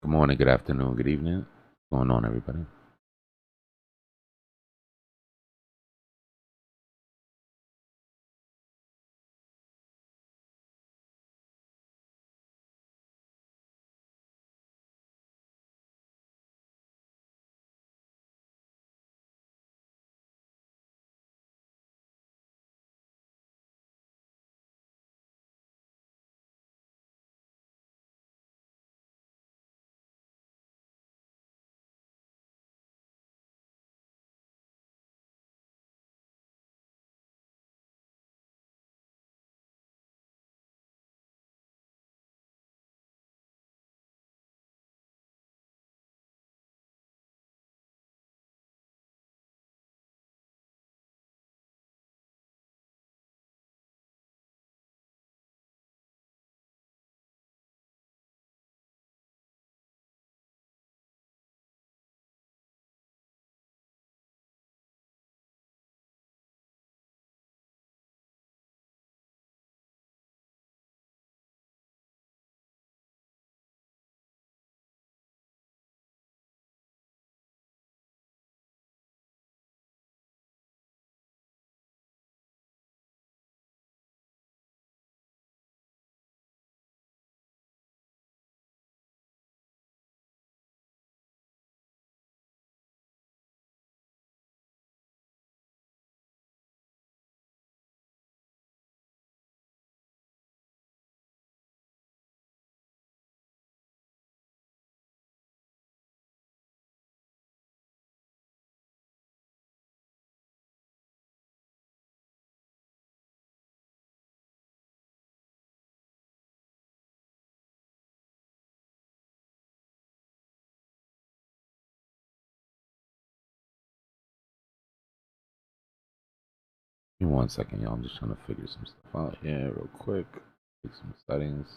Good morning, good afternoon, good evening. What's going on, everybody? Give me 1 second, y'all. I'm just trying to figure some stuff out here real quick. Fix some settings.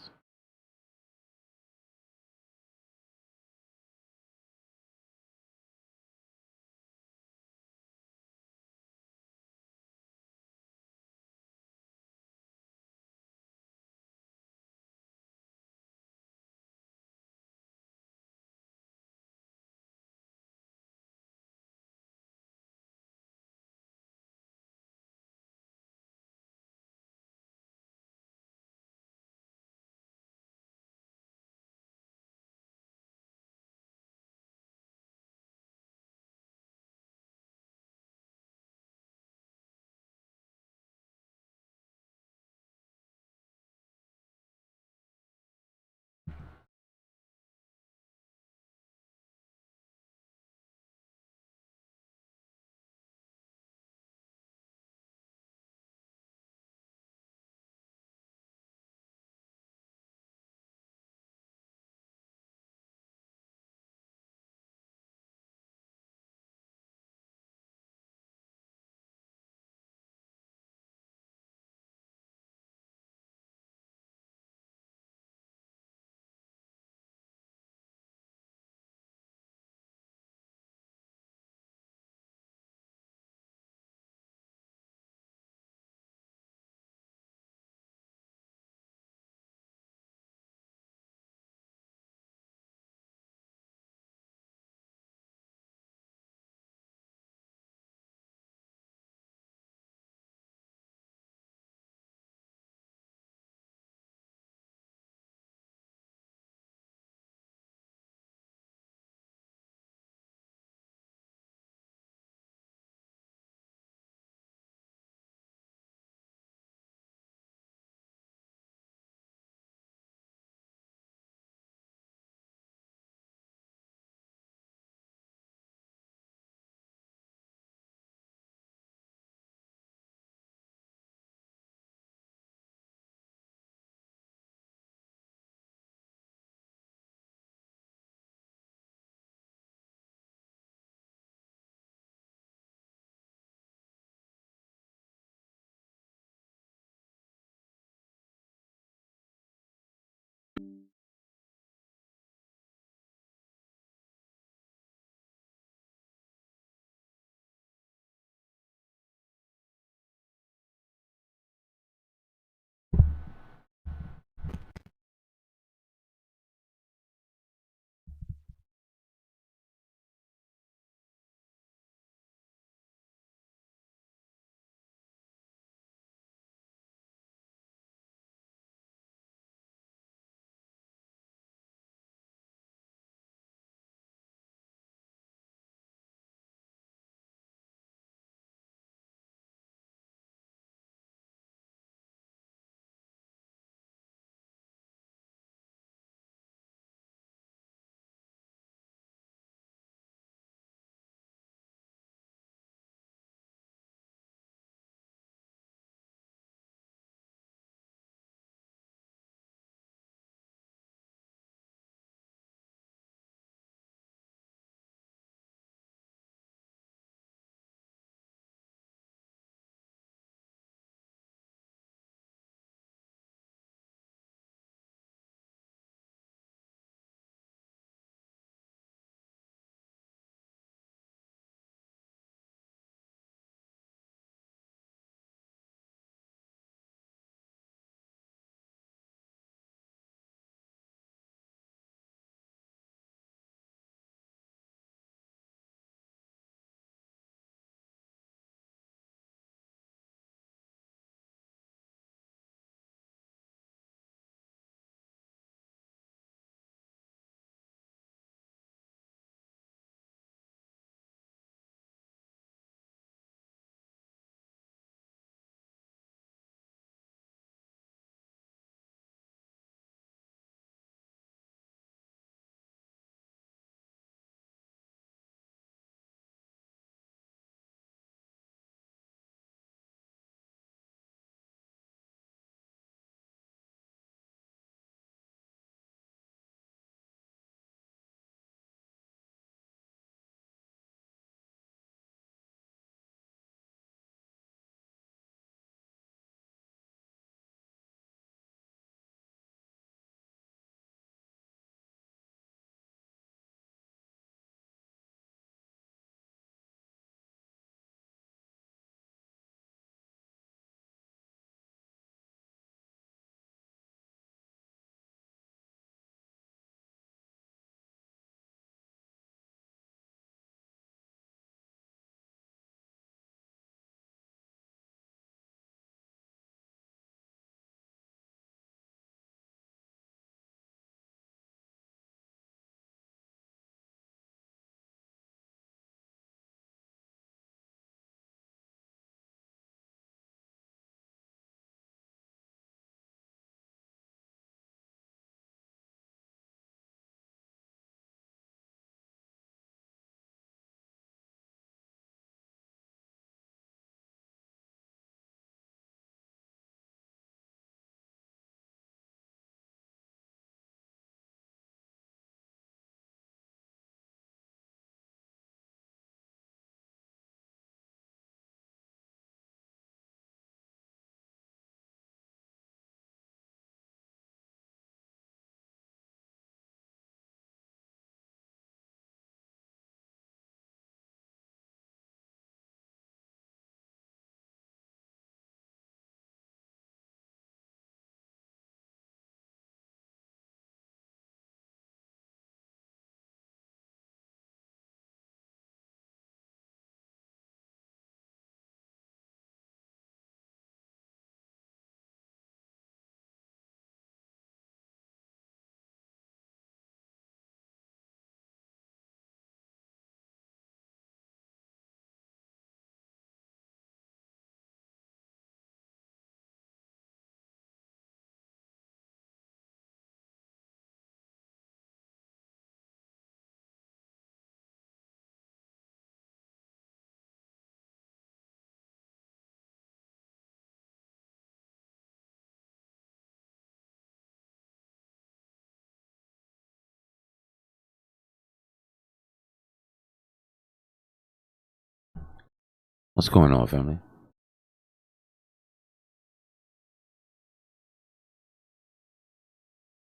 What's going on, family?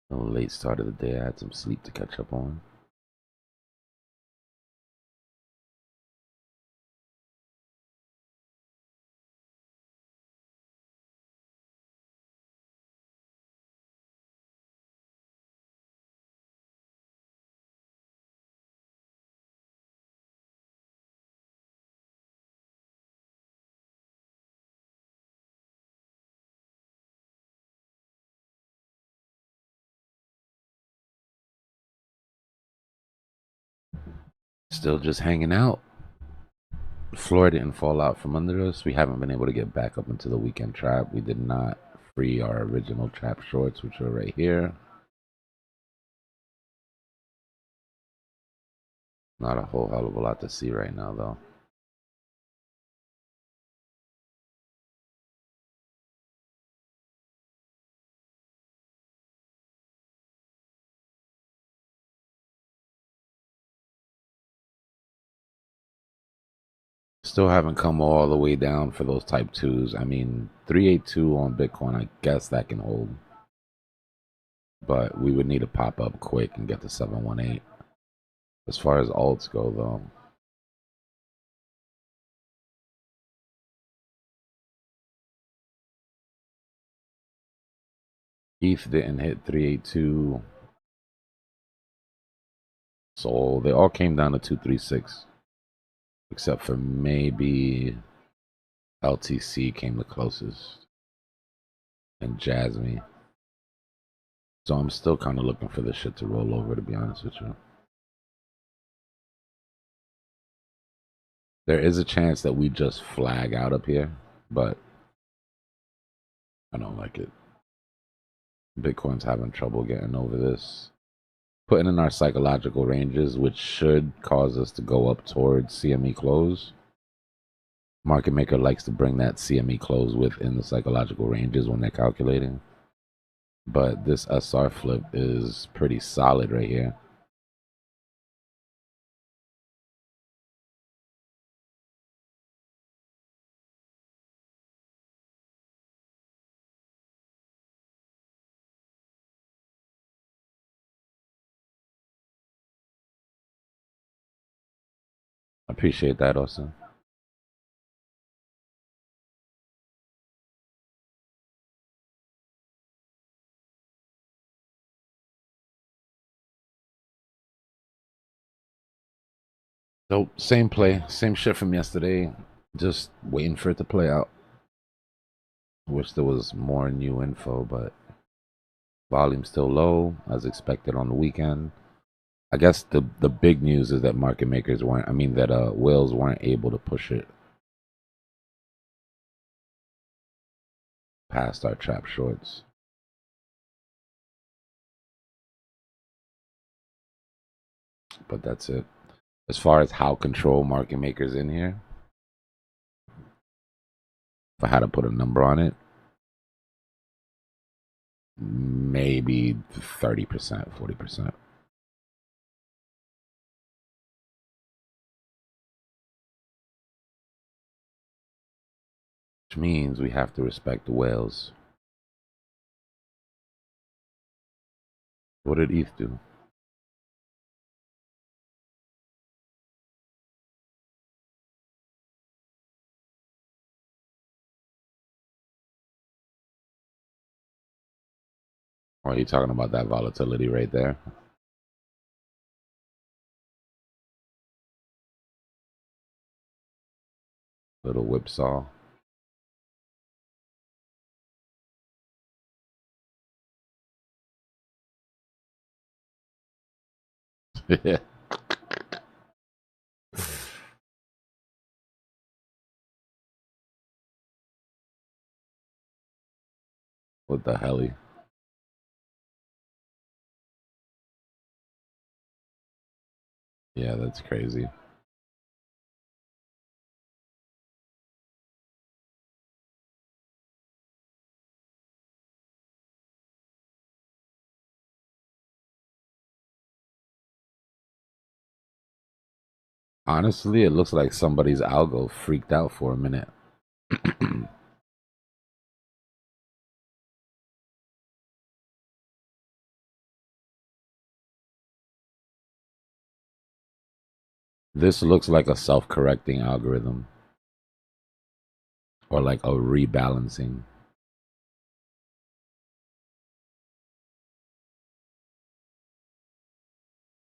A little late start of the day. I had some sleep to catch up on. Still just hanging out. The floor didn't fall out from under us. We haven't been able to get back up into the weekend trap. We did not free our original trap shorts, which are right here. Not a whole hell of a lot to see right now, though. Still haven't come all the way down for those type 2s. I mean, 382 on Bitcoin, I guess that can hold. But we would need to pop up quick and get to 718. As far as alts go, though, ETH didn't hit 382. So they all came down to 236. Except for maybe LTC came the closest. And Jasmine. So I'm still kind of looking for this shit to roll over, to be honest with you. There is a chance that we just flag out up here, but I don't like it. Bitcoin's having trouble getting over this. Putting in our psychological ranges, which should cause us to go up towards CME close. Market maker likes to bring that CME close within the psychological ranges when they're calculating. But this SR flip is pretty solid right here. Appreciate that, Austin. Nope, same play, same shit from yesterday. Just waiting for it to play out. Wish there was more new info, but volume's still low, as expected on the weekend. I guess the big news is that market makers weren't, that whales weren't able to push it past our trap shorts. But that's it. As far as how control market makers in here, if I had to put a number on it, maybe 30%, 40%. Which means we have to respect the whales. What did ETH do? Are you talking about that volatility right there? Little whipsaw. What the hell? Yeah, that's crazy. Honestly, it looks like somebody's algo freaked out for a minute. This looks like a self-correcting algorithm or like a rebalancing.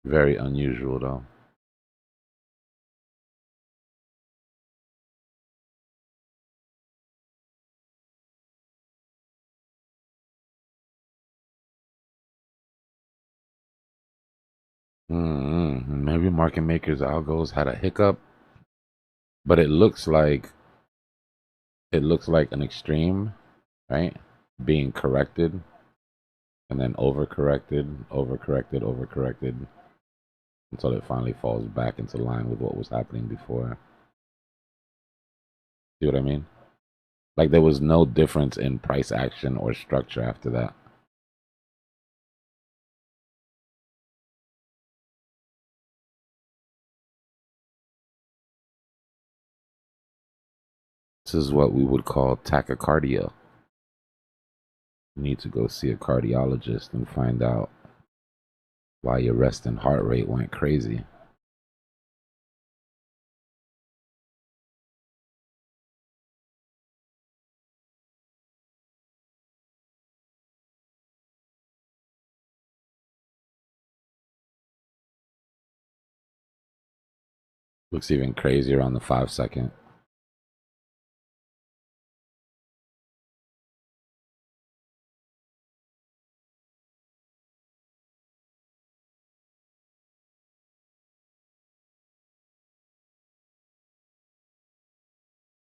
Very unusual though. Maybe market makers algos had a hiccup, but it looks like an extreme, right? Being corrected and then overcorrected, overcorrected, overcorrected until it finally falls back into line with what was happening before. See what I mean? Like there was no difference in price action or structure after that. This is what we would call tachycardia. You need to go see a cardiologist and find out why your resting heart rate went crazy. Looks even crazier on the 5 second.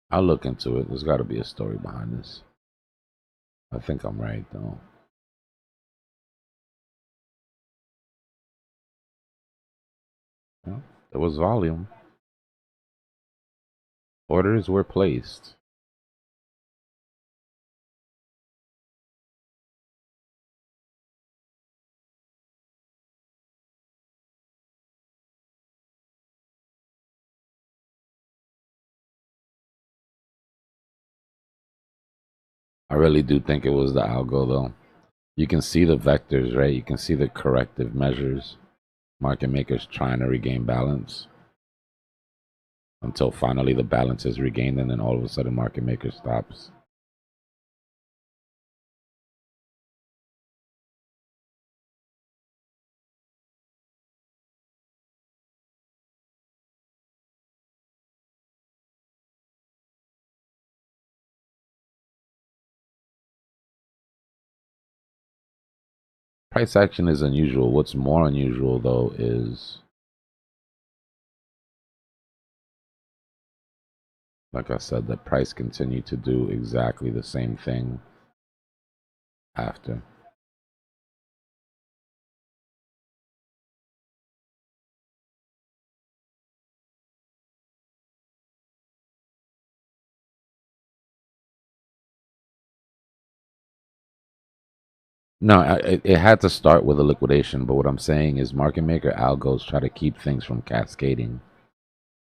I'll look into it. There's got to be a story behind this. I think I'm right though. Yeah, there was volume. Orders were placed. I really do think it was the algo though. You can see the vectors, right? You can see the corrective measures. Market makers trying to regain balance until finally the balance is regained, and then all of a sudden market maker stops. Price action is unusual. What's more unusual though is, like I said, the price continued to do exactly the same thing after. No, it had to start with a liquidation, but what I'm saying is market maker algos try to keep things from cascading.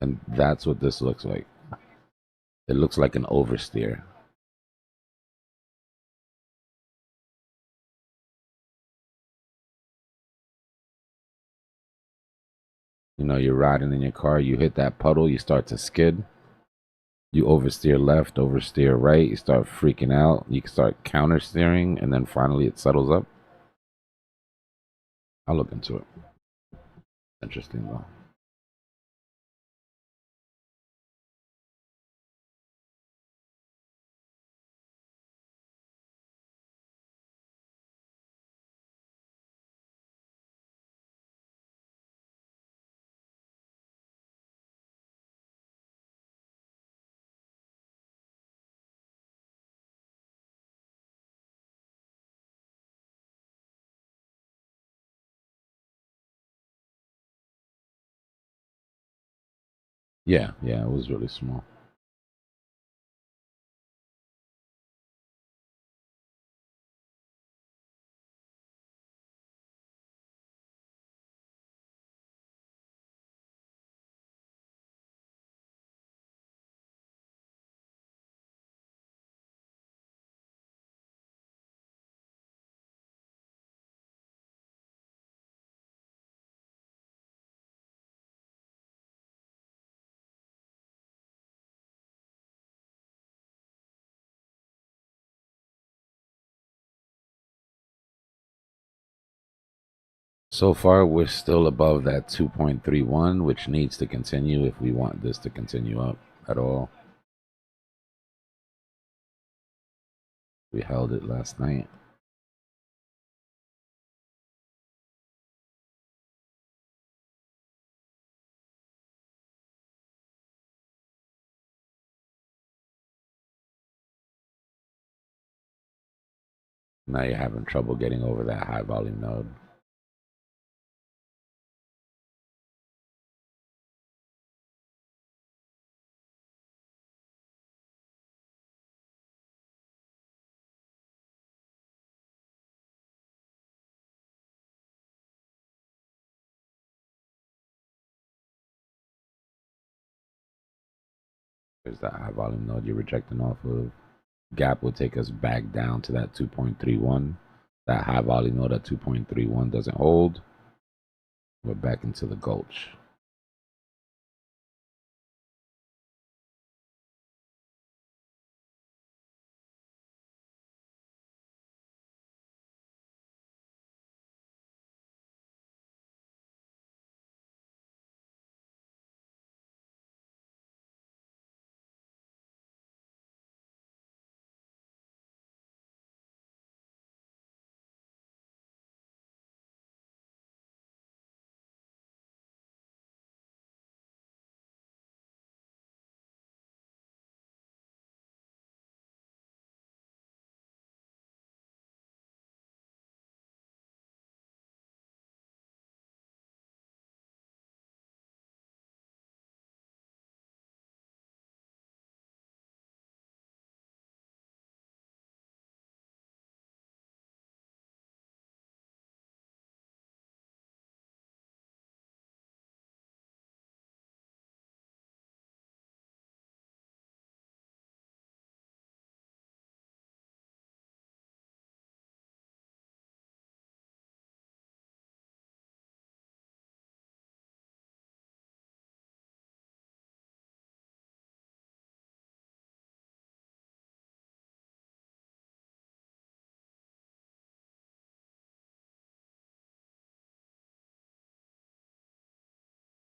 And that's what this looks like. It looks like an oversteer. You know, you're riding in your car, you hit that puddle, you start to skid. You oversteer left, oversteer right, you start freaking out, you start counter steering, and then finally it settles up. I'll look into it. Interesting though. Yeah, it was really small. So far, we're still above that 2.31, which needs to continue if we want this to continue up at all. We held it last night. Now you're having trouble getting over that high volume node. There's that high volume node you're rejecting off of. Gap would take us back down to that 2.31. That high volume node at 2.31 doesn't hold. We're back into the gulch.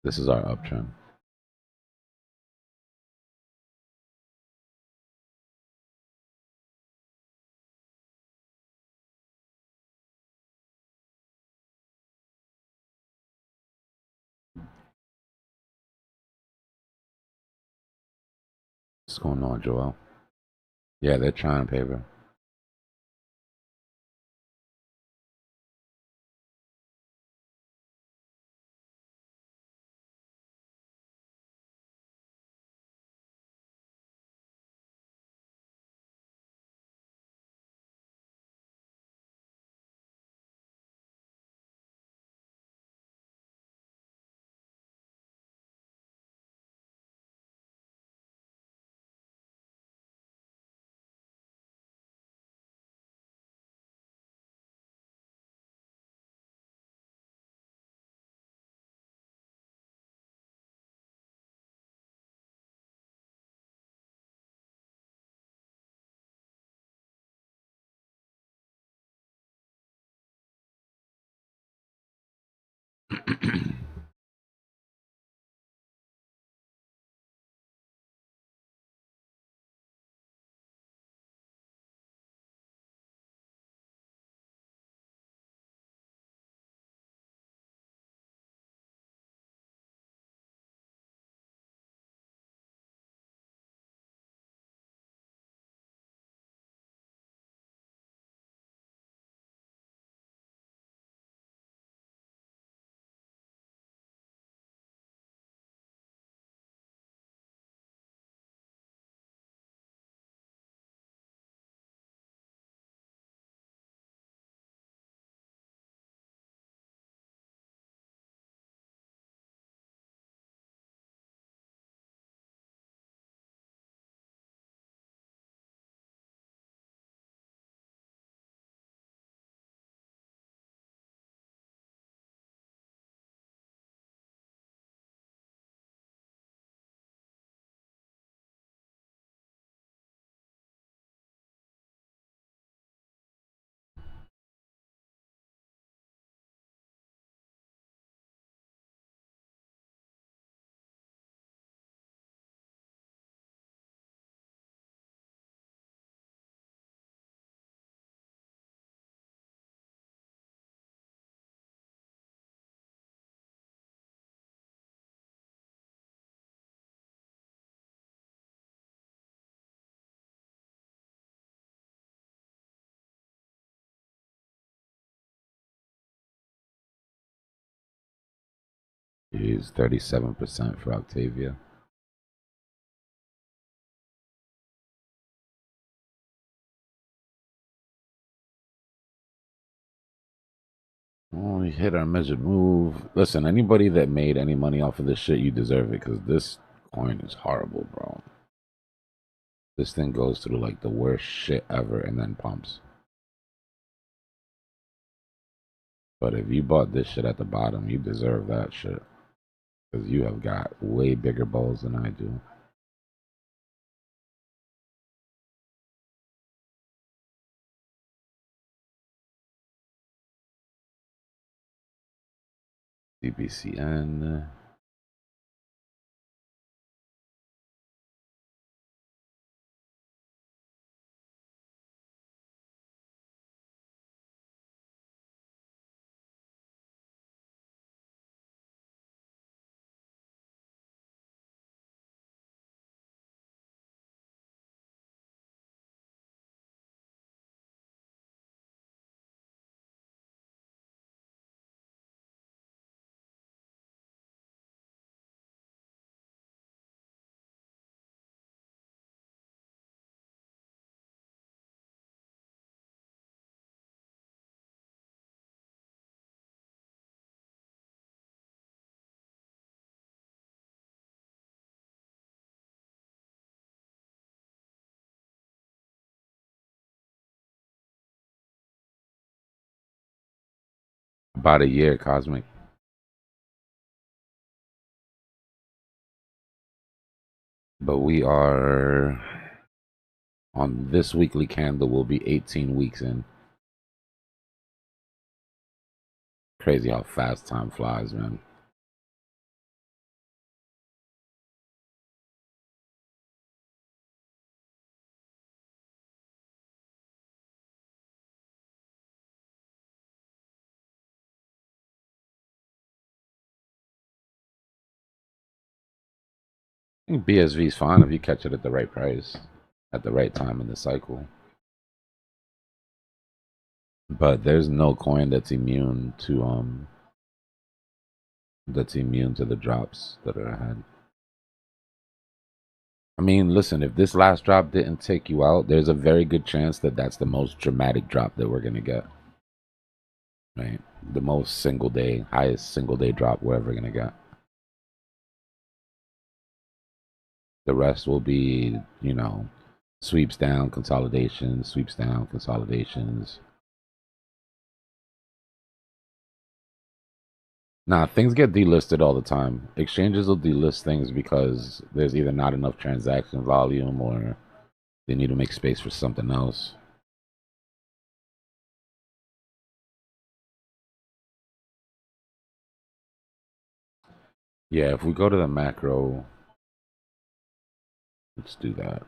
This is our uptrend. What's going on, Joel? Yeah, they're trying paper. Use 37% for Octavia. Oh, we hit our measured move. Listen, anybody that made any money off of this shit, you deserve it, because this coin is horrible, bro. This thing goes through like the worst shit ever and then pumps. But if you bought this shit at the bottom, you deserve that shit. Because you have got way bigger balls than I do. DBCN. About a year, Cosmic. But we are on this weekly candle, we'll be 18 weeks in. Crazy how fast time flies, man. I think BSV is fine if you catch it at the right price, at the right time in the cycle. But there's no coin that's immune to the drops that are ahead. I mean, listen, if this last drop didn't take you out, there's a very good chance that that's the most dramatic drop that we're going to get. Right? The most single day, highest single day drop we're ever going to get. The rest will be, sweeps down, consolidations, sweeps down, consolidations. Nah, things get delisted all the time. Exchanges will delist things because there's either not enough transaction volume or they need to make space for something else. Yeah, if we go to the macro, let's do that.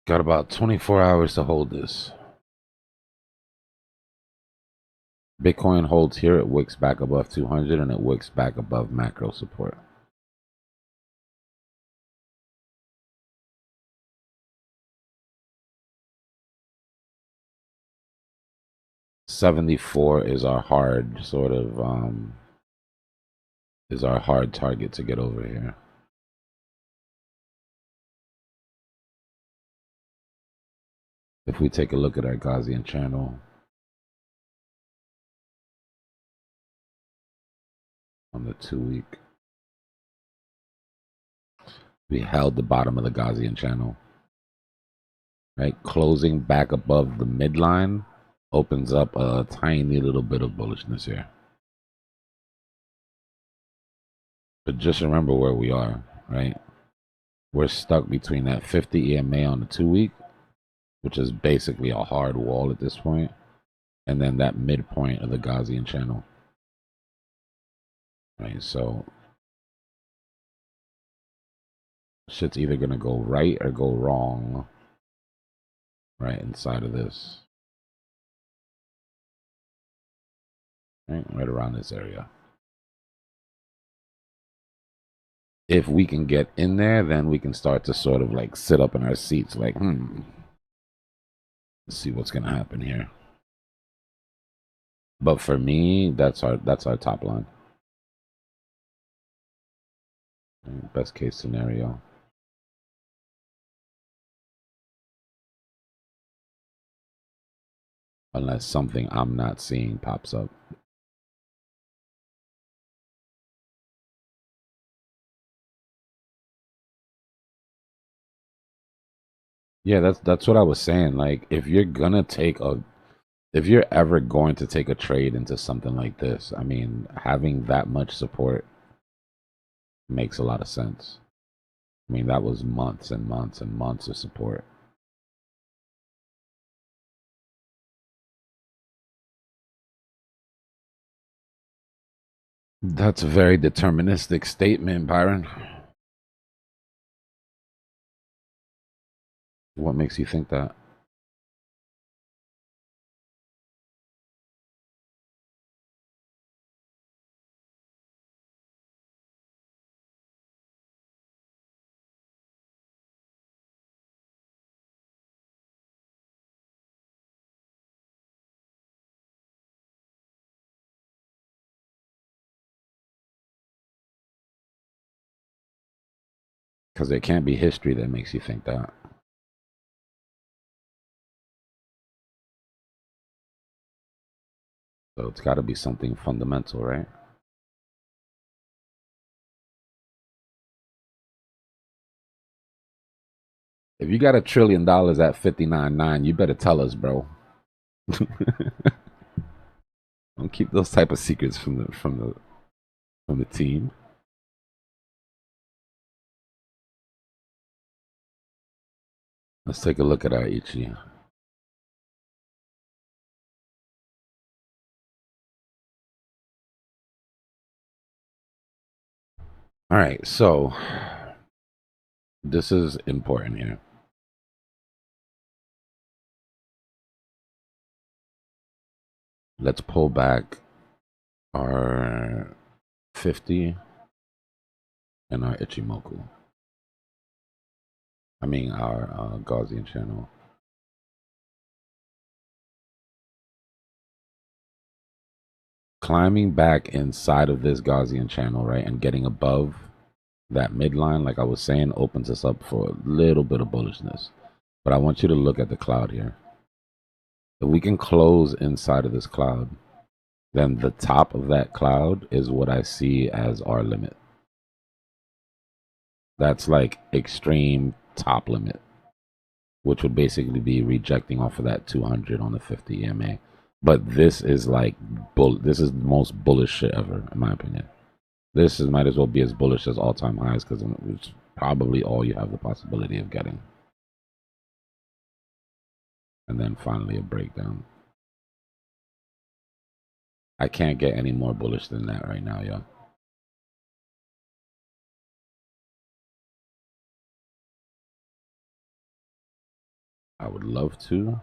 Got about 24 hours to hold this. Bitcoin holds here. It wicks back above 200 and it wicks back above macro support. $74 is our hard sort of is our hard target to get over here. If we take a look at our Gaussian channel on the 2-week, we held the bottom of the Gaussian channel, right? Closing back above the midline opens up a tiny little bit of bullishness here. But just remember where we are, right? We're stuck between that 50 EMA on the 2-week, which is basically a hard wall at this point, and then that midpoint of the Gaussian channel. Right, so shit's either gonna go right or go wrong right inside of this. Right around this area. If we can get in there, then we can start to sort of like sit up in our seats like, let's see what's gonna happen here. But for me, that's our top line. Best case scenario. Unless something I'm not seeing pops up. Yeah, that's what I was saying. Like, if you're gonna take a, if you're ever going to take a trade into something like this, I mean, having that much support makes a lot of sense. I mean, that was months and months and months of support. That's a very deterministic statement, Byron. What makes you think that? Because it can't be history that makes you think that. So it's got to be something fundamental, right? If you got $1 trillion at 59.9, you better tell us, bro. Don't keep those type of secrets from the team. Let's take a look at our Ichi. All right, so this is important here. Let's pull back our 50 and our Ichimoku. I mean, our Gaussian channel. Climbing back inside of this Gaussian channel, right, and getting above that midline, like I was saying, opens us up for a little bit of bullishness. But I want you to look at the cloud here. If we can close inside of this cloud, then the top of that cloud is what I see as our limit. That's like extreme top limit, which would basically be rejecting off of that 200 on the 50 EMA. But this is like this is the most bullish shit ever, in my opinion. This might as well be as bullish as all-time highs because it's probably all you have the possibility of getting. And then finally a breakdown. I can't get any more bullish than that right now, yo. I would love to,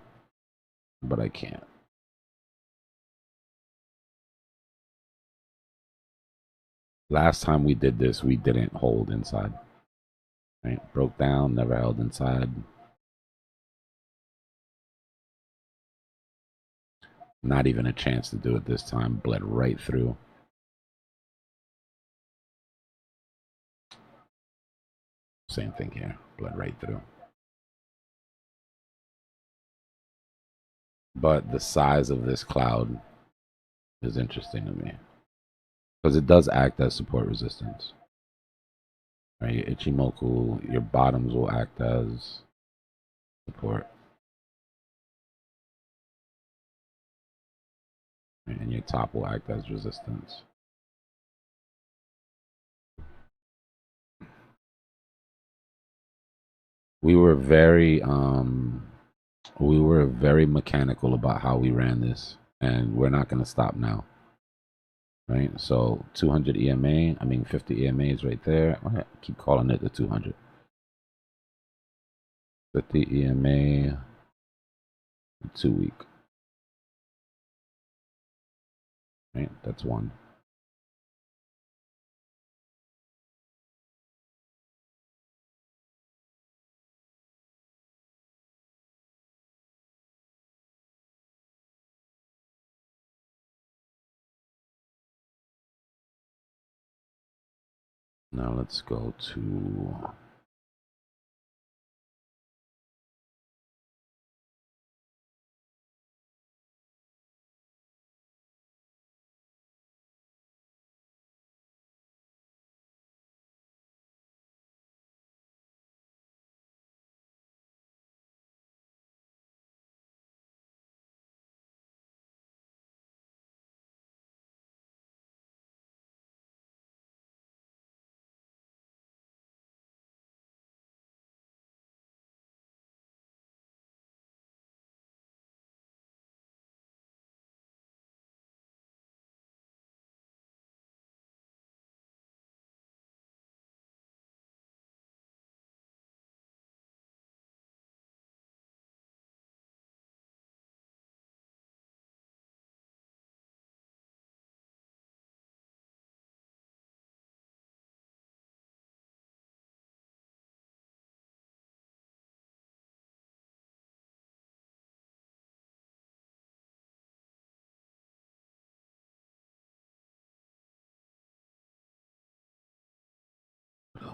but I can't. Last time we did this, we didn't hold inside. Right? Broke down, never held inside. Not even a chance to do it this time. Bled right through. Same thing here. Bled right through. But the size of this cloud is interesting to me. Because it does act as support resistance. Right? Your Ichimoku, your bottoms will act as support. Right? And your top will act as resistance. We were very mechanical about how we ran this, and we're not going to stop now. Right? So 200 EMA, I mean 50 EMAs right there. I keep calling it the 200. 50 EMA, 2 week. Right? That's one. Now let's go to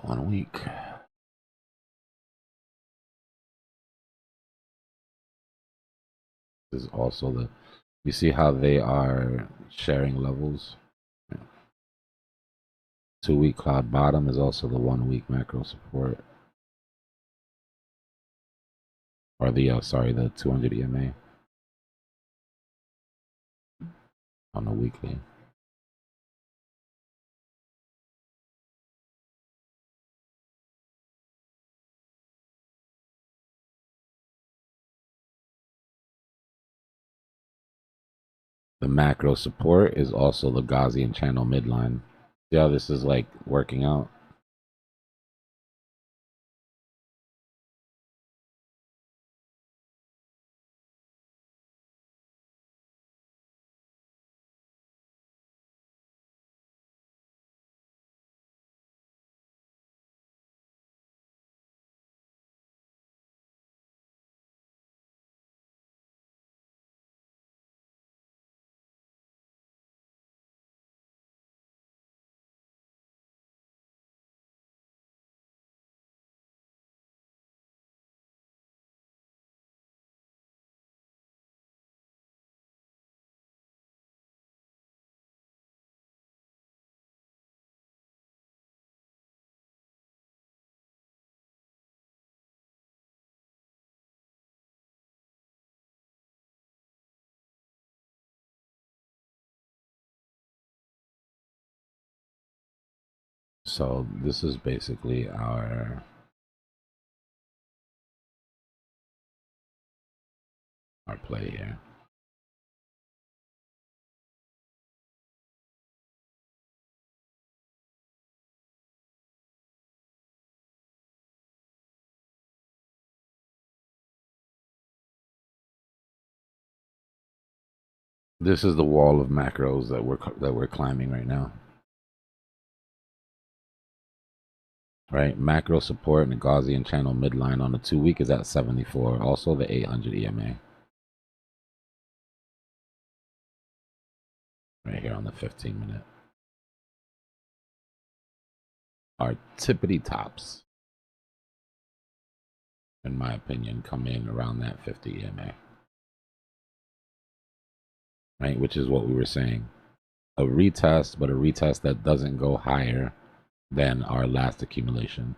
one week. This is also the, you see how they are sharing levels? 2 week cloud bottom is also the 1 week macro support. Or the, sorry, the 200 EMA on the weekly. The macro support is also the Gaussian channel midline. See how this is like working out? So this is basically our play here. This is the wall of macros that we're climbing right now. right? Macro support and the Gaussian channel midline on the 2-week is at 74. Also the 800 EMA. Right here on the 15-minute. Our tippity tops, in my opinion, come in around that 50 EMA. Right, which is what we were saying. A retest, but a retest that doesn't go higher than our last accumulation.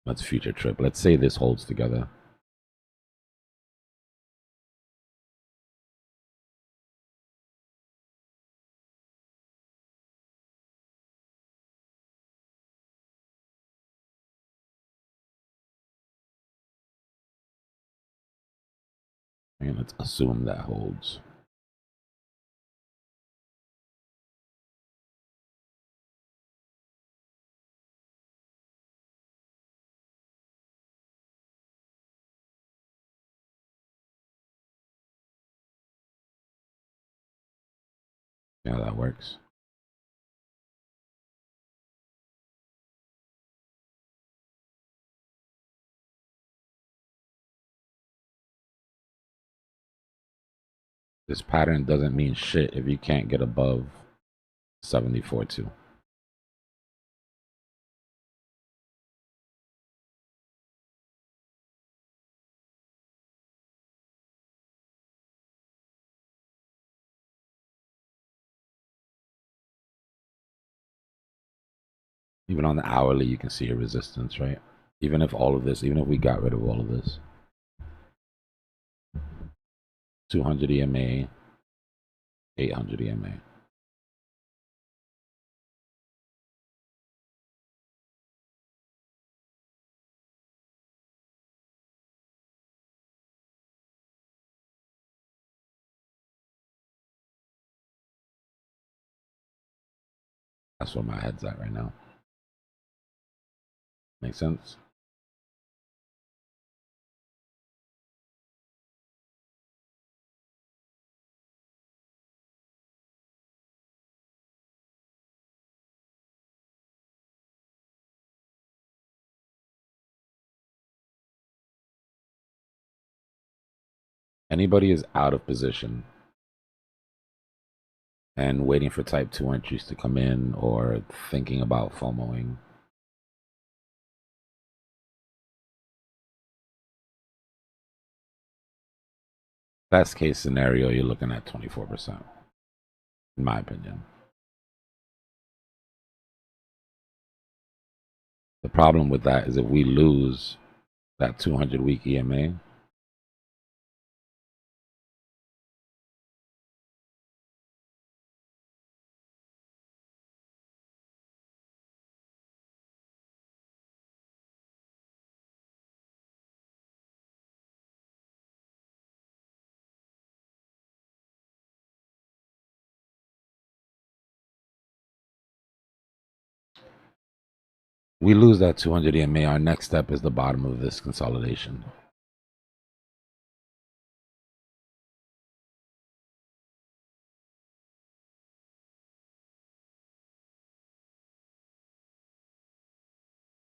Let's future trip. Let's say this holds together. And let's assume that holds. Yeah, that works. This pattern doesn't mean shit if you can't get above 74.2. Even on the hourly, you can see a resistance, right? Even if all of this, even if we got rid of all of this. 200 EMA, 800 EMA. That's where my head's at right now. Make sense? Anybody is out of position and waiting for type 2 entries to come in or thinking about FOMOing. Best case scenario, you're looking at 24%, in my opinion. The problem with that is if we lose that 200-week EMA, we lose that 200 EMA, our next step is the bottom of this consolidation.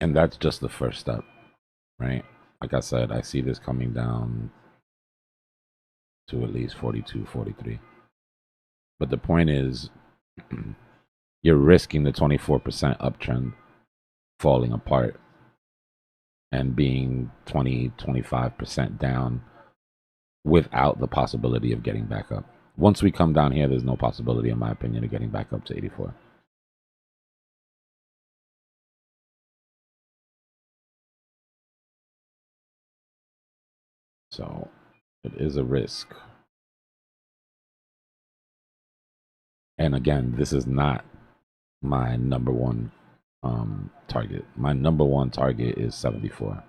And that's just the first step, right? Like I said, I see this coming down to at least 42, 43. But the point is, you're risking the 24% uptrend falling apart and being 20, 25% down without the possibility of getting back up. Once we come down here, there's no possibility, in my opinion, of getting back up to 84. So it is a risk. And again, this is not my number one target. My number one target is 74.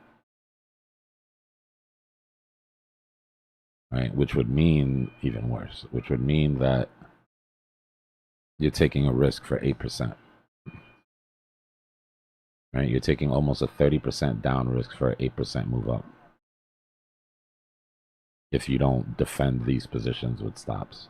Right? Which would mean even worse, which would mean that you're taking a risk for 8%. Right? You're taking almost a 30% down risk for an 8% move up if you don't defend these positions with stops.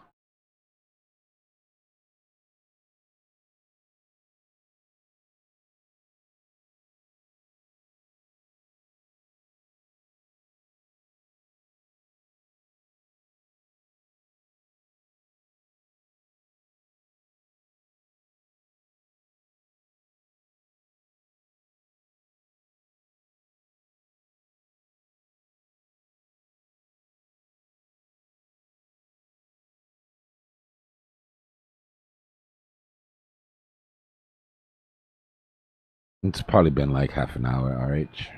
It's probably been like half an hour, RH.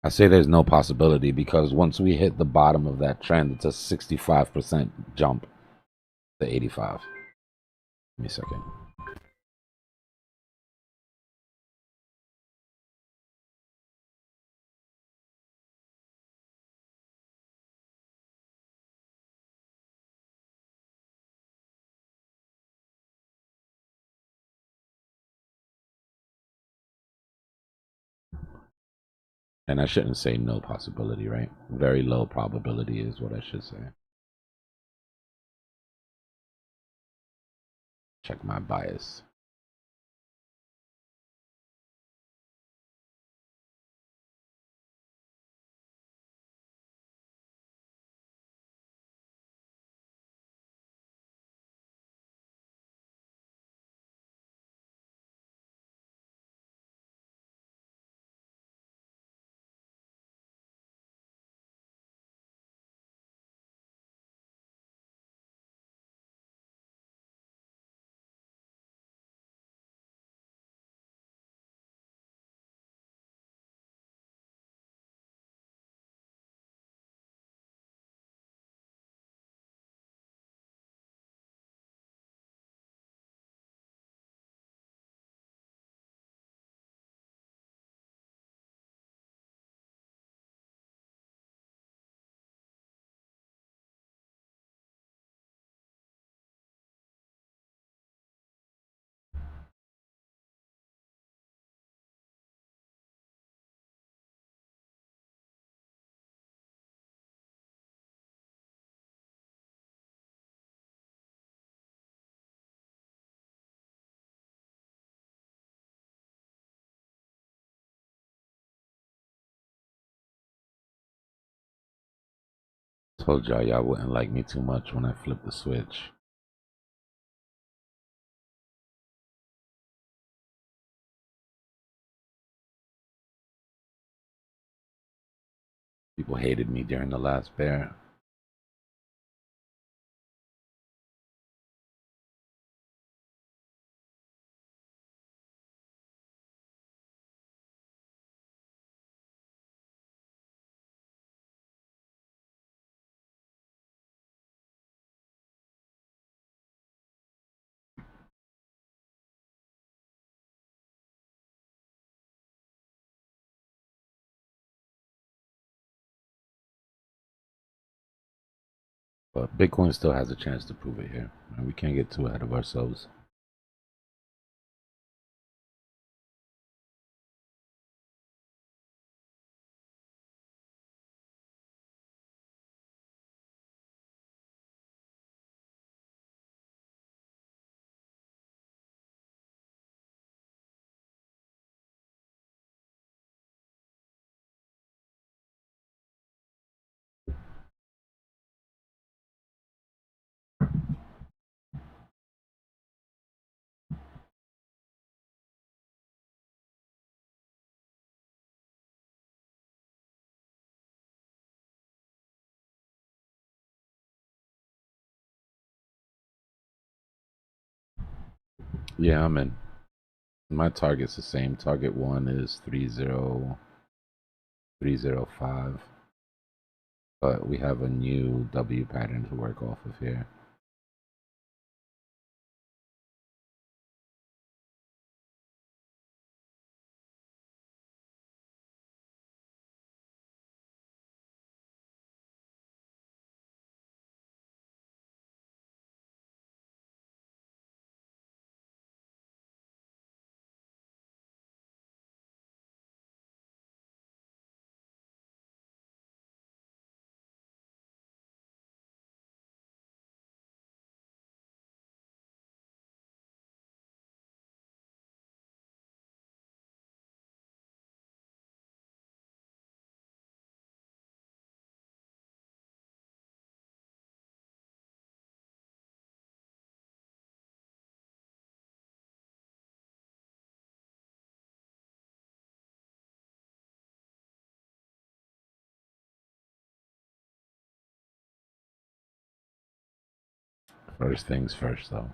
I say there's no possibility because once we hit the bottom of that trend, it's a 65% jump to 85. Give me a second. And I shouldn't say no possibility, right? Very low probability is what I should say. Check my bias. Told y'all wouldn't like me too much when I flip the switch. People hated me during the last bear. But Bitcoin still has a chance to prove it here. We can't get too ahead of ourselves. Yeah, I'm in. My target's the same. Target 1 is 30305. But we have a new W pattern to work off of here. First things first, though.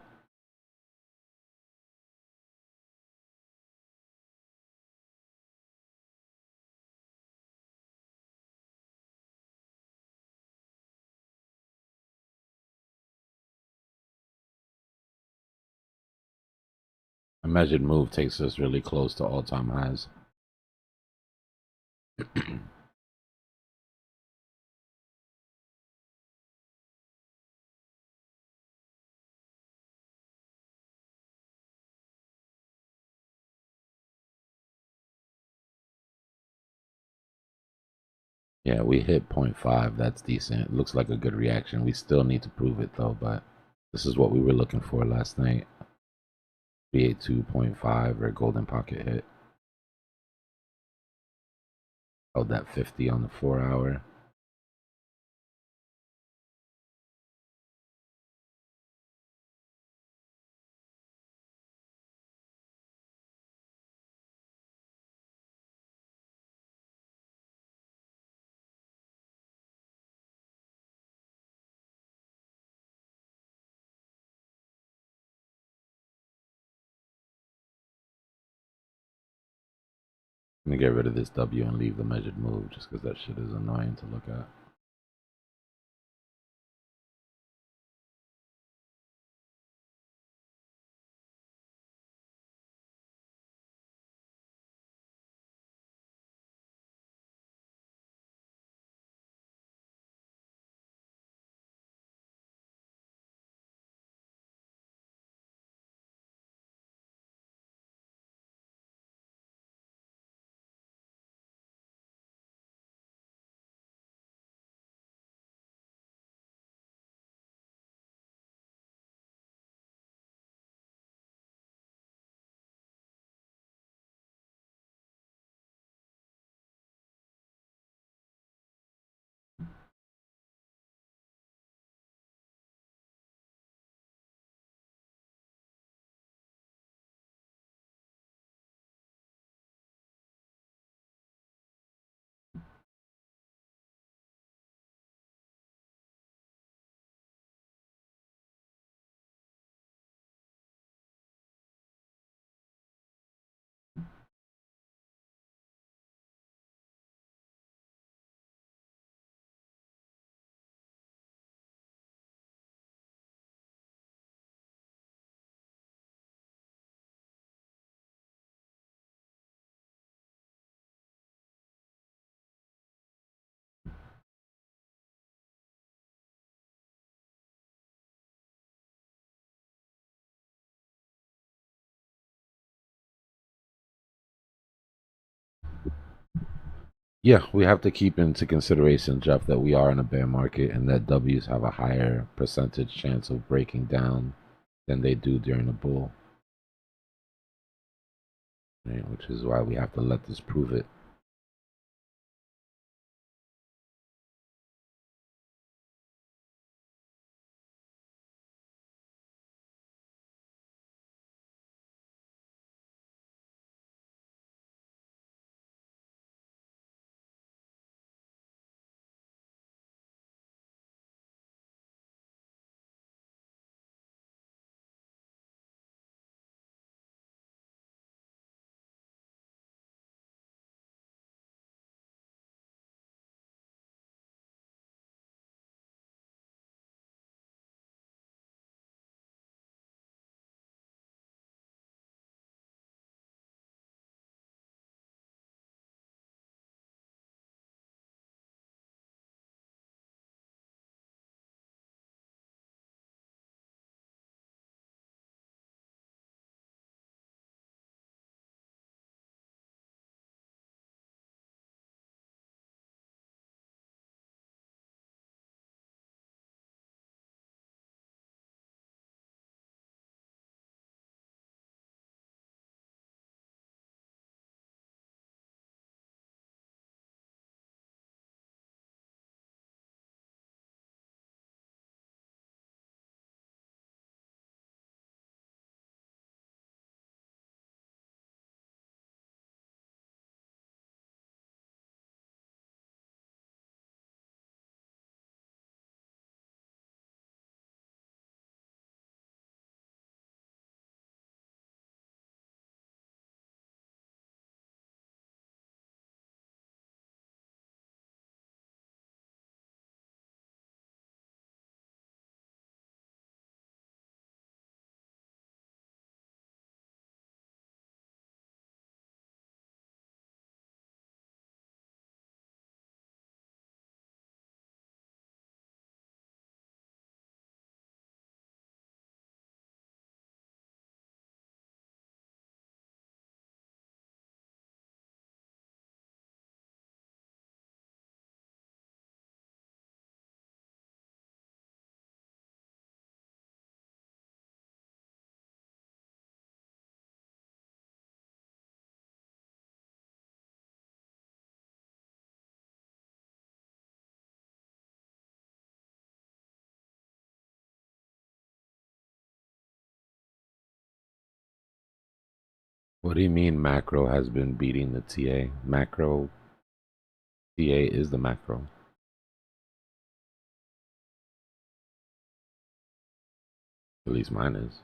A measured move takes us really close to all-time highs. Yeah, we hit 0.5. That's decent. Looks like a good reaction. We still need to prove it, though, but this is what we were looking for last night. 382.5 or golden pocket hit. Held that 50 on the 4-hour. I'm gonna get rid of this W and leave the measured move just because that shit is annoying to look at. Yeah, we have to keep into consideration, Jeff, that we are in a bear market and that W's have a higher percentage chance of breaking down than they do during a bull. Right? Which is why we have to let this prove it. What do you mean macro has been beating the TA? Macro, TA is the macro. At least mine is.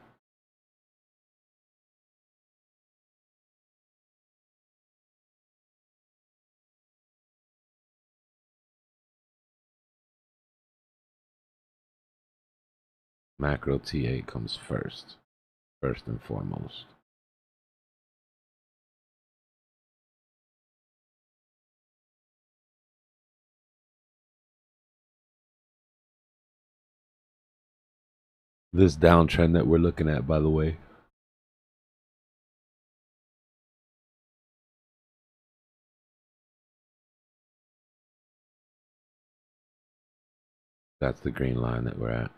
Macro TA comes first and foremost. This downtrend that we're looking at, by the way, that's the green line that we're at.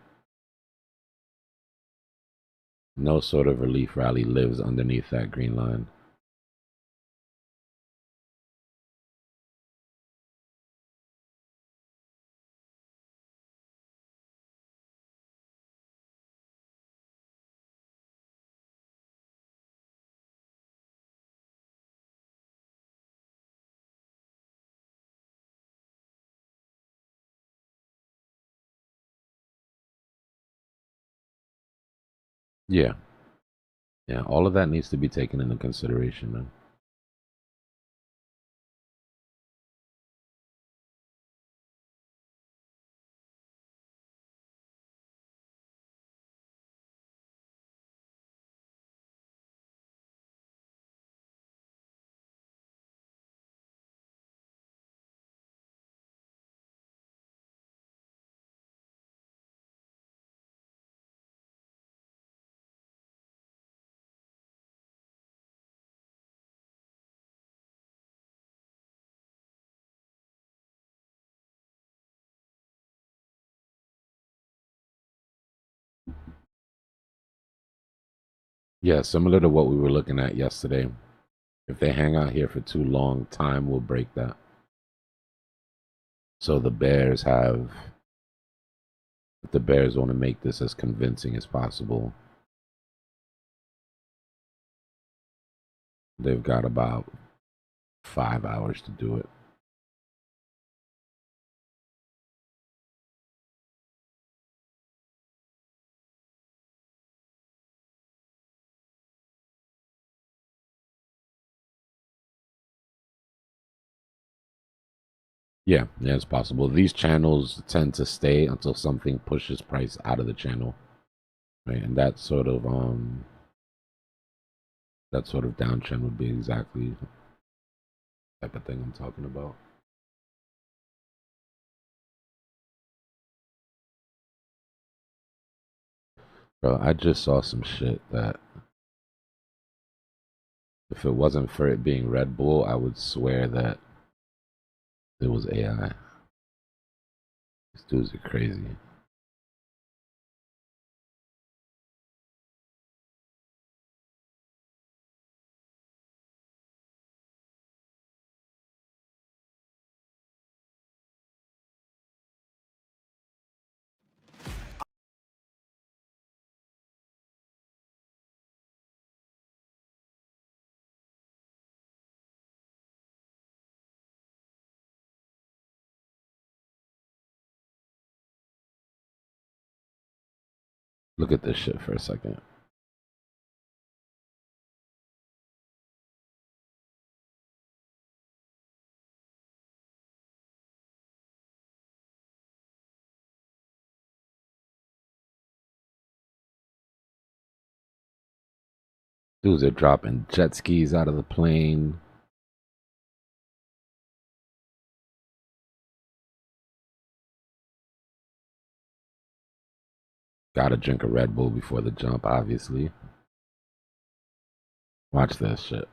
No sort of relief rally lives underneath that green line. Yeah. Yeah, all of that needs to be taken into consideration, man. Yeah, similar to what we were looking at yesterday. If they hang out here for too long, time will break that. So the Bears have, if the Bears want to make this as convincing as possible, they've got about 5 hours to do it. Yeah, it's possible. These channels tend to stay until something pushes price out of the channel, right? And that sort of downtrend would be exactly the type of thing I'm talking about. Bro, I just saw some shit that if it wasn't for it being Red Bull, I would swear that it was AI. These dudes are crazy. Look at this shit for a second. Dudes are dropping jet skis out of the plane. Gotta drink a Red Bull before the jump, obviously. Watch this shit.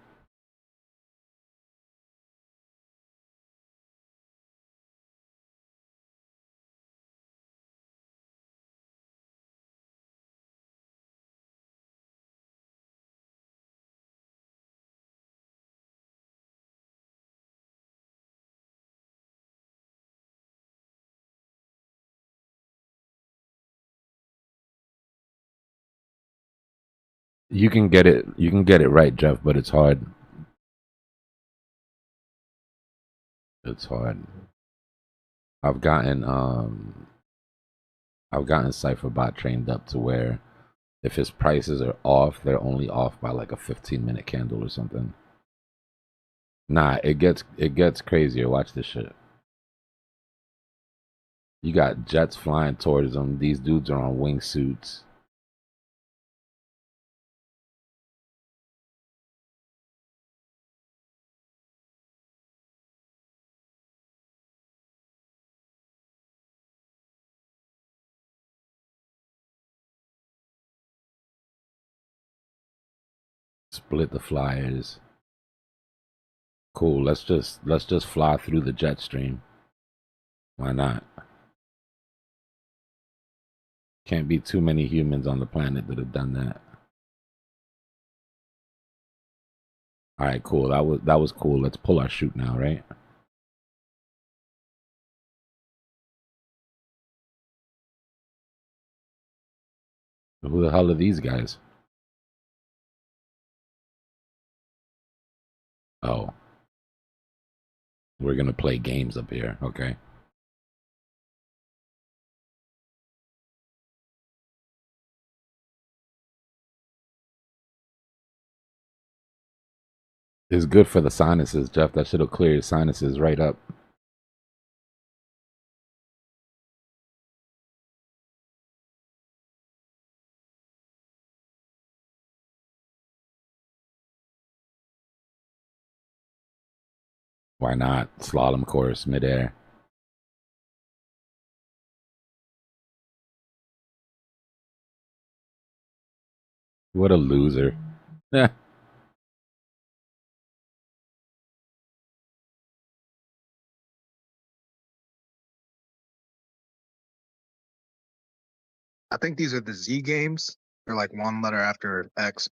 You can get it. You can get it right, Jeff, but it's hard. It's hard. I've gotten CypherBot trained up to where if his prices are off, they're only off by like a 15-minute candle or something. Nah, it gets crazier. Watch this shit. You got jets flying towards them. These dudes are on wingsuits. Split the flyers. Cool. Let's just fly through the jet stream. Why not? Can't be too many humans on the planet that have done that. All right, cool. That was cool. Let's pull our chute now, right? Who the hell are these guys? Oh, we're gonna play games up here. Okay. It's good for the sinuses, Jeff. That shit'll clear your sinuses right up. Why not? Slalom course midair. What a loser. Yeah. I think these are the Z games. They're like one letter after X.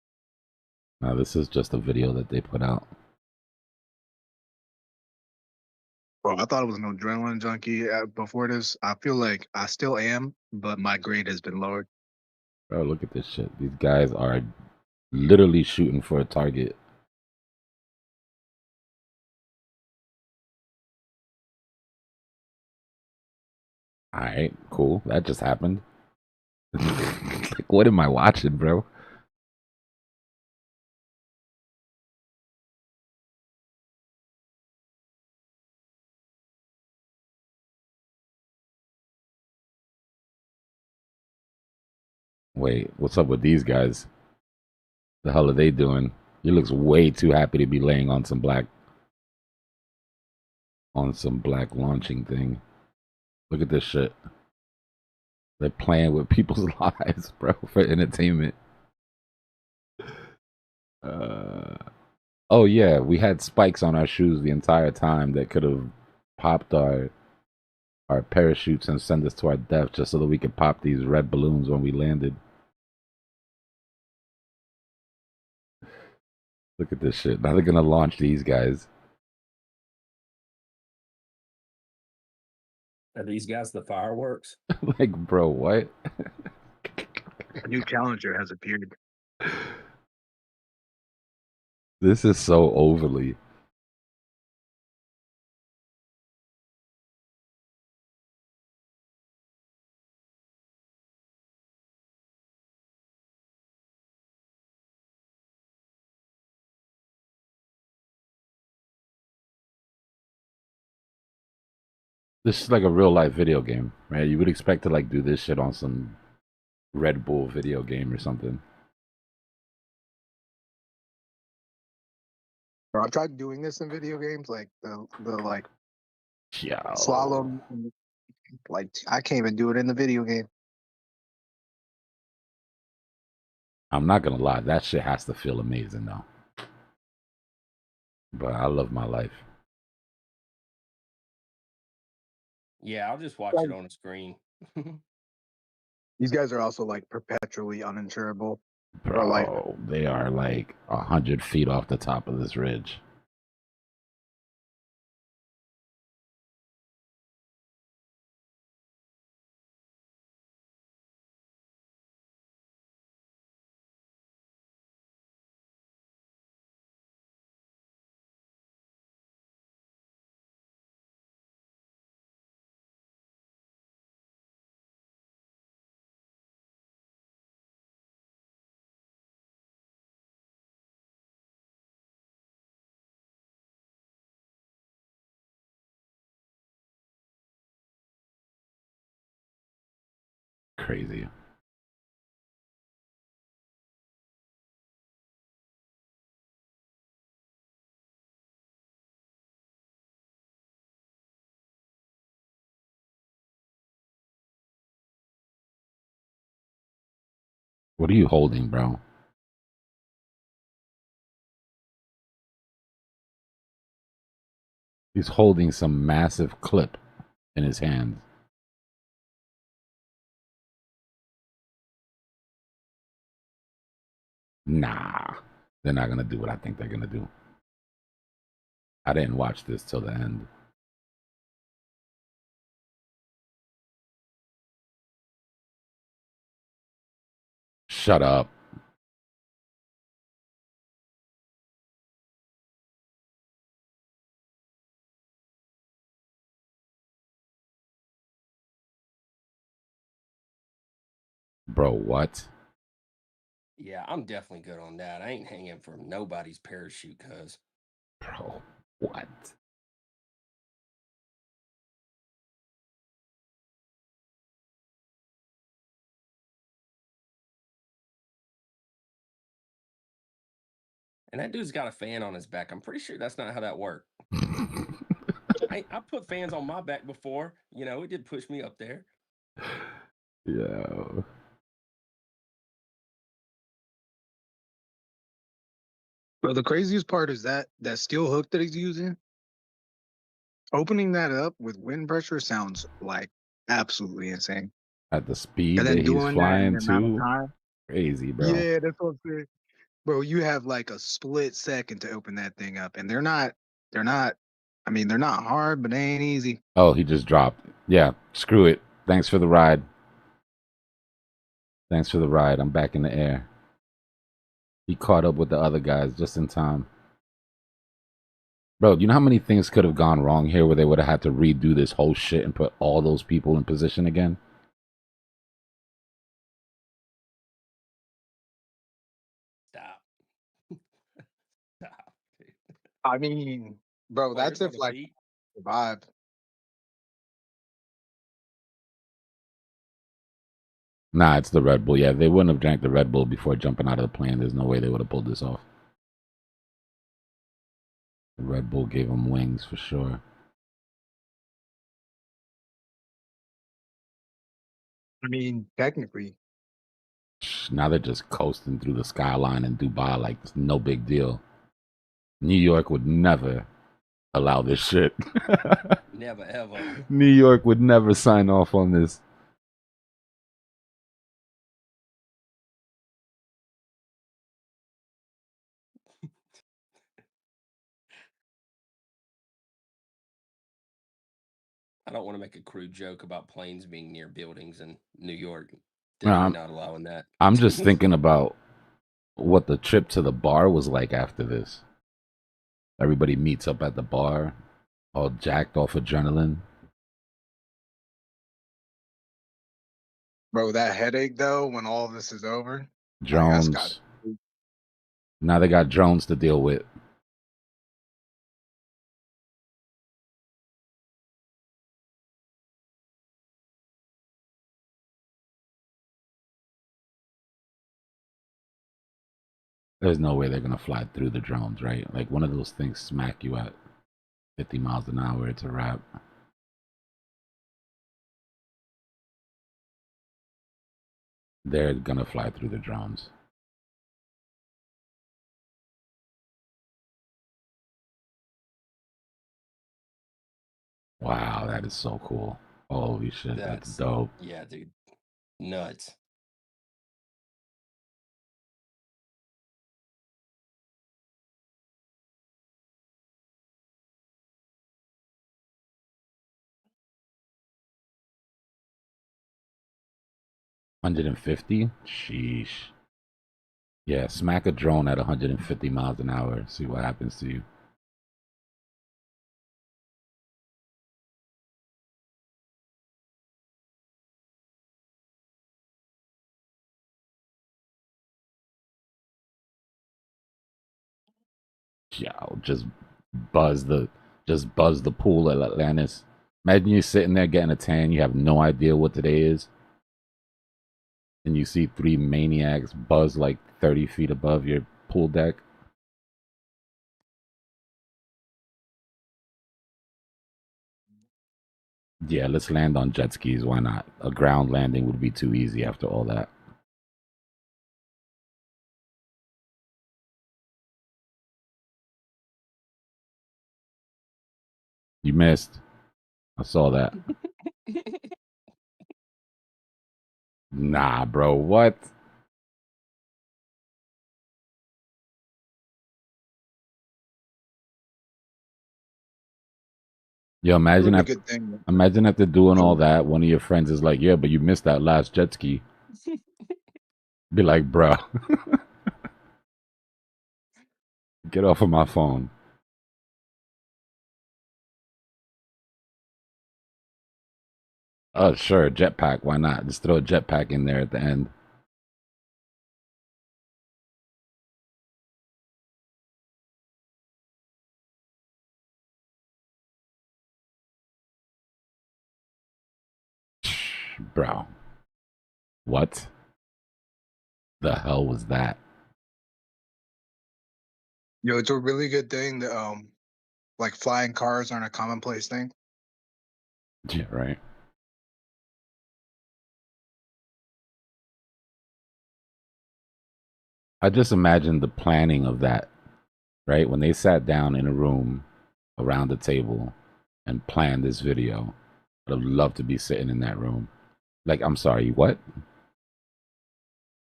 No, this is just a video that they put out. Bro, I thought it was an adrenaline junkie before this. I feel like I still am, but my grade has been lowered. Bro, look at this shit. These guys are literally shooting for a target. All right, cool. That just happened. Like, what am I watching, bro? Wait, what's up with these guys? The hell are they doing? He looks way too happy to be laying on some black launching thing. Look at this shit. They're playing with people's lives, bro, for entertainment. Oh yeah, we had spikes on our shoes the entire time that could have popped our parachutes and send us to our death just so that we could pop these red balloons when we landed. Look at this shit. Now they're gonna launch these guys. Are these guys the fireworks? Like, bro, what? A new challenger has appeared. This is so overly. This is like a real life video game, right? You would expect to like do this shit on some Red Bull video game or something. Bro, I've tried doing this in video games, like the like Yo. slalom. Like I can't even do it in the video game. I'm not gonna lie, that shit has to feel amazing though. But I love my life. Yeah, I'll just watch it on a screen. These guys are also like perpetually uninsurable. Or like Bro, they are like 100 feet off the top of this ridge. Crazy. What are you holding, bro? He's holding some massive clip in his hand. Nah, they're not gonna do what I think they're gonna do. I didn't watch this till the end. Shut up. Bro, what? Yeah, I'm definitely good on that. I ain't hanging from nobody's parachute, cuz. Bro, what? And that dude's got a fan on his back. I'm pretty sure that's not how that worked. I put fans on my back before. You know, it did push me up there. Yeah. Bro, the craziest part is that steel hook that he's using. Opening that up with wind pressure sounds like absolutely insane. At the speed And that then he's doing that in flying the amount of to, time. crazy, bro. Yeah, that's what I'm saying. Bro, you have like a split second to open that thing up. And they're not, I mean, they're not hard, but they ain't easy. Oh, he just dropped. Yeah, screw it. Thanks for the ride. Thanks for the ride. I'm back in the air. He caught up with the other guys just in time. Bro, you know how many things could have gone wrong here where they would have had to redo this whole shit and put all those people in position again? Stop. Stop. I mean, bro, that's Players on if the like feet. survive. Nah, it's the Red Bull. Yeah, if they wouldn't have drank the Red Bull before jumping out of the plane, there's no way they would have pulled this off. The Red Bull gave them wings for sure. I mean, technically. Now they're just coasting through the skyline in Dubai like it's no big deal. New York would never allow this shit. Never ever. New York would never sign off on this. I don't want to make a crude joke about planes being near buildings in New York. Definitely not allowing that. I'm just thinking about what the trip to the bar was like after this. Everybody meets up at the bar, all jacked off adrenaline. Bro, that headache though, when all this is over, like, that's got. Drones. Now they got drones to deal with. There's no way they're gonna fly through the drones, right? Like one of those things smack you at 50 miles an hour. It's a wrap. They're gonna fly through the drones. Wow, that is so cool. Holy shit, that's dope. Yeah, dude. Nuts. $150? Sheesh. Yeah, smack a drone at 150 miles an hour. See what happens to you. Yo, just buzz the pool at Atlantis. Imagine you sitting there getting a tan. You have no idea what today is. and you see 3 maniacs buzz like 30 feet above your pool deck. Yeah, let's land on jet skis. Why not? A ground landing would be too easy after all that. You missed. I saw that. Nah, bro. What? Yo, imagine Really after, good thing. imagine after doing all Oh, that, one of your friends is like, "Yeah, but you missed that last jet ski." Be like, "Bro, get off of my phone." Oh, sure, jetpack. Why not? Just throw a jetpack in there at the end. Bro, what the hell was that? yo, it's a really good thing that like flying cars aren't a commonplace thing. Yeah, right. I just imagine the planning of that, right? When they sat down in a room around the table and planned this video, I'd love to be sitting in that room. Like, I'm sorry, what?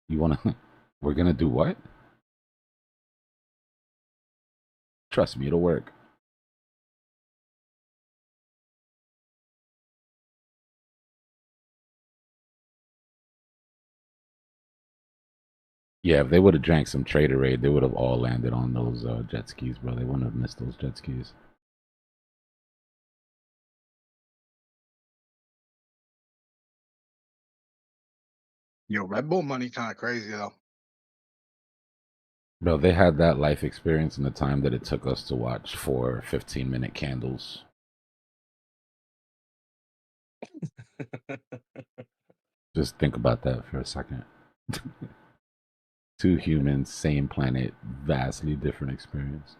You want to? We're going to do what? Trust me, it'll work. Yeah, if they would have drank some Trader Aid, they would have all landed on those jet skis, bro. They wouldn't have missed those jet skis. Yo, Red Bull money kind of crazy though. Bro, they had that life experience in the time that it took us to watch 4 15-minute candles. Just think about that for a second. 2 humans, same planet, vastly different experience.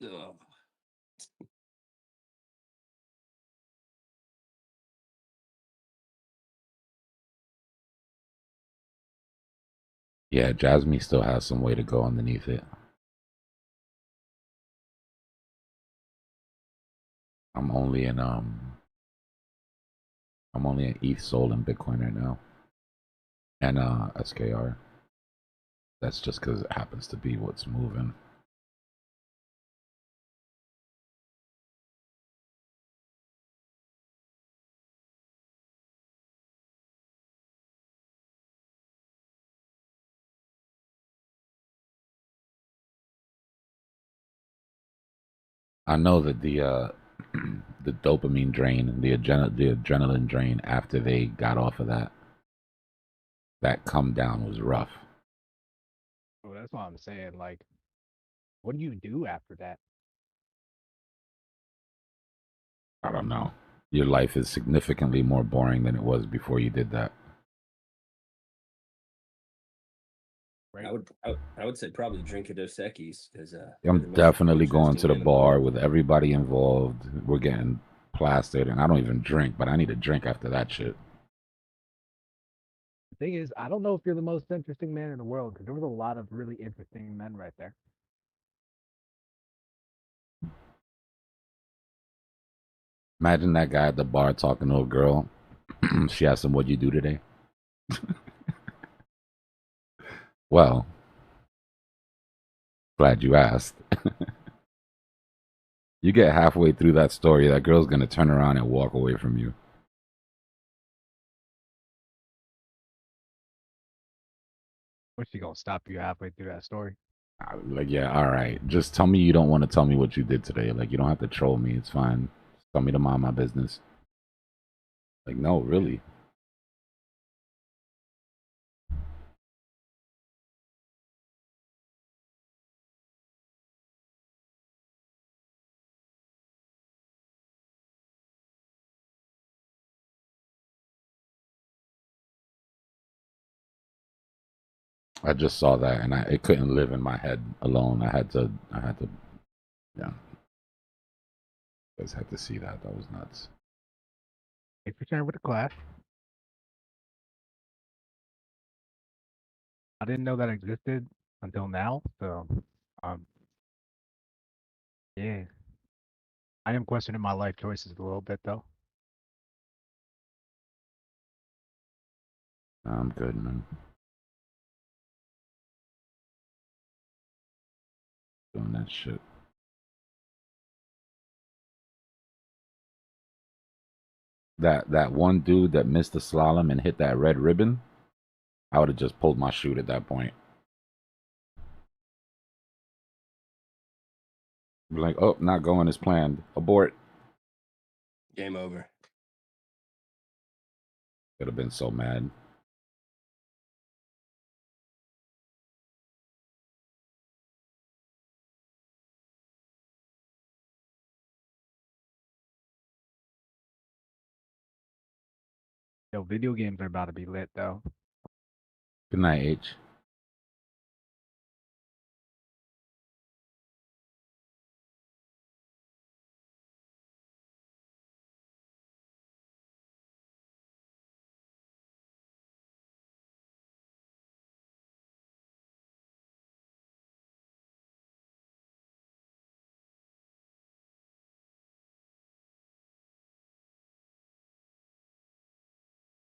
Ugh. Yeah, Jasmine still has some way to go underneath it. I'm only in I'm only an ETH Soul and Bitcoin right now. And SKR. That's just because it happens to be what's moving. I know that the the dopamine drain and the adrenaline drain after they got off of that come down was rough. Well, that's what I'm saying. Like, what do you do after that? I don't know. Your life is significantly more boring than it was before you did that. Right? I would say probably drink a Dos Equis because I'm definitely going to the bar with everybody involved. We're getting plastered, and I don't even drink, but I need a drink after that shit. The thing is, I don't know if you're the most interesting man in the world because there was a lot of really interesting men right there. Imagine that guy at the bar talking to a girl. She asked him, "What'd you do today?" Well, glad you asked. You get halfway through that story, that girl's gonna turn around and walk away from you. What's she gonna stop you halfway through that story? Like, yeah, all right. Just tell me you don't want to tell me what you did today. Like, you don't have to troll me. It's fine. Just tell me to mind my business. Like, no, really. I just saw that, and it couldn't live in my head alone. I had to, yeah. You guys had to see that. That was nuts. Thanks for sharing with the class. I didn't know that existed until now, so um, yeah. I am questioning my life choices a little bit though. I'm good, man. Doing that shit. That one dude that missed the slalom and hit that red ribbon, I would have just pulled my chute at that point. Be like, oh, not going as planned. Abort. Game over. Could have been so mad. Yo, video games are about to be lit though. Good night, H.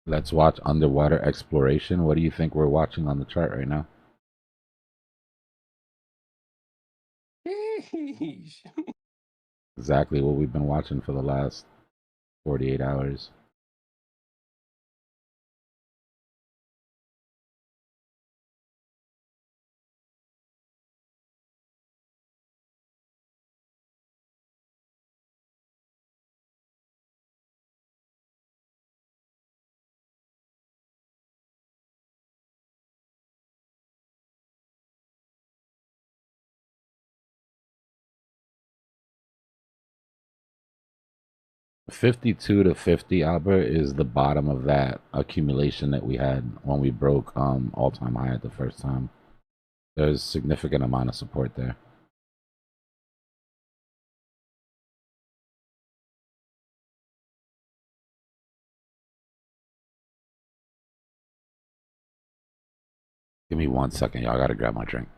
Let's watch underwater exploration. What do you think we're watching on the chart right now? Sheesh. Exactly what we've been watching for the last 48 hours. $52 to 50, Albert, is the bottom of that accumulation that we had when we broke all-time high at the first time. There's significant amount of support there. Give me 1 second, y'all. I gotta grab my drink.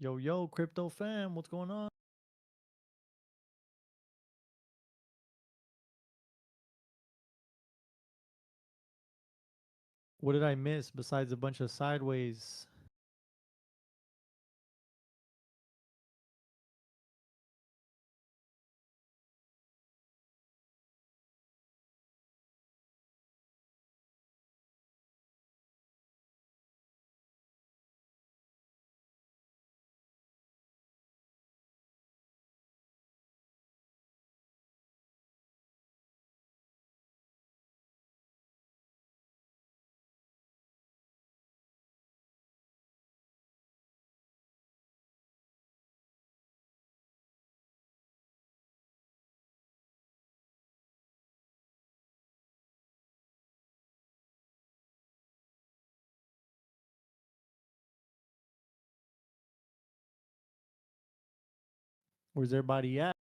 Yo, crypto fam, what's going on? What did I miss besides a bunch of sideways? Where's everybody at?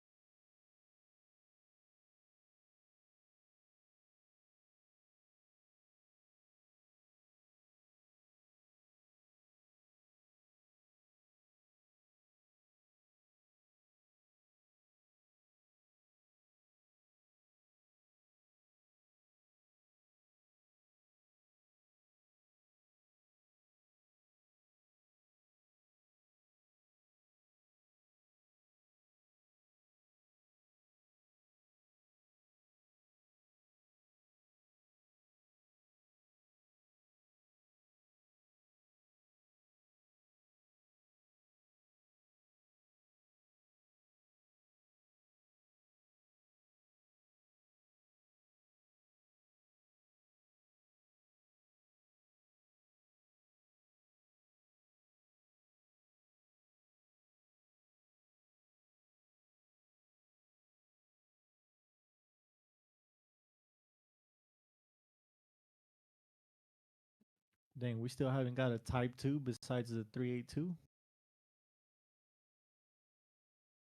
Dang, we still haven't got a type 2 besides the 382.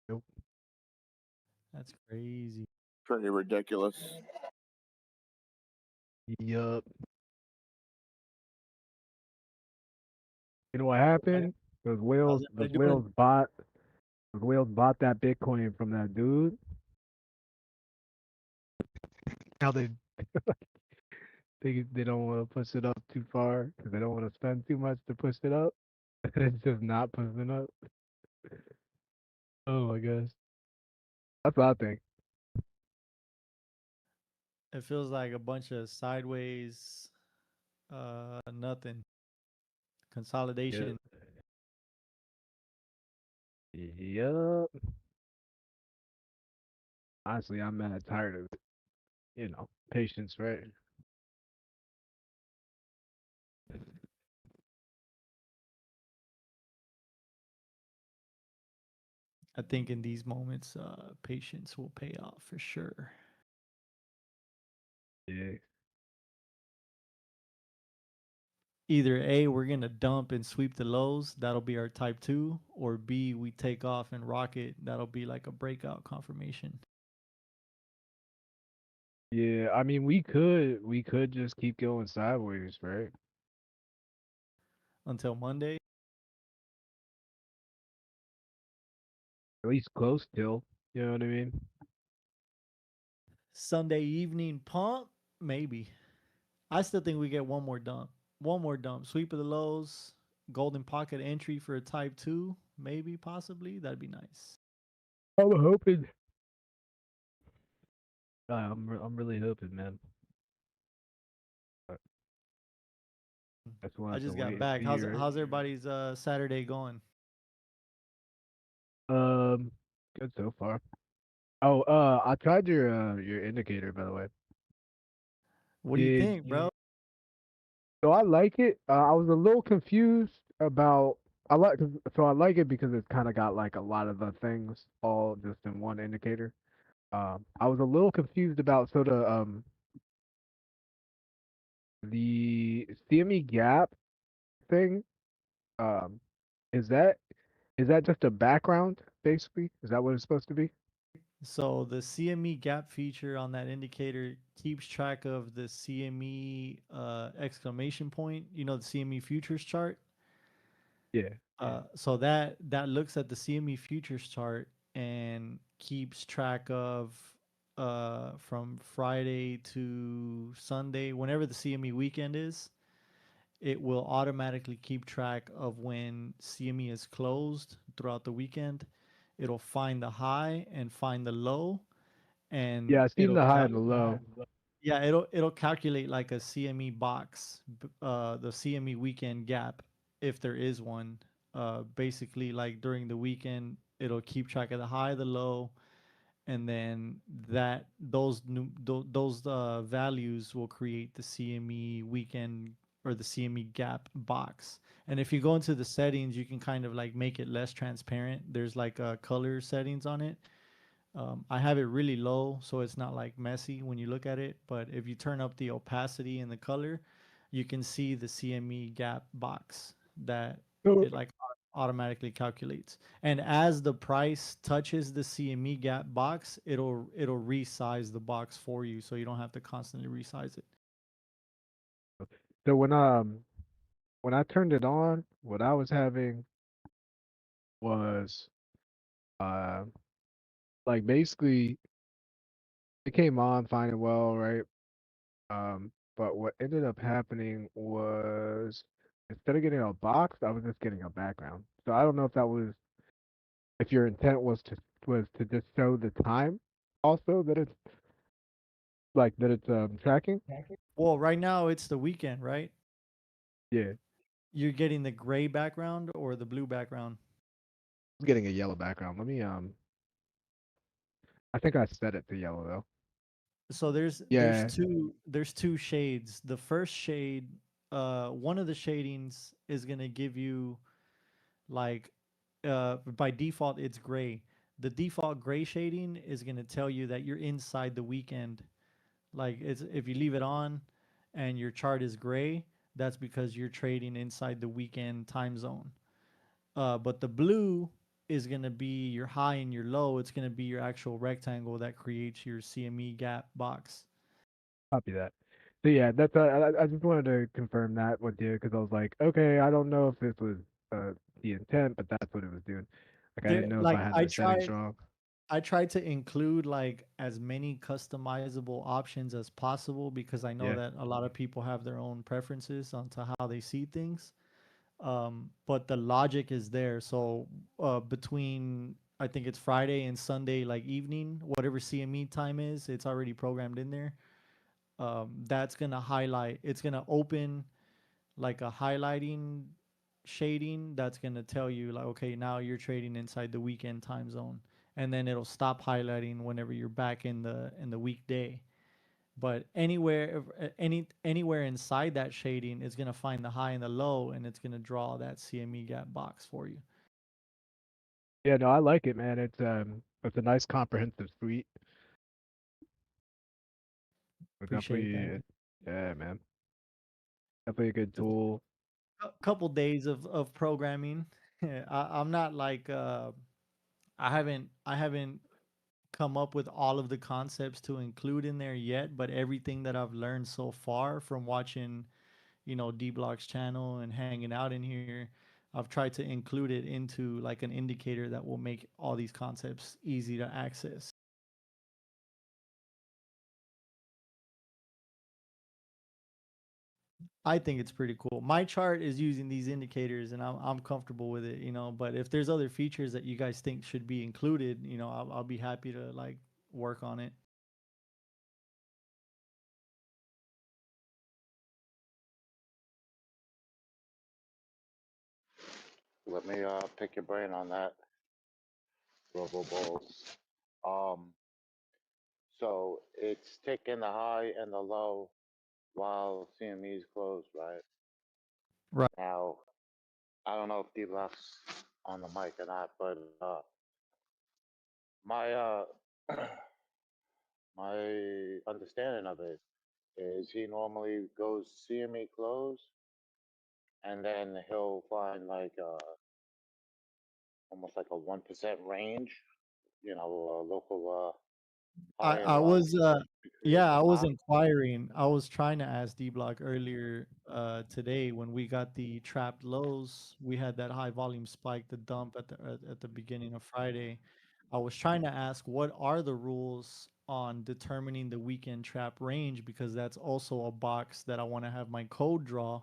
Nope. That's crazy. Pretty ridiculous. Yup. You know what happened? Those whales bought that Bitcoin from that dude. Now they don't want to push it up too far because they don't want to spend too much to push it up. It's just not pushing up. Oh my gosh. That's what I think. It feels like a bunch of sideways, nothing. Consolidation. Yup. Honestly, I'm mad tired of it. You know, patience, right? I think in these moments, patience will pay off for sure. Yeah. Either A, we're going to dump and sweep the lows. That'll be our type 2. Or B, we take off and rocket. That'll be like a breakout confirmation. Yeah, I mean, we could just keep going sideways, right? Until Monday. At least close still. You know what I mean? Sunday evening pump, maybe. I still think we get one more dump. One more dump. Sweep of the lows, golden pocket entry for a type 2, maybe, possibly. That'd be nice. I'm hoping. I'm really hoping, man. That's why I just got back. How's everybody's Saturday going? Good so far. Oh, I tried your indicator, by the way. What do you think, bro? So I like it. I was a little confused about I like it because it's kind of got like a lot of the things all just in one indicator. I was a little confused about the CME gap thing. Um, is that just a background basically? Is that what it's supposed to be? So the CME gap feature on that indicator keeps track of the CME exclamation point, the CME futures chart. Yeah. So that looks at the CME futures chart and keeps track of from Friday to Sunday, whenever the CME weekend is, it will automatically keep track of when CME is closed throughout the weekend. It'll find the high and find the low, and Yeah, I seen it'll the high and the low. yeah, it'll calculate like a CME box, the CME weekend gap, if there is one. Basically, like during the weekend, it'll keep track of the high, the low, and then those values will create the CME weekend or the CME gap box. And if you go into the settings, you can kind of like make it less transparent. There's like color settings on it. I have it really low, so it's not like messy when you look at it. But if you turn up the opacity and the color, you can see the CME gap box that So, it like automatically calculates. And as the price touches the CME gap box, it'll resize the box for you, so you don't have to constantly resize it. so when I turned it on, what I was having was uh like basically it came on fine and well, right? But what ended up happening was instead of getting a box, I was just getting a background. So I don't know if that was if your intent was to just show the time also that it's like that it's tracking. Well, right now it's the weekend, right? Yeah, You're getting the gray background or the blue background. I was getting a yellow background. Let me I think I set it to yellow though. So Yeah, there's two shades. The first shade, one of the shadings is gonna give you like by default it's gray. The default gray shading is gonna tell you that you're inside the weekend. Like it's if you leave it on and your chart is gray, that's because you're trading inside the weekend time zone. But the blue is going to be your high and your low. It's going to be your actual rectangle that creates your CME gap box. copy that. So yeah, that's I just wanted to confirm that with you because I was like, okay, I don't know if this was the intent, but that's what it was doing. Like I didn't There, know if I like had the settings wrong. I tried to include like as many customizable options as possible because I know Yeah, that a lot of people have their own preferences onto how they see things. But the logic is there. So between I think it's Friday and Sunday, like evening, whatever CME time is, it's already programmed in there. That's gonna highlight. It's gonna open like a highlighting shading that's gonna tell you like, okay, now you're trading inside the weekend time zone, and then it'll stop highlighting whenever you're back in the weekday. But anywhere inside that shading is gonna find the high and the low, and it's gonna draw that CME gap box for you. yeah, no, I like it, man. It's a nice comprehensive suite. Appreciate that. Yeah, man, definitely a good Just tool. a couple days of programming. I'm not like I haven't come up with all of the concepts to include in there yet, but everything that I've learned so far from watching, Dbloc's channel and hanging out in here, I've tried to include it into like an indicator that will make all these concepts easy to access. I think it's pretty cool. My chart is using these indicators and I'm comfortable with it, but if there's other features that you guys think should be included, I'll be happy to like work on it. Let me pick your brain on that, Robo Balls. Um, so it's taking the high and the low while CME is closed, right? Right. Now, I don't know if D-Block's on the mic or not, but my my understanding of it is he normally goes CME close, and then he'll find like almost like a 1% range, local I high and I low. was Yeah, I was box. inquiring. I was trying to ask Dbloc earlier today when we got the trapped lows. We had that high volume spike, the dump at the beginning of Friday. I was trying to ask what are the rules on determining the weekend trap range, because that's also a box that I want to have my code draw,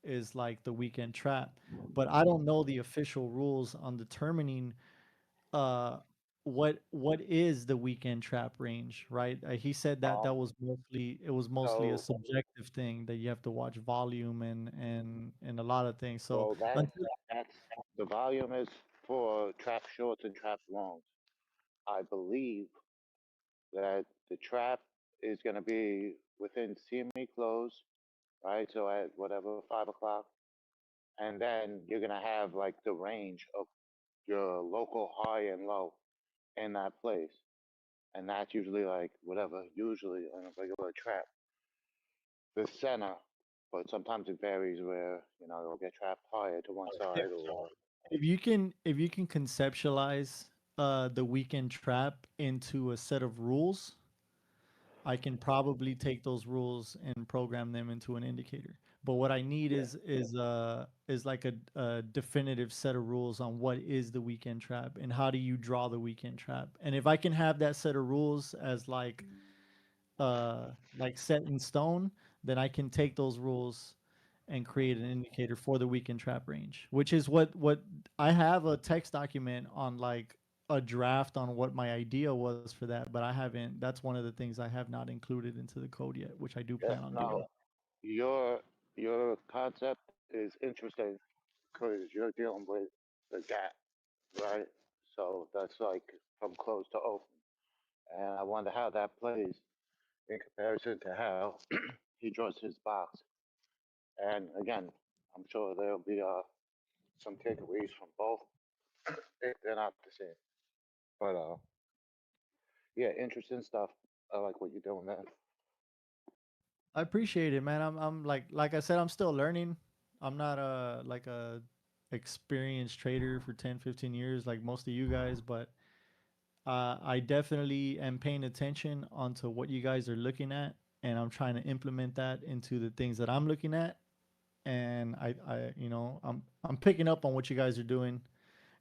is like the weekend trap. But I don't know the official rules on determining uh what is the weekend trap range, right? He said that Um, it was mostly a so subjective thing, that you have to watch volume and a lot of things. So so that until that's the volume is for trap shorts and trap longs. I believe that the trap is going to be within CME close, right? So at whatever 5 o'clock, and then you're going to have like the range of your local high and low in that place, and that's usually like whatever. Usually on a regular trap, the center, but sometimes it varies where it'll get trapped higher to one if, side or if you can conceptualize the weekend trap into a set of rules, I can probably take those rules and program them into an indicator. But what I need yeah. is like a definitive set of rules on what is the weekend trap and how do you draw the weekend trap. And if I can have that set of rules as like set in stone, then I can take those rules and create an indicator for the weekend trap range, which is what I have a text document on, like a draft on what my idea was for that, but I haven't. That's one of the things I have not included into the code yet, which I do Yeah, plan on doing. no, your concept is interesting because you're dealing with the gap, right? So that's like from close to open, and I wonder how that plays in comparison to how he draws his box. And again, I'm sure there'll be some takeaways from both if they're not the same. But yeah, interesting stuff. I like what you're doing, man. I appreciate it, man. I'm like I said, I'm still learning. I'm not a experienced trader for 10, 15 years like most of you guys, but I definitely am paying attention onto what you guys are looking at, and I'm trying to implement that into the things that I'm looking at. And I'm picking up on what you guys are doing,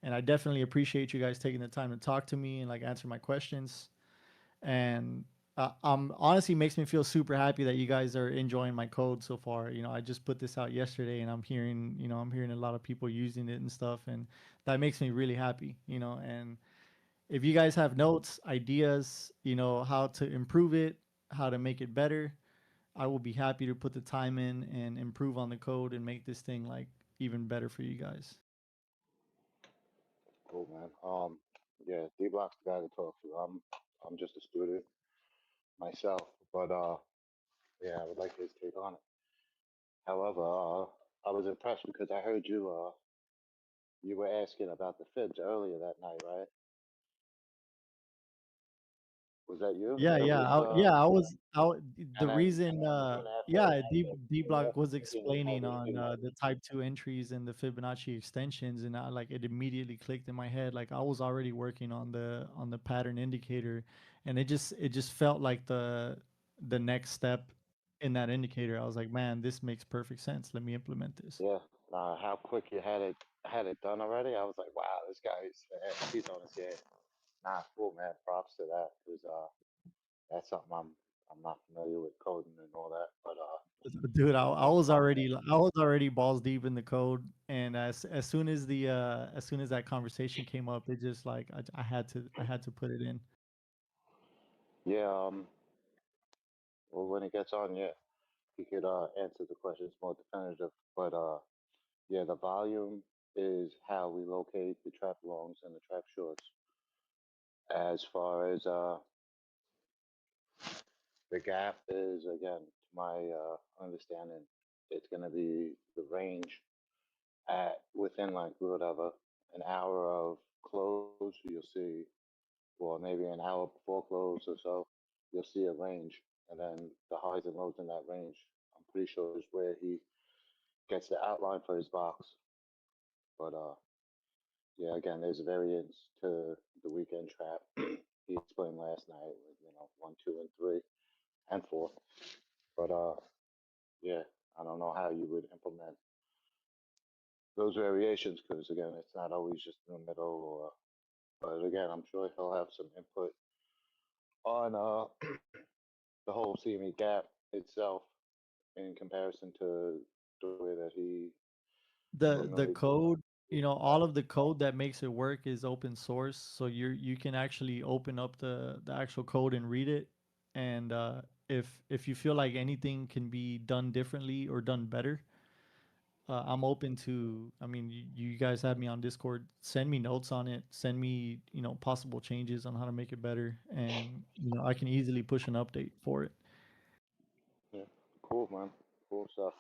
and I definitely appreciate you guys taking the time to talk to me and like answer my questions. And honestly makes me feel super happy that you guys are enjoying my code so far. I just put this out yesterday, and I'm hearing a lot of people using it and stuff, and that makes me really happy. And if you guys have notes, ideas, how to improve it, how to make it better, I will be happy to put the time in and improve on the code and make this thing like even better for you guys. Cool, man. Yeah, D-Block's the guy to talk to. I'm just a student myself, but yeah, I would like his take on it. However, I was impressed because I heard you were asking about the fibs earlier that night, right? Was that you Yeah, that yeah, was yeah. The and then reason, soon after yeah, D soon Block was after you had explaining it on the type two entries and the Fibonacci extensions, and like it immediately clicked in my head. Like I was already working on the pattern indicator, and it just felt like the next step in that indicator. I was like, man, this makes perfect sense. Let me implement this. yeah, how quick you had it done already. I was like, wow, this guy's he's on his head. Nah, cool, man. Props to that because that's something I'm not familiar with coding and all that, but Dude, I, I'm I I'm was pumped. already balls deep in the code, and as soon as that conversation came up, it just like I had to put it in. Yeah, well, when it gets on, yeah, he could answer the questions more definitive. But yeah, the volume is how we locate the trap longs and the trap shorts. As far as the gap is, again, to my understanding, it's going to be the range at within like whatever an hour of close. You'll see, or maybe an hour before close or so, you'll see a range, and then the highs and lows in that range. I'm pretty sure is where he gets the outline for his box. But yeah, again, there's a variance to the weekend trap. He explained last night with 1, 2, and 3, and 4. But yeah, I don't know how you would implement those variations because again, it's not always just in the middle. But again, I'm sure he'll have some input on the whole CME gap itself in comparison to the way that he The formulates. code, all of the code that makes it work is open source, so you can actually open up the actual code and read it. And if you feel like anything can be done differently or done better, I'm open to. I mean, you guys have me on Discord. Send me notes on it. Send me possible changes on how to make it better, and I can easily push an update for it. Yeah, cool, man. Cool stuff.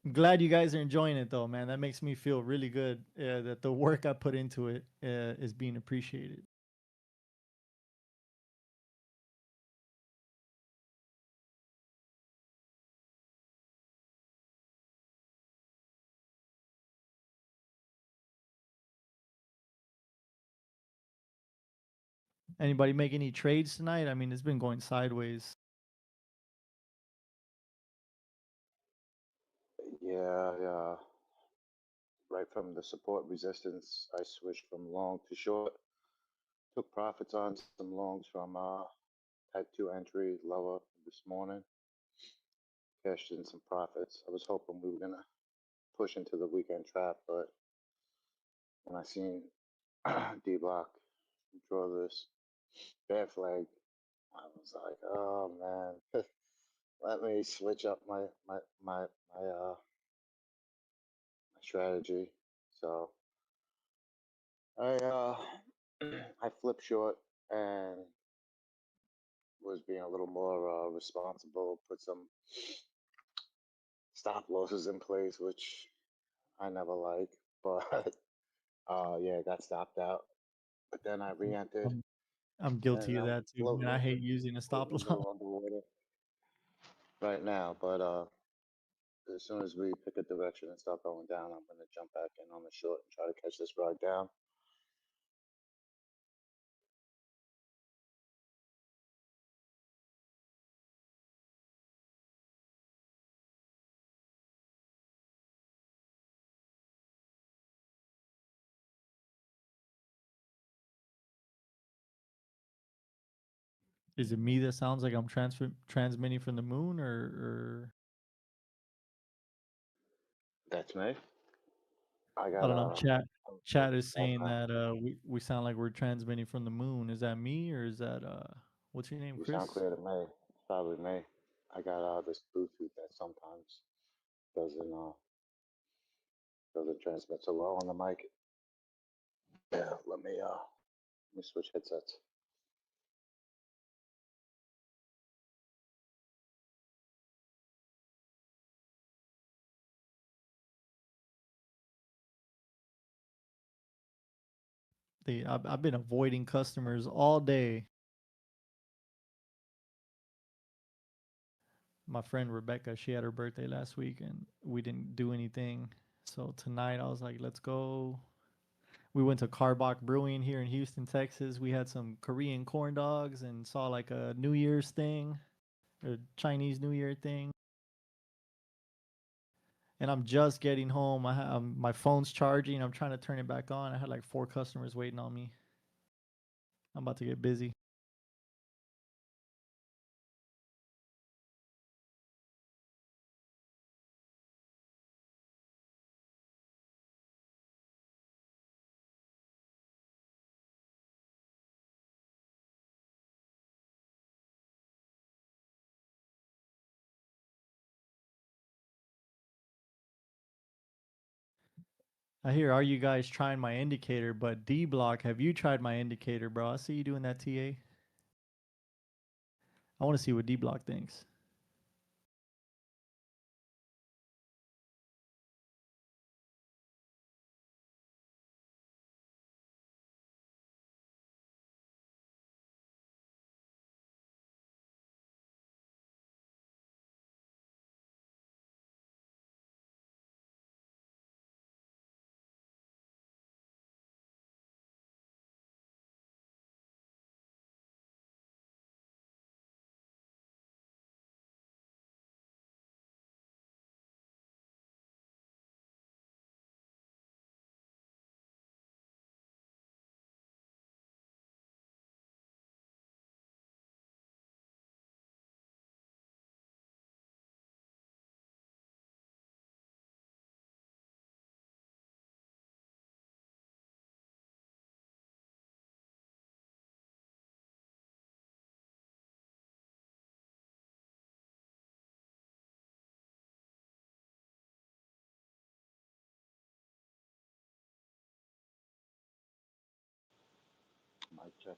I'm glad you guys are enjoying it though, man. That makes me feel really good that the work I put into it is being appreciated. Anybody make any trades tonight? I mean, it's been going sideways. Yeah, yeah. Right from the support resistance, I switched from long to short. Took profits on some longs from type 2 entry lower this morning. Cashed in some profits. I was hoping we were going to push into the weekend trap, but when I seen D-Block draw this bear flag, I was like, oh man, let me switch up my strategy. So I I flipped short and was being a little more responsible. Put some stop losses in place, which I never like. But yeah, got stopped out. But then I re-entered, I'm and guilty of I'm that too, and I floating, hate using a stop floating a loss. little underwater right now. But as soon as we pick a direction and start going down, I'm going to jump back in on the short and try to catch this ride down. Is it me that sounds like I'm transmitting from the moon, or That's me. I I got don't know? Chat is saying okay. that we sound like we're transmitting from the moon. Is that me, or is that what's your name, You sound Chris? clear to me. It's probably me. I got this Bluetooth that sometimes doesn't transmit so well on the mic. Yeah, let me switch headsets. I've been avoiding customers all day. My friend Rebecca, she had her birthday last week and we didn't do anything. So tonight I was like, let's go. We went to Carbach Brewing here in Houston, Texas. We had some Korean corn dogs and saw like a New Year's thing, a Chinese New Year thing. And I'm just getting home. My phone's charging. I'm trying to turn it back on. I had like 4 customers waiting on me. I'm about to get busy. I hear, are you guys trying my indicator? But Dbloc, have you tried my indicator, bro? I see you doing that, TA. I want to see what Dbloc thinks.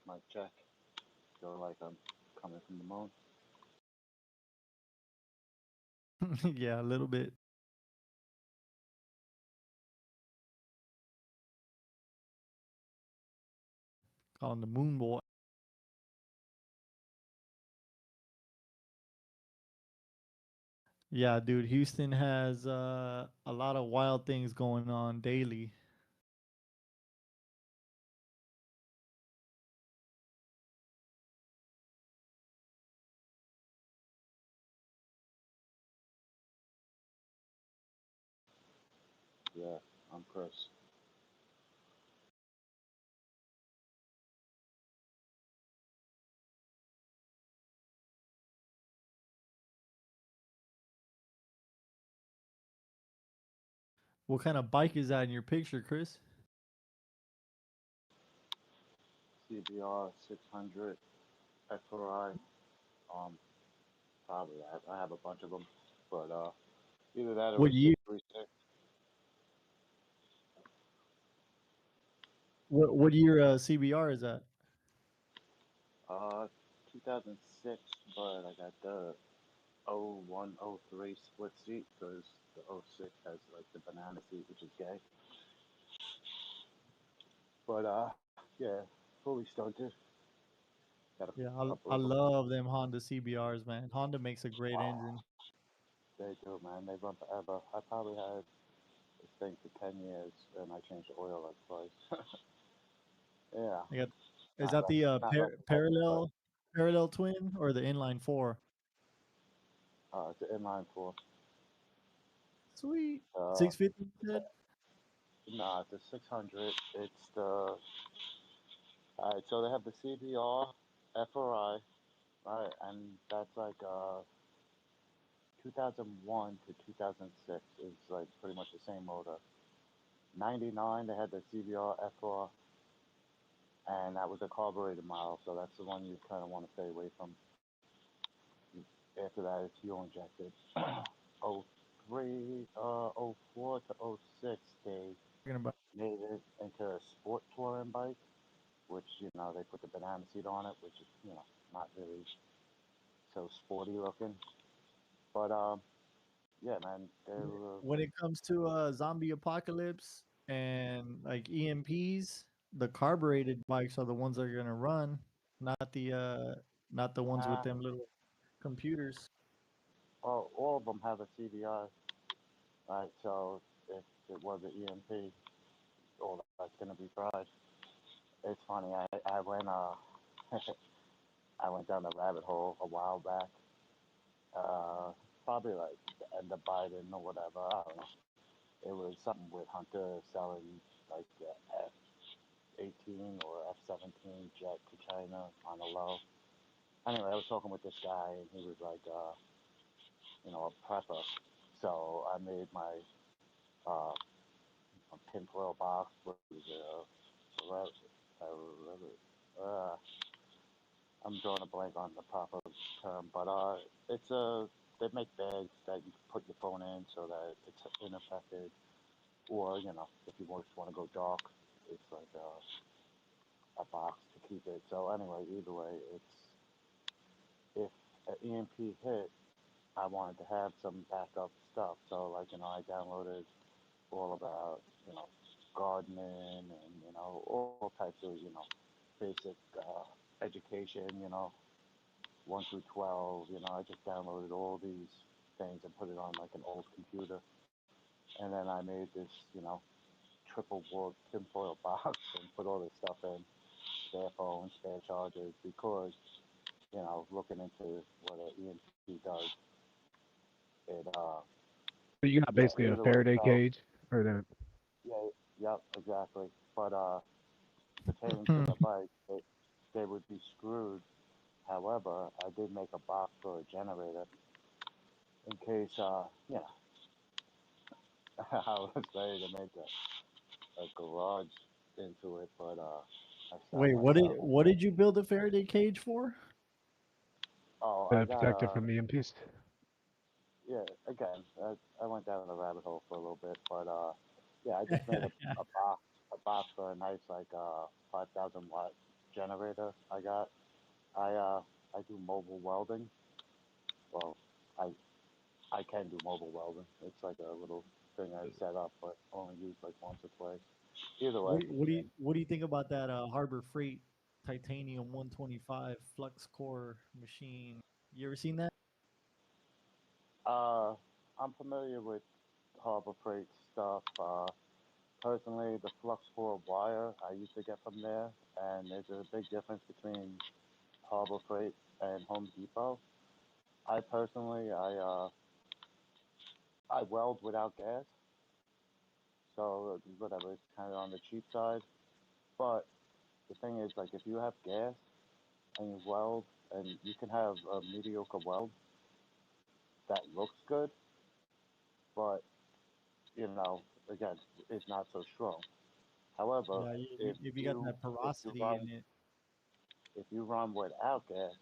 Mic check. Feel like I'm coming from the moon. Yeah, a little bit. Calling the moon boy. Yeah, dude, Houston has a lot of wild things going on daily. Yeah, I'm Chris. What kind of bike is that in your picture, Chris? CBR 600 FRI. Probably I have a bunch of them, but either that or What a year? 636. What year CBR is that? 2006, but I got the 0103 split seat because the '06 has like the banana seat, which is gay. But yeah, fully stunted. Got Yeah, a couple I of them. love them Honda CBRs, man. Honda makes a great engine. They do, man. They run forever. I probably had this thing for 10 years, and I changed the oil like twice. Yeah, I got, is not that like the not like but parallel twin or the inline four? it's an inline four. Sweet. Uh, 650 you said? nah, it's a 600. It's the all right. So they have the CBR FRI, right, and that's like 2001 to 2006 is like pretty much the same motor. 99 they had the CBR FR, and that was a carbureted model, so that's the one you kind of want to stay away from. After that, it's fuel injected. Oh 03, 04 to '06, they Talking about made it into a sport touring bike, which they put the banana seat on it, which is not really so sporty looking. But yeah, man, they were when it comes to zombie apocalypse and like EMPs, the carbureted bikes are the ones that are gonna run, not the ones with nah. them little computers. Well, all of them have a CBI, right? So if it was an EMP, all that's gonna be fried. It's funny. I went I went down the rabbit hole a while back. Uh, Probably like the end of Biden or whatever. I don't know. It was something with Hunter selling like the F-18 or F-17 jet to China on the low. Anyway, I was talking with this guy and he was like, a prepper. So I made my uh, tinfoil box with uh, I'm drawing a blank on the proper term, but it's a they make bags that you can put your phone in so that it's unaffected, or if you just want to go dark, it's like a box to keep it. So anyway, either way, it's if an EMP hit, I wanted to have some backup stuff. So like I downloaded all about gardening and all types of basic education. 1 through 12. I just downloaded all these things and put it on like an old computer, and then I made this triple wood tinfoil box and put all this stuff in, spare phones, spare chargers, because looking into what an EMP does, it So you got yeah, basically a either way. Faraday So cage, or the yeah, yep, exactly. But pertaining to the bike, they would be screwed. However, I did make a box for a generator in case I was ready to make a garage into it, but I stopped Wait, myself. what did you build a Faraday cage for? Oh, I to got protect it from EMPs. yeah. Again, I went down the rabbit hole for a little bit, but yeah, I just made a box for a nice like 5,000 watt generator I got. I do mobile welding. Well, I can do mobile welding. It's like a little thing I set up, but only use like once or twice. Either way, What do you think about that Harbor Freight titanium 125 flux core machine? You ever seen that? I'm familiar with Harbor Freight stuff. Personally, the flux core wire I used to get from there, and there's a big difference between Harbor Freight and Home Depot. I personally, I weld without gas, so whatever, it's kind of on the cheap side. But the thing is, like, if you have gas and you weld, and you can have a mediocre weld that looks good, but you know, again, it's not so strong. However, Yeah, if if you got you that if you porosity in run it. if you run without gas,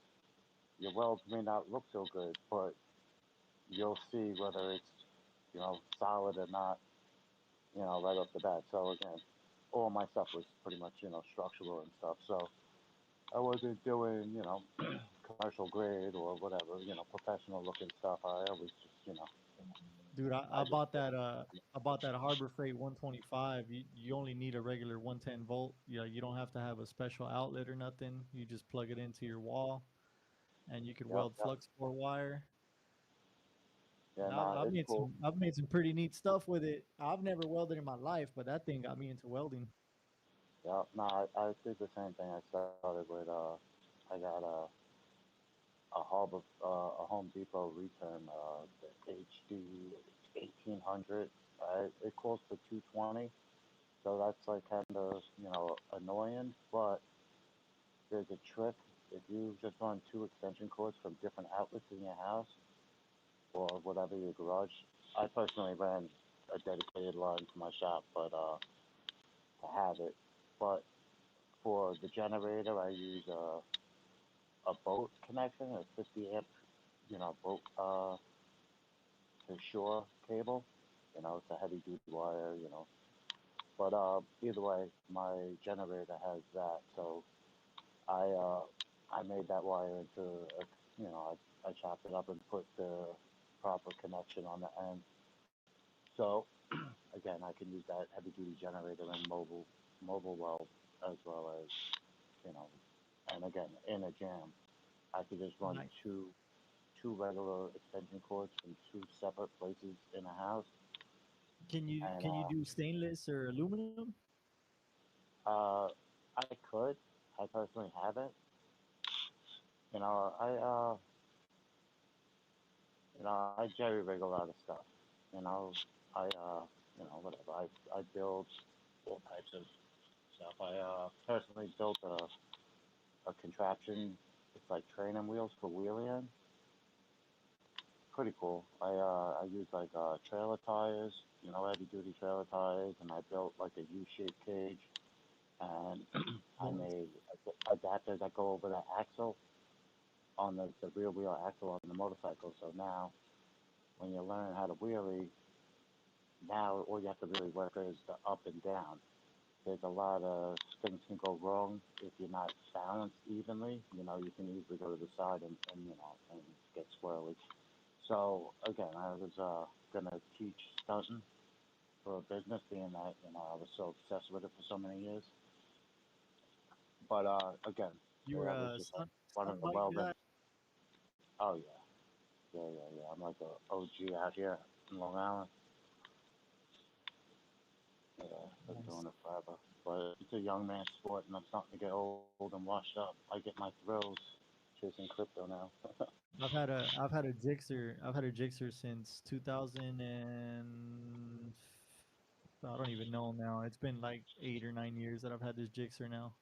your welds may not look so good, but you'll see whether it's solid or not, right off the bat. So again, all my stuff was pretty much structural and stuff. So I wasn't doing commercial grade or whatever, professional looking stuff. I always just Dude, I just I bought that Harbor Freight 125. You only need a regular 110 volt. You don't have to have a special outlet or nothing. You just plug it into your wall and you could yep, weld yep. flux core wire. Yeah, And nah, it's cool. I've made some pretty neat stuff with it. I've never welded in my life, but that thing got me into welding. Yeah, nah, I did the same thing. I started with I got a Home Depot return, the HD 1800. It costs for 220, so that's like kind of annoying. But there's a trick. If you just run two extension cords from different outlets in your house or whatever your garage. I personally ran a dedicated line to my shop, but to have it. But for the generator, I use a boat connection, a 50 amp, boat to shore cable. It's a heavy duty wire. But either way, my generator has that, so I made that wire into I chopped it up and put the proper connection on the end. So again, I can use that heavy duty generator in mobile weld as well as you know, and again in a jam, I could just run Nice. two regular extension cords from two separate places in a house. And Can you do stainless or aluminum? I could. I personally haven't. You know, I I jerry rig a lot of stuff. You know, I whatever. I build all types of stuff. I personally built a contraption. It's like training wheels for wheeling. Pretty cool. I use like trailer tires, heavy duty trailer tires, and I built like a U-shaped cage, and I Nice. made adapters that go over the axle on the rear wheel axle on the motorcycle. So now when you learn how to wheelie, now all you have to really work is the up and down. There's a lot of things can go wrong if you're not balanced evenly. You can easily go to the side and get squirrely. So again, I was gonna teach stunting for a business, being that I was so obsessed with it for so many years. But again, You were I was a just like running stunt the bike welding. guy? Oh yeah. I'm like a OG out here in Long Island. Yeah, been Nice. doing it forever. But it's a young man's sport, and I'm starting to get old and washed up. I get my thrills chasing crypto now. I've had a Gixxer. I've had a Gixxer since 2000 and I don't even know now. It's been like 8 or 9 years that I've had this Gixxer now.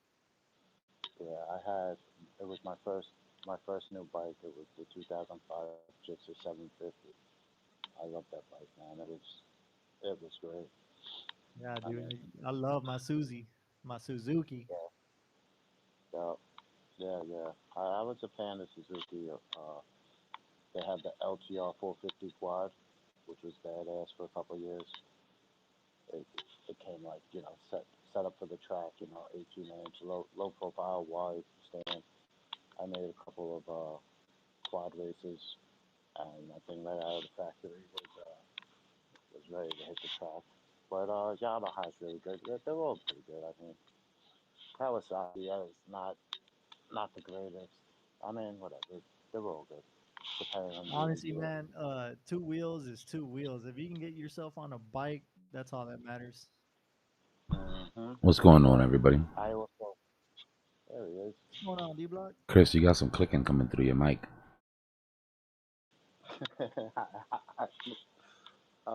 Yeah, it was my first new bike. It was the 2005 Gixxer 750. I love that bike, man. It was great. Yeah, I dude. mean, I love my Suzuki. yeah, yeah, yeah. I was a fan of Suzuki. They had the LTR 450 quad, which was badass for a couple of years. It came like set up for the track, 18-inch, low profile, wide stand. I made a couple of quad races, and that thing right out of the factory was ready to hit the track. But Yamaha's really good. They're all pretty good. I mean, Kawasaki is not the greatest. I mean, whatever. They're all good. Depending on the Honestly, gear. man, 2 wheels is 2 wheels. If you can get yourself on a bike, that's all that matters. Mm-hmm. What's going on, everybody? I also. There he is. What's going on, D-Block? Chris, you got some clicking coming through your mic.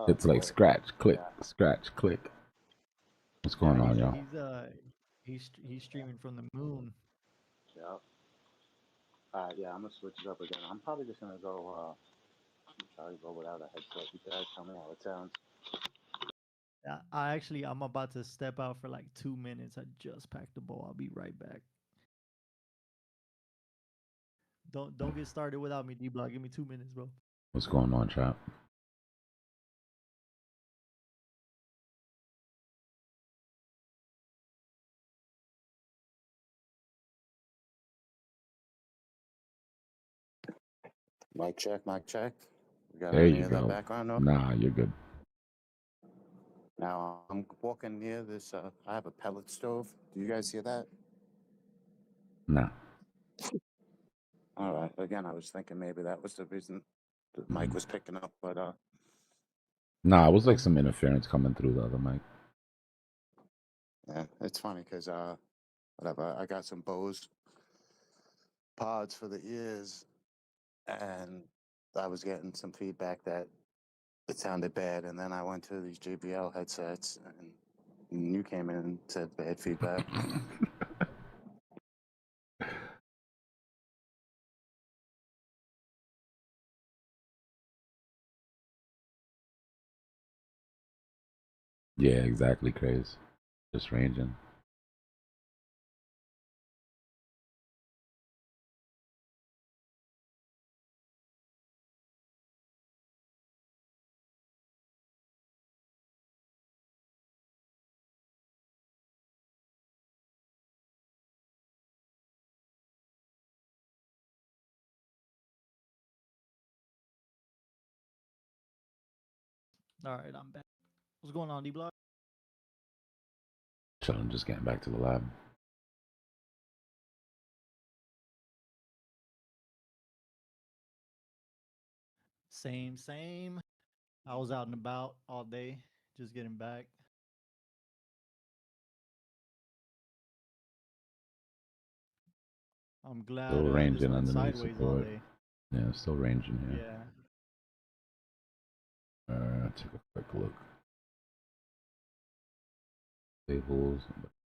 It's like Boy. scratch, click, Yeah. scratch, click. What's Yeah, going on, y'all? he's streaming from the moon. Yeah. Yeah, I'm gonna switch it up again. I'm probably just gonna go try to go without a headset. You guys tell me how it sounds. I'm about to step out for like 2 minutes. I just packed the bowl. I'll be right back. Don't get started without me, D-Block. Give me 2 minutes, bro. What's going on, chat? Mic check, mic check. We got There any you of that go. background noise? Nah, you're good. Now I'm walking near this. I have a pellet stove. Do you guys hear that? Nah. All right. Again, I was thinking maybe that was the reason the mic was picking up, but Nah, it was like some interference coming through the other mic. yeah, it's funny because whatever. I got some Bose pods for the ears, and I was getting some feedback that it sounded bad, and then I went to these JBL headsets, and you came in and said bad feedback. Yeah, exactly, crazy. Just ranging. All right, I'm back. What's going on, D-Block? Chilling, just getting back to the lab. Same. I was out and about all day, just getting back. I'm glad Still this ranging went underneath sideways all support. day. Yeah, still ranging here. Yeah. Take a quick look. Tables,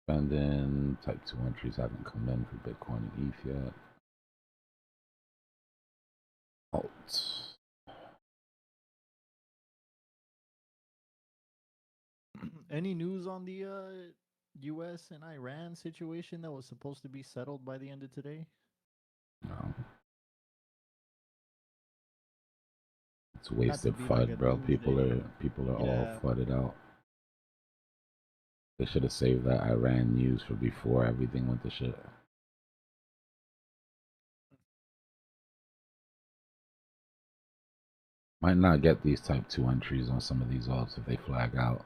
spending, type 2 entries haven't come in for Bitcoin and ETH yet. Alt. Any news on the U.S. and Iran situation that was supposed to be settled by the end of today? No. It's Not to wasted be like a FUD, bro. doomsday. People are all Yeah. flooded out. They should have saved that Iran news for before everything went to shit. Might not get these type 2 entries on some of these alts if they flag out.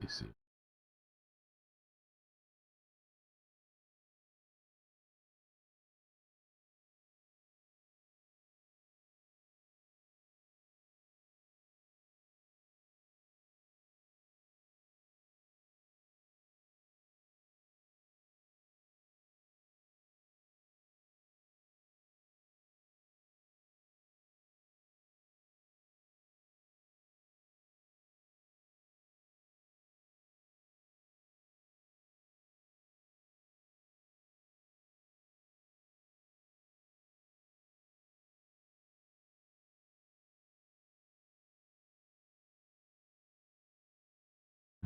Let's see.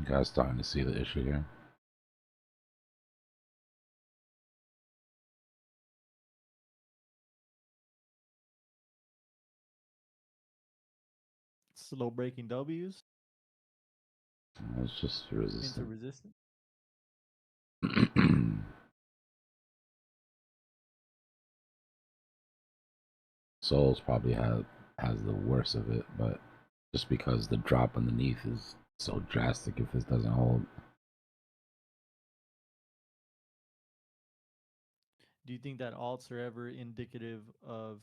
You guys starting to see the issue here? Slow breaking W's It's just into resistant. resistance. Souls probably has the worst of it, but just because the drop underneath is so drastic if this doesn't hold. Do you think that alts are ever indicative of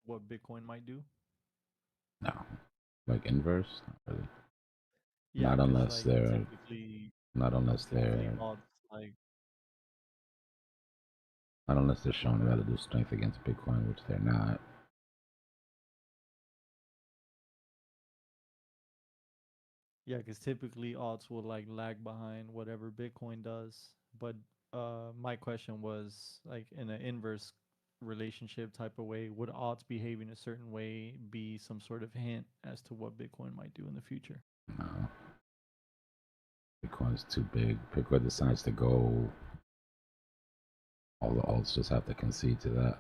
what Bitcoin might do? No. Like inverse? Not really. Yeah, Not because unless like they're typically they're alts like not unless they're showing relative strength against Bitcoin, which they're not. yeah, because typically alts will like lag behind whatever Bitcoin does. But my question was like in an inverse relationship type of way, would alts behaving a certain way be some sort of hint as to what Bitcoin might do in the future? No. Bitcoin's too big. Bitcoin decides to go. All the alts just have to concede to that.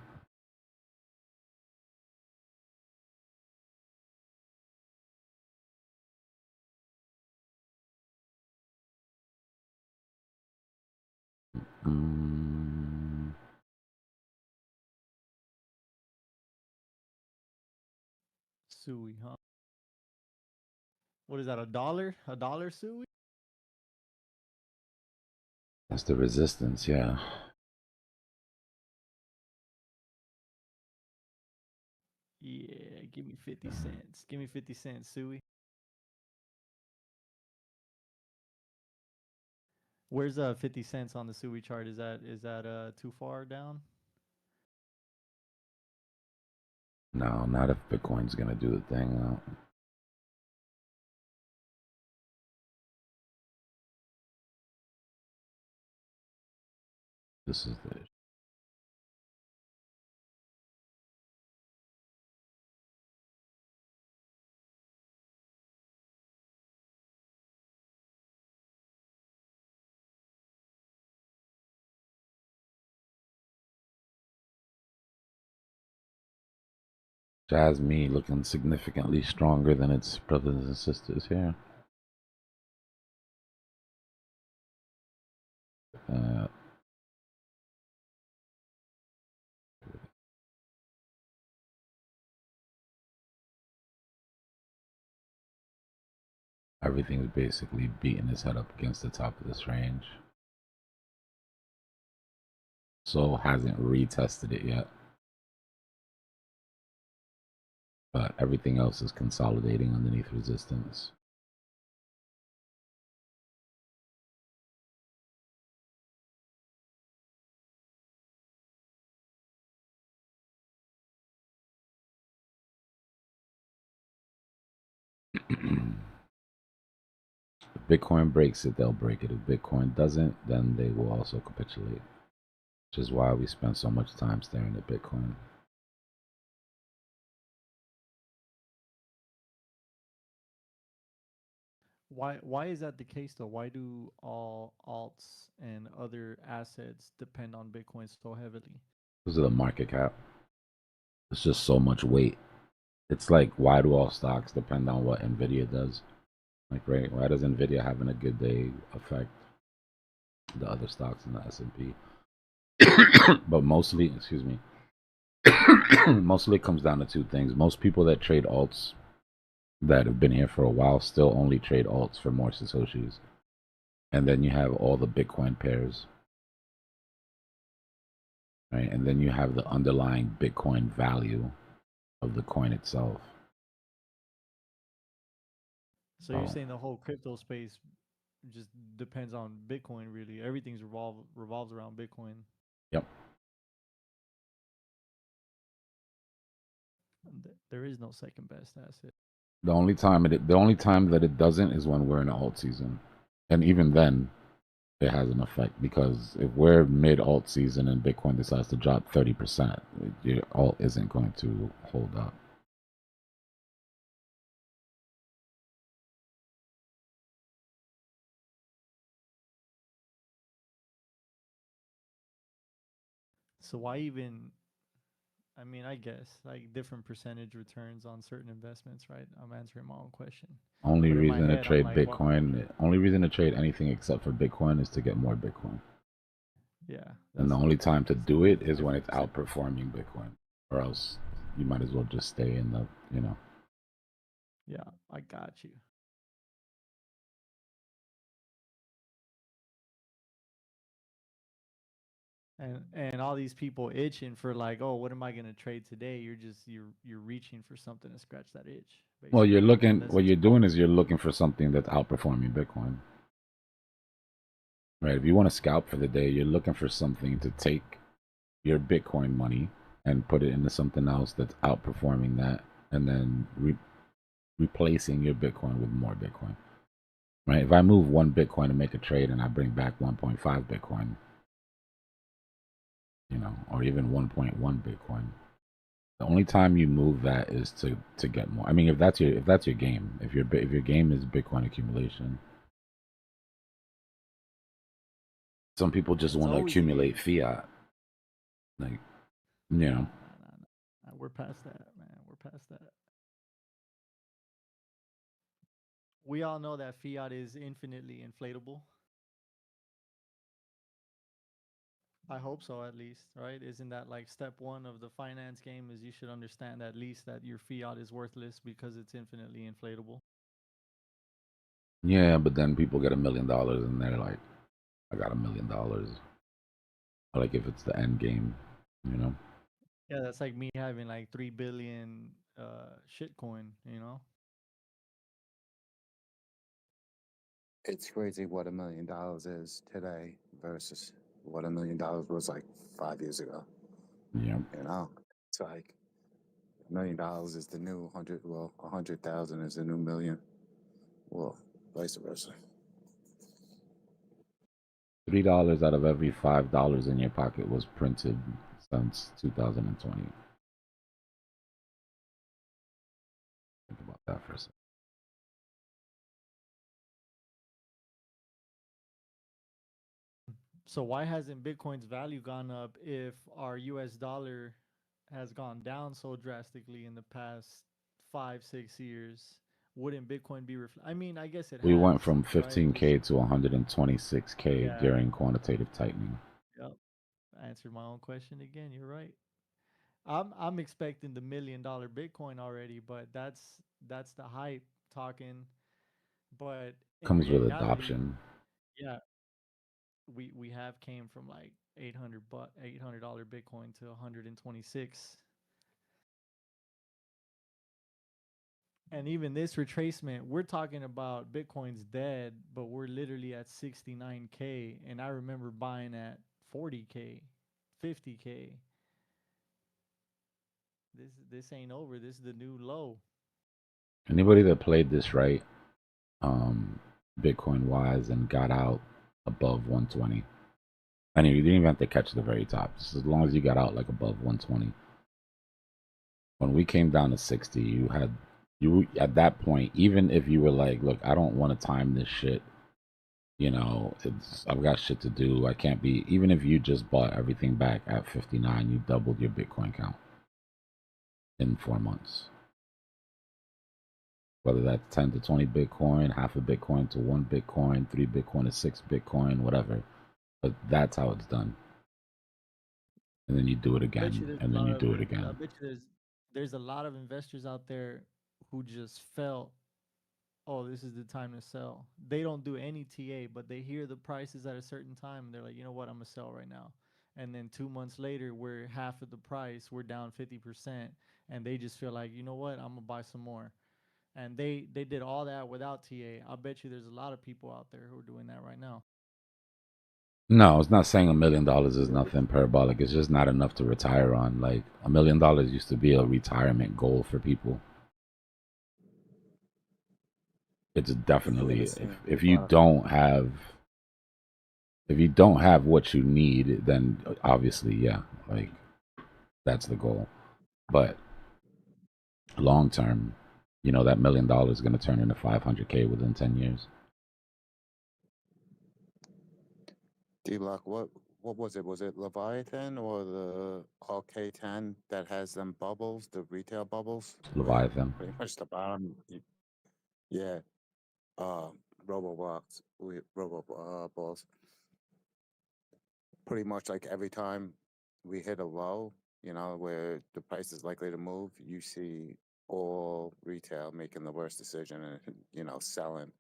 Sui, huh? What is that? A dollar? A dollar Sui? That's the resistance, yeah. Yeah, give me 50 cents. Give me 50 cents, Sui. Where's 50 cents on the Sui chart? Is that too far down? No, not if Bitcoin's gonna do the thing. No. This is the Jazz me looking significantly stronger than its brothers and sisters here. Uh, Everything's basically beating its head up against the top of this range. So hasn't retested it yet. But everything else is consolidating underneath resistance. If Bitcoin breaks it, they'll break it. If Bitcoin doesn't, then they will also capitulate. Which is why we spend so much time staring at Bitcoin. Why is that the case though? Why do all alts and other assets depend on Bitcoin so heavily? Because of the market cap. It's just so much weight. It's like, why do all stocks depend on what Nvidia does? Like, right? Why does Nvidia having a good day affect the other stocks in the S&P? But mostly, excuse me, mostly it comes down to two things. Most people that trade alts that have been here for a while still only trade alts for more Satoshis. And then you have all the Bitcoin pairs. Right? And then you have the underlying Bitcoin value of the coin itself. So you're saying the whole crypto space just depends on Bitcoin really. Everything's revolves around Bitcoin. Yep. There is no second best asset. The only time that it doesn't is when we're in alt season. And even then it has an effect, because if we're mid alt season and Bitcoin decides to drop 30%, your alt isn't going to hold up. So why even? I mean, I guess like different percentage returns on certain investments, right? I'm answering my own question. Only But in my reason to head, I'm trade like, well, Bitcoin, only reason to trade anything except for Bitcoin is to get more Bitcoin. yeah. And the That's only time to that's do it a is when different it's percent. outperforming Bitcoin, or else you might as well just stay in the, you know. Yeah, I got you. And all these people itching for like, oh, what am I gonna trade today? You're reaching for something to scratch that itch. Well, you're Basically, looking. unless What it's you're doing is you're looking for something that's outperforming Bitcoin, right? If you want to scalp for the day, you're looking for something to take your Bitcoin money and put it into something else that's outperforming that, and then replacing your Bitcoin with more Bitcoin, right? If I move one Bitcoin to make a trade and I bring back 1.5 Bitcoin, you know, or even 1.1 Bitcoin, the only time you move that is to get more. I mean, if that's your game, if your game is Bitcoin accumulation, some people just it's want to always a accumulate game. fiat, like, you know. Nah. We're past that, man. We're past that. We all know that fiat is infinitely inflatable. I hope so, at least, right? Isn't that like step one of the finance game? Is you should understand at least that your fiat is worthless because it's infinitely inflatable. Yeah, but then people get $1 million and they're like, I got $1 million. Like if it's the end game, you know. Yeah, that's like me having like 3 billion shitcoin, you know? It's crazy what $1 million is today versus what $1 million was like 5 years ago. Yeah. You know, it's like $1 million is the new 100. Well, 100,000 is the new million. Well, vice versa. $3 out of every $5 in your pocket was printed since 2020. Think about that for a second. So why hasn't Bitcoin's value gone up if our US dollar has gone down so drastically in the past 5-6 years? Wouldn't Bitcoin be I mean, I guess it We went has, from right? Just 15K to 126K yeah. during quantitative tightening. Yep. I answered my own question again. You're right. I'm expecting the $1 million Bitcoin already, but that's the hype talking. But in Comes with reality, adoption. yeah, we have came from like $800 Bitcoin to 126. And even this retracement, we're talking about Bitcoin's dead, but we're literally at 69K. And I remember buying at 40K, 50K. This ain't over. This is the new low. Anybody that played this right, Bitcoin wise, and got out above 120. I mean, you didn't even have to catch the very top. Just as long as you got out like above 120. When we came down to 60, you at that point, even if you were like, look, I don't want to time this shit. You know, I've got shit to do. I can't be. Even if you just bought everything back at 59, you doubled your Bitcoin count in 4 months. Whether that's 10 to 20 Bitcoin, half a Bitcoin to 1 Bitcoin, 3 Bitcoin to 6 Bitcoin, whatever. But that's how it's done. And then you do it again, and then you do it I again. bet you there's a lot of investors out there who just felt, oh, this is the time to sell. They don't do any TA, but they hear the prices at a certain time, and they're like, you know what, I'm gonna sell right now. And then 2 months later, we're half of the price, we're down 50%, and they just feel like, you know what, I'm gonna buy some more. And they did all that without TA. I bet you there's a lot of people out there who are doing that right now. No, it's not saying $1 million is nothing parabolic. It's just not enough to retire on. Like $1 million used to be a retirement goal for people. It's definitely if you don't have what you need, then obviously, yeah, like that's the goal. But long term, you know, that $1 million is going to turn into 500K within 10 years. Dbloc, what was it? Was it Leviathan or the RK10 that has them bubbles, the retail bubbles? where Leviathan. Pretty much the bottom. Yeah. Uh, Robo balls. Pretty much like every time we hit a low, where the price is likely to move, you see all retail making the worst decision and, selling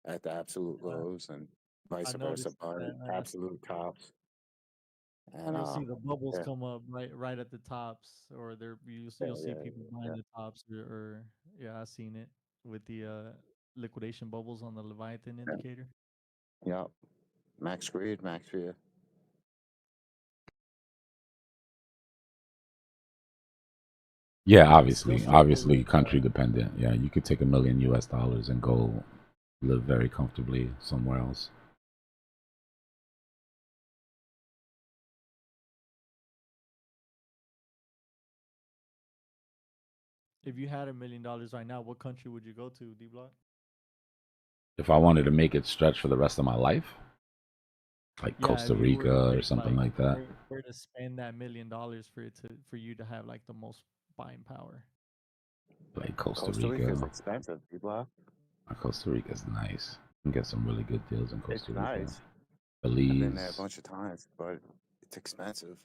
at the absolute Yeah, lows and I vice versa noticed by that. absolute tops. And You'll see the bubbles yeah, come up right at the tops, or yeah, you'll see yeah, people buying yeah, the tops, or yeah, I've seen it with the liquidation bubbles on the Leviathan yeah, indicator. yeah. Max greed, max fear. Yeah, I still obviously, struggle with country dependent. Yeah, you could take $1 million US and go live very comfortably somewhere else. if you had $1 million right now, what country would you go to, Dbloc? If I wanted to make it stretch for the rest of my life, like Yeah, Costa if you were to Rica or pick something like that. where to spend that $1 million for you to have like the most buying power. Like Costa Costa Rica Rica. is expensive, people. Costa Rica's nice. You can get some really good deals in It's Costa Rica. nice. I've been there a Belize. bunch of times, but it's expensive.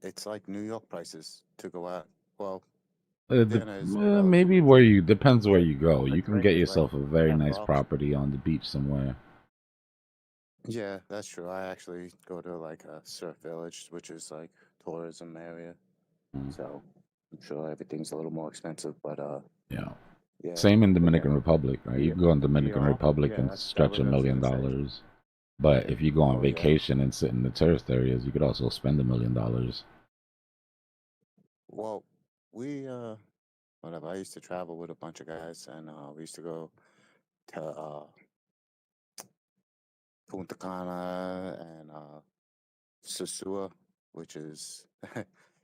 It's like New York prices to go out. Well, dinner is Maybe relatively where cheap, you depends where but you go. a You can drink get is like yourself a very nice $10. property on the beach somewhere. Yeah, that's true. I actually go to like a surf village, which is like tourism area. Mm, So I'm sure everything's a little more expensive, but yeah. yeah. Same in Again, Dominican Republic, right? You New can go in New Dominican York. Republic Yeah, and that stretch was $1 what I was million. gonna say. But if you go on Oh yeah. vacation and sit in the tourist areas, you could also spend $1 million. Well, we whatever. I used to travel with a bunch of guys, and we used to go to Punta Cana and Sosua, which is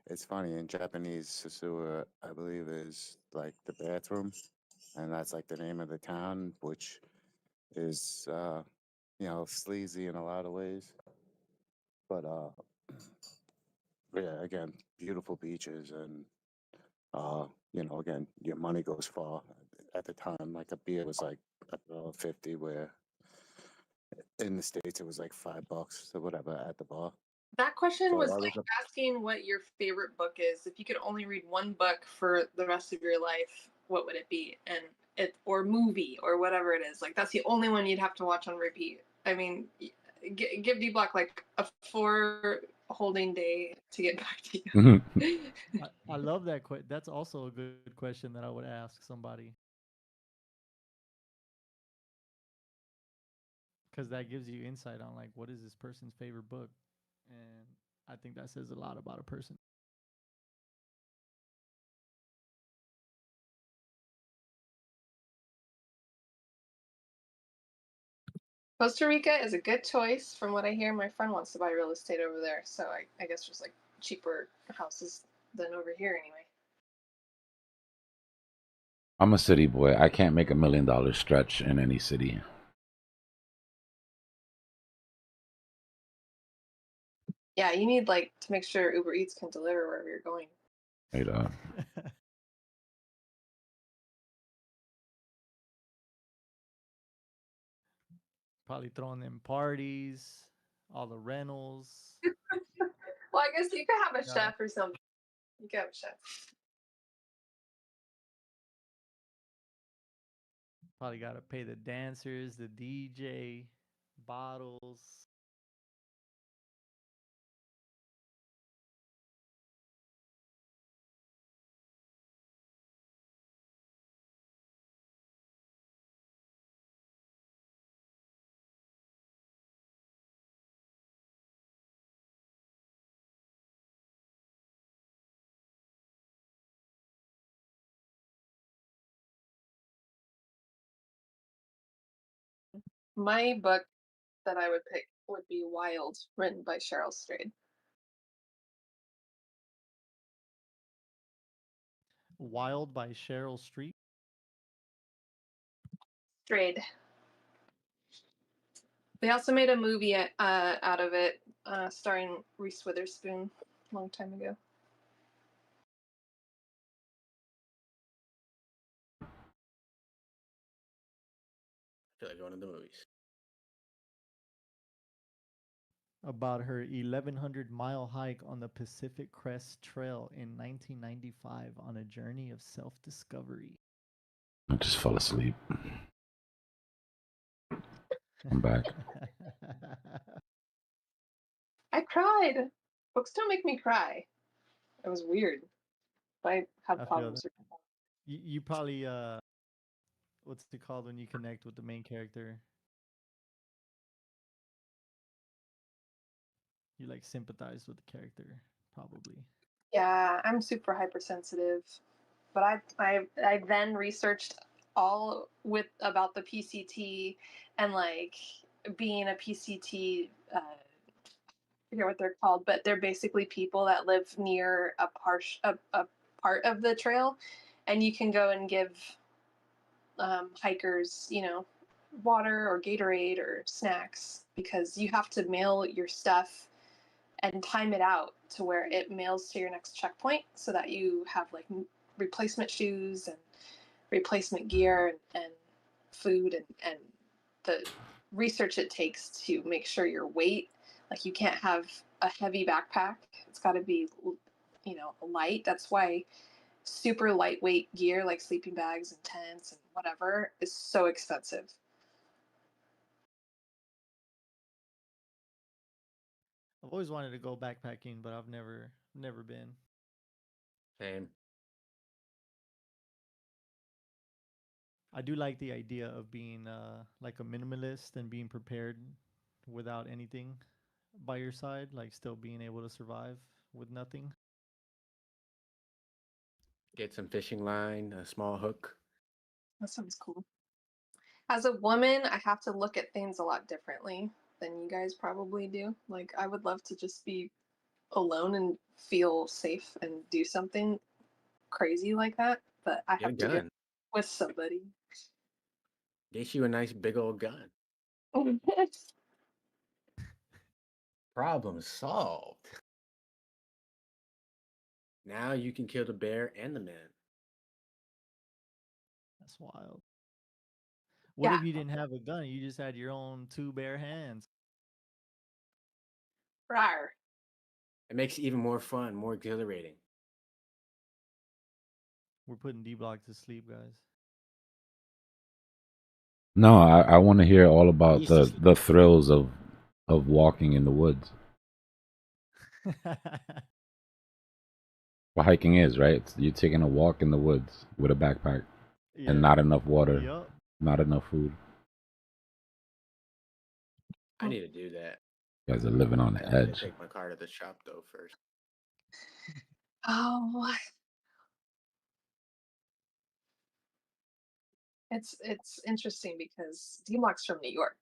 it's funny in Japanese. Sosua, I believe, is like the bathroom, and that's like the name of the town, which is sleazy in a lot of ways. But yeah, again, beautiful beaches, and again, your money goes far. At the time, like a beer was like $1.50, where in the States it was like $5 or whatever at the bar. That question So was that was like asking what your favorite book is. If you could only read one book for the rest of your life, what would it be? And or movie or whatever it is. Like that's the only one you'd have to watch on repeat. I mean, give Dbloc like a 4 holding day to get back to you. I love that. That's also a good question that I would ask somebody, because that gives you insight on like what is this person's favorite book, and I think that says a lot about a person. Costa Rica is a good choice from what I hear. My friend wants to buy real estate over there, so I guess there's like cheaper houses than over here anyway. I'm a city boy. I can't make $1 million stretch in any city. Yeah, you need like to make sure Uber Eats can deliver wherever you're going. Right, Probably throwing them parties, all the rentals. Well, I guess you could have a Yeah. chef or something. You could have a chef. Probably got to pay the dancers, the DJ, bottles. My book that I would pick would be Wild, written by Cheryl Strayed. Wild by Cheryl Streep. Strayed. They also made a movie out of it, starring Reese Witherspoon a long time ago. I feel like going to the movies. About her 1,100-mile hike on the Pacific Crest Trail in 1995 on a journey of self-discovery. I just fell asleep. I'm back. I cried. Books don't make me cry. It was weird. I have I feel problems that. with You probably what's it called when you connect with the main character? You like sympathize with the character, probably. Yeah, I'm super hypersensitive, but I then researched all about the PCT and like being a PCT. I forget what they're called, but they're basically people that live near a part of the trail, and you can go and give hikers, water or Gatorade or snacks because you have to mail your stuff and time it out to where it mails to your next checkpoint so that you have like replacement shoes and replacement gear and food and the research it takes to make sure your weight, like you can't have a heavy backpack. It's got to be, light. That's why super lightweight gear like sleeping bags and tents and whatever is so expensive. I've always wanted to go backpacking, but I've never been. Same. I do like the idea of being like a minimalist and being prepared without anything by your side, like still being able to survive with nothing. Get some fishing line, a small hook. That sounds cool. As a woman, I have to look at things a lot differently than you guys probably do. Like, I would love to just be alone and feel safe and do something crazy like that, but I Get a have to do it gun. with somebody. Get you a nice big old gun. Problem solved. Now you can kill the bear and the man. That's wild. What Yeah. if you didn't have a gun? You just had your own two bare hands. Rawr. It makes it even more fun, more exhilarating. We're putting Dbloc to sleep, guys. No, I want to hear all about Used to the thrills of walking in the woods. What hiking is, right? You're taking a walk in the woods with a backpack and not enough water, Yep. not enough food. I need to do that. You guys are living on the I need to edge. take my car to the shop though first. Oh, it's interesting because D-Block's from New York,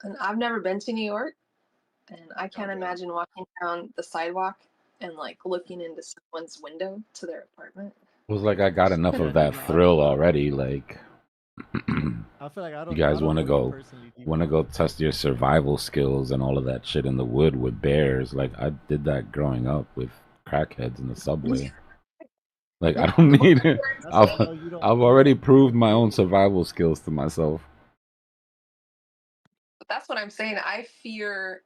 and I've never been to New York, and I can't Okay. imagine walking down the sidewalk and like looking into someone's window to their apartment. It was like I got enough of that No, thrill already. Like, I feel like I you don't. guys I don't want to know you go personally, want to Dbloc. go test your survival skills and all of that shit in the wood with bears. Like, I did that growing up with crackheads in the subway. Like, I Yeah, don't the book need it. That's how I know I've you don't. already proved You my own did it. survival skills to myself. But that's what I'm saying. I fear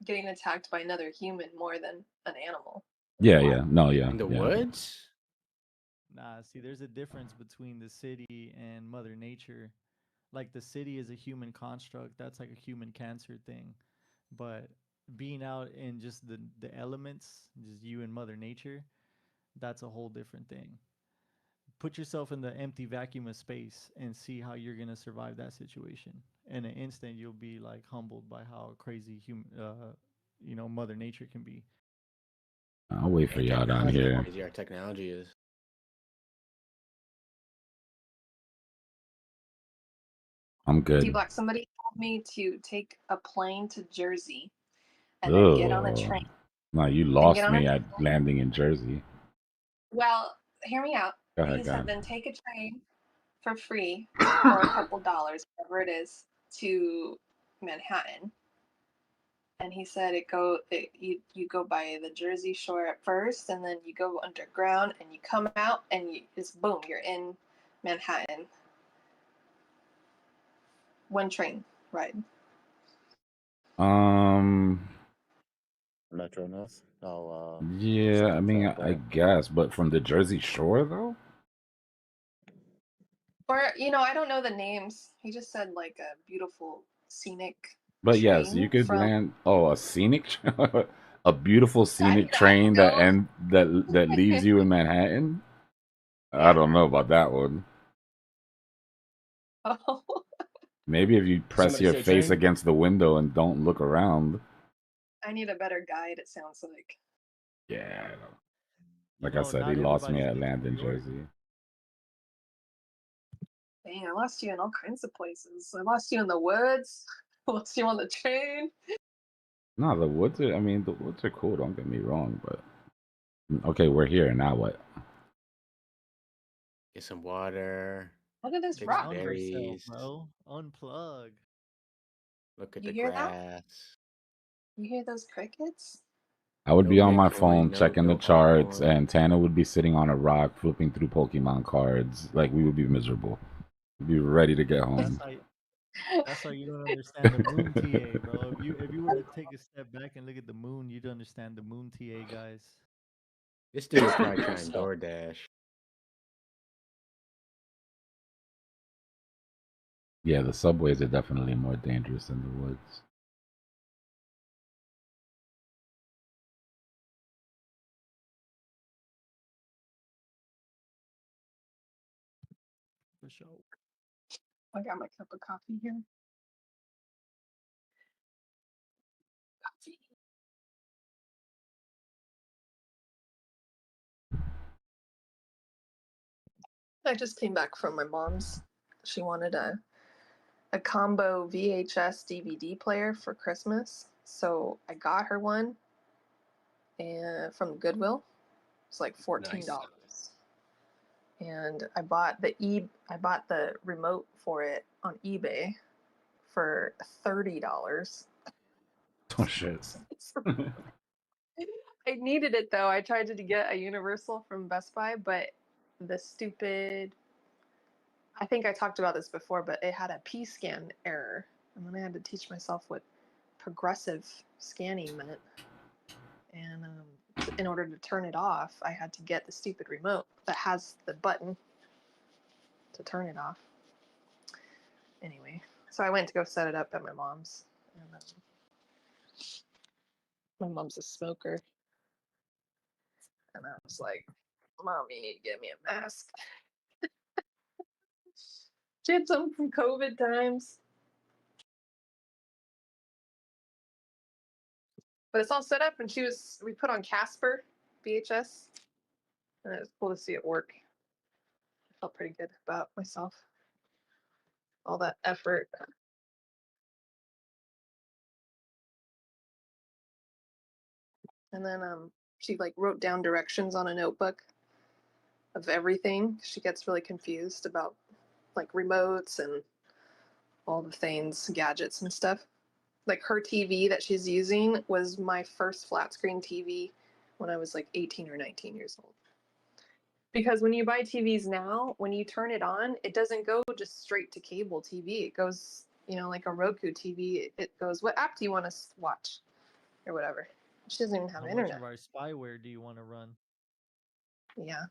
getting attacked by another human more than an animal. Yeah, yeah, no, yeah, In the yeah. woods? Nah, see, there's a difference between the city and Mother Nature. Like the city is a human construct. That's like a human cancer thing. But being out in just the elements, just you and Mother Nature, that's a whole different thing. Put yourself in the empty vacuum of space and see how you're gonna survive that situation. In an instant, you'll be like humbled by how crazy Mother Nature can be. I'll wait for Ain't y'all that down crazy how here. crazy our technology is? I'm good. D-Block, somebody told me to take a plane to Jersey and then get on a train. No, you Then lost get on a me at landing in Jersey. Well, hear me out. Go ahead, He go said ahead. then take a train for free or a couple dollars, whatever it is, to Manhattan. And he said you go by the Jersey Shore at first, and then you go underground, and you come out, and you just boom, you're in Manhattan. One train ride. Metro North? No, Yeah, I mean, South I Park. guess, but from the Jersey Shore though. Or I don't know the names. He just said like a beautiful scenic. But yes, you train could from. land. Oh, a scenic, a beautiful I scenic I'd train that go. that leaves you in Manhattan. I Yeah. don't know about that one. Oh. Maybe if you press Somebody your say face train. against the window and don't look around. I need a better guide. It sounds like. Yeah, I don't- You like I know, said, he not lost me everybody's at been to Landon, New York. Jersey. Dang, I lost you in all kinds of places. I lost you in the woods. I lost you on the train. No, the woods are. I mean, the woods are cool. Don't get me wrong, but okay, we're here now. What? Get some water. Look at this Pick some rock. Ground yourself, berries. bro. Unplug. Look at You the hear that? grass. You hear those crickets? I would No be on my Bitcoin, phone checking the no charts, altcoin. and Tana would be sitting on a rock flipping through Pokemon cards. Like we would be miserable. We'd be ready to get That's home. how. That's how you don't understand the moon TA, bro. If you were to take a step back and look at the moon, you'd understand the moon TA, guys. This dude was probably Good trying stuff. DoorDash. Yeah, the subways are definitely more dangerous than the woods. For sure. I got my cup of coffee here. Coffee. I just came back from my mom's. She wanted a combo VHS DVD player for Christmas, so I got her one, and from Goodwill. It's like $14. And I bought the remote for it on eBay for $30. Oh shit! I needed it though. I tried to get a Universal from Best Buy, but the stupid. I think I talked about this before, but it had a P-scan error, and then I had to teach myself what progressive scanning meant. And in order to turn it off, I had to get the stupid remote that has the button to turn it off. Anyway, so I went to go set it up at my mom's. And, my mom's a smoker. And I was like, Mom, you need to get me a mask. She had some from COVID times. But it's all set up, and we put on Casper VHS, and it was cool to see it work. I felt pretty good about myself. All that effort. And then she like wrote down directions on a notebook of everything. She gets really confused about like remotes and all the things, gadgets and stuff. Like her TV that she's using was my first flat screen TV when I was like 18 or 19 years old. Because when you buy TVs now, when you turn it on, it doesn't go just straight to cable TV. It goes, like a Roku TV. It goes, what app do you want to watch? Or whatever. She doesn't even have How much internet. of our spyware do you want to run? Yeah.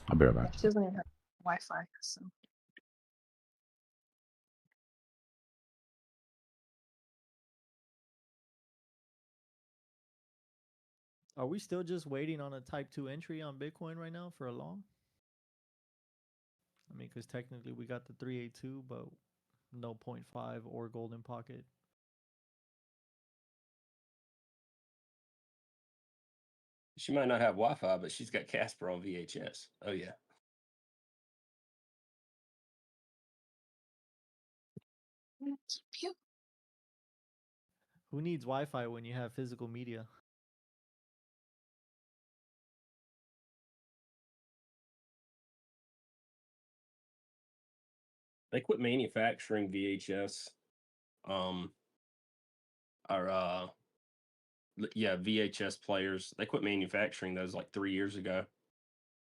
I'll be right back. She doesn't even have Wi-Fi. So. Are we still just waiting on a Type 2 entry on Bitcoin right now for a long? I mean, because technically we got the 382, but no 0.5 or golden pocket. She might not have Wi-Fi, but she's got Casper on VHS. Oh yeah. Who needs Wi-Fi when you have physical media? They quit manufacturing VHS are VHS players. They quit manufacturing those like 3 years ago.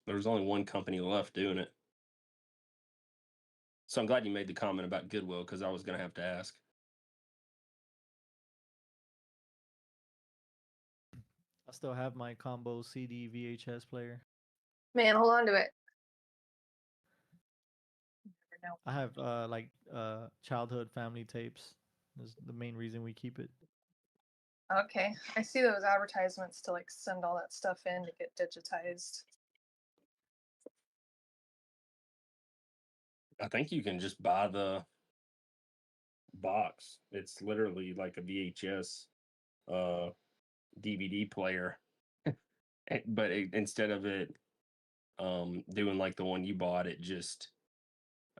There was only one company left doing it. So I'm glad you made the comment about Goodwill, because I was going to have to ask. I still have my combo CD VHS player. Man, hold on to it. Never know. I have childhood family tapes. That's the main reason we keep it. Okay, I see those advertisements to like send all that stuff in to get digitized. I think you can just buy the box. It's literally like a VHS DVD player. But instead of it doing like the one you bought, it just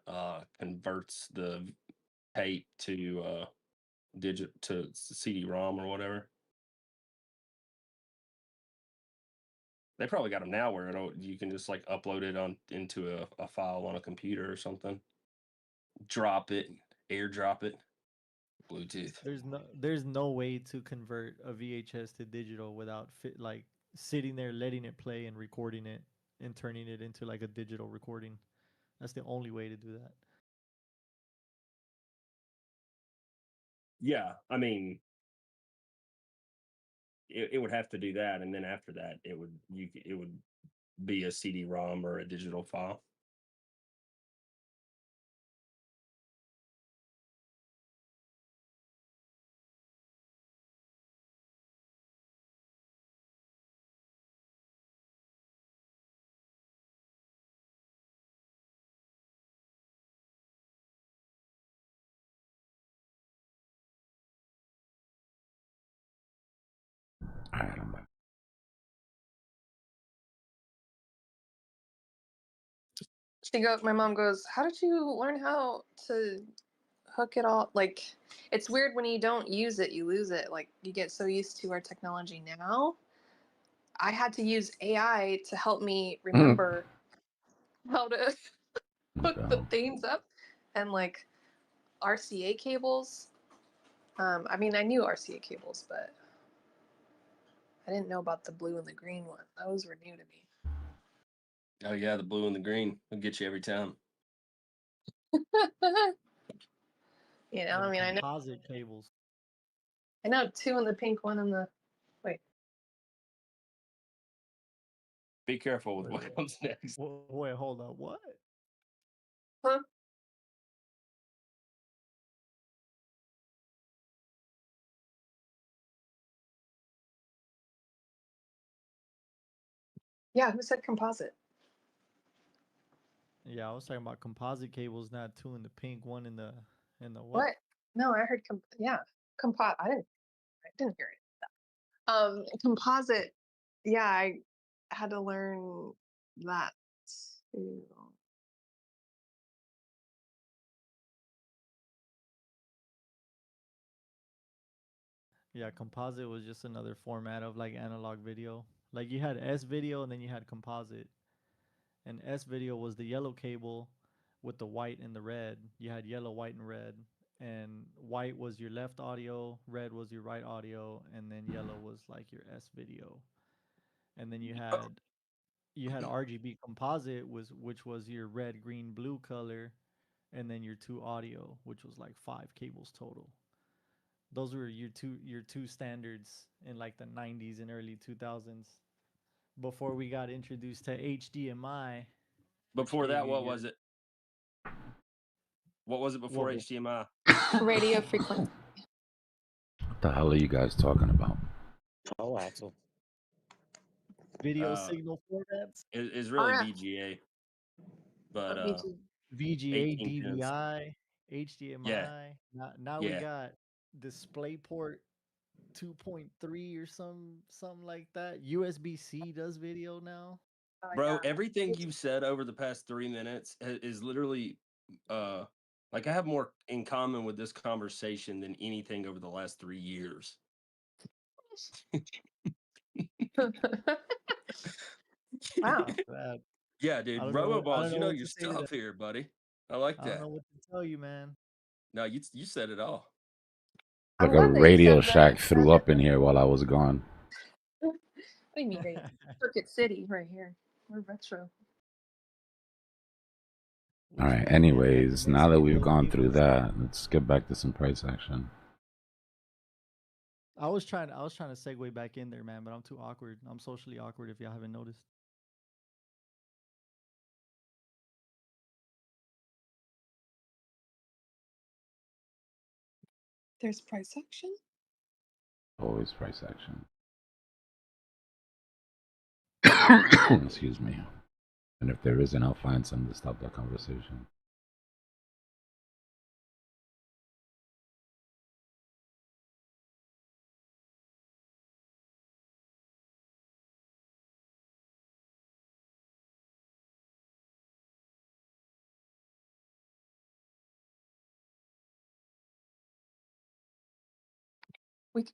converts the tape to CD-ROM or whatever. They probably got them now where you can just like upload it into a file on a computer or something. Drop it, airdrop it, Bluetooth. There's no way to convert a VHS to digital without sitting there, letting it play and recording it and turning it into like a digital recording. That's the only way to do that. Yeah, I mean, it would have to do that, and then after that, it would be a CD-ROM or a digital file. All right, I'm back. My mom goes, how did you learn how to hook it all? Like, it's weird when you don't use it, you lose it. Like, you get so used to our technology now. I had to use AI to help me remember how to hook the things up, and like RCA cables. I mean, I knew RCA cables, but I didn't know about the blue and the green one. Those were new to me. Oh yeah, the blue and the green will get you every time. I mean, composite cables. I know two in the pink, one in the wait. Be careful with what comes next. Wait, hold on. What? Huh? Yeah, who said composite? Yeah, I was talking about composite cables, not two in the pink, one in the what? What? No, I heard composite. I didn't hear it. Composite. Yeah, I had to learn that too. Yeah, composite was just another format of like analog video. Like you had S video and then you had composite. And S video was the yellow cable with the white and the red. You had yellow, white, and red. And white was your left audio, red was your right audio, and then yellow was like your S video. And then you had RGB composite which was your red, green, blue color, and then your two audio, which was like 5 cables total. Those were your two standards in like the 90s and early 2000s before we got introduced to HDMI. Before that, what was it? What was it before HDMI? Radio frequency. What the hell are you guys talking about? Oh, Axel. Video signal formats? Is really VGA. But VGA, DVI, HDMI. Yeah. Now we got DisplayPort 2.3 or something like that. USB-C does video now. Bro, everything you've said over the past 3 minutes is literally like I have more in common with this conversation than anything over the last 3 years. Wow. Yeah, dude. Roboballs, you know your stuff here, buddy. I like that. I don't know what to tell you, man. No, you said it all. like a glad that you Radio said Shack that. threw up in here while I was gone. What do you mean, right? Circuit City, right here. We're retro. All right. Yeah, Anyways, now that Mexican we've milk gone people through and stuff. that, let's get back to some price action. I was trying to segue back in there, man, but I'm too awkward. I'm socially awkward if y'all haven't noticed. There's price action? Always price action. Excuse me. And if there isn't, I'll find some to stop that conversation.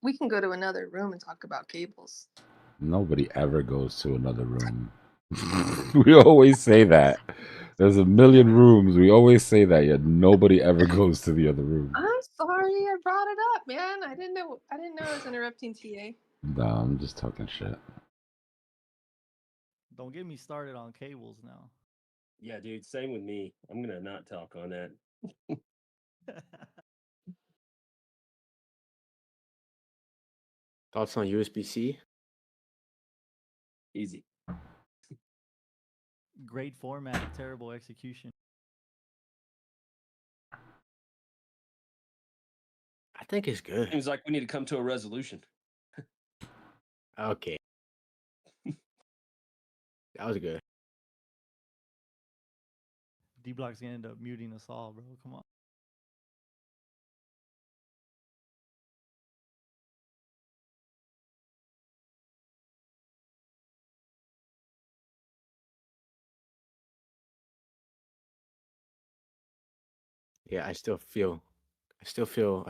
We can go to another room and talk about cables. Nobody ever goes to another room. We always say that. There's a million rooms. We always say that, yet nobody ever goes to the other room. I'm sorry I brought it up, man. I didn't know I was interrupting TA. No, I'm just talking shit. Don't get me started on cables now. Yeah, dude. Same with me. I'm gonna not talk on that. Thoughts on USB-C? Easy. Great format, terrible execution. I think it's good. Seems like we need to come to a resolution. Okay. That was good. Dbloc's gonna end up muting us all, bro. Come on. Yeah, I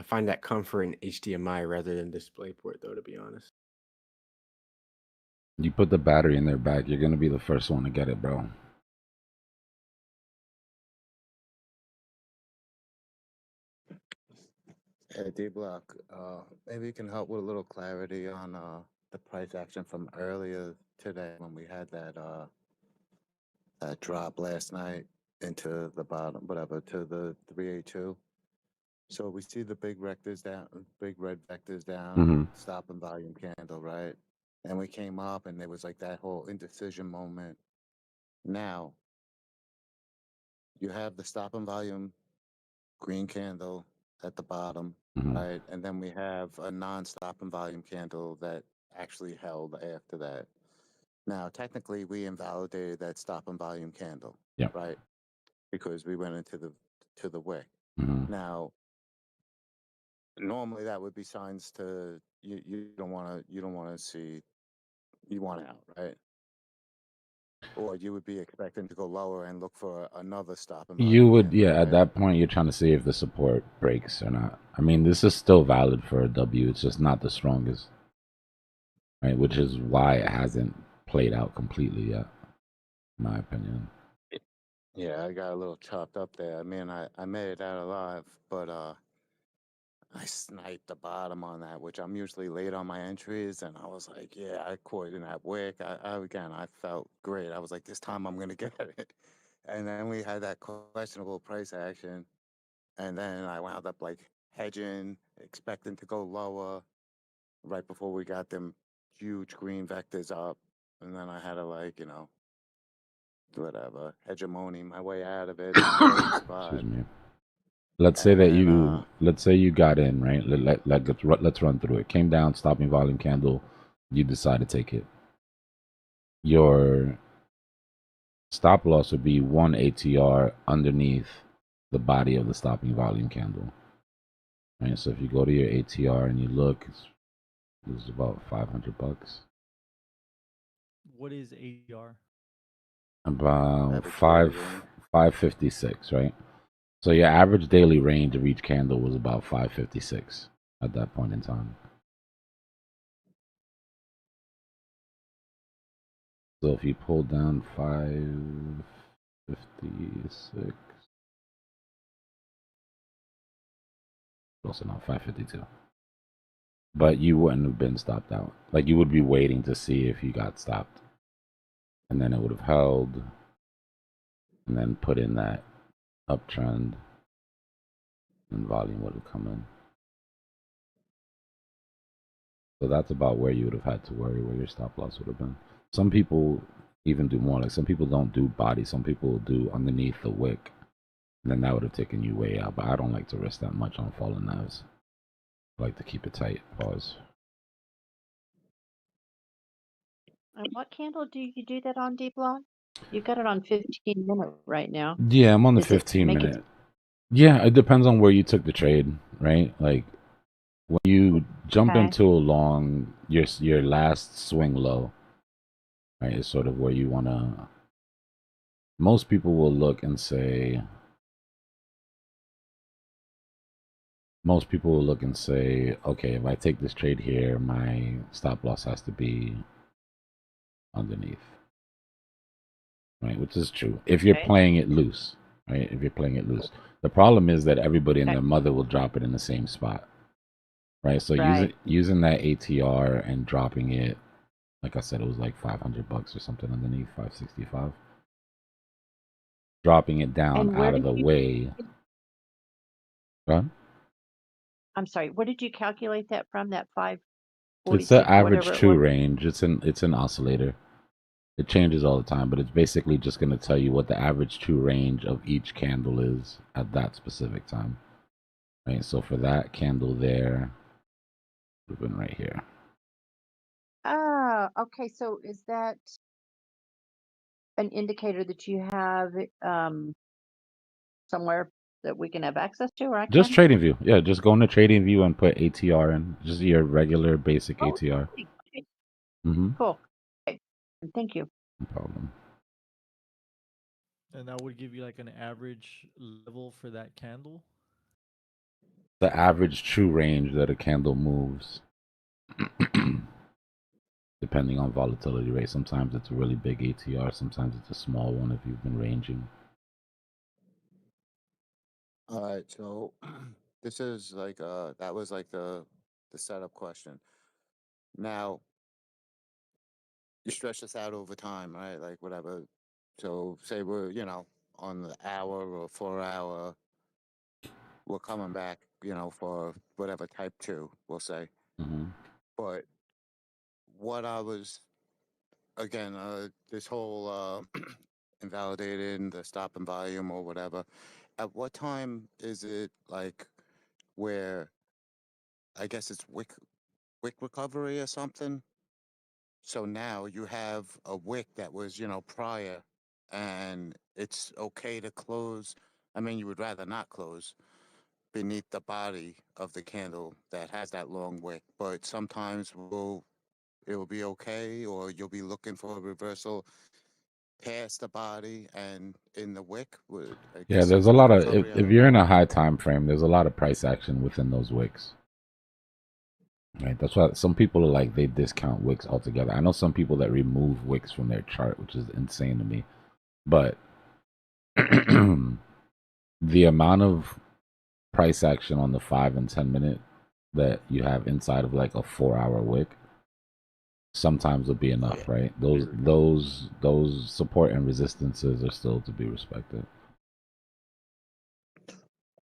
find that comfort in HDMI rather than DisplayPort, though, to be honest. You put the battery in their back, you're gonna be the first one to get it, bro. Hey, Dbloc, maybe you can help with a little clarity on the price action from earlier today when we had that drop last night into the bottom, whatever, to the 382. So we see the big vectors down, big red vectors down, stop and volume candle, right? And we came up and there was like that whole indecision moment. Now, you have the stop and volume green candle at the bottom, right? And then we have a non-stop and volume candle that actually held after that. Now, technically, we invalidated that stop and volume candle, right? Because we went into the wick. Now, normally that would be signs to you don't want to see, you want out, right? Or you would be expecting to go lower and look for another stop and volume You would, candle, yeah, right? at that point, you're trying to see if the support breaks or not. I mean, this is still valid for a W. It's just not the strongest, right? Which is why it hasn't played out completely yet, in my opinion. Yeah, I got a little chopped up there. I mean, I made it out alive, but I sniped the bottom on that, which I'm usually late on my entries, and I was like, yeah, I caught in that wick. I felt great. I was like, this time I'm gonna get it. And then we had that questionable price action, and then I wound up like hedging, expecting to go lower right before we got them huge green vectors up, and then I had to like, whatever, hegemony my way out of it. Great spot. Excuse me. Let's say And that then, let's say you got in, right? Let's run through it. Came down, stopping volume candle. You decide to take it. Your stop loss would be 1 ATR underneath the body of the stopping volume candle. Right. So if you go to your ATR and you look, it's about $500. What is ADR? About average daily range. 556, right? So your average daily range of each candle was about 556 at that point in time. So if you pull down 556, close enough, 552. but you wouldn't have been stopped out. Like you would be waiting to see if you got stopped, and then it would have held, and then put in that uptrend, and volume would have come in. So that's about where you would have had to worry where your stop loss would have been. Some people even do more. Like some people don't do body. Some people do underneath the wick. And then that would have taken you way out. But I don't like to risk that much on falling knives. I like to keep it tight. Pause. And what candle do you do that on, Dbloc? You've got it on 15-minute right now. Yeah, I'm on the Does it 15 make it- minute. Yeah, it depends on where you took the trade, right? Like when you jump Okay. into a long, your last swing low, right, is sort of where you want to. Most people will look and say. Most people will look and say, okay, if I take this trade here, my stop loss has to be underneath, right? Which is true. If you're Okay. playing it loose, right? If you're playing it loose. The problem is that everybody and Okay. their mother will drop it in the same spot, right? So Right. using that ATR and dropping it, like I said, it was like $500 or something underneath, 565. Dropping it down And where out of did the you? way. Right? I'm sorry. Where did you calculate that from? That It's the 546 or average whatever it true was. range. It's an oscillator. It changes all the time, but it's basically just going to tell you what the average true range of each candle is at that specific time. Right? So for that candle there, it would have been right here. Ah, okay. So is that an indicator that you have somewhere that we can have access to, or I Just can? trading view. Yeah, just go into trading view and put ATR in. Just your regular basic Oh, ATR. okay. Mm-hmm. Cool. Okay. Thank you. No problem. And that would give you like an average level for that candle. The average true range that a candle moves. Depending on volatility rate. Sometimes it's a really big ATR, sometimes it's a small one if you've been ranging. All right, so this is like that was like the setup question. Now you stretch this out over time, right? Like whatever. So say we're on the hour or 4 hour, we're coming back, for whatever type 2, we'll say. Mm-hmm. But what I was again, this whole invalidating the stop and volume or whatever. At what time is it like where I guess it's wick recovery or something? So now you have a wick that was, prior, and it's okay to close. I mean, you would rather not close beneath the body of the candle that has that long wick, but sometimes it will be okay, or you'll be looking for a reversal past the body and in the wick. I Yeah, guess there's there's a wick lot of recovery. I if don't you're in know. a high time frame, there's a lot of price action within those wicks. Right. That's why some people are like they discount wicks altogether. I know some people that remove wicks from their chart, which is insane to me. But the amount of price action on the 5 and 10 minute that you have inside of like a 4 hour wick sometimes will be enough, Yeah. right? Those support and resistances are still to be respected.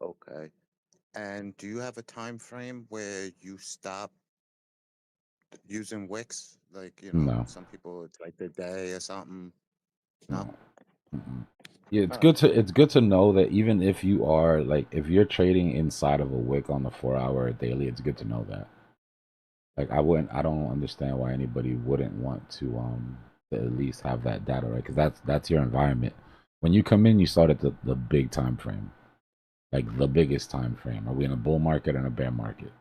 Okay. And do you have a time frame where you stop using wicks? Like, No, some people it's like the day or something. No. no. Mm-mm. Yeah, All right. it's good to know that even if you are like if you're trading inside of a wick on the 4 hour daily, it's good to know that. Like I don't understand why anybody wouldn't want to at least have that data, right? Because that's your environment. When you come in, you start at the big time frame, like the biggest time frame. Are we in a bull market and a bear market?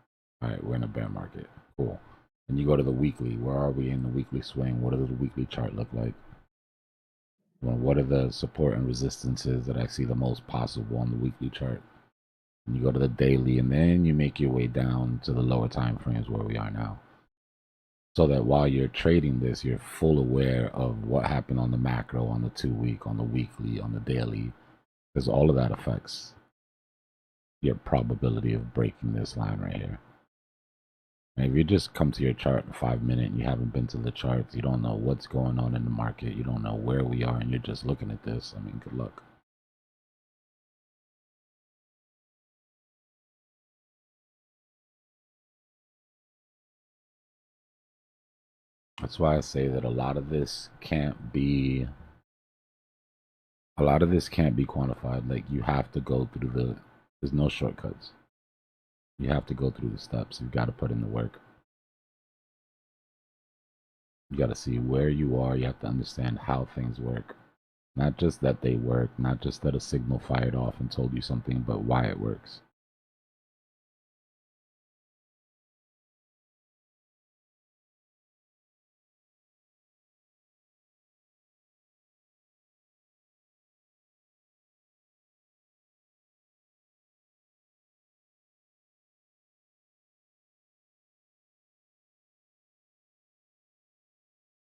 All right, we're in a bear market. Cool. And you go to the weekly. Where are we in the weekly swing? What does the weekly chart look like? Well, what are the support and resistances that I see the most possible on the weekly chart? And you go to the daily, and then you make your way down to the lower time frames where we are now. So that while you're trading this, you're full aware of what happened on the macro, on the 2 week, on the weekly, on the daily, because all of that affects your probability of breaking this line right here. If you just come to your chart in 5 minutes and you haven't been to the charts, you don't know what's going on in the market, you don't know where we are, and you're just looking at this, I mean, good luck. That's why I say that a lot of this can't be quantified. Like, you have to go through there's no shortcuts. You have to go through the steps. You've got to put in the work. You got to see where you are. You have to understand how things work. Not just that they work, not just that a signal fired off and told you something, but why it works.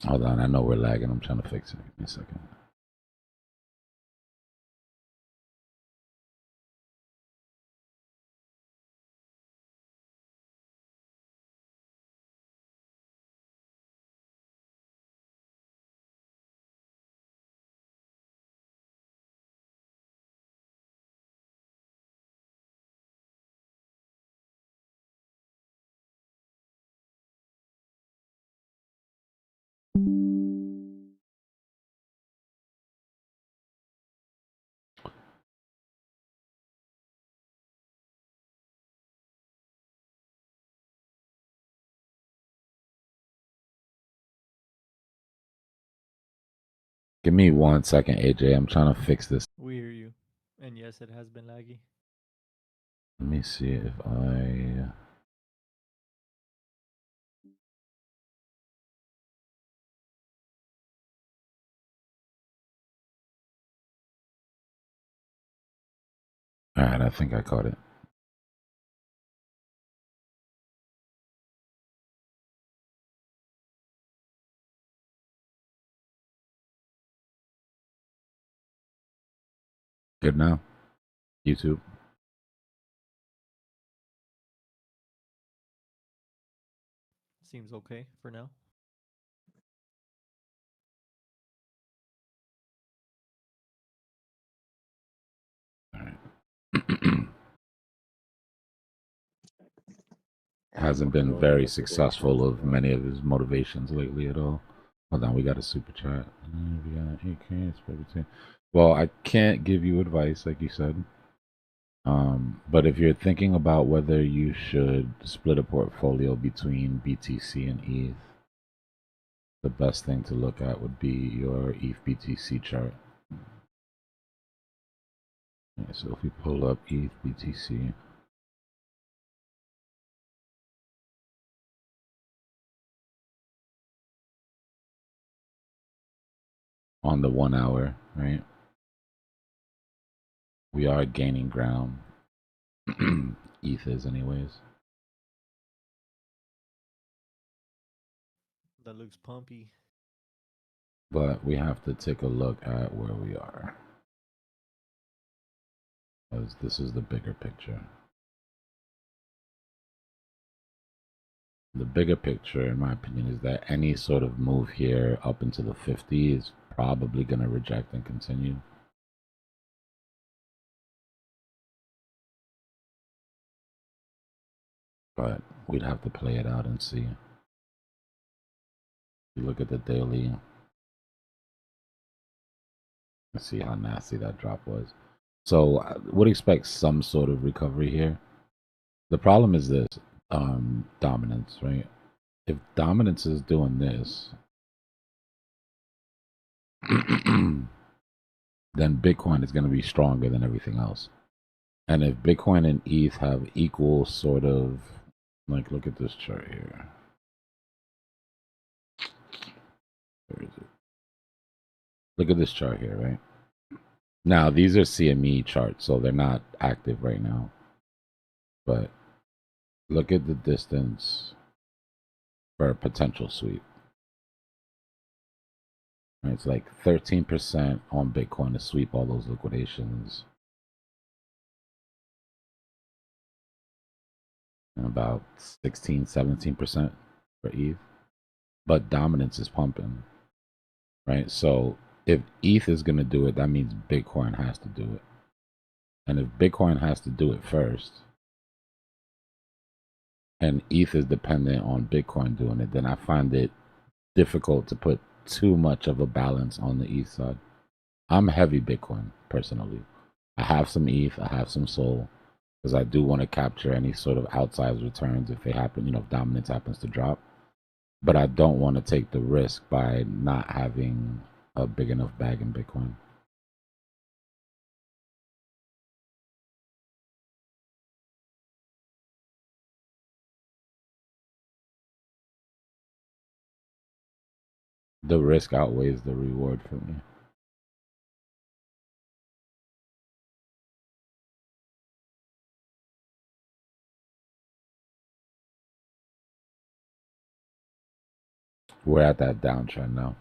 Hold on, I know we're lagging. I'm trying to fix it. Give me a second. Give me 1 second, AJ. I'm trying to fix this. We hear you. And yes, it has been laggy. Let me see if I... All right, I think I caught it. Good now? YouTube? Seems okay for now. All right. Hasn't been very successful of many of his motivations lately at all. Hold on, we got a super chat. We got 8K. Well, I can't give you advice, like you said. But if you're thinking about whether you should split a portfolio between BTC and ETH, the best thing to look at would be your ETH BTC chart. Okay, so if we pull up ETH BTC, on the 1 hour, right? We are gaining ground. ETH is anyways. That looks pumpy. But we have to take a look at where we are, because this is the bigger picture. The bigger picture, in my opinion, is that any sort of move here up into the 50 is probably going to reject and continue. But we'd have to play it out and see. You look at the daily, and see how nasty that drop was. So I would expect some sort of recovery here. The problem is this, dominance, right? If dominance is doing this, then Bitcoin is going to be stronger than everything else. And if Bitcoin and ETH have equal sort of, like, look at this chart here. Where is it? Look at this chart here, right? Now, these are CME charts, so they're not active right now. But look at the distance for a potential sweep. Right, it's like 13% on Bitcoin to sweep all those liquidations. and about 16, 17% for ETH. But dominance is pumping, right? So if ETH is going to do it, that means Bitcoin has to do it. And if Bitcoin has to do it first, and ETH is dependent on Bitcoin doing it, then I find it difficult to put too much of a balance on the ETH side. I'm heavy Bitcoin personally. I have some ETH, I have some Sol, because I do want to capture any sort of outsized returns if they happen, if dominance happens to drop. But I don't want to take the risk by not having a big enough bag in Bitcoin. The risk outweighs the reward for me. We're at that downtrend now.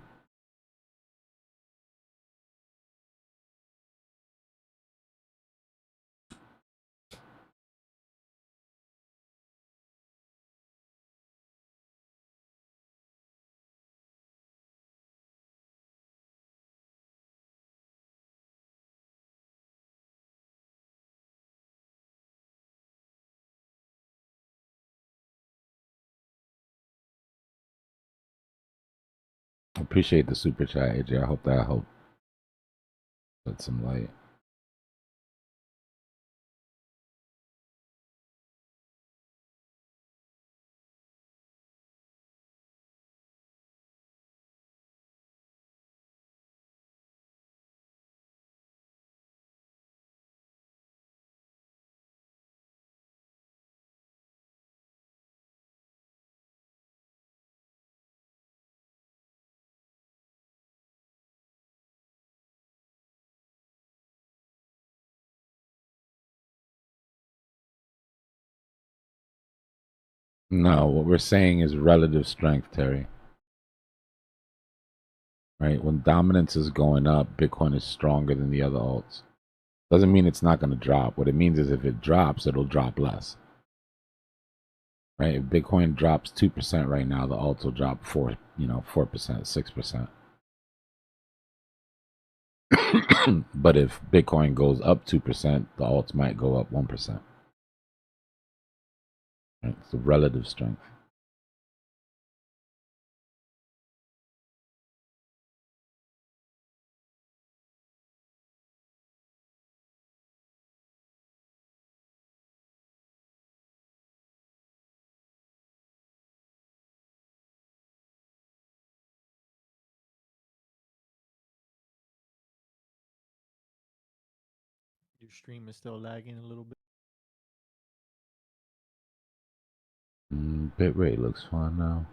Appreciate the super chat, AJ. I hope that helped shed some light. No, what we're saying is relative strength, Terry. Right? When dominance is going up, Bitcoin is stronger than the other alts. Doesn't mean it's not going to drop. What it means is if it drops, it'll drop less. Right? If Bitcoin drops 2% right now, the alts will drop 4%, 6%. But if Bitcoin goes up 2%, the alts might go up 1%. Right? It's the relative strength. Your stream is still lagging a little bit. Bitrate looks fine now.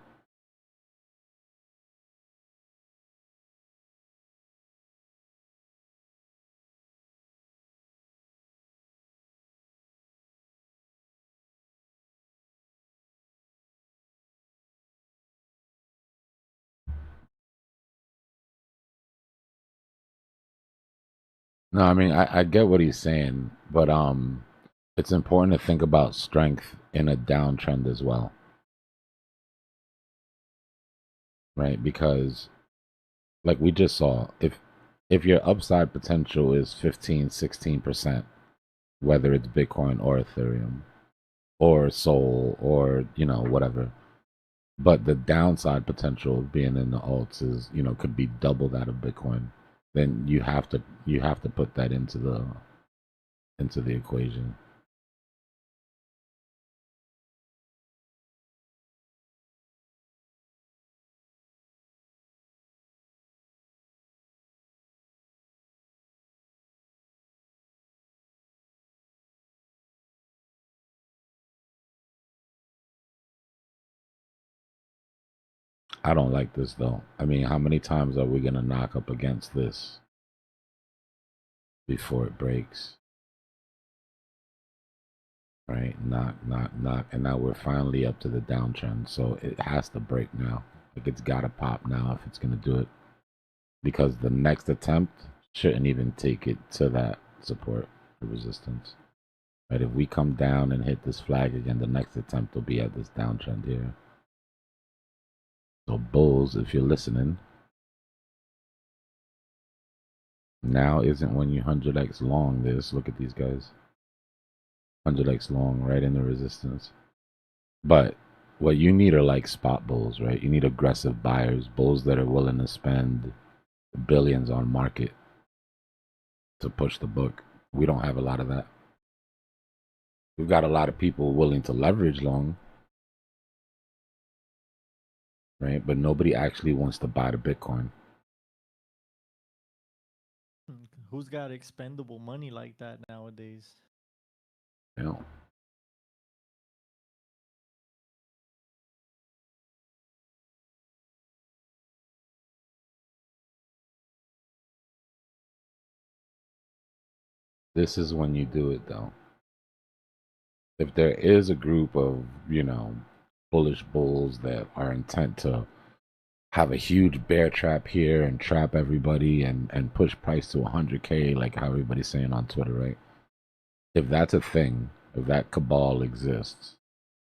No, I mean I get what he's saying, but it's important to think about strength in a downtrend as well. Right? Because like we just saw, if your upside potential is 15, 16%, whether it's Bitcoin or Ethereum or Sol or, whatever, but the downside potential of being in the alts is, could be double that of Bitcoin, then you have to put that into the equation. I don't like this though. I mean, how many times are we gonna knock up against this before it breaks? Right? Knock, and now we're finally up to the downtrend. So it has to break now. Like it's gotta pop now if it's gonna do it. Because the next attempt shouldn't even take it to that support or resistance. Right, if we come down and hit this flag again, the next attempt will be at this downtrend here. So bulls, if you're listening, now isn't when you 100x long this. Look at these guys. 100x long right in the resistance. But what you need are like spot bulls, right? You need aggressive buyers, bulls that are willing to spend billions on market to push the book. We don't have a lot of that. We've got a lot of people willing to leverage long, right? But nobody actually wants to buy the Bitcoin. Who's got expendable money like that nowadays? You know. This is when you do it, though. If there is a group of, you know, bullish bulls that are intent to have a huge bear trap here and trap everybody and push price to 100K, like how everybody's saying on Twitter, right? If that's a thing, if that cabal exists,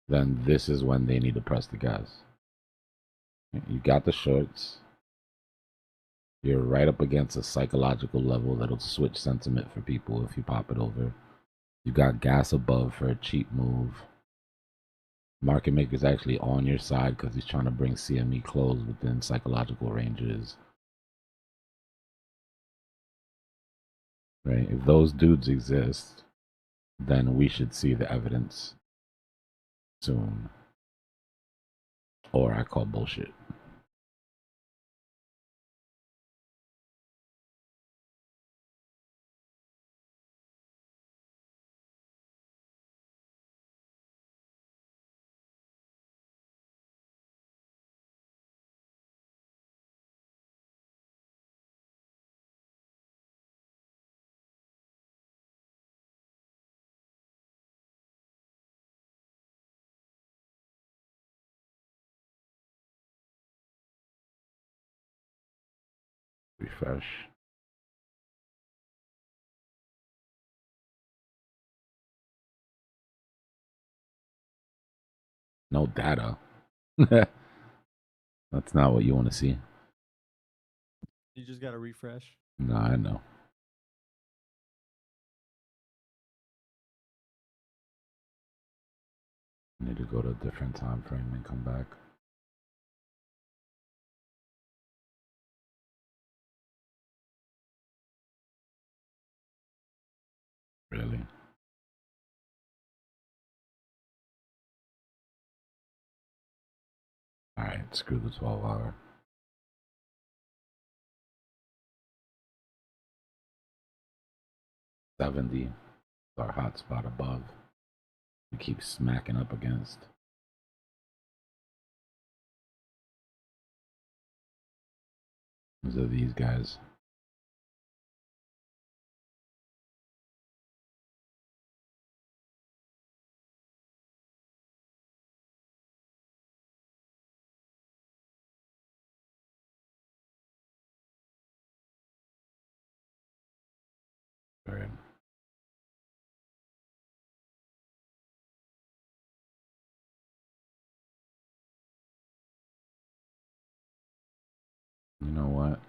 then this is when they need to press the gas. You got the shorts. You're right up against a psychological level that'll switch sentiment for people if you pop it over. You got gas above for a cheap move. Market maker's actually on your side because he's trying to bring CME close within psychological ranges. Right? If those dudes exist, then we should see the evidence soon. Or I call bullshit. Refresh. No data. That's not what you want to see. You just gotta refresh. No, I know. Need to go to a different time frame and come back. Really? Alright, screw the 12-hour. $70 our hot spot above. We keep smacking up against. Those are these guys. Right. You know what?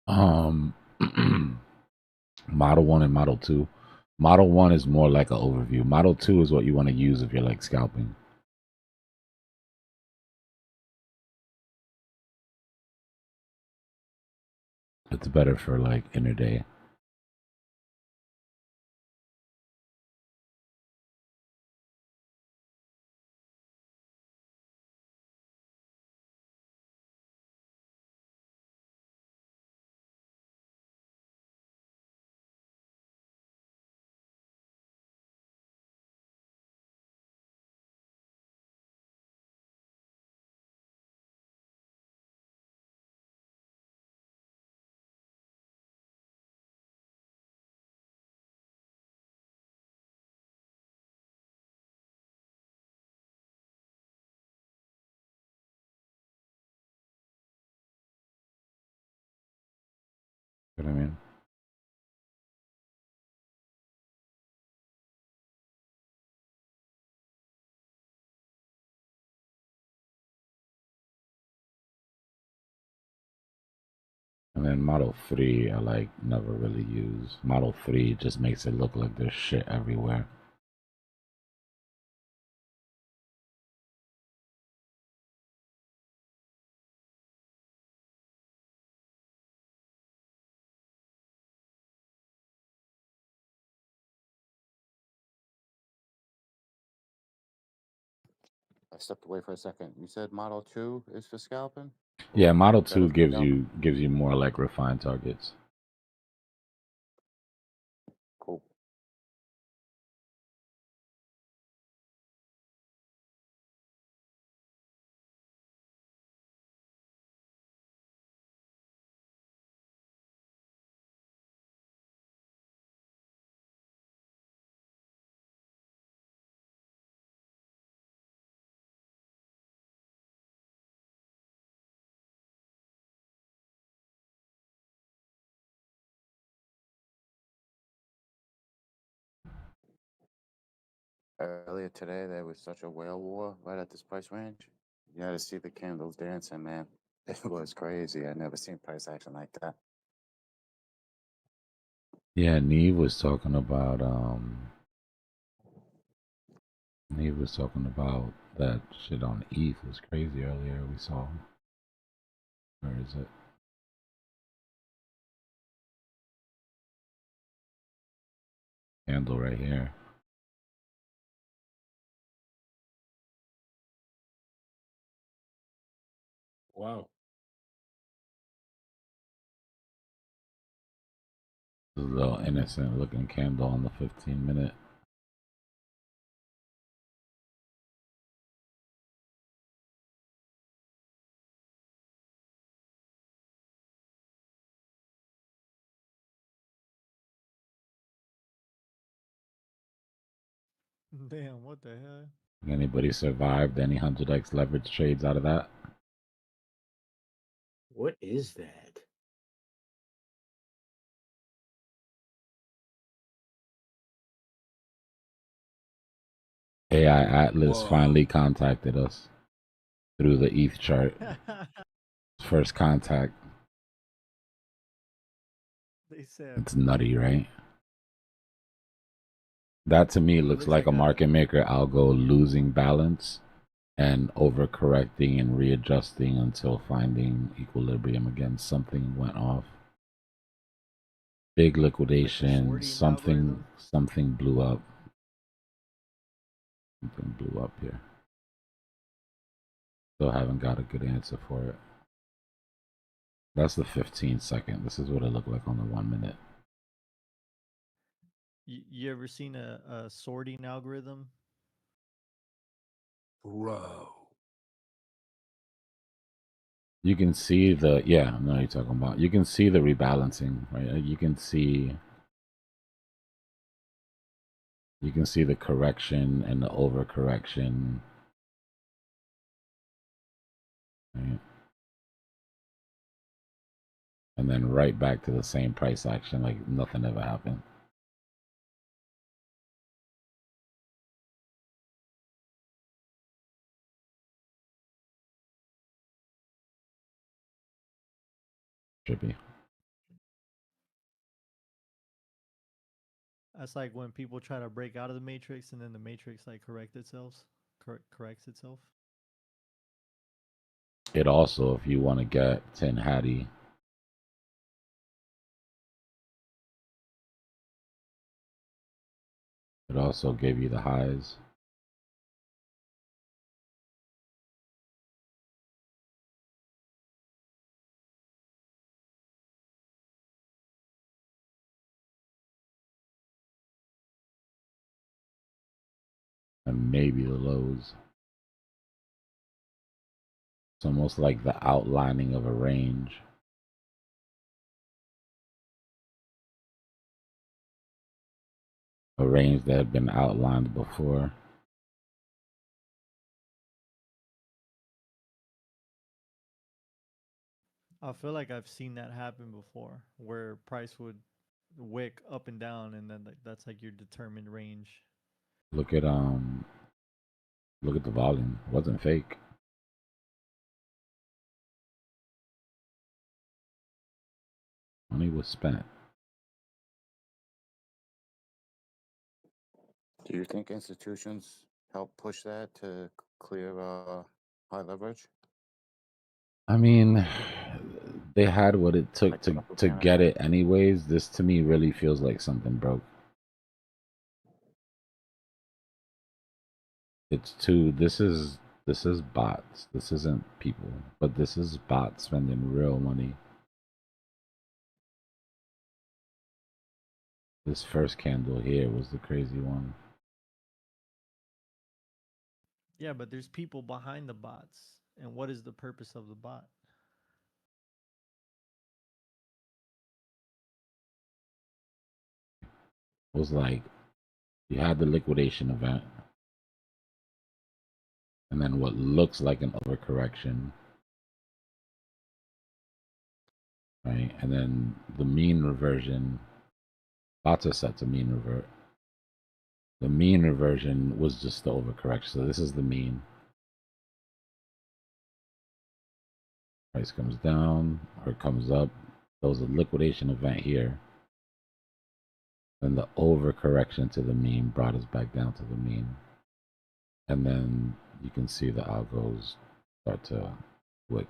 Model 1 and Model 2. Model 1 is more like an overview. Model 2 is what you want to use if you're like scalping. It's better for like intraday. You know what I mean? And then Model 3, I like never really use. Model 3 just makes it look like there's shit everywhere. I stepped away for a second. You said Model 2 is for scalping? Yeah, Or Model better 2 for gives scalping? you more like refined targets. Cool. Earlier today, there was such a whale war right at this price range. You had to see the candles dancing, man. It was crazy. I never seen price action like that. Yeah, Neve was talking about that shit on ETH was crazy earlier. We saw. Where is it? Candle right here. Wow. This is a little innocent looking candle on the 15-minute. Damn, what the hell? Anybody survived any 100x leverage trades out of that? What is that? AI Atlas Whoa. finally contacted us through the ETH chart. First contact. They said It's nutty, right? That to me looks looks like like a market maker algo losing balance and overcorrecting and readjusting until finding equilibrium again. Something went off. Big liquidation. sorting algorithm. Something blew up. Something blew up here. Still haven't got a good answer for it. That's the 15-second. This is what it looked like on the 1 minute. You ever seen a sorting algorithm? Bro. You can see the I know what you're talking about. You can see the rebalancing, right? You can see the correction and the overcorrection. Right? And then right back to the same price action like nothing ever happened. Trippy. That's like when people try to break out of the matrix and then the matrix like corrects itself. It also, if you want to get 10 Hattie, it also gave you the highs. And maybe the lows. It's almost like the outlining of a range. A range that had been outlined before. I feel like I've seen that happen before, where price would wick up and down, and then that's like your determined range. Look at the volume. It wasn't fake. Money was spent. Do you think institutions help push that to clear high leverage? I mean, they had what it took to get it anyways. This to me really feels like something broke. It's too, this is bots. This isn't people, but this is bots spending real money. This first candle here was the crazy one. Yeah, but there's people behind the bots. And what is the purpose of the bot? It was like you had the liquidation event, and then what looks like an overcorrection, right? And then the mean reversion, bots are set to mean revert. The mean reversion was just the overcorrection. So this is the mean. Price comes down or comes up. There was a liquidation event here. Then the overcorrection to the mean brought us back down to the mean. And then you can see the algos start to wick.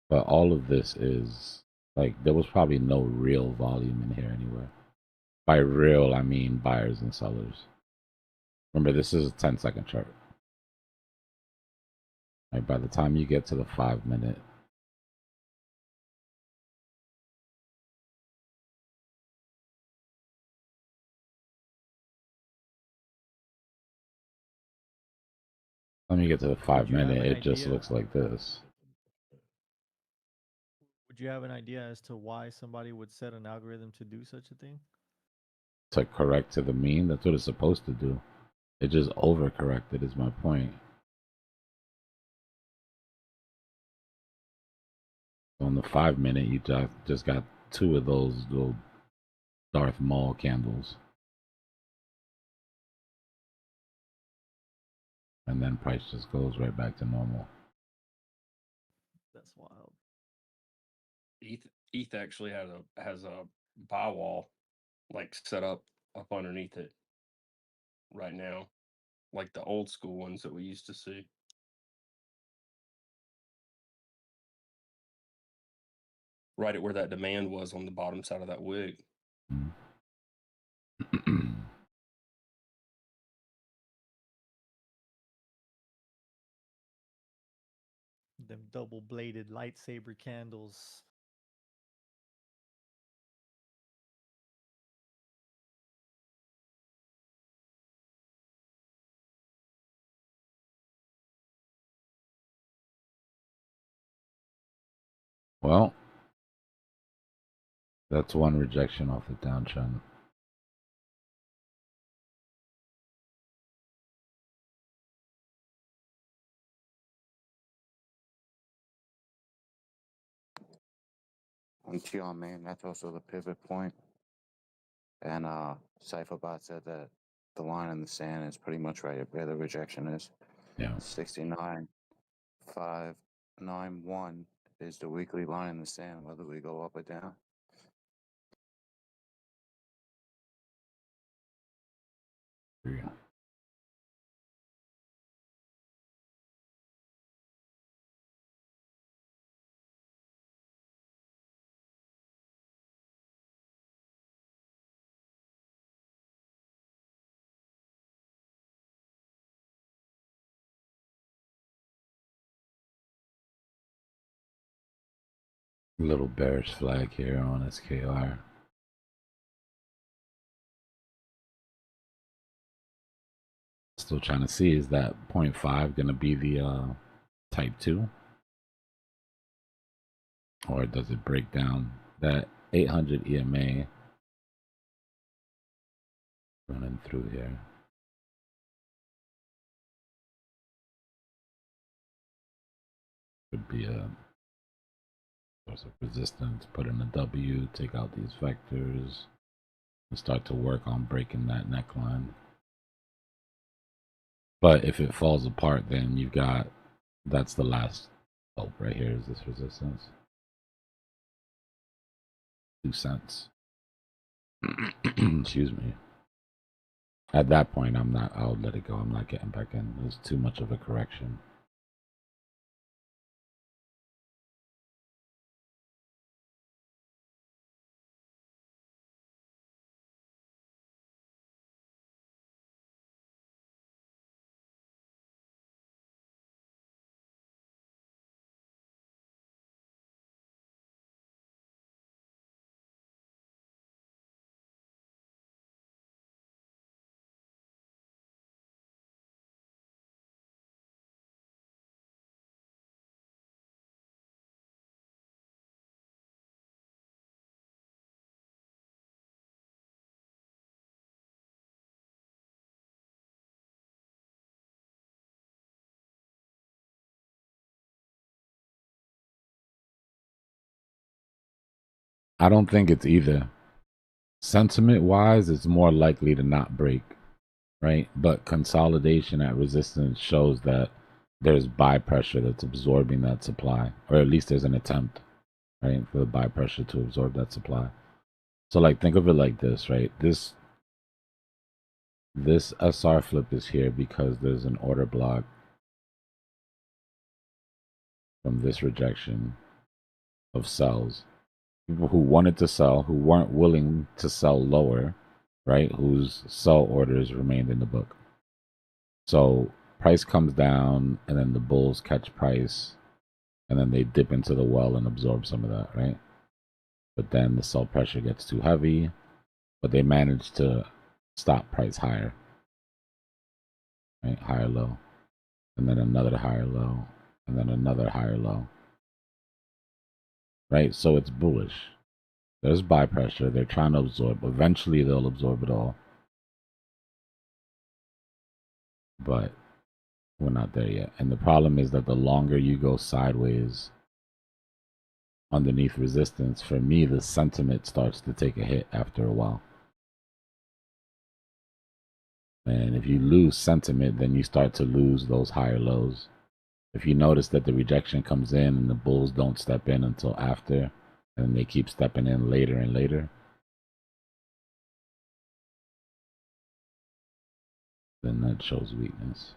But all of this is like, there was probably no real volume in here anywhere. By real, I mean buyers and sellers. Remember, this is a 10-second chart. Right, by the time you get to the 5-minute, let me get to the 5-minute, it just looks like this. Would you have an idea as to why somebody would set an algorithm to do such a thing? To correct to the mean, that's what it's supposed to do. It just overcorrected is my point. On the 5-minute, you just got two of those little Darth Maul candles. And then price just goes right back to normal. That's wild. ETH actually has a buy wall like set up underneath it right now, like the old school ones that we used to see. Right at where that demand was on the bottom side of that wig. Them double-bladed lightsaber candles. Well, that's one rejection off the downtrend. On TR main, that's also the pivot point. And CypherBot said that the line in the sand is pretty much right where the rejection is. Yeah. 69,591 is the weekly line in the sand, whether we go up or down. Yeah. Little bearish flag here on SKR. Still trying to see, is that 0.5 going to be the type 2? Or does it break down? That 800 EMA running through here. Could be a source of resistance. Put in a W, take out these vectors, and start to work on breaking that neckline. But if it falls apart, then you've got, that's the last hope right here, is this resistance. 2 cents. Excuse me. At that point, I'll let it go. I'm not getting back in. There's too much of a correction. I don't think it's either. Sentiment wise, it's more likely to not break, right? But consolidation at resistance shows that there's buy pressure that's absorbing that supply, or at least there's an attempt, right, for the buy pressure to absorb that supply. So like, think of it like this, right? This SR flip is here because there's an order block from this rejection of sells. People who wanted to sell, who weren't willing to sell lower, right? Whose sell orders remained in the book. So price comes down, and then the bulls catch price, and then they dip into the well and absorb some of that, right? But then the sell pressure gets too heavy, but they manage to stop price higher, right? Higher low, and then another higher low, and then another higher low, right? So it's bullish. There's buy pressure. They're trying to absorb. Eventually, they'll absorb it all. But we're not there yet. And the problem is that the longer you go sideways underneath resistance, for me, the sentiment starts to take a hit after a while. And if you lose sentiment, then you start to lose those higher lows. If you notice that the rejection comes in and the bulls don't step in until after, and they keep stepping in later and later, then that shows weakness.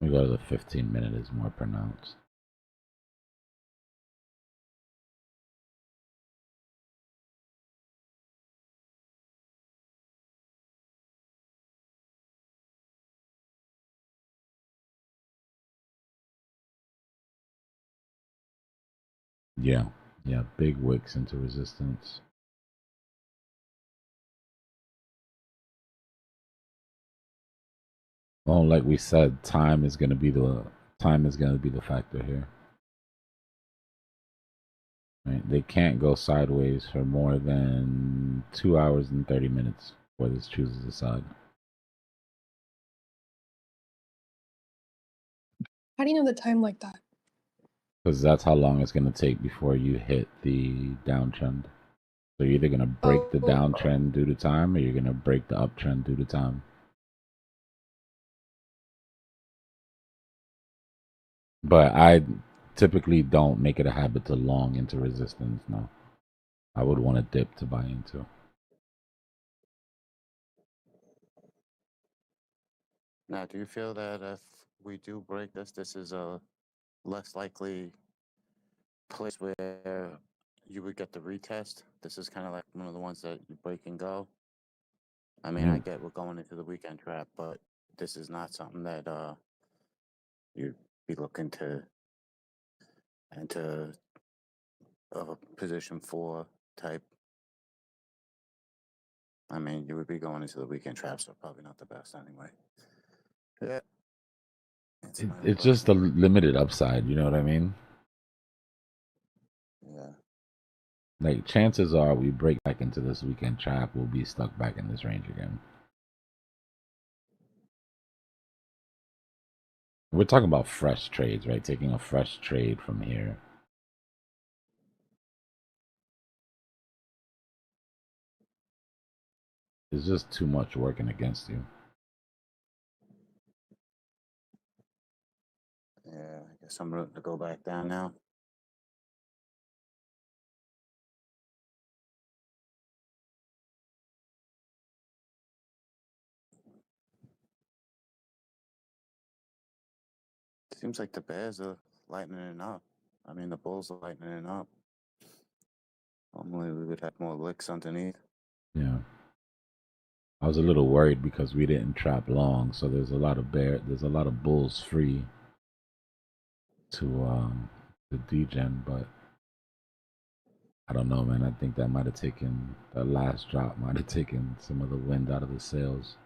We go to the 15-minute is more pronounced. Yeah, big wicks into resistance. Well, like we said, time is going to be the factor here. Right? They can't go sideways for more than 2 hours and 30 minutes. before this chooses a side. How do you know the time like that? Because that's how long it's going to take before you hit the downtrend. So you're either going to break the downtrend due to time, or you're going to break the uptrend due to time. But I typically don't make it a habit to long into resistance. No, I would want a dip to buy into. Now, do you feel that if we do break this, this is a less likely place where you would get the retest? This is kind of like one of the ones that you break and go. I mean, I get we're going into the weekend trap, but this is not something that you'd be looking to enter a position for type. I mean, you would be going into the weekend trap, so probably not the best anyway. Yeah. It's just a limited upside, you know what I mean? Yeah. Like, chances are we break back into this weekend trap, we'll be stuck back in this range again. We're talking about fresh trades, right? Taking a fresh trade from here. It's just too much working against you. Yeah, I guess I'm rooting to go back down now. Seems like the Bears are lightening it up. I mean, the Bulls are lightening it up. Normally, we would have more licks underneath. Yeah. I was a little worried because we didn't trap long, so there's a lot of bulls free to the degen, but I don't know, man. I think that might have taken that last drop might have taken some of the wind out of the sails.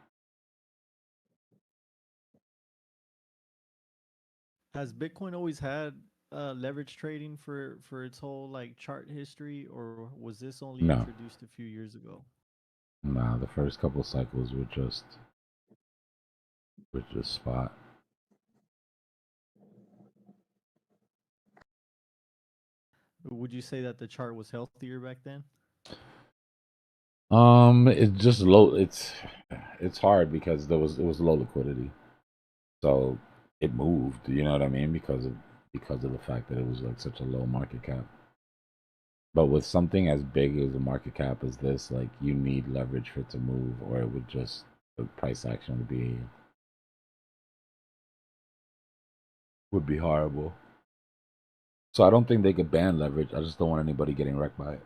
Has Bitcoin always had leverage trading for its whole like chart history, or was this only No. introduced a few years ago? Nah, the first couple cycles were just spot. Would you say that the chart was healthier back then? It's just low. It's hard because it was low liquidity, so it moved. You know what I mean? Because of the fact that it was like such a low market cap. But with something as big as a market cap as this, like you need leverage for it to move, or it would just the price action would be horrible. So I don't think they could ban leverage. I just don't want anybody getting wrecked by it.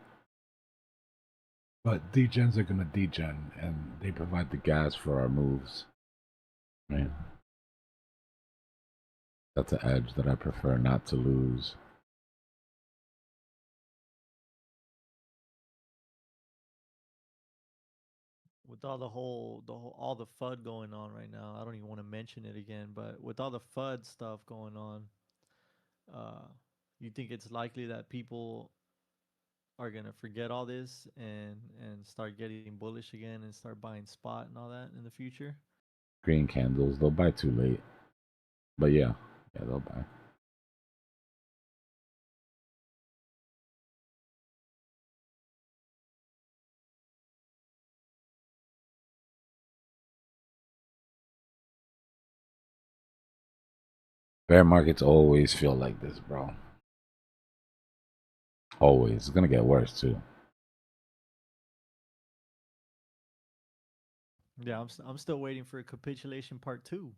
But degens are gonna degen, and they provide the gas for our moves. Right. That's an edge that I prefer not to lose. With all all the FUD going on right now, I don't even want to mention it again, but with all the FUD stuff going on, uh, you think it's likely that people are gonna forget all this and start getting bullish again and start buying spot and all that in the future? Green candles, they'll buy too late. But yeah, they'll buy. Bear markets always feel like this, bro. Always. It's gonna get worse too. Yeah, I'm still waiting for a capitulation part 2.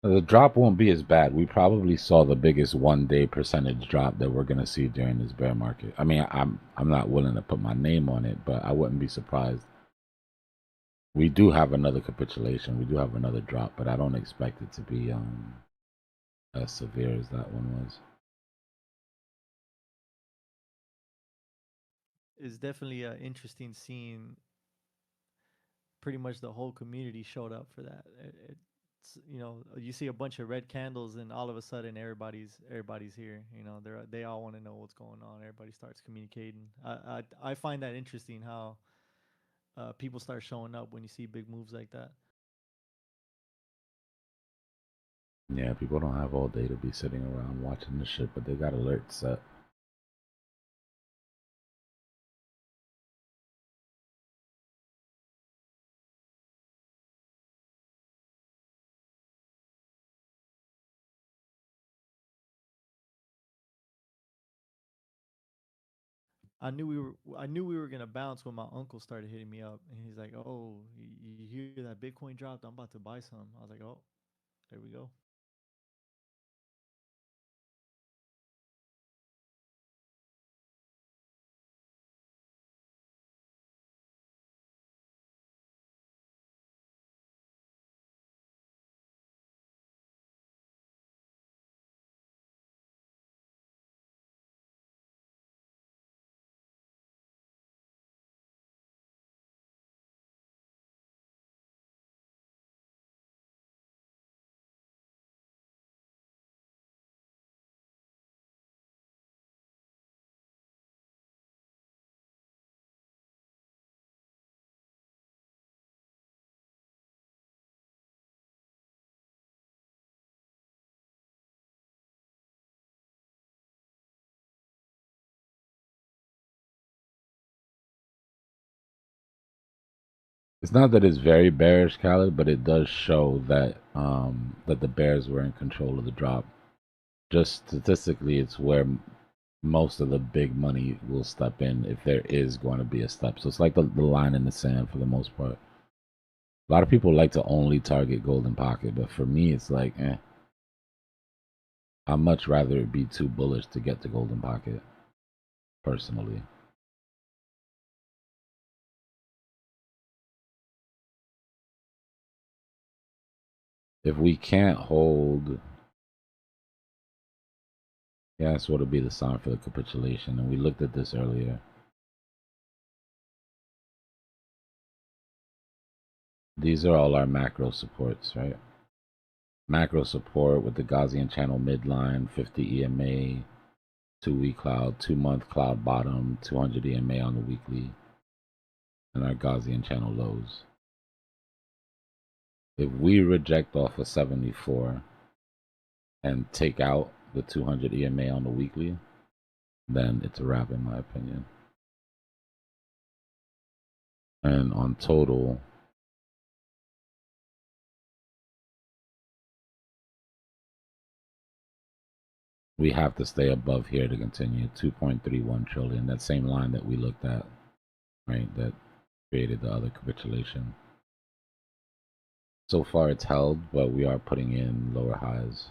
The drop won't be as bad. We probably saw the biggest 1-day percentage drop that we're gonna see during this bear market. I mean, I'm not willing to put my name on it, but I wouldn't be surprised. We do have another capitulation. We do have another drop, but I don't expect it to be as severe as that one was. It's definitely an interesting scene. Pretty much the whole community showed up for that. It's, you see a bunch of red candles, and all of a sudden everybody's here. They all want to know what's going on. Everybody starts communicating. I find that interesting how people start showing up when you see big moves like that. Yeah, people don't have all day to be sitting around watching this shit, but they got alerts set. I knew we were gonna bounce when my uncle started hitting me up, and he's like, "Oh, you hear that Bitcoin dropped? I'm about to buy some." I was like, "Oh, there we go." It's not that it's very bearish, Khaled, but it does show that that the bears were in control of the drop. Just statistically, it's where most of the big money will step in if there is going to be a step. So it's like the line in the sand for the most part. A lot of people like to only target golden pocket, but for me, it's like, I'd much rather it be too bullish to get to golden pocket, personally. If we can't hold, yeah, that's what would be the sign for the capitulation. And we looked at this earlier. These are all our macro supports, right? Macro support with the Gaussian channel midline, 50 EMA, 2-week cloud, 2-month cloud bottom, 200 EMA on the weekly, and our Gaussian channel lows. If we reject off of 74 and take out the 200 EMA on the weekly, then it's a wrap in my opinion. And on total, we have to stay above here to continue. 2.31 trillion, that same line that we looked at, right? That created the other capitulation. So far it's held, but we are putting in lower highs.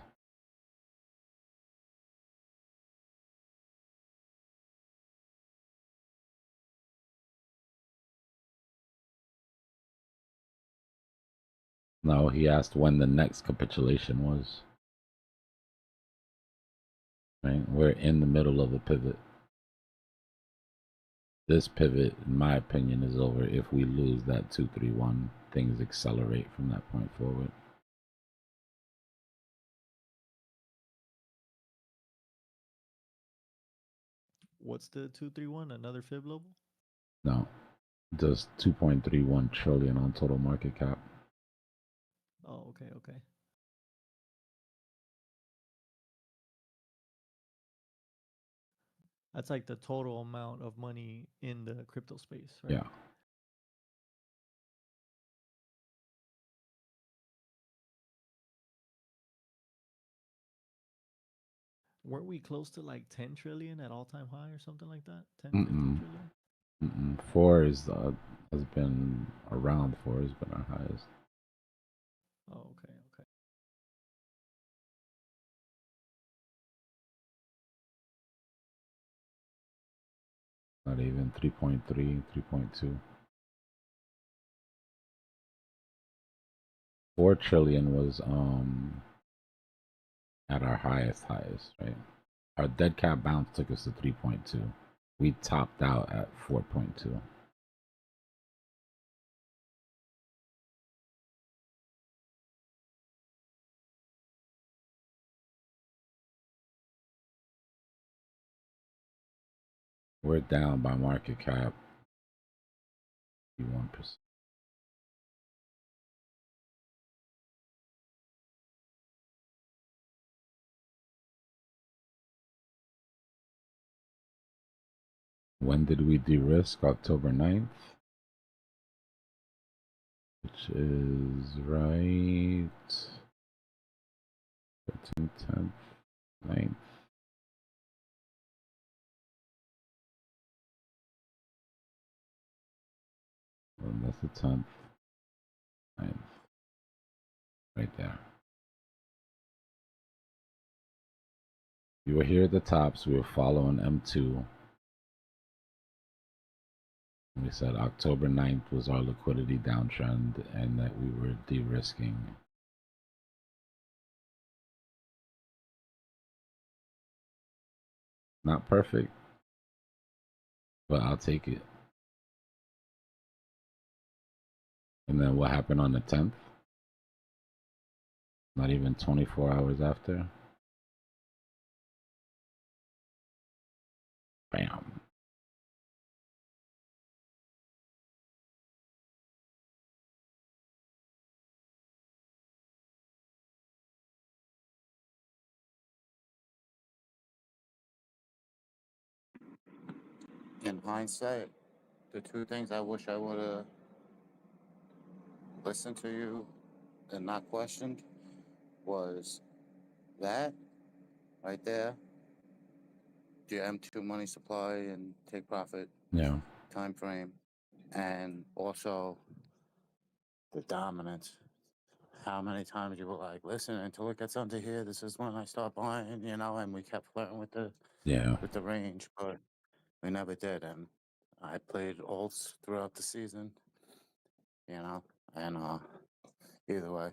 No, he asked when the next capitulation was. Right? We're in the middle of the pivot. This pivot, in my opinion, is over. If we lose that 231, things accelerate from that point forward. What's the 231? Another fib level? No, just 2.31 trillion on total market cap. Oh, okay, okay. That's like the total amount of money in the crypto space, right? Yeah. Weren't we close to like 10 trillion at all time high or something like that? 10, 15 Mm-mm. trillion? Mm-mm. 4 is has been around 4 has been our highest. Oh, okay, okay. Not even 3.3, 3.2. 4 trillion was at our highest, right? Our dead cat bounce took us to 3.2. We topped out at 4.2. We're down by market cap 1%. When did we de-risk? October 9th, which is right 13th, 10th, 9th. Well, that's the 10th, 9th, right there. You were here at the top, so we were following M2. We said October 9th was our liquidity downtrend and that we were de-risking. Not perfect, but I'll take it. And then what happened on the 10th? Not even 24 hours after. Bam. In hindsight, the two things I wish I would have listened to you and not questioned was that right there, the M2 money supply and take profit Yeah. time frame, and also the dominance. How many times you were like, listen, until it gets under here, this is when I start buying, you know, and we kept flirting with the range, but we never did. And I played alts throughout the season, you know, and either way,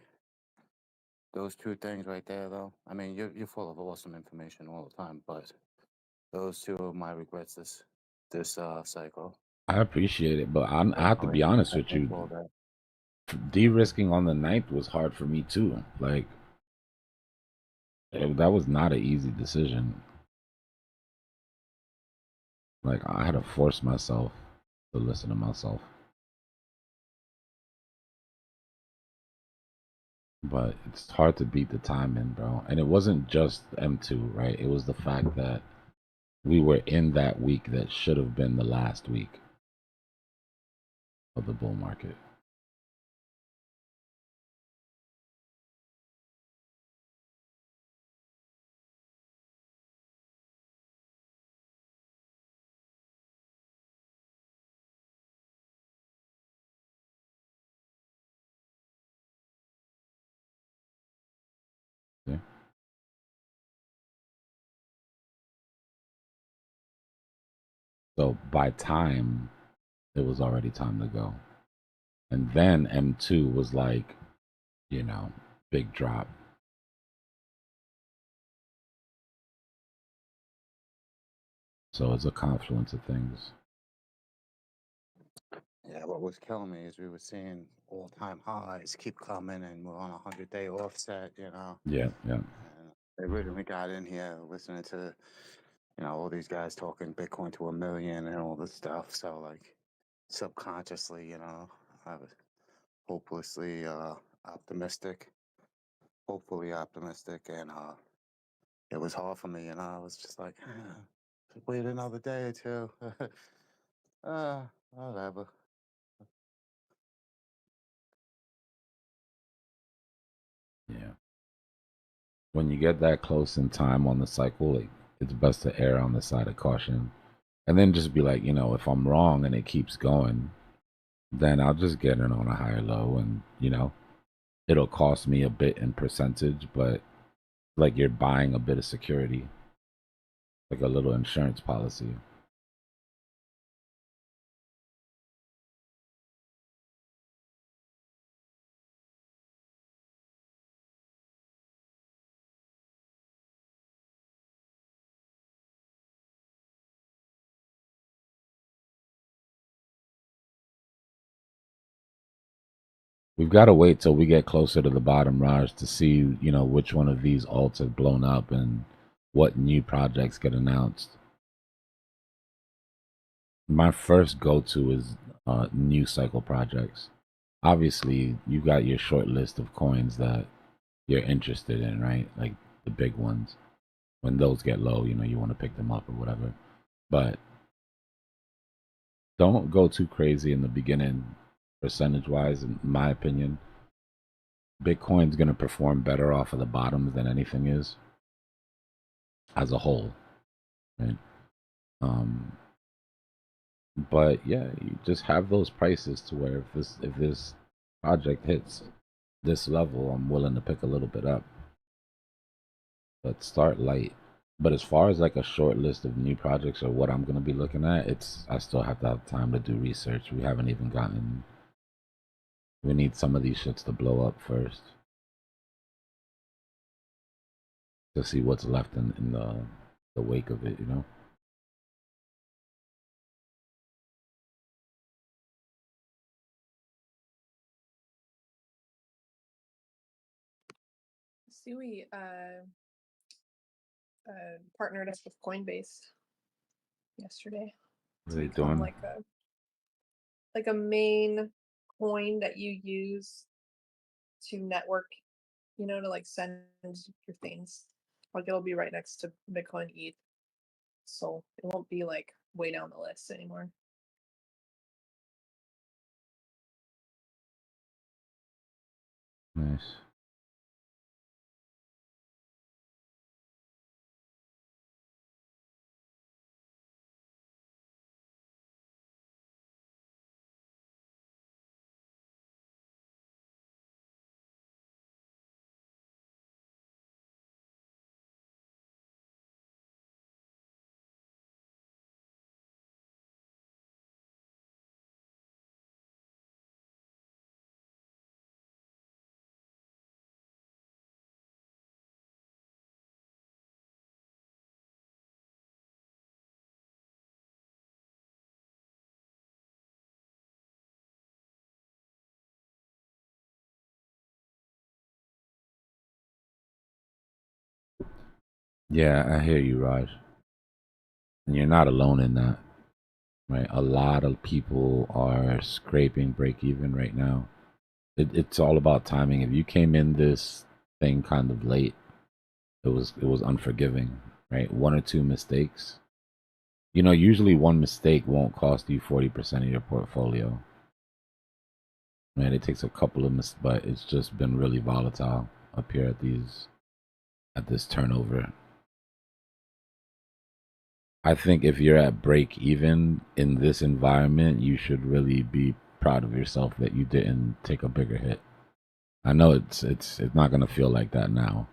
those two things right there, though. I mean, you're full of awesome information all the time, but those two are my regrets this cycle. I appreciate it, but I have to be honest with you. De-risking on the 9th was hard for me too. Like, that was not an easy decision. Like, I had to force myself to listen to myself. But it's hard to beat the timing, bro. And it wasn't just M2, right? It was the fact that we were in that week that should have been the last week of the bull market. Yeah. So by time, it was already time to go. And then M2 was like, you know, big drop. So it's a confluence of things. Yeah, what was killing me is we were seeing all-time highs keep coming, and we're on a 100-day offset, you know. Yeah, yeah. And they originally got in here listening to, you know, all these guys talking Bitcoin to 1 million and all this stuff. So, like, subconsciously, you know, I was hopelessly optimistic, hopefully optimistic, and it was hard for me, you know. I was just like, wait another day or two. Whatever. Yeah. When you get that close in time on the cycle, like, it's best to err on the side of caution. And then just be like, you know, if I'm wrong and it keeps going, then I'll just get in on a higher low and, you know, it'll cost me a bit in percentage, but like you're buying a bit of security, like a little insurance policy. We've got to wait till we get closer to the bottom, Raj, to see, you know, which one of these alts have blown up and what new projects get announced. My first go-to is new cycle projects. Obviously, you got your short list of coins that you're interested in, right? Like the big ones. When those get low, you know, you want to pick them up or whatever. But don't go too crazy in the beginning, percentage-wise, in my opinion. Bitcoin's going to perform better off of the bottoms than anything is as a whole, right? Um, but yeah, you just have those prices to where if this project hits this level, I'm willing to pick a little bit up. But start light. But as far as like a short list of new projects or what I'm gonna be looking at, I still have to have time to do research. We haven't even gotten. We need some of these shits to blow up first to see what's left in the wake of it. You know. Sui partnered up with Coinbase yesterday What to are they become doing? like a main coin that you use to network, you know, to like send your things. Like it'll be right next to Bitcoin ETH, so it won't be like way down the list anymore. Nice. Yeah, I hear you, Raj. And you're not alone in that, right? A lot of people are scraping break even right now. It's all about timing. If you came in this thing kind of late, it was unforgiving, right? One or two mistakes. You know, usually one mistake won't cost you 40% of your portfolio. Man, it takes a couple of but it's just been really volatile up here at this turnover. I think if you're at break even in this environment, you should really be proud of yourself that you didn't take a bigger hit. I know it's not gonna feel like that now.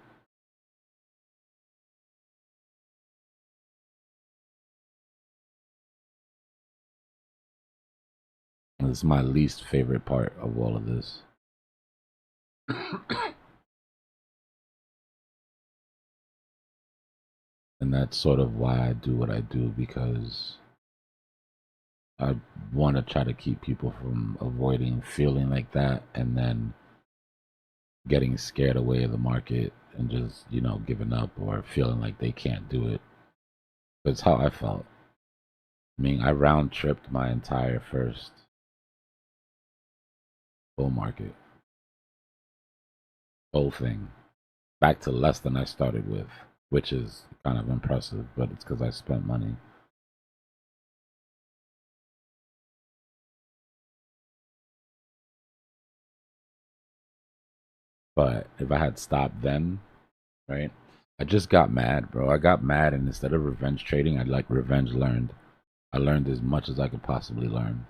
It's my least favorite part of all of this. And that's sort of why I do what I do, because I want to try to keep people from avoiding feeling like that and then getting scared away of the market and just, you know, giving up or feeling like they can't do it. That's how I felt. I mean, I round tripped my entire first bull market, whole thing, back to less than I started with, which is kind of impressive, but it's because I spent money. But if I had stopped then, right? I just got mad, bro. I got mad, and instead of revenge trading, I like revenge learned. I learned as much as I could possibly learn.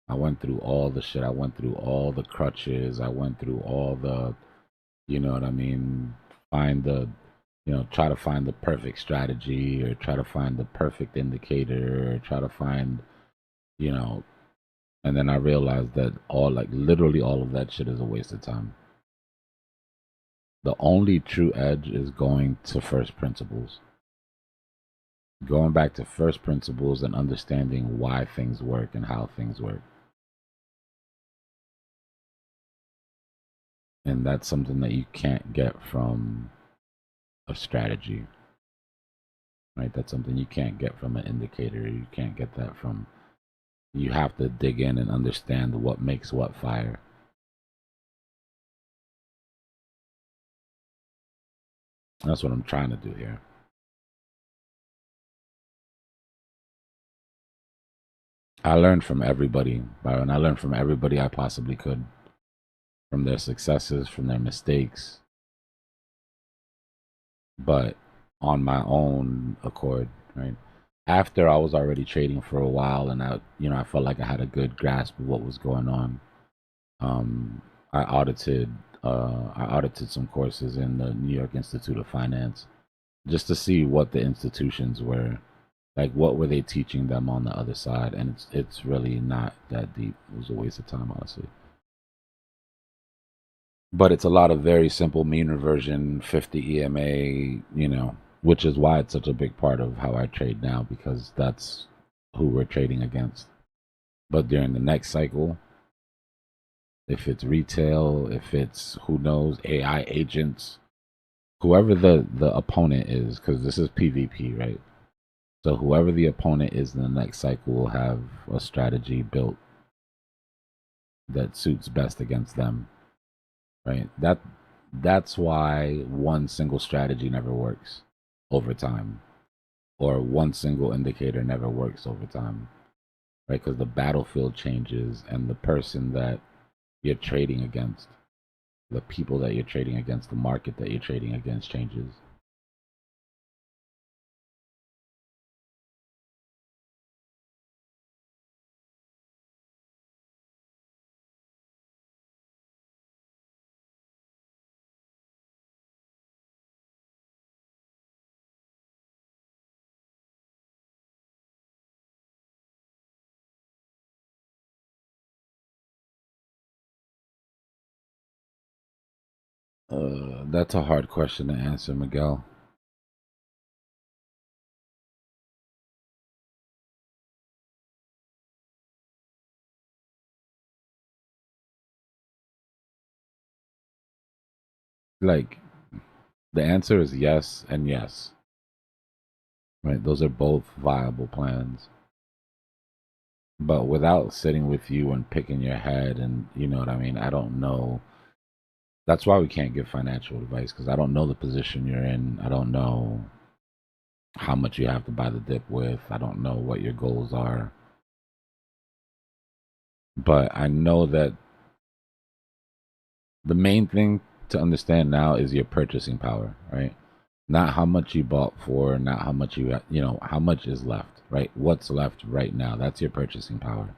I went through all the shit. I went through all the crutches. I went through all the, you know what I mean? Find the, you know, try to find the perfect strategy or try to find the perfect indicator or try to find, you know, and then I realized that like literally all of that shit is a waste of time. The only true edge is going to first principles. Going back to first principles and understanding why things work and how things work. And that's something that you can't get from a strategy. right? That's something you can't get from an indicator. You can't get that from. You have to dig in and understand what makes what fire. That's what I'm trying to do here. I learned from everybody, Byron. I learned from everybody I possibly could. From their successes, from their mistakes. But on my own accord, right? After I was already trading for a while and I felt like I had a good grasp of what was going on. I audited some courses in the New York Institute of Finance just to see what the institutions were like, what were they teaching them on the other side, and it's really not that deep. It was a waste of time, honestly. But it's a lot of very simple mean reversion, 50 EMA, which is why it's such a big part of how I trade now, because that's who we're trading against. But during the next cycle, if it's retail, if it's, who knows, AI agents, whoever the opponent is, because this is PvP, right? So whoever the opponent is in the next cycle will have a strategy built that suits best against them, right? That's why one single strategy never works over time, or one single indicator never works over time, right? Because the battlefield changes and the person that you're trading against, the people that you're trading against, the market that you're trading against changes. That's a hard question to answer, Miguel. Like, the answer is yes and yes. Right? Those are both viable plans. But without sitting with you and picking your head, and you know what I mean, I don't know. That's why we can't give financial advice, because I don't know the position you're in. I don't know how much you have to buy the dip with. I don't know what your goals are. But I know that the main thing to understand now is your purchasing power, right? Not how much you bought for, not how much how much is left, right? What's left right now? That's your purchasing power.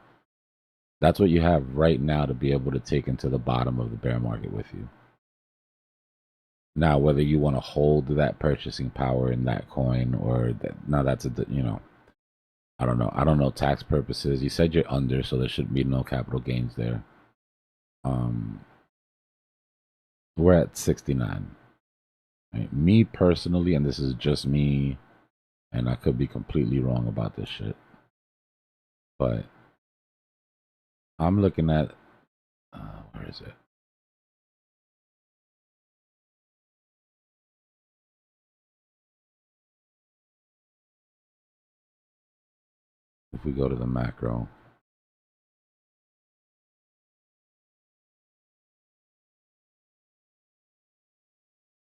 That's what you have right now to be able to take into the bottom of the bear market with you. Now, whether you want to hold that purchasing power in that coin or that, now that's I don't know. I don't know tax purposes. You said you're under, so there should be no capital gains there. We're at 69. Right? Me personally, and this is just me, and I could be completely wrong about this shit, but I'm looking at where is it? If we go to the macro,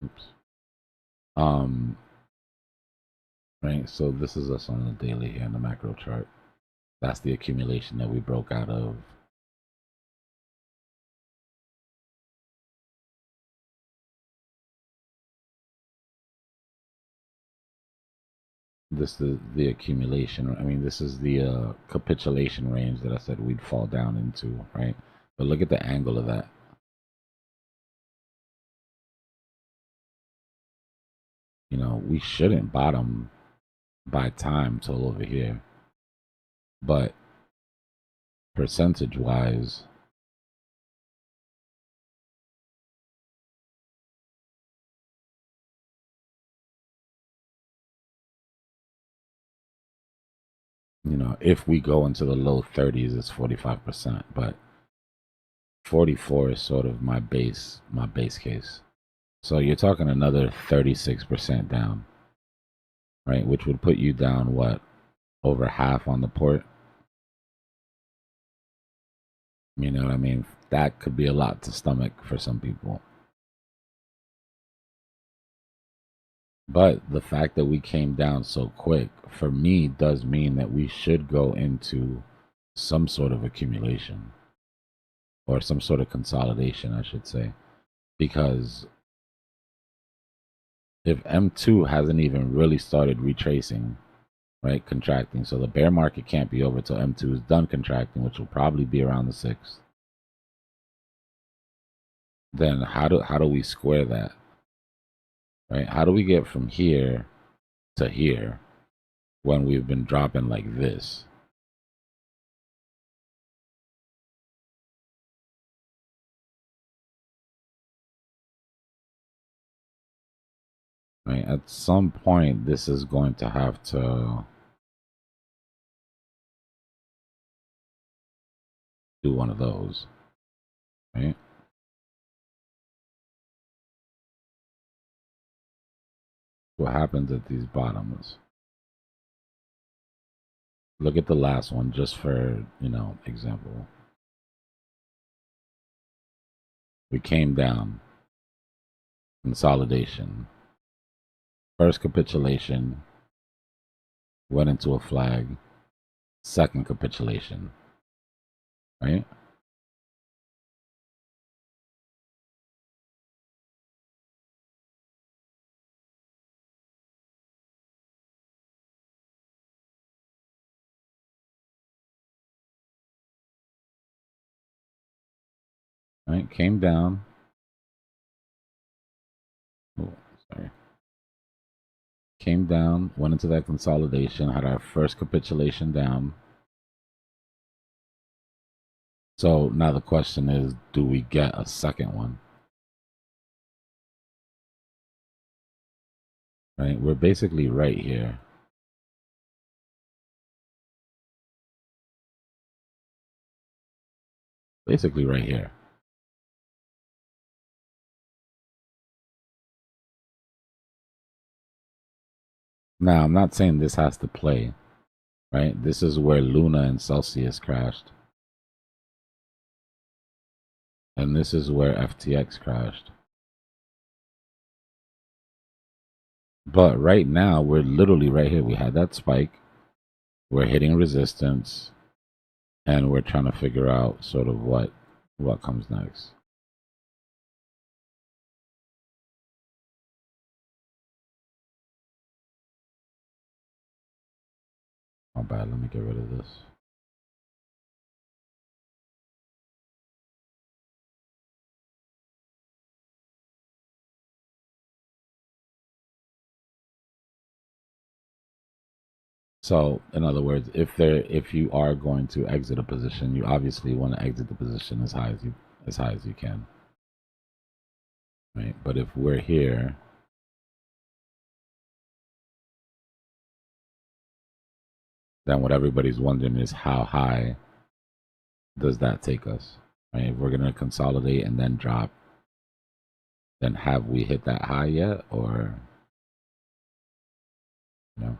oops. Right. So this is us on the daily here in the macro chart. That's the accumulation that we broke out of. This is the accumulation. I mean, this is the capitulation range that I said we'd fall down into, right? But look at the angle of that. You know, we shouldn't bottom by time till over here. But percentage-wise, you know, if we go into the low 30s, it's 45%. But 44 is sort of my base case. So you're talking another 36% down, right? Which would put you down, what, over half on the port? You know what I mean? That could be a lot to stomach for some people. But the fact that we came down so quick, for me, does mean that we should go into some sort of accumulation or some sort of consolidation, I should say. Because if M2 hasn't even really started retracing, right, contracting, so the bear market can't be over till M2 is done contracting, which will probably be around the 6th. Then how do we square that? Right? How do we get from here to here when we've been dropping like this? Right? At some point, this is going to have to do one of those, right? What happens at these bottoms? Look at the last one, just for, example. We came down, consolidation, first capitulation, went into a flag, second capitulation, right? Right, came down. Oh, sorry. Came down, went into that consolidation, had our first capitulation down. So now the question is, do we get a second one? Right, we're basically right here. Basically right here. Now, I'm not saying this has to play, right? This is where Luna and Celsius crashed. And this is where FTX crashed. But right now, we're literally right here. We had that spike. We're hitting resistance. And we're trying to figure out sort of what comes next. My bad. Let me get rid of this. So, in other words, if you are going to exit a position, you obviously want to exit the position as high as you can. Right? But if we're here, then what everybody's wondering is how high does that take us? Right? If we're going to consolidate and then drop, then have we hit that high yet, or no?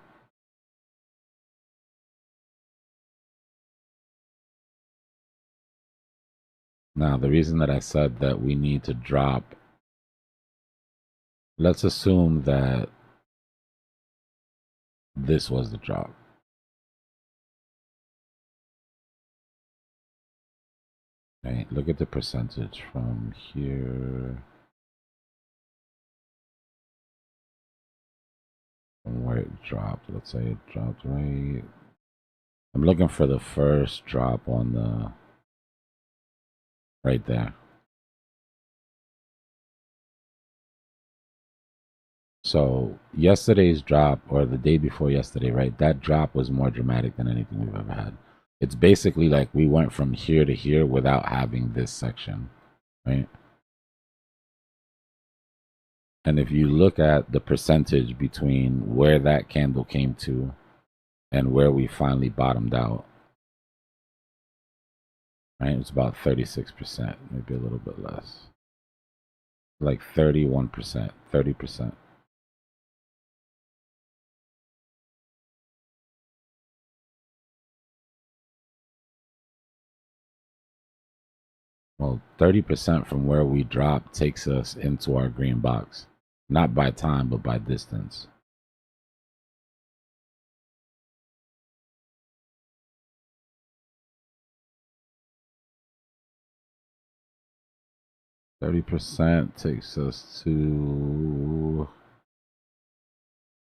Now, the reason that I said that we need to drop, let's assume that this was the drop. Right? Look at the percentage from here, from where it dropped. Let's say it dropped right. I'm looking for the first drop on the right there. So yesterday's drop, or the day before yesterday, right? That drop was more dramatic than anything we've ever had. It's basically like we went from here to here without having this section, right? And if you look at the percentage between where that candle came to and where we finally bottomed out, right? It's about 36%, maybe a little bit less. Like 31%, 30%. Well, 30% from where we drop takes us into our green box. Not by time, but by distance. %30 takes us to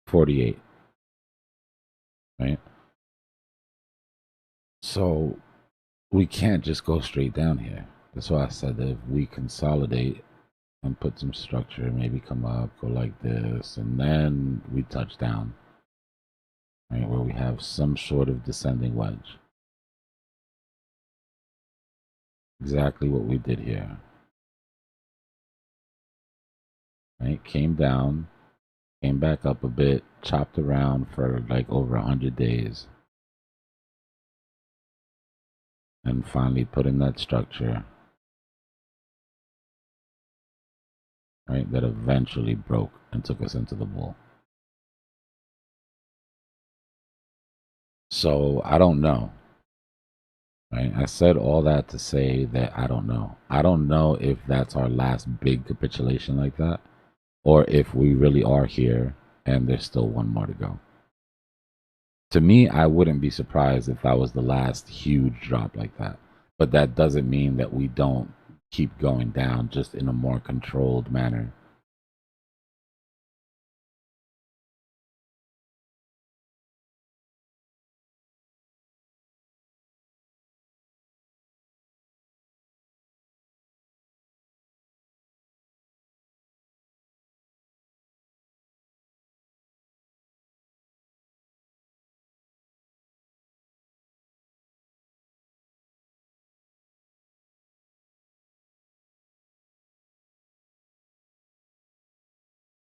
48, right? So we can't just go straight down here. That's why I said that if we consolidate and put some structure, maybe come up, go like this, and then we touch down, right, where we have some sort of descending wedge. Exactly what we did here. Right, came down, came back up a bit, chopped around for like over 100 days, and finally put in that structure, right, that eventually broke and took us into the bull. So I don't know, right? I said all that to say that I don't know. I don't know if that's our last big capitulation like that, or if we really are here and there's still one more to go. To me, I wouldn't be surprised if that was the last huge drop like that. But that doesn't mean that we don't keep going down, just in a more controlled manner.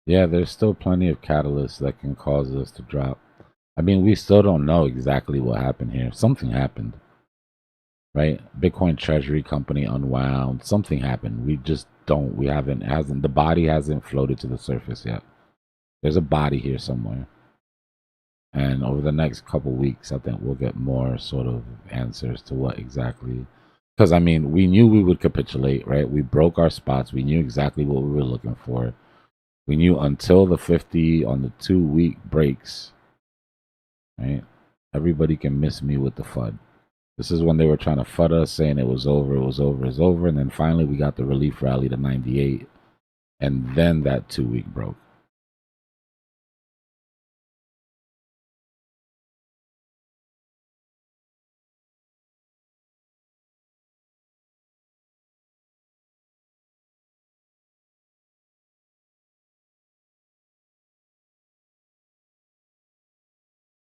Yeah, there's still plenty of catalysts that can cause us to drop. I mean, we still don't know exactly what happened here. Something happened, right? Bitcoin Treasury Company unwound. Something happened. We just don't. We haven't. Hasn't the body hasn't floated to the surface yet. There's a body here somewhere, and over the next couple weeks, I think we'll get more sort of answers to what exactly. Because I mean, we knew we would capitulate, right? We broke our spots. We knew exactly what we were looking for. We knew until the 50 on the 2-week breaks, right? Everybody can miss me with the FUD. This is when they were trying to FUD us, saying it was over, it was over, it's over. And then finally we got the relief rally to 98. And then that 2-week broke.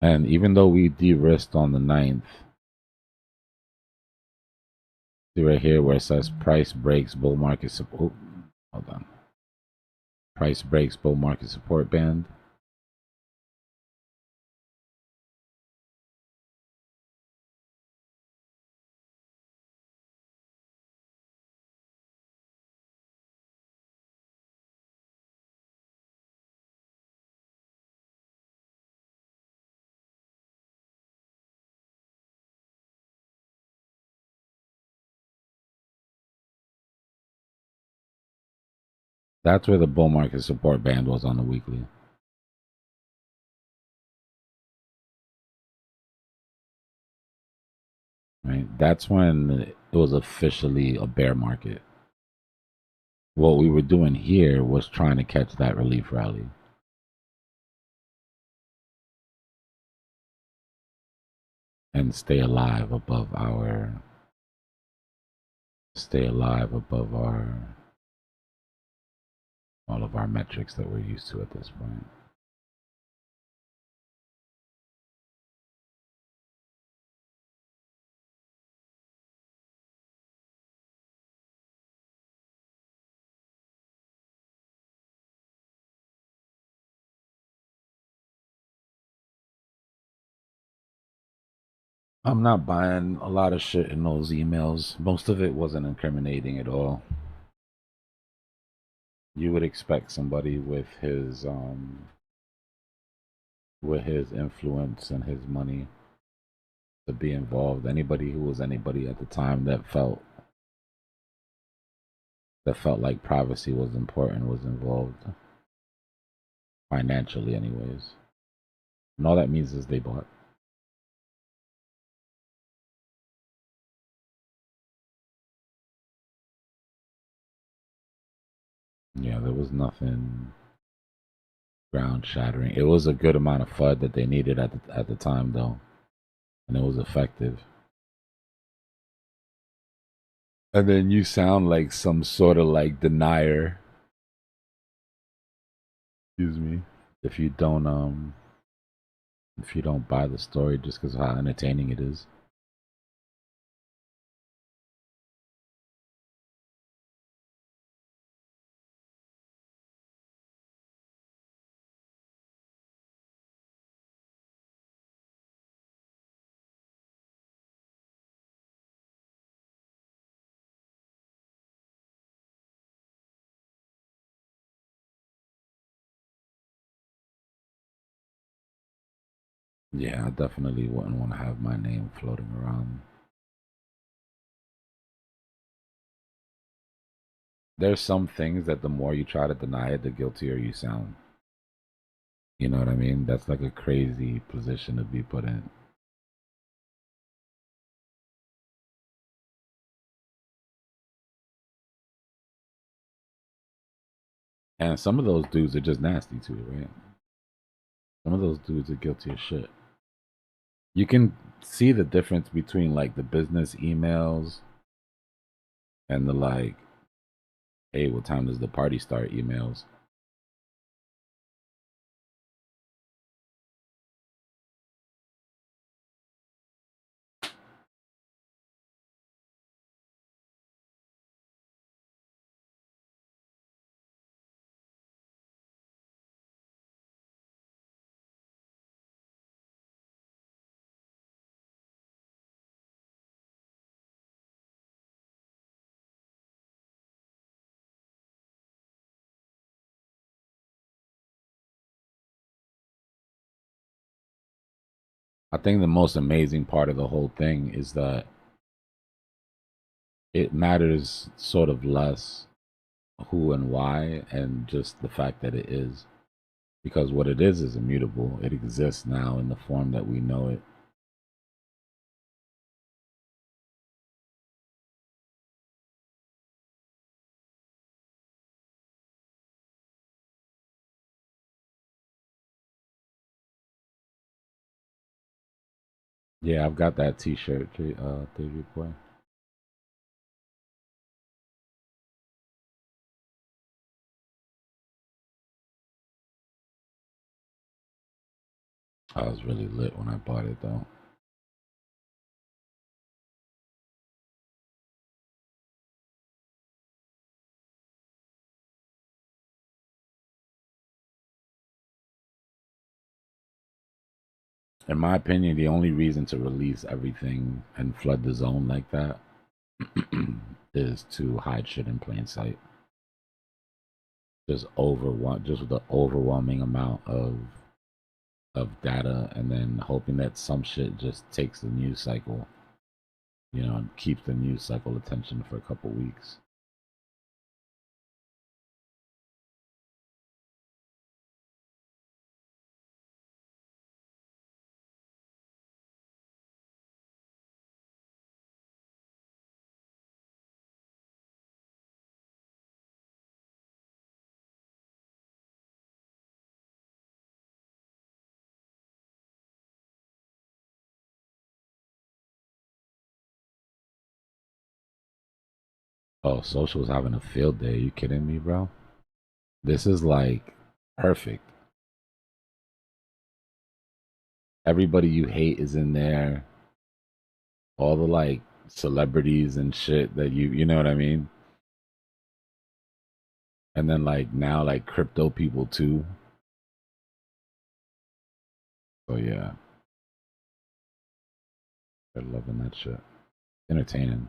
And even though we de-risked on the 9th, see right here where it says price breaks bull market support. Hold on. Price breaks bull market support band. That's where the bull market support band was on the weekly. Right? That's when it was officially a bear market. What we were doing here was trying to catch that relief rally. And stay alive above our all of our metrics that we're used to at this point. I'm not buying a lot of shit in those emails. Most of it wasn't incriminating at all. You would expect somebody with his influence and his money to be involved. Anybody who was anybody at the time that felt that felt like privacy was important was involved, financially, anyways. And all that means is they bought. Yeah, there was nothing ground shattering. It was a good amount of FUD that they needed at the time, though, and it was effective. And then you sound like some sort of like denier. Excuse me. If you don't buy the story just because of how entertaining it is. Yeah, I definitely wouldn't want to have my name floating around. There's some things that the more you try to deny it, the guiltier you sound. You know what I mean? That's like a crazy position to be put in. And some of those dudes are just nasty too, right? Some of those dudes are guilty as shit. You can see the difference between like the business emails and the like, hey, what time does the party start emails. I think the most amazing part of the whole thing is that it matters sort of less who and why and just the fact that it is. Because what it is immutable. It exists now in the form that we know it. Yeah, I've got that T-shirt, David Boy. I was really lit when I bought it, though. In my opinion, the only reason to release everything and flood the zone like that is to hide shit in plain sight. Just with the overwhelming amount of data, and then hoping that some shit just takes the news cycle, and keeps the news cycle attention for a couple weeks. Oh, social's having a field day. Are you kidding me, bro? This is like perfect. Everybody you hate is in there. All the like celebrities and shit that you know what I mean? And then like now like crypto people too. So yeah. They're loving that shit. Entertaining.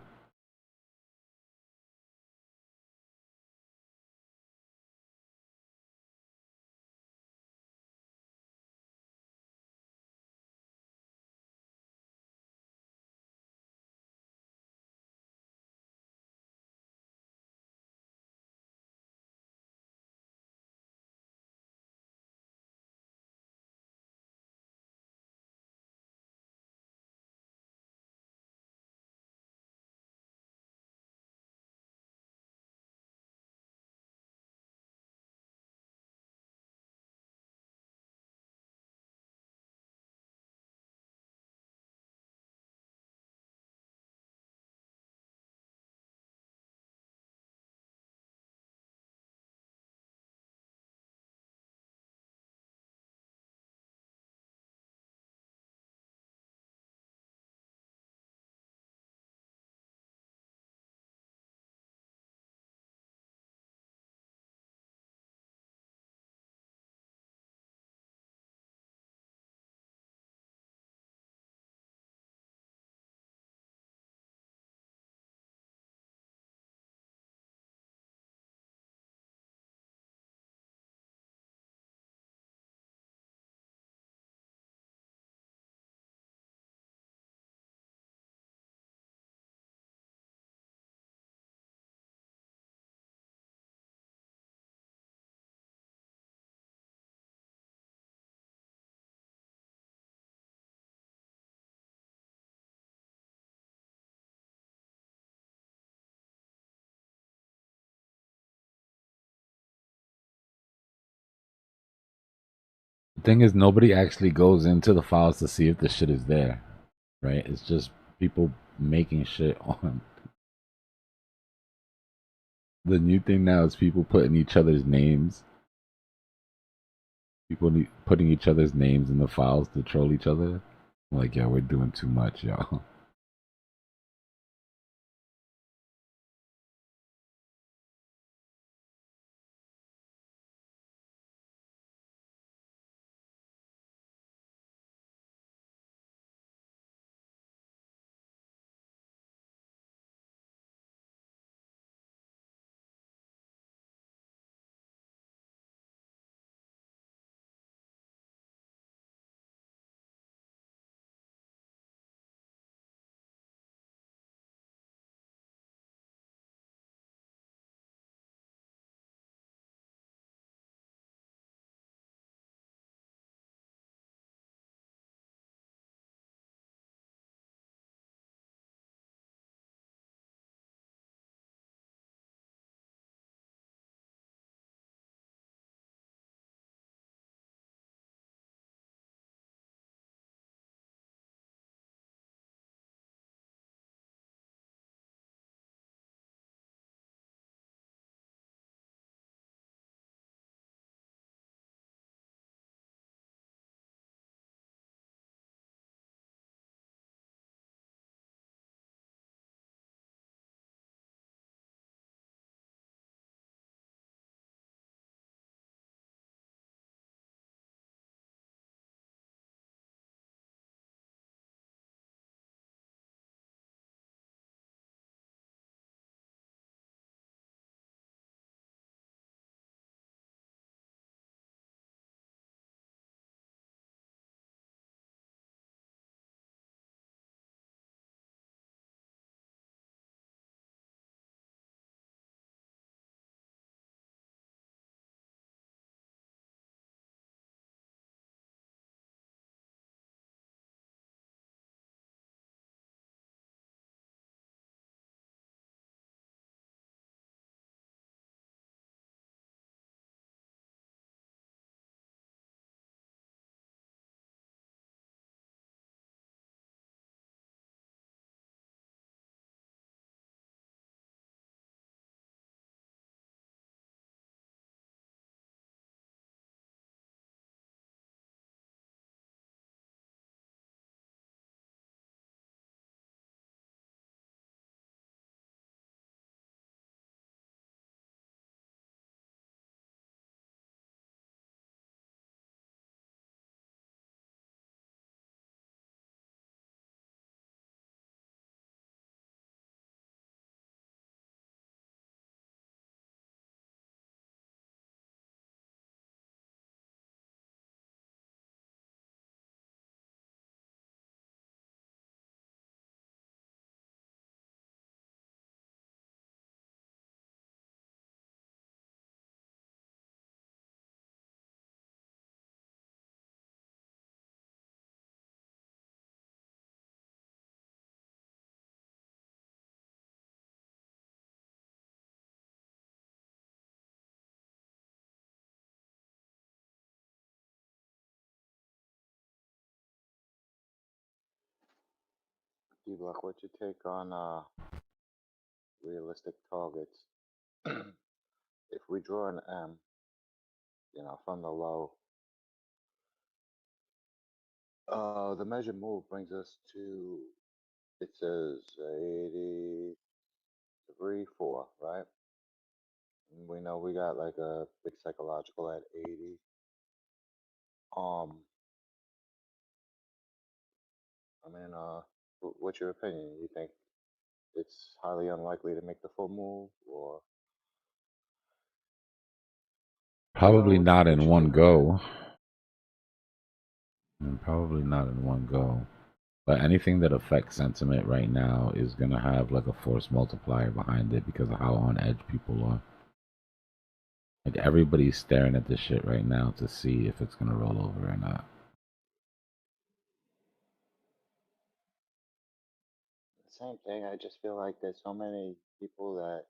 The thing is, nobody actually goes into the files to see if the shit is there, right? It's just people making shit on. The new thing now is people putting each other's names. People putting each other's names in the files to troll each other. I'm like, yeah, we're doing too much, y'all. Dbloc, what's your take on realistic targets? If we draw an M, from the low, the measured move brings us to, it says 83, 4, right? And we know we got like a big psychological at 80. Um, what's your opinion? You think it's highly unlikely to make the full move, or Probably what's not in your one take on that? go. Probably not in one go. But anything that affects sentiment right now is gonna have like a force multiplier behind it because of how on edge people are. Like everybody's staring at this shit right now to see if it's gonna roll over or not. Same thing. I just feel like there's so many people that,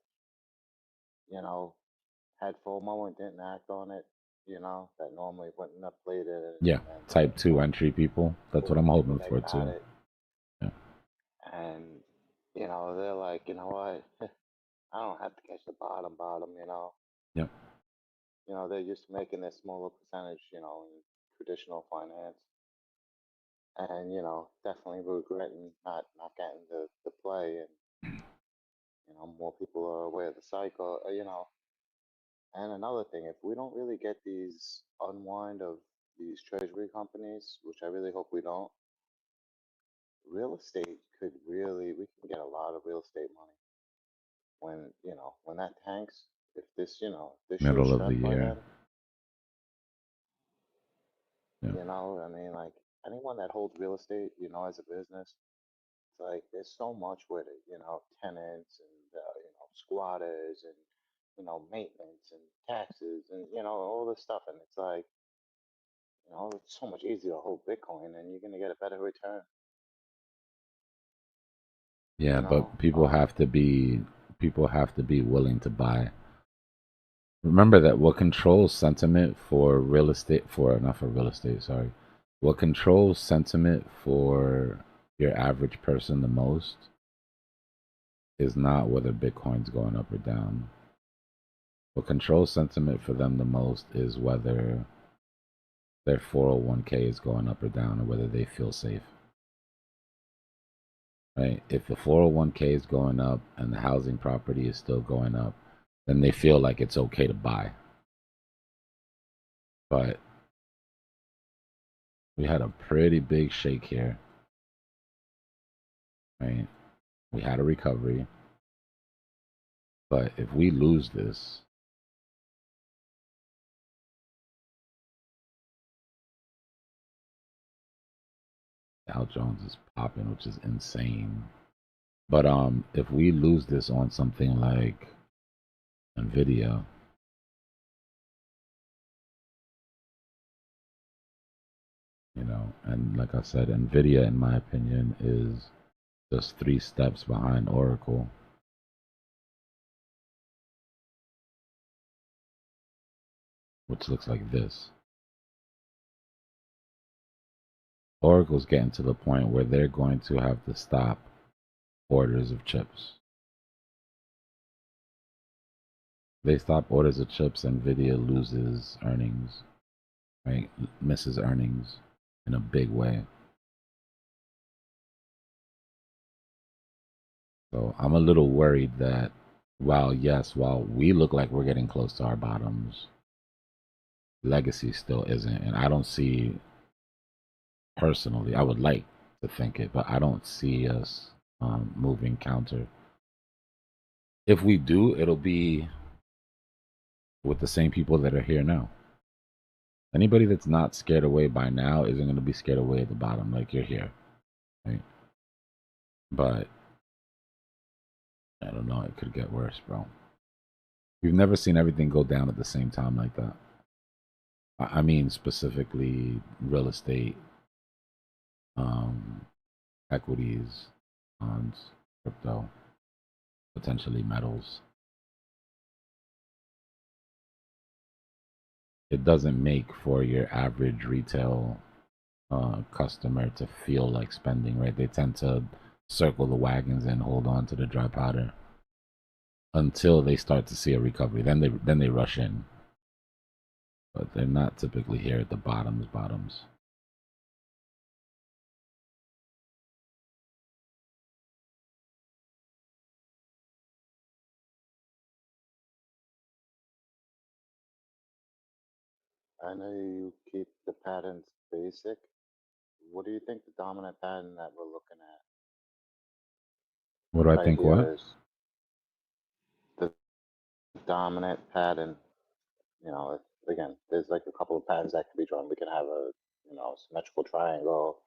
had FOMO and didn't act on it. that normally wouldn't have played it. Yeah, And type 2 entry people. That's what I'm people hoping that for got too. it, Yeah. and they're like, you know what? I don't have to catch the bottom, Yeah. They're used to making a smaller percentage, in traditional finance. And, definitely regretting not getting the play. And, more people are aware of the cycle, And another thing, if we don't really get these unwind of these treasury companies, which I really hope we don't, real estate we can get a lot of real estate money when that tanks, if this shows Middle of the strength by year. then, Yeah. I mean, like anyone that holds real estate, as a business, it's like there's so much with it, tenants and, squatters and, maintenance and taxes and, all this stuff. And it's like, it's so much easier to hold Bitcoin and you're going to get a better return, Yeah, but people have to be willing to buy. Remember that what controls sentiment for real estate not for real estate, sorry. What controls sentiment for your average person the most is not whether Bitcoin's going up or down. What controls sentiment for them the most is whether their 401k is going up or down or whether they feel safe. Right? If the 401k is going up and the housing property is still going up, then they feel like it's okay to buy. But we had a pretty big shake here. Right? We had a recovery. But if we lose this, Dow Jones is popping, which is insane. But if we lose this on something like Nvidia, and like I said, Nvidia, in my opinion, is just 3 steps behind Oracle. Which looks like this. Oracle's getting to the point where they're going to have to stop orders of chips. They stop orders of chips, Nvidia loses earnings, right? Misses earnings in a big way. So I'm a little worried that while we look like we're getting close to our bottoms, legacy still isn't. And I don't see, personally, I would like to think it, but I don't see us moving counter. If we do, it'll be with the same people that are here now. Anybody that's not scared away by now isn't going to be scared away at the bottom. Like, you're here, right? But I don't know. It could get worse, bro. We've never seen everything go down at the same time like that. I mean, specifically real estate, equities, bonds, crypto, potentially metals. It doesn't make for your average retail customer to feel like spending, right? They tend to circle the wagons and hold on to the dry powder until they start to see a recovery. Then they rush in, but they're not typically here at the bottoms. I know you keep the patterns basic. What do you think the dominant pattern that we're looking at What do I right think? What? here is? The dominant pattern, again, there's like a couple of patterns that can be drawn. We can have a, symmetrical triangle,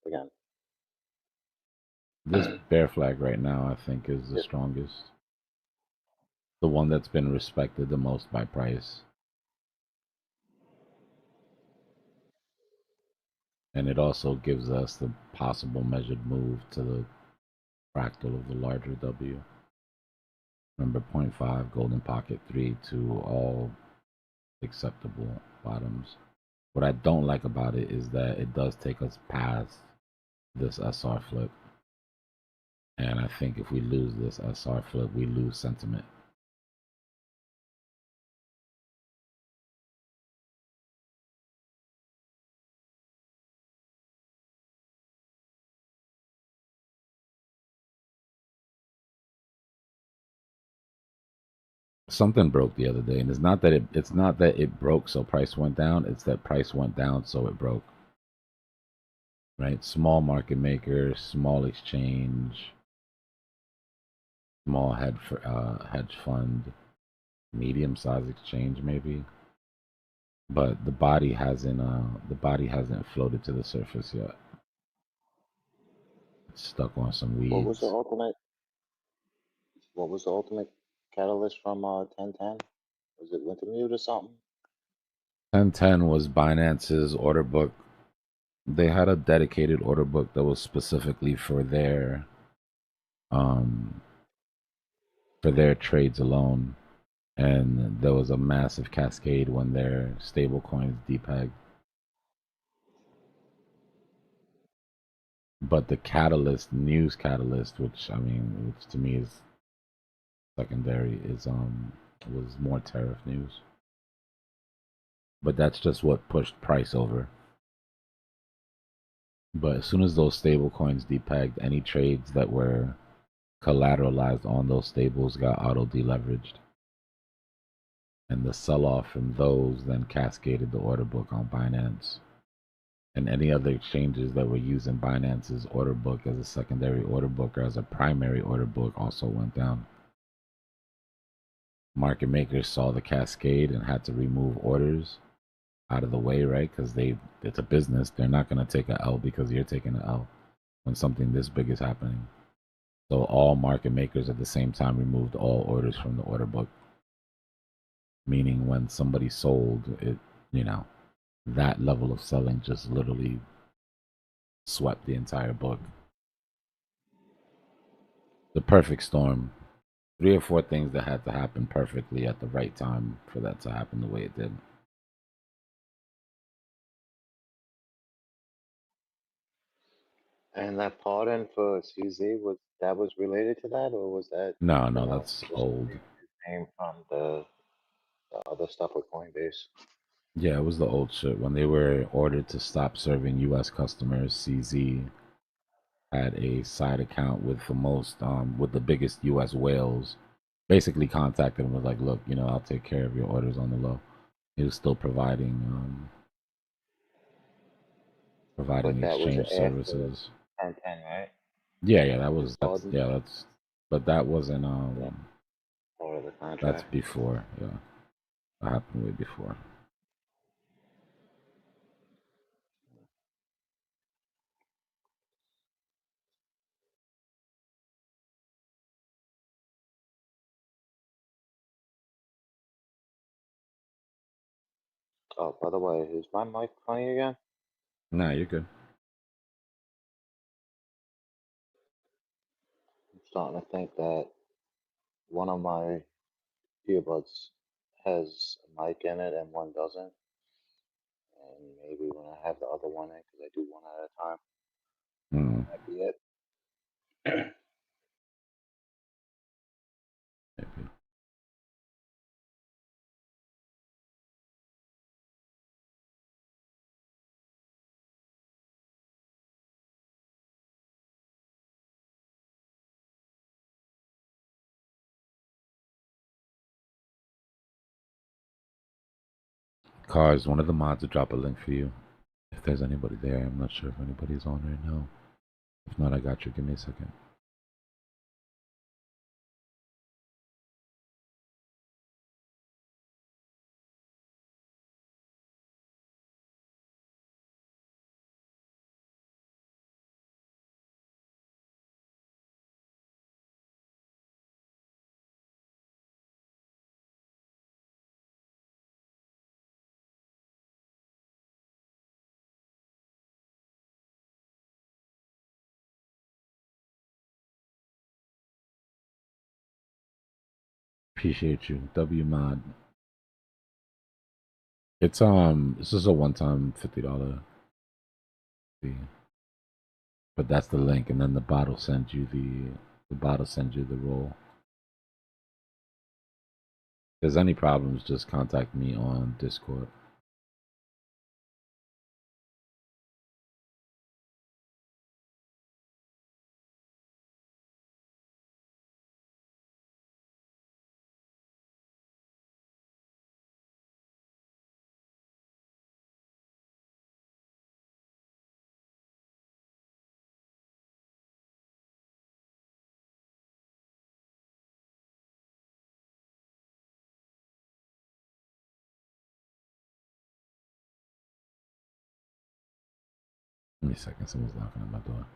again. This bear flag right now, I think, is the strongest. The one that's been respected the most by price. And it also gives us the possible measured move to the fractal of the larger W. Remember 0.5, golden pocket 3 to all acceptable bottoms. What I don't like about it is that it does take us past this SR flip. And I think if we lose this SR flip, we lose sentiment. Something broke the other day, and it's not that it broke so price went down, it's that price went down so it broke. Right? Small market maker, small exchange, small hedge fund, medium sized exchange maybe. But the body hasn't floated to the surface yet. It's stuck on some weeds. What was the ultimate catalyst from 1010? Was it Wintermute or something? 1010 was Binance's order book. They had a dedicated order book that was specifically for their trades alone. And there was a massive cascade when their stable coins depegged. But the catalyst, news catalyst, which to me is secondary, was more tariff news. But that's just what pushed price over. But as soon as those stable coins depegged, any trades that were collateralized on those stables got auto deleveraged. And the sell-off from those then cascaded the order book on Binance. And any other exchanges that were using Binance's order book as a secondary order book or as a primary order book also went down. Market makers saw the cascade and had to remove orders out of the way, right? Because it's a business. They're not going to take a L because you're taking an L when something this big is happening. So all market makers at the same time removed all orders from the order book. Meaning when somebody sold it, that level of selling just literally swept the entire book. The perfect storm. 3 or 4 things that had to happen perfectly at the right time for that to happen the way it did. And that pardon for CZ was related to that, or was that? No, that's old. Came from the other stuff with Coinbase. Yeah, it was the old shit. When they were ordered to stop serving U.S. customers, CZ had a side account with the biggest U.S. whales. Basically contacted him, was like, look, I'll take care of your orders on the low. He was still providing exchange services. 1010, right? Yeah, but that wasn't Part of the contract. that's before, yeah. That happened way before. Oh, by the way, is my mic funny again? Nah, you're good. I'm starting to think that one of my earbuds has a mic in it and one doesn't. And maybe when I have the other one in, because I do one at a time, that might be it. Maybe. Cars, one of the mods to drop a link for you. If there's anybody there, I'm not sure if anybody's on right now. If not, I got you. Give me a second. Appreciate you. W mod. It's this is a one-time $50 fee. But that's the link, and then the bot will send you the bot will send you the role. If there's any problems, just contact me on Discord. Give me a second, someone's knocking at my door.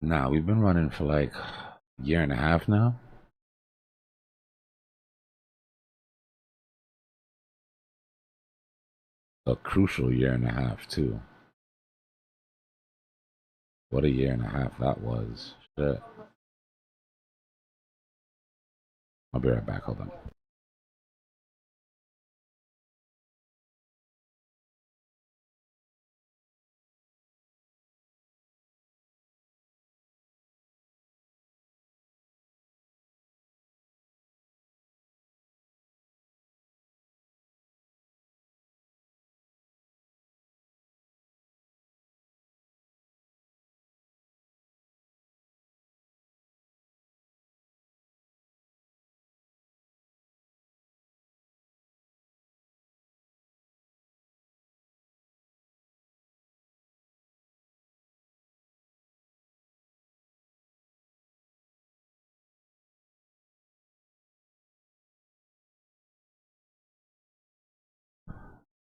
Nah, we've been running for like a year and a half now. A crucial year and a half too. What a year and a half that was. Shit. I'll be right back. Hold on.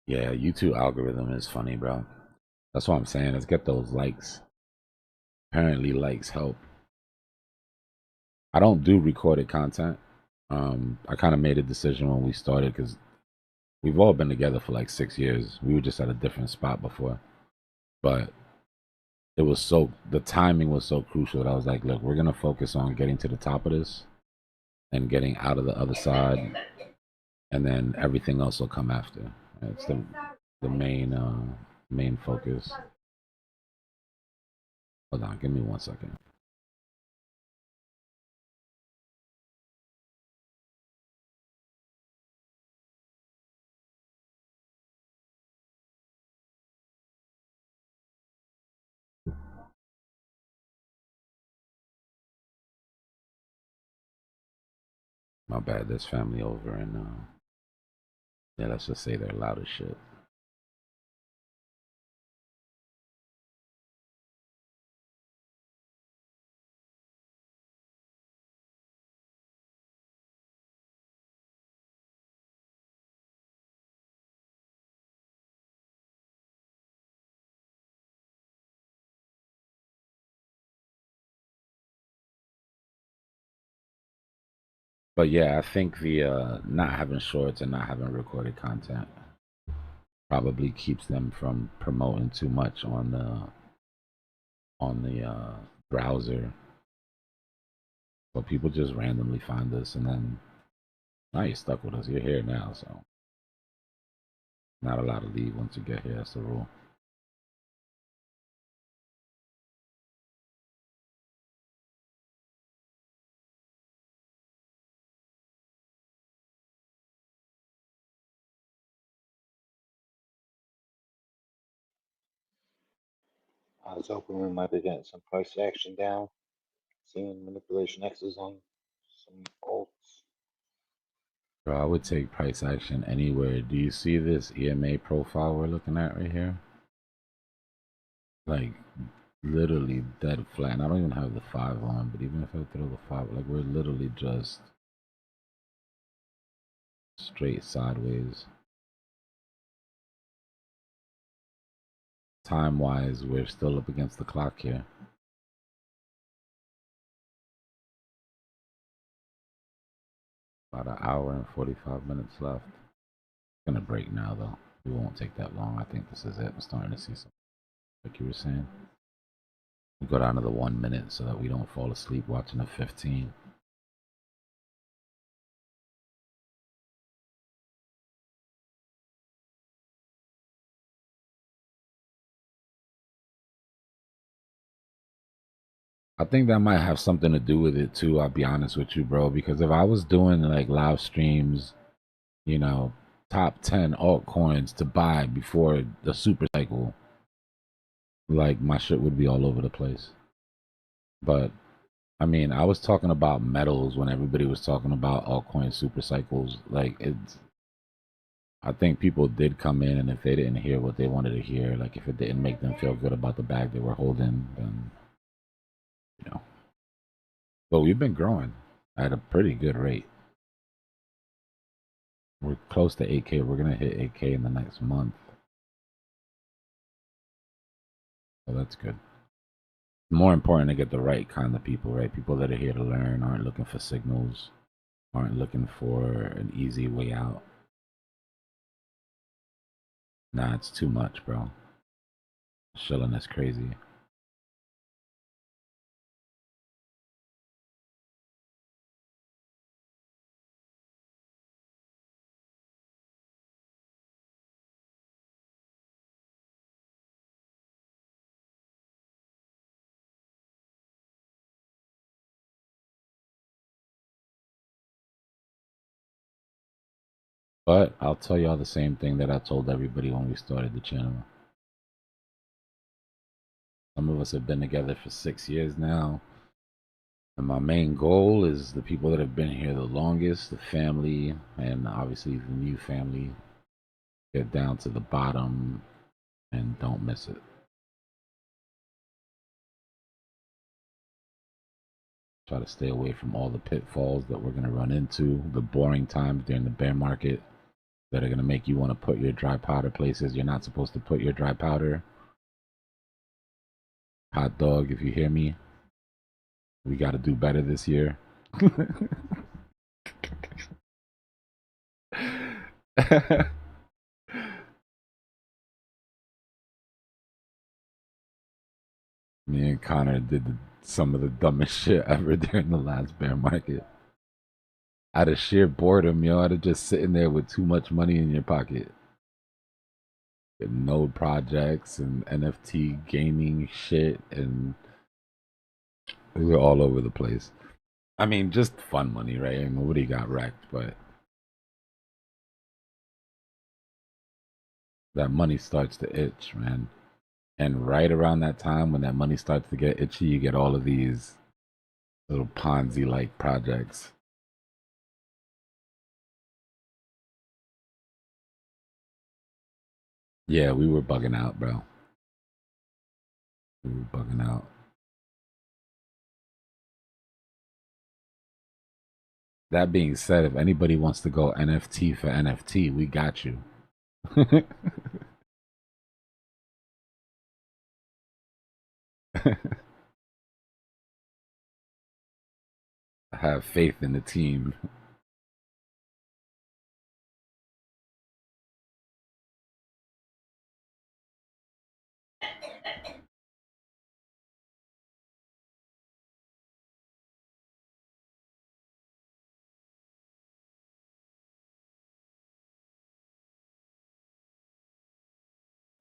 Yeah, YouTube algorithm is funny, bro. That's what I'm saying. Let's get those likes. Apparently, likes help. I don't do recorded content. I kind of made a decision when we started because we've all been together for like 6 years. We were just at a different spot before, but it was the timing was so crucial that I was like, look, we're gonna focus on getting to the top of this and getting out of the other side, and then everything else will come after. It's the main focus. Hold on, give me 1 second. My bad. There's family over, and yeah, let's just say they're loud as shit. But yeah, I think the not having shorts and not having recorded content probably keeps them from promoting too much on the browser. So people just randomly find us, and then now you're stuck with us. You're here now, so not allowed to leave once you get here. That's the rule. I was hoping we might be getting some price action down, seeing manipulation X's on some alts. Bro, I would take price action anywhere. Do you see this EMA profile we're looking at right here? Like, literally dead flat. And I don't even have the 5 on, but even if I throw the 5, like, we're literally just straight sideways. Time-wise, we're still up against the clock here. About an hour and 45 minutes left. It's gonna break now, though. We won't take that long. I think this is it. I'm starting to see something, like you were saying. We'll go down to the 1 minute so that we don't fall asleep watching the 15. I think that might have something to do with it too, I'll be honest with you, bro. Because if I was doing like live streams, you know, top 10 altcoins to buy before the super cycle, like my shit would be all over the place. But I mean, I was talking about metals when everybody was talking about altcoin super cycles. Like, it's, I think people did come in, and if they didn't hear what they wanted to hear, like if it didn't make them feel good about the bag they were holding, then, you know. But we've been growing at a pretty good rate. We're close to 8K. We're gonna hit 8K in the next month. So that's good. More important to get the right kind of people, right? People that are here to learn, aren't looking for signals, aren't looking for an easy way out. Nah, it's too much, bro. Shilling is crazy. But I'll tell y'all the same thing that I told everybody when we started the channel. Some of us have been together for 6 years now. And my main goal is the people that have been here the longest, the family, and obviously the new family, get down to the bottom and don't miss it. Try to stay away from all the pitfalls that we're going to run into, the boring times during the bear market that are going to make you want to put your dry powder places you're not supposed to put your dry powder. Hot dog, if you hear me, we got to do better this year. Me and Connor did some of the dumbest shit ever during the last bear market. Out of sheer boredom, yo, out of just sitting there with too much money in your pocket. And node projects and NFT gaming shit, and we were all over the place. I mean, just fun money, right? And nobody got wrecked, but that money starts to itch, man. And right around that time when that money starts to get itchy, you get all of these little Ponzi-like projects. Yeah, we were bugging out, bro. We were bugging out. That being said, if anybody wants to go NFT for NFT, we got you. I have faith in the team.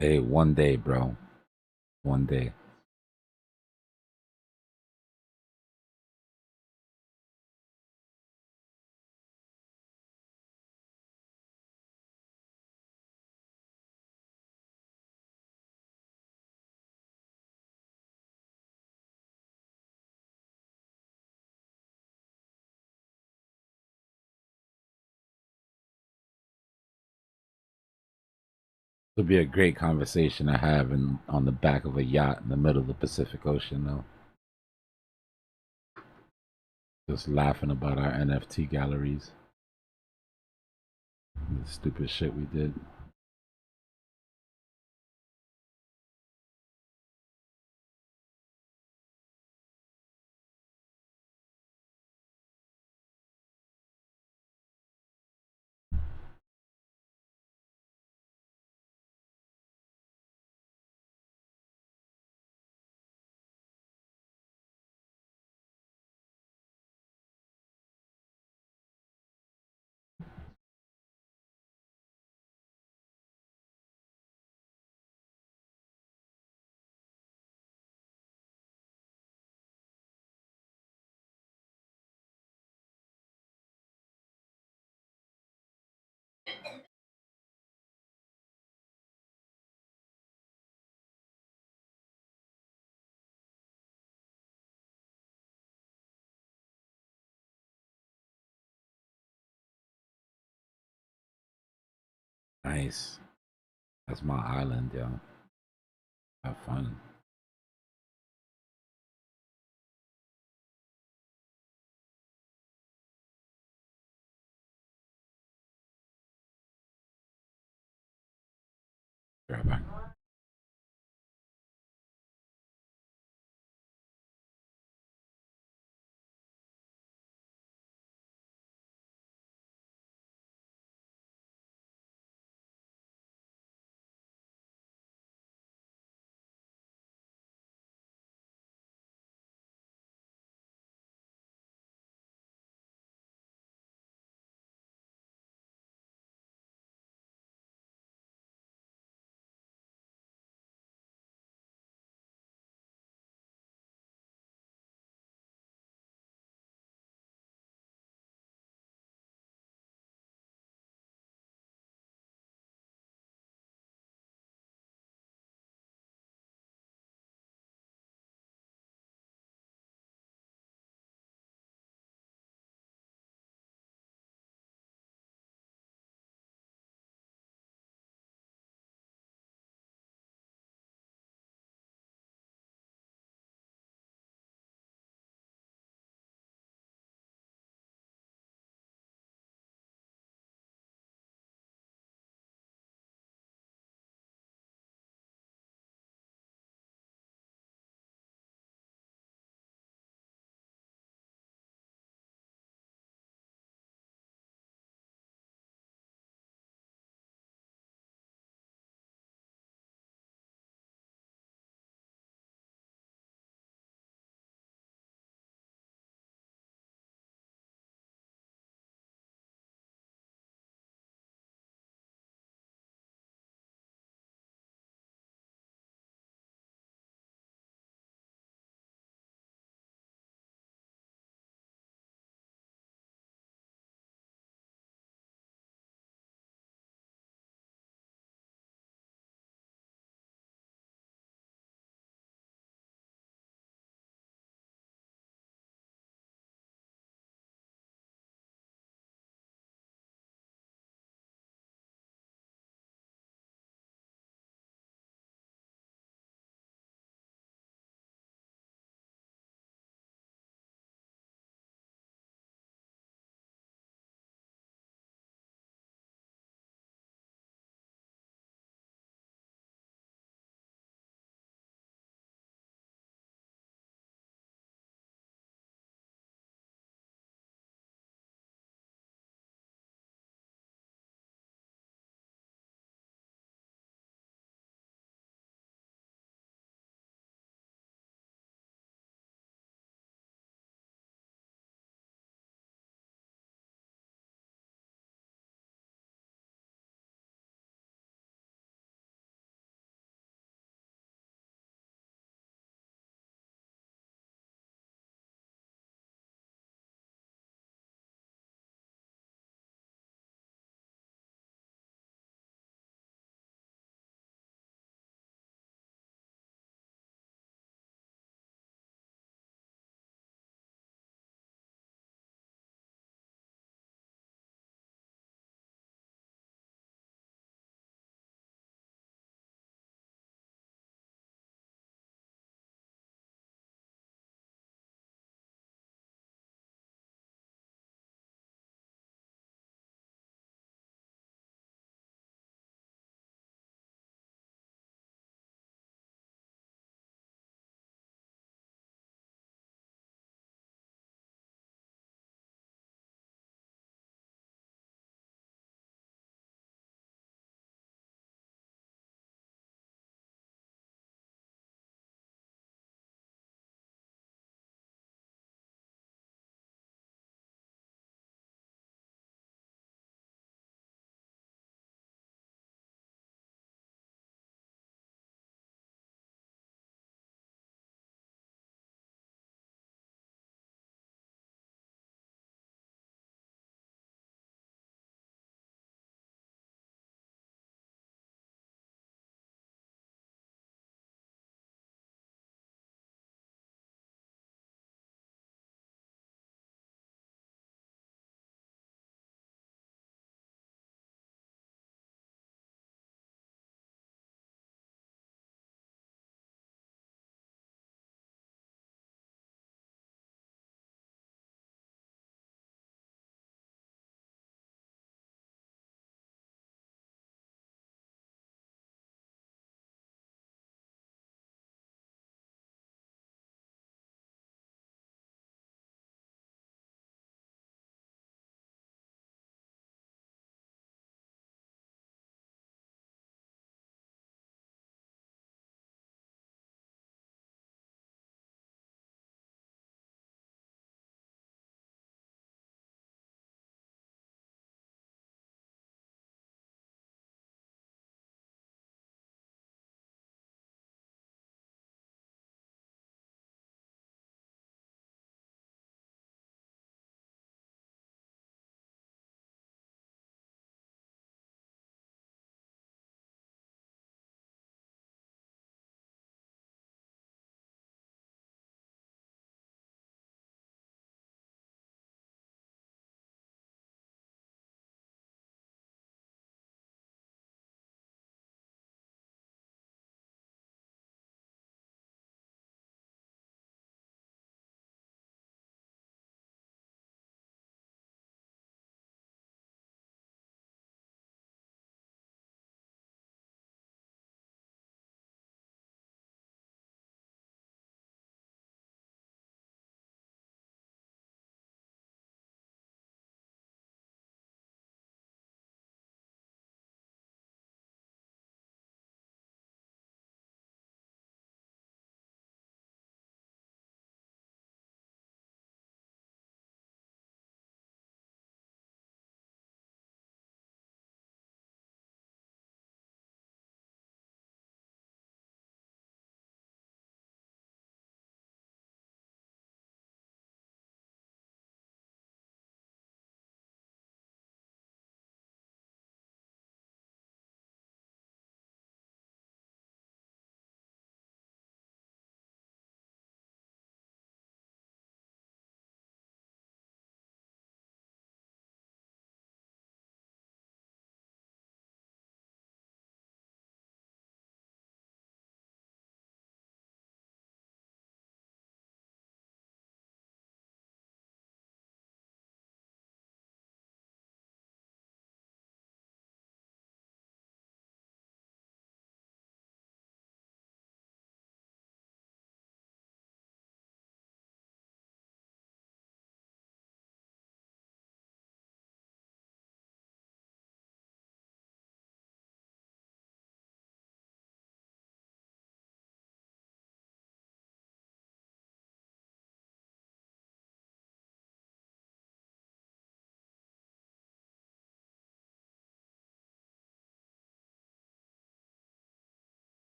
Hey, one day, bro. One day. It'll be a great conversation to have on the back of a yacht in the middle of the Pacific Ocean, though. Just laughing about our NFT galleries. The stupid shit we did. Nice. That's my island, yo. Have fun. Be right back.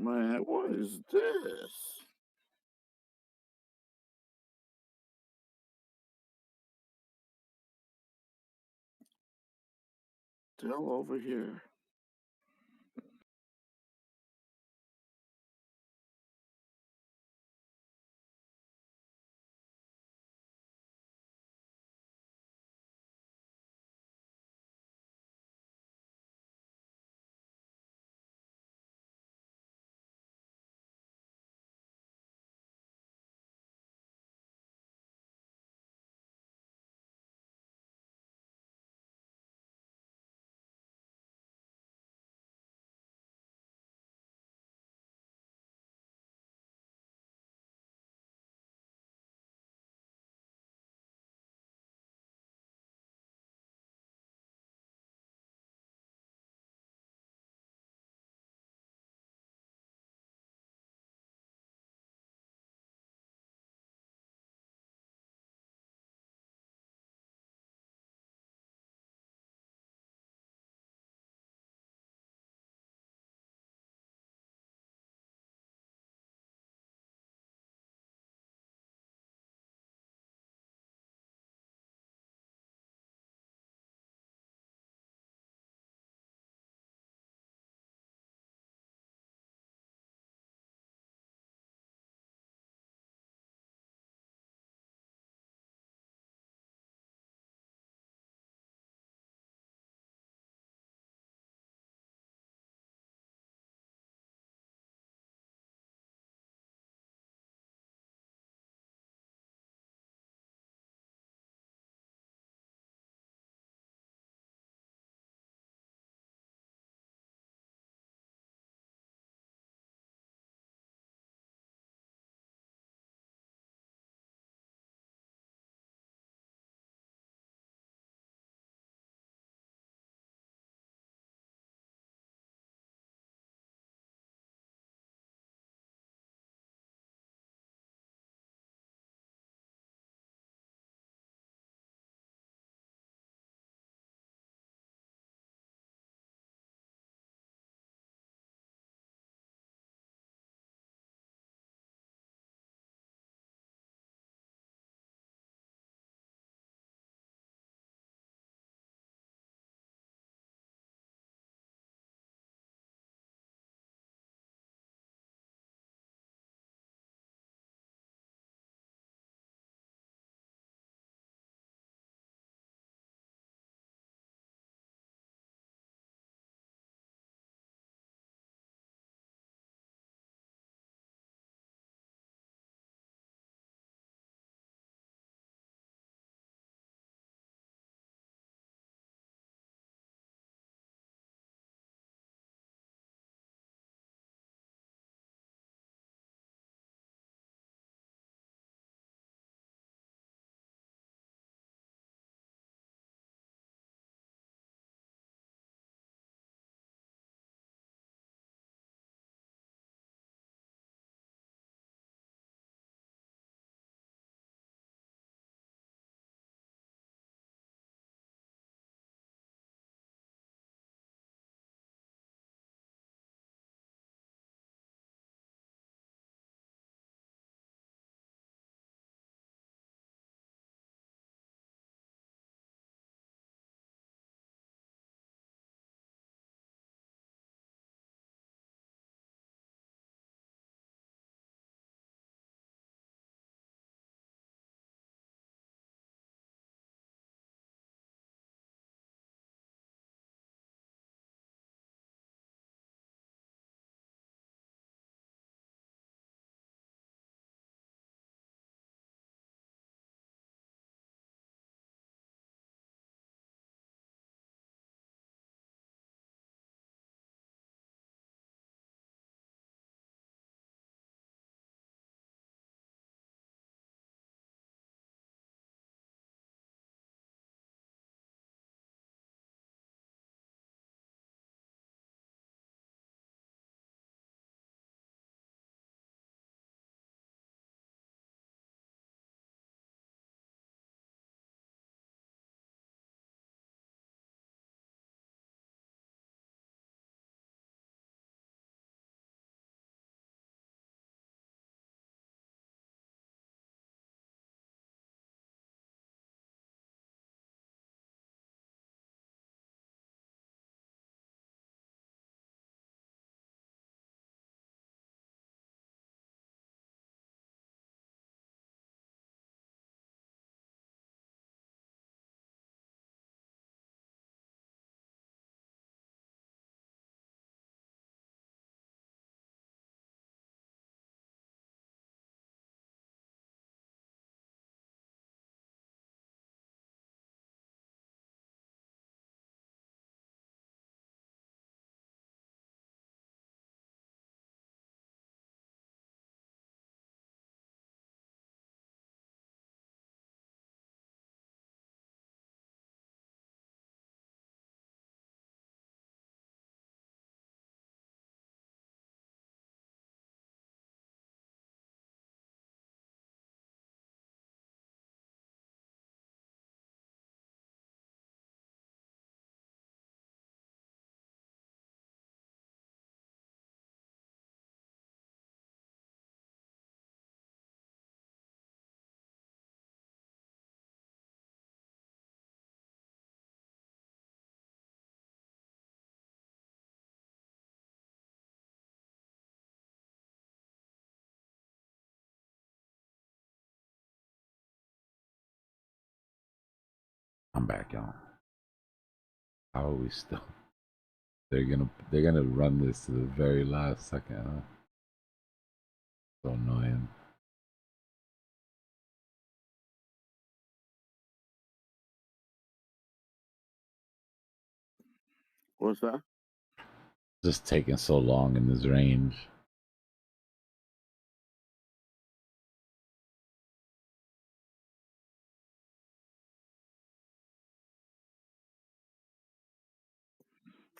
Man, what is this? Still over here. I'm back, y'all. How are we still? They're gonna run this to the very last second, huh? So annoying. What's that? Just taking so long in this range.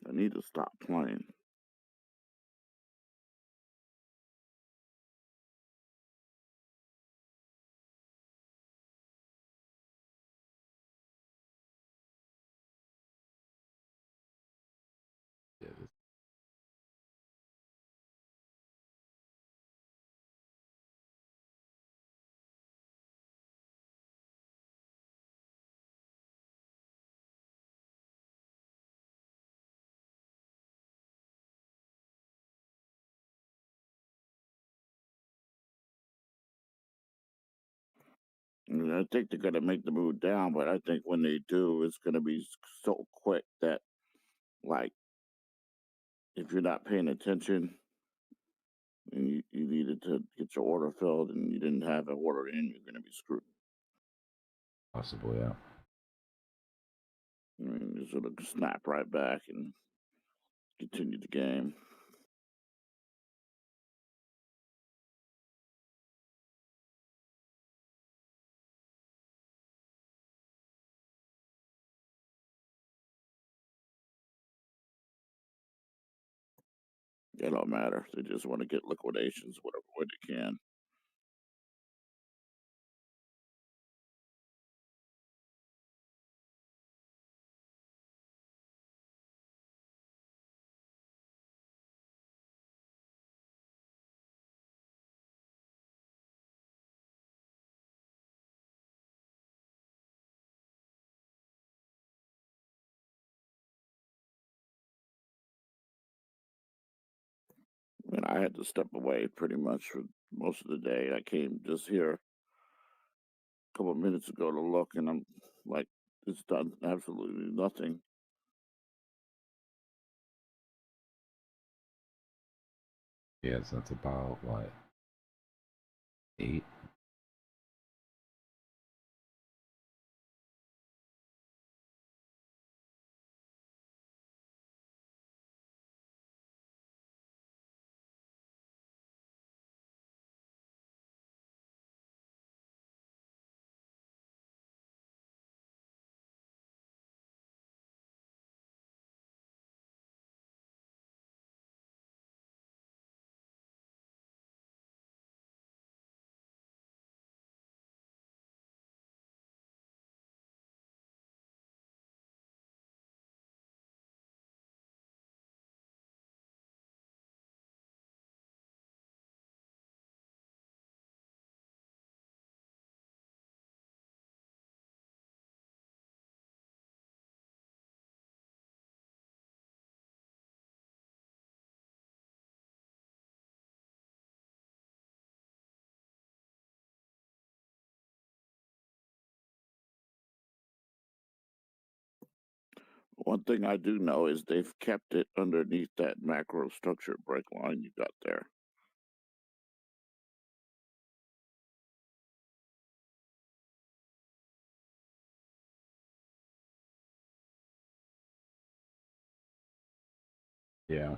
I need to stop playing. Yeah, I mean, I think they're going to make the move down, but I think when they do, it's going to be so quick that, like, if you're not paying attention and you needed to get your order filled and you didn't have an order in, you're going to be screwed. possible, yeah. I mean, just sort of snap right back and continue the game. It don't matter. They just want to get liquidations whatever way they can. And I had to step away pretty much for most of the day. I came just here a couple of minutes ago to look, and I'm like, it's done absolutely nothing. Yes, that's about what? 8? One thing I do know is they've kept it underneath that macro structure break line you got there. Yeah.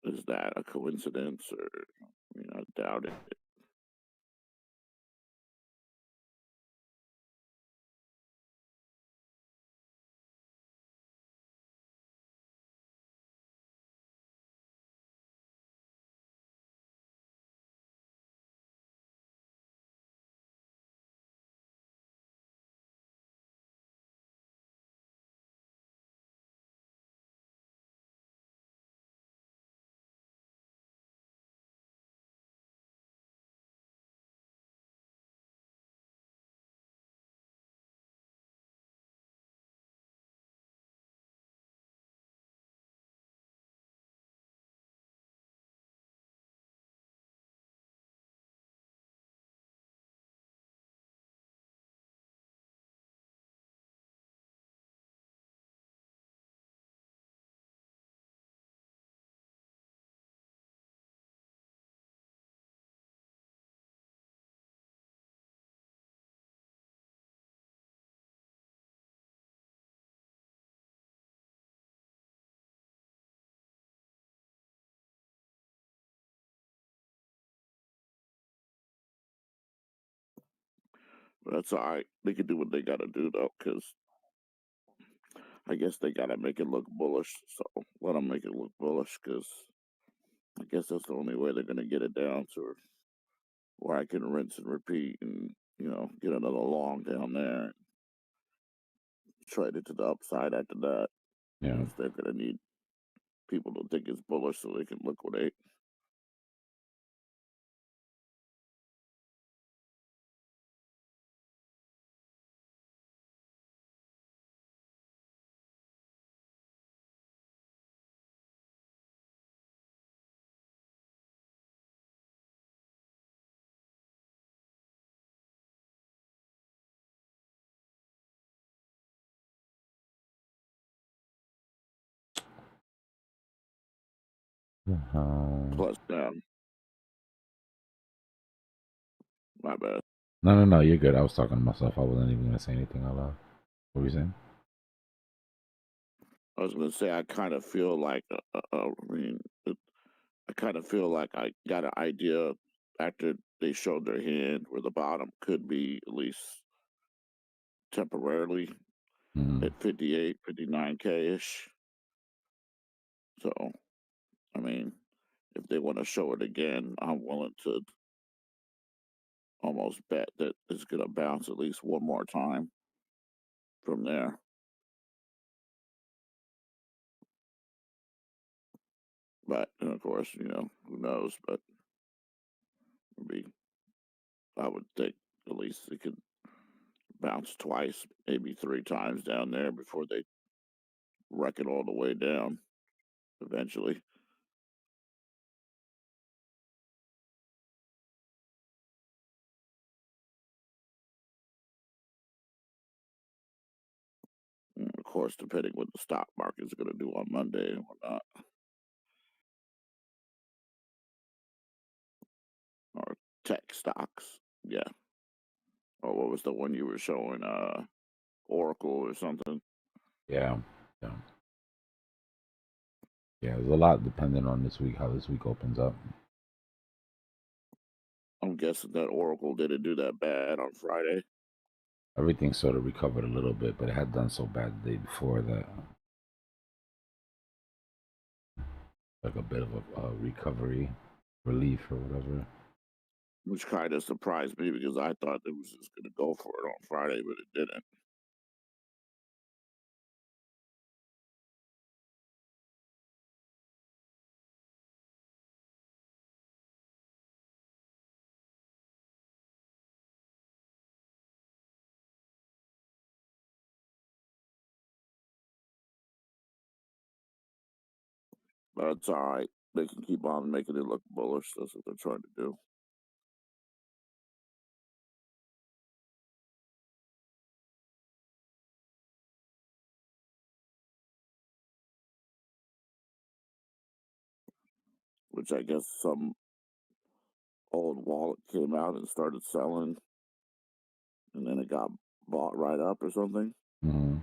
Is that a coincidence, or I mean, I doubt it. That's all right. They can do what they got to do though, because I guess they got to make it look bullish. So let them make it look bullish, because I guess that's the only way they're gonna get it down to where I can rinse and repeat, and get another long down there, and trade it to the upside after that. Yeah. Because they're gonna need people to think it's bullish so they can liquidate. Plus, my bad. No, you're good. I was talking to myself. I wasn't even gonna say anything out loud. What were you saying? I was gonna say I kind of feel like I kind of feel like I got an idea after they showed their hand where the bottom could be, at least temporarily, Mm-hmm. at 58, 59K ish. So, I mean, if they want to show it again, I'm willing to almost bet that it's going to bounce at least one more time from there. But, and of course, who knows? But maybe I would think at least it could bounce twice, maybe three times down there before they wreck it all the way down eventually. And of course, depending what the stock market is going to do on Monday and whatnot, or tech stocks, yeah. Or what was the one you were showing? Oracle or something. Yeah. Yeah, there's a lot depending on this week, how this week opens up. I'm guessing that Oracle didn't do that bad on Friday. Everything sort of recovered a little bit, but it had done so bad the day before that, like a bit of a recovery, relief or whatever. Which kind of surprised me because I thought it was just going to go for it on Friday, but it didn't. But it's all right. They can keep on making it look bullish. That's what they're trying to do. Which I guess some old wallet came out and started selling, and then it got bought right up or something. Mm-hmm.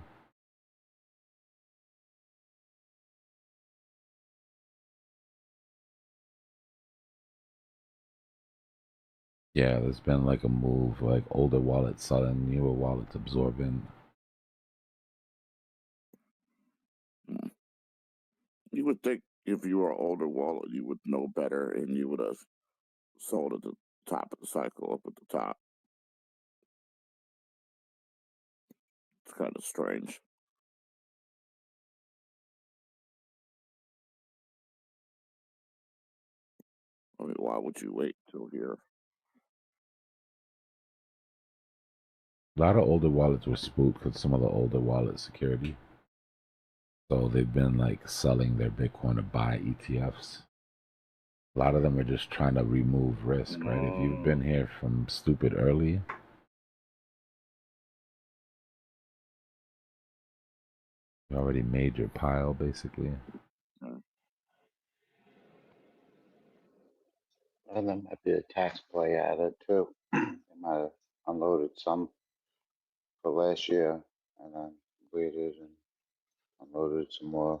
Yeah, there's been like a move, like older wallets selling, newer wallets absorbing. You would think if you were an older wallet, you would know better and you would have sold at the top of the cycle, up at the top. It's kind of strange. I mean, why would you wait till here? A lot of older wallets were spooked because some of the older wallet security. So they've been like selling their Bitcoin to buy ETFs. A lot of them are just trying to remove risk, right? If you've been here from stupid early, you already made your pile, basically. And there might be a tax play added too. They might have unloaded some for last year and then waited and unloaded some more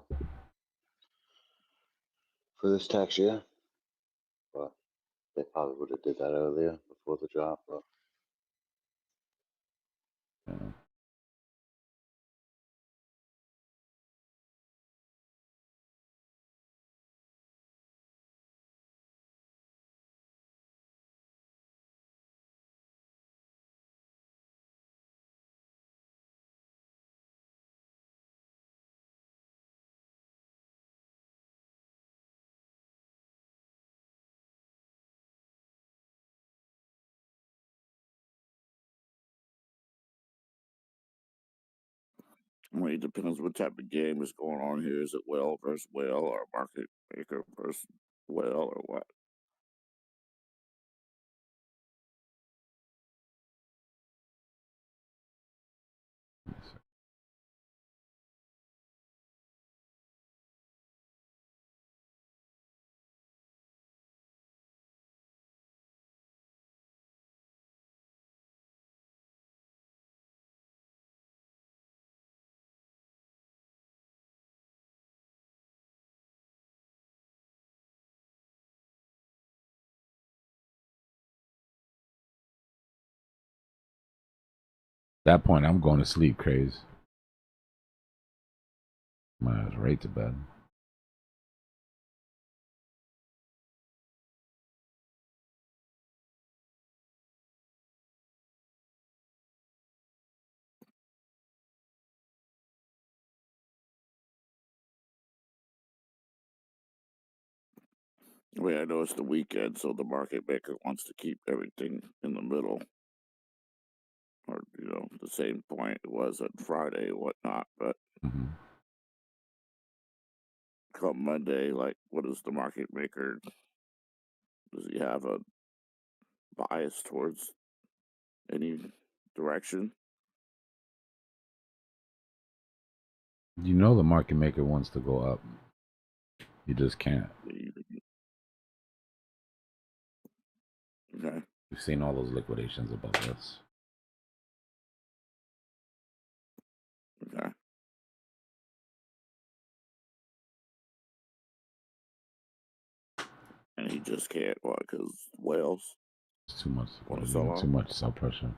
for this tax year. But they probably would have did that earlier before the drop. But Yeah. I mean, it depends what type of game is going on here. Is it whale versus whale or market maker versus whale or what? That point, I'm going to sleep, craze. My ass right to bed. I mean, I know it's the weekend, so the market maker wants to keep everything in the middle, or the same point it was on Friday and whatnot. But come Monday, like, what is the market maker? Does he have a bias towards any direction? You know the market maker wants to go up. You just can't. Okay. You've seen all those liquidations above us. Okay. And he just can't, what, because whales? It's too much. Want to sell off? Too much sell pressure.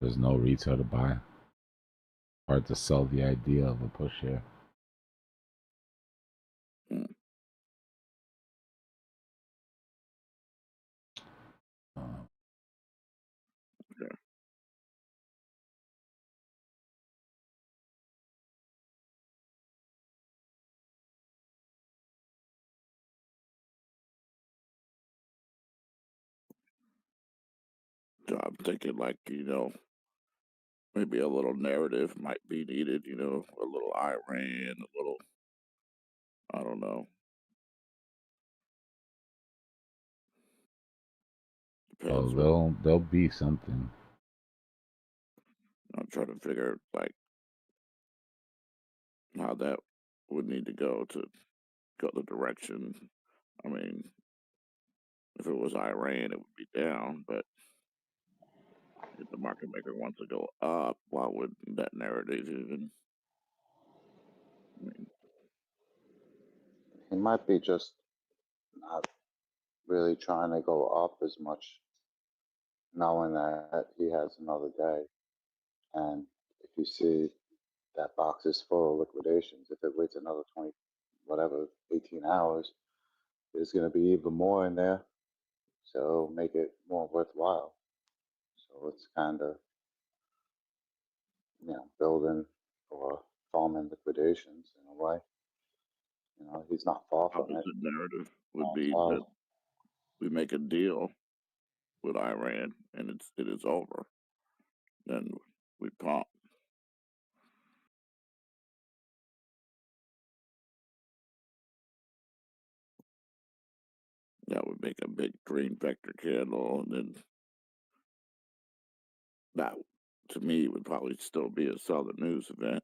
There's no retail to buy. Hard to sell the idea of a push here. Hmm. Okay. So I'm thinking, like, maybe a little narrative might be needed, a little Iran, a little, I don't know. Depends Oh, there'll be something. I'm trying to figure, like, how that would need to go the direction. I mean, if it was Iran, it would be down, but if the market maker wants to go up, why would that narrative even? I mean, He might be just not really trying to go up as much, knowing that he has another day. And if you see that box is full of liquidations, if it waits another 20, whatever, 18 hours, there's going to be even more in there. So make it more worthwhile. So it's kind of, building or farming liquidations in a way. He's not far from it. opposite narrative would be that we make a deal with Iran and it is over. Then we pump. That would make a big green vector candle, and then that, to me, would probably still be a solid news event.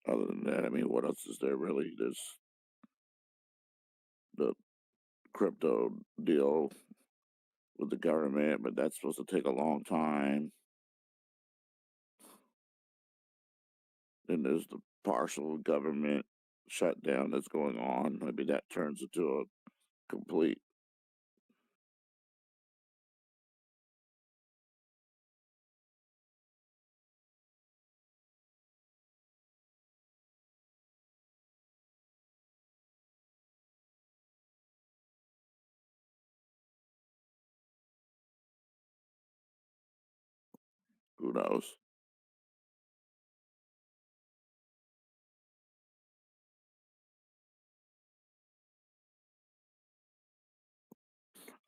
Other than that, I mean, what else is there really? There's the crypto deal with the government, but that's supposed to take a long time. Then there's the partial government shutdown that's going on. Maybe that turns into a complete. Who knows?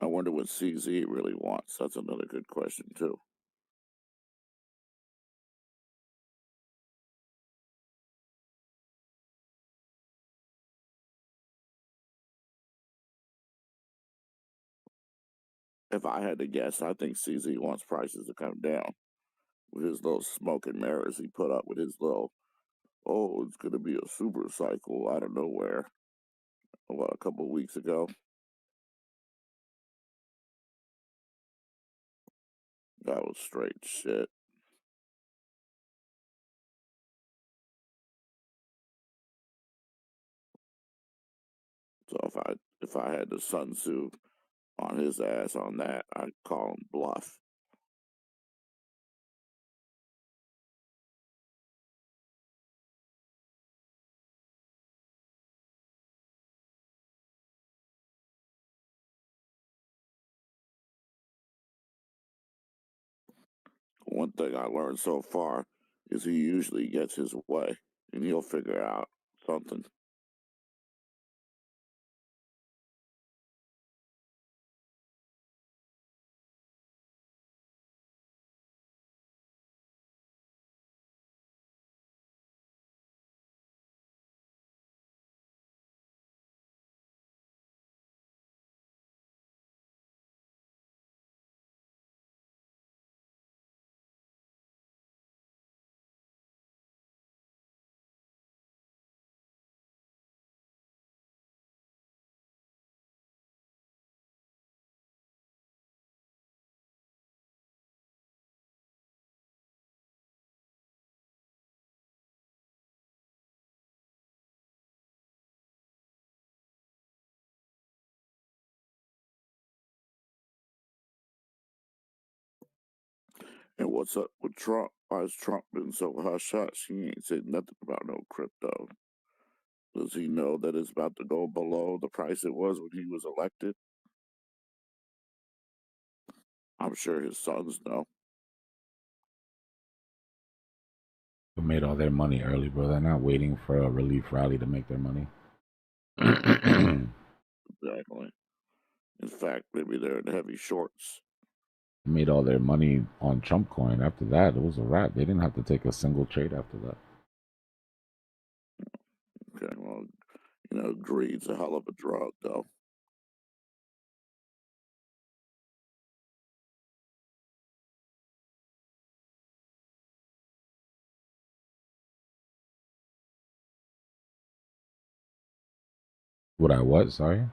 I wonder what CZ really wants. That's another good question too. If I had to guess, I think CZ wants prices to come down with his little smoke and mirrors he put up with his little, oh, it's going to be a super cycle out of nowhere, a couple of weeks ago. That was straight shit. So if I had the Sun Tzu on his ass on that, I'd call him bluff. One thing I learned so far is he usually gets his way, and he'll figure out something. And what's up with Trump? Why has Trump been so hush hush? He ain't said nothing about no crypto. Does he know that it's about to go below the price it was when he was elected? I'm sure his sons know. Who made all their money early, bro? They're not waiting for a relief rally to make their money. Exactly. In fact, maybe they're in heavy shorts. Made all their money on Trump coin. After that, it was a wrap. They didn't have to take a single trade after that. Okay, well, greed's a hell of a drug, though. What I what? Sorry.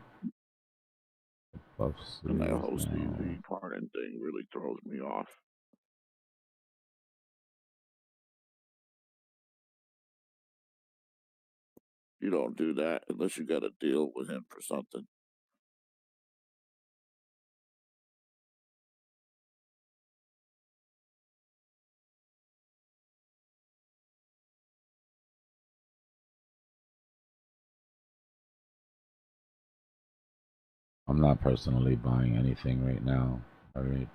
Buff And that whole series now. CZ pardon thing really throws me off. You don't do that unless you got to deal with him for something. I'm not personally buying anything right now. RH.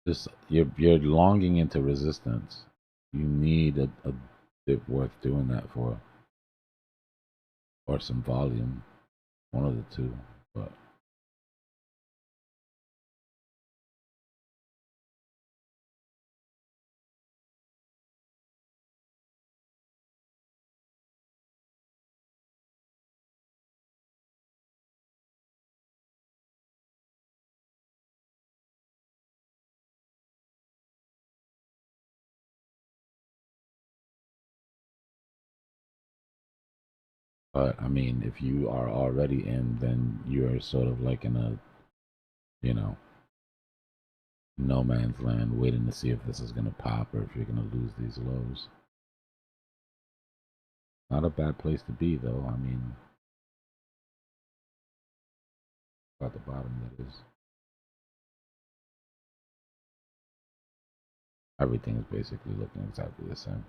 Just you're longing into resistance. You need a dip worth doing that for, or some volume. One of the two, but. But I mean, if you are already in, then you're sort of like in a, you know, no man's land, waiting to see if this is gonna pop or if you're gonna lose these lows. Not a bad place to be, though. I mean, about the bottom, that is. Everything is basically looking exactly the same.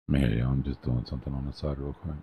Man, yeah, I'm just doing something on the side real quick.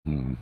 Hmm.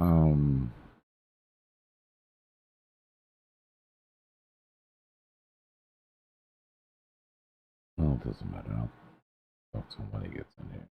Um, well, it doesn't matter. I'll talk to him when he gets in here.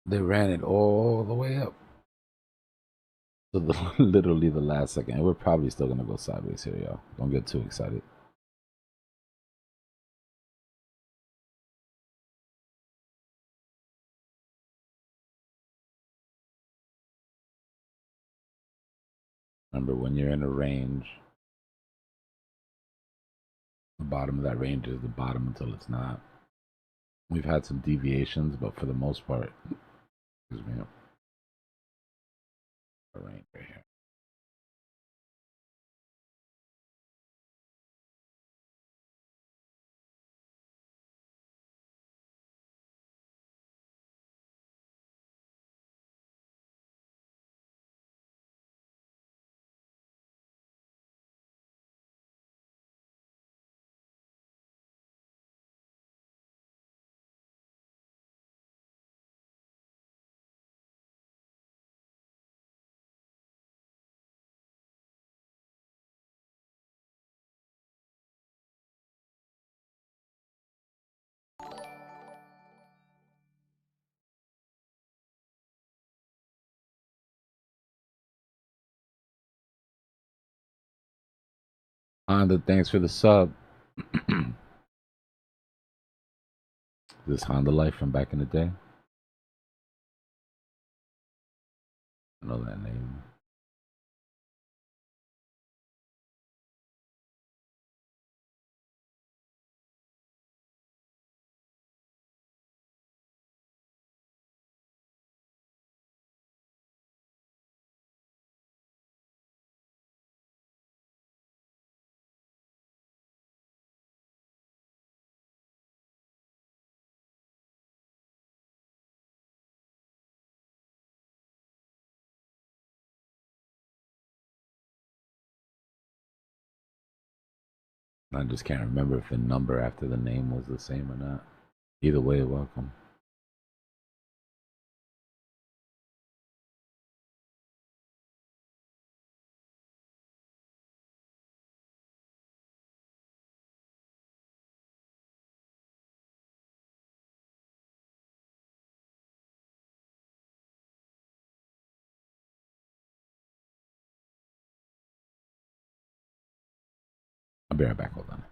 They ran it all the way up. So literally the last second. We're probably still gonna go sideways here, y'all. Don't get too excited. Remember, when you're in a range, the bottom of that range is the bottom until it's not. We've had some deviations, but for the most part, excuse me, a range right here. Honda, thanks for the sub. This Honda Life from back in the day. I know that name. I just can't remember if the number after the name was the same or not. Either way, welcome. I'll be right back. Hold on.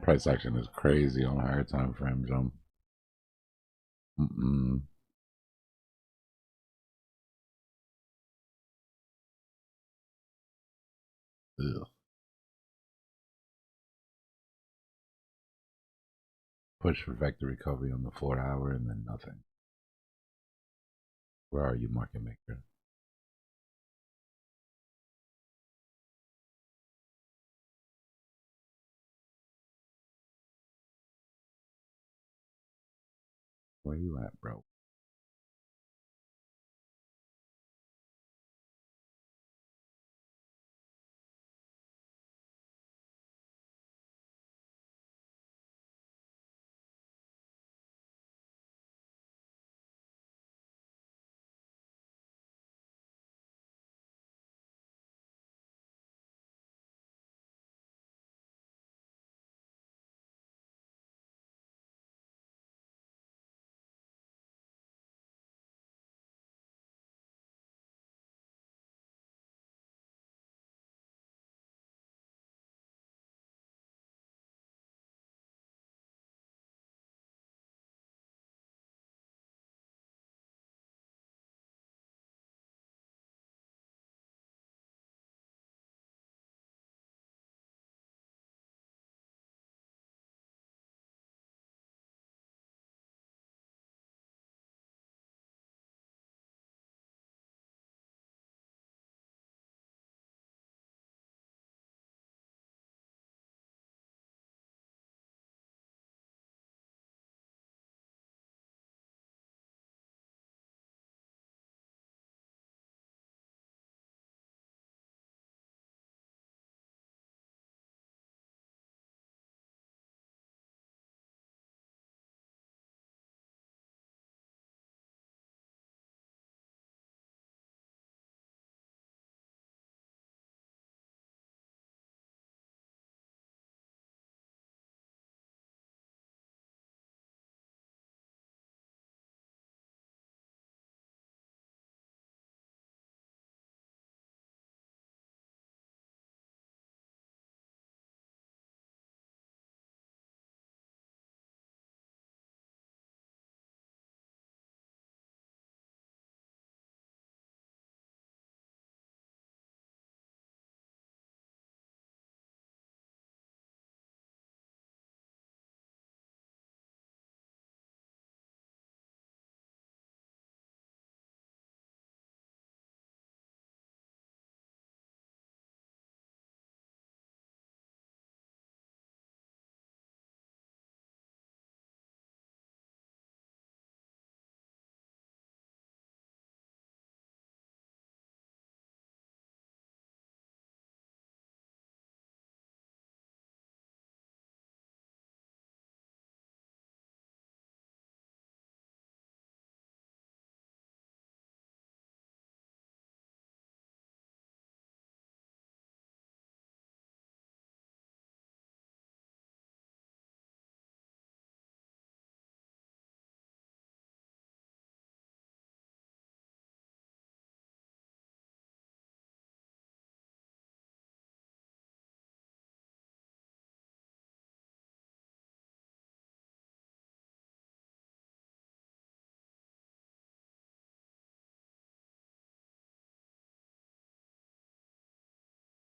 Price action is crazy on higher time frame jump. Ugh. Push for vector recovery on the 4 hour and then nothing. Where are you, market maker? Where you at, bro?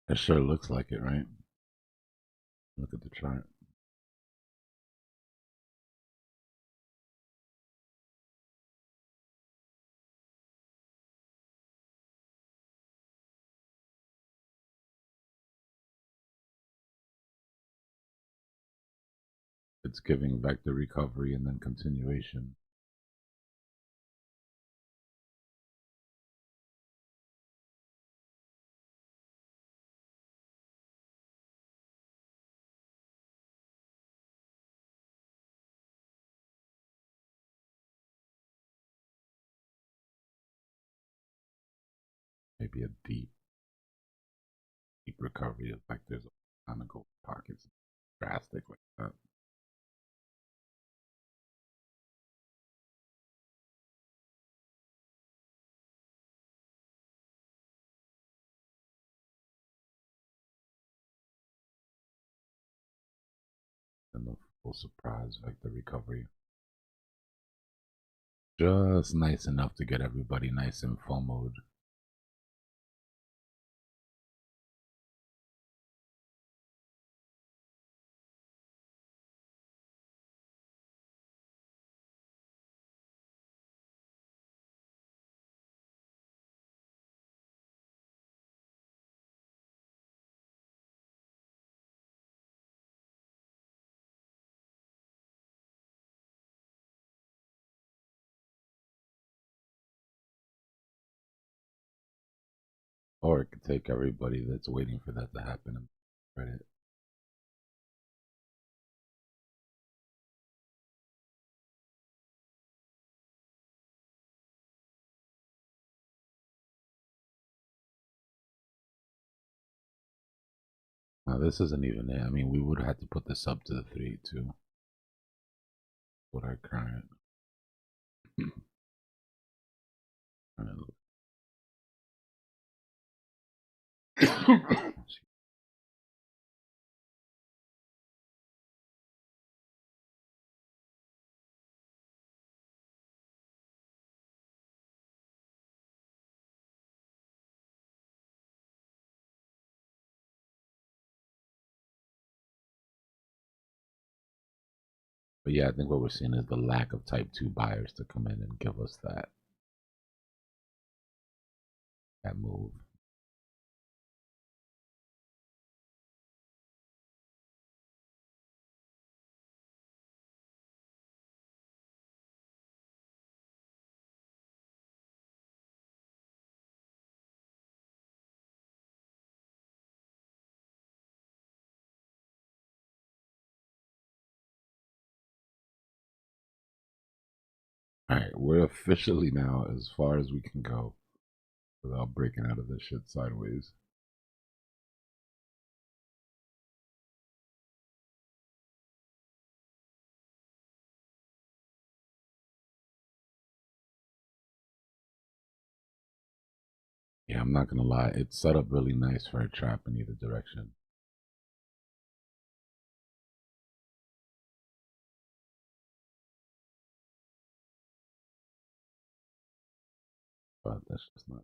It sure looks like it, right? Look at the chart. It's giving vector recovery and then continuation. Maybe a deep recovery of vectors on the gold pockets. Drastic like that. And the full surprise vector recovery. Just nice enough to get everybody nice in full mode. Or it could take everybody that's waiting for that to happen and credit. Now this isn't even it. I mean, we would have to put this up to the 3 too. What our current. But yeah, I think what we're seeing is the lack of type 2 buyers to come in and give us that move. Alright, we're officially now as far as we can go without breaking out of this shit sideways. Yeah, I'm not gonna lie, it's set up really nice for a trap in either direction. But that's just not.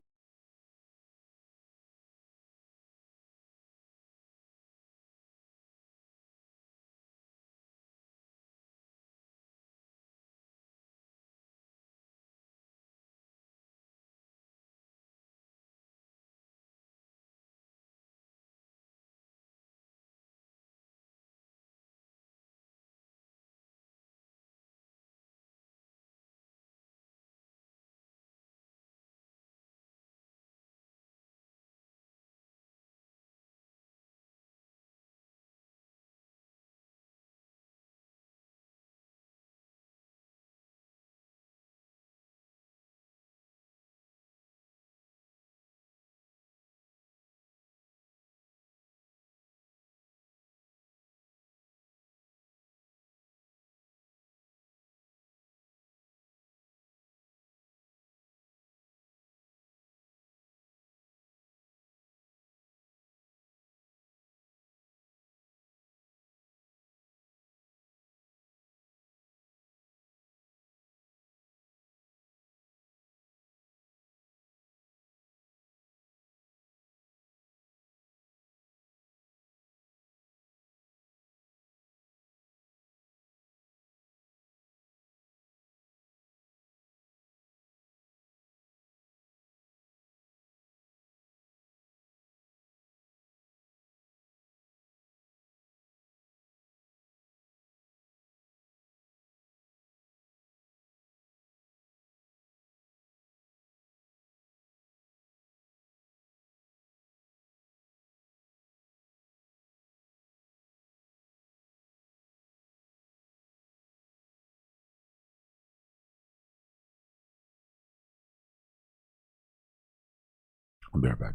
I'll be right back.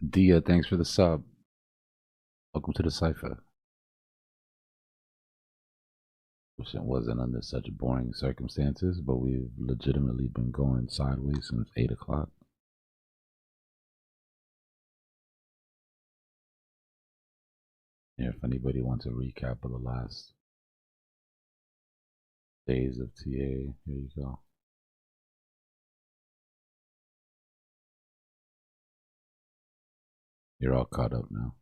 Dia, thanks for the sub. Welcome to the Cypher. Wish it wasn't under such boring circumstances, but we've legitimately been going sideways since 8 o'clock. Yeah, if anybody wants a recap of the last days of TA, here you go. You're all caught up now.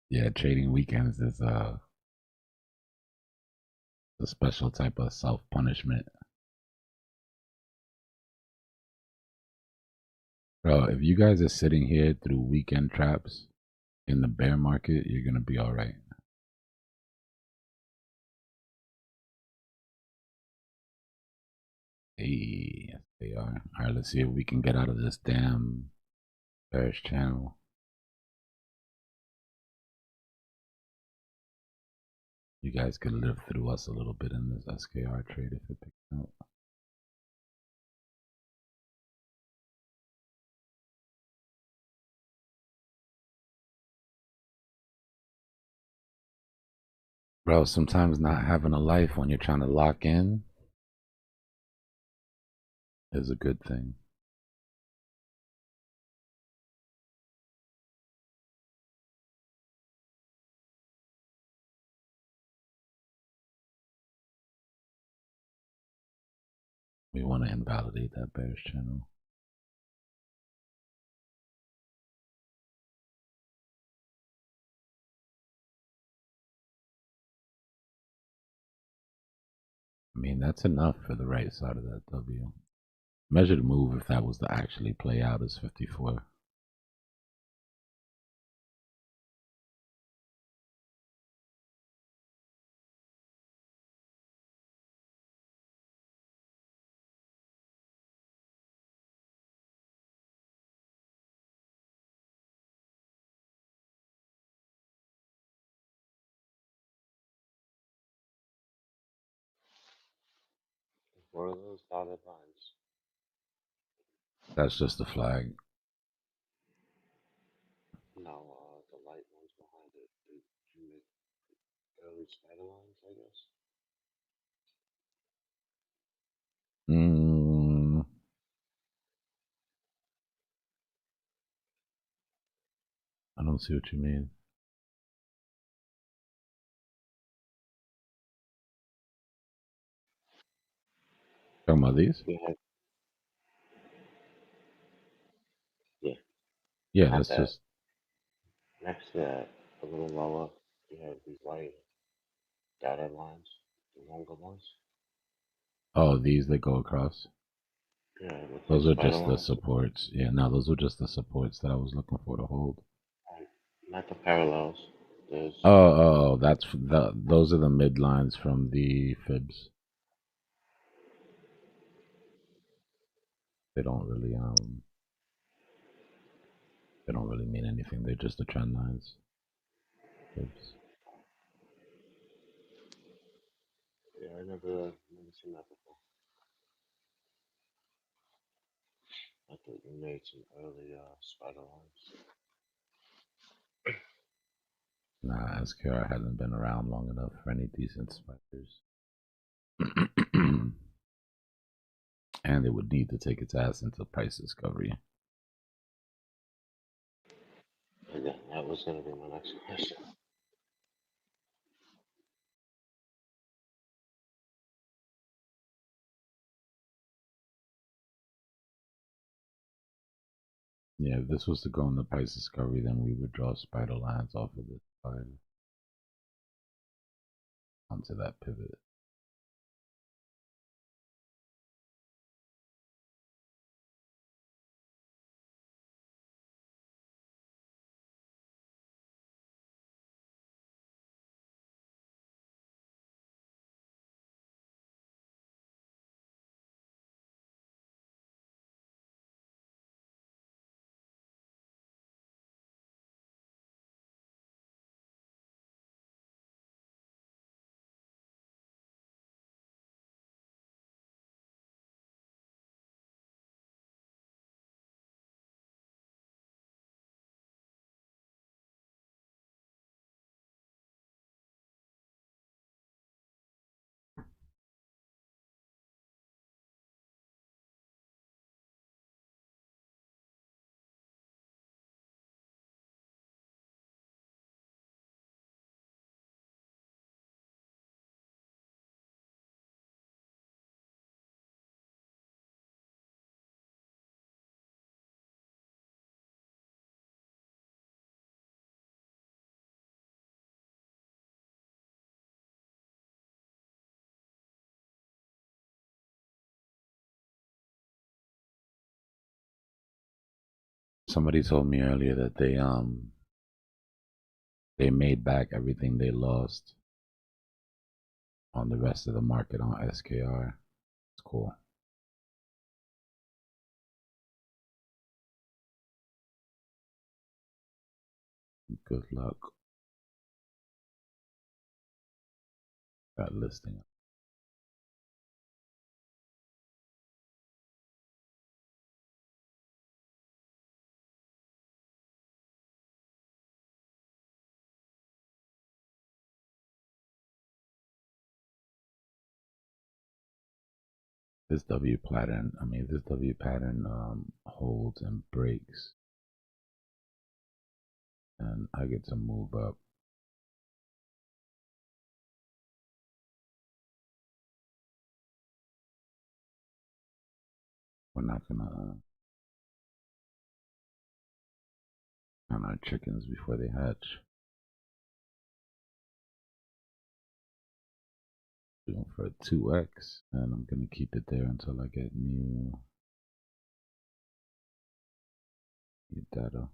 Yeah, trading weekends is a special type of self-punishment. Bro, if you guys are sitting here through weekend traps in the bear market, you're going to be all right. Hey, yes, they are. All right, let's see if we can get out of this damn bearish channel. You guys could live through us a little bit in this SKR trade if it picks up. Bro, sometimes not having a life when you're trying to lock in is a good thing. We want to invalidate that bearish channel. I mean, that's enough for the right side of that W. Measured move, if that was to actually play out, is 54. What are those dotted lines? That's just a flag. No, the light ones behind it. Did you make early spider lines, I guess? I don't see what you mean. Talking about these? Yeah. Yeah. Yeah, Not that's that. just. Next to that, a little lower, you have these white dotted lines, the longer ones. Oh, these that go across. Yeah, it looks like Those are spider just the lines. supports. Yeah, no, those were just the supports that I was looking for to hold. Not the parallels. There's Oh, that's those are the midlines from the fibs. They don't really they don't really mean anything. They're just the trend lines. Fibs. yeah, I never seen that before. I thought you made some early spider lines. Nah, SKR hasn't been around long enough for any decent spiders. And it would need to take its ass into price discovery. Yeah, that was gonna be my next question. Yeah, if this was to go into price discovery, then we would draw spider lines off of this side onto that pivot. somebody told me earlier that they made back everything they lost on the rest of the market on SKR. It's cool. Good luck. That listing. This W pattern, this W pattern holds and breaks, and I get to move up. We're not gonna count our chickens before they hatch. Doing for a 2x, and I'm gonna keep it there until I get new data.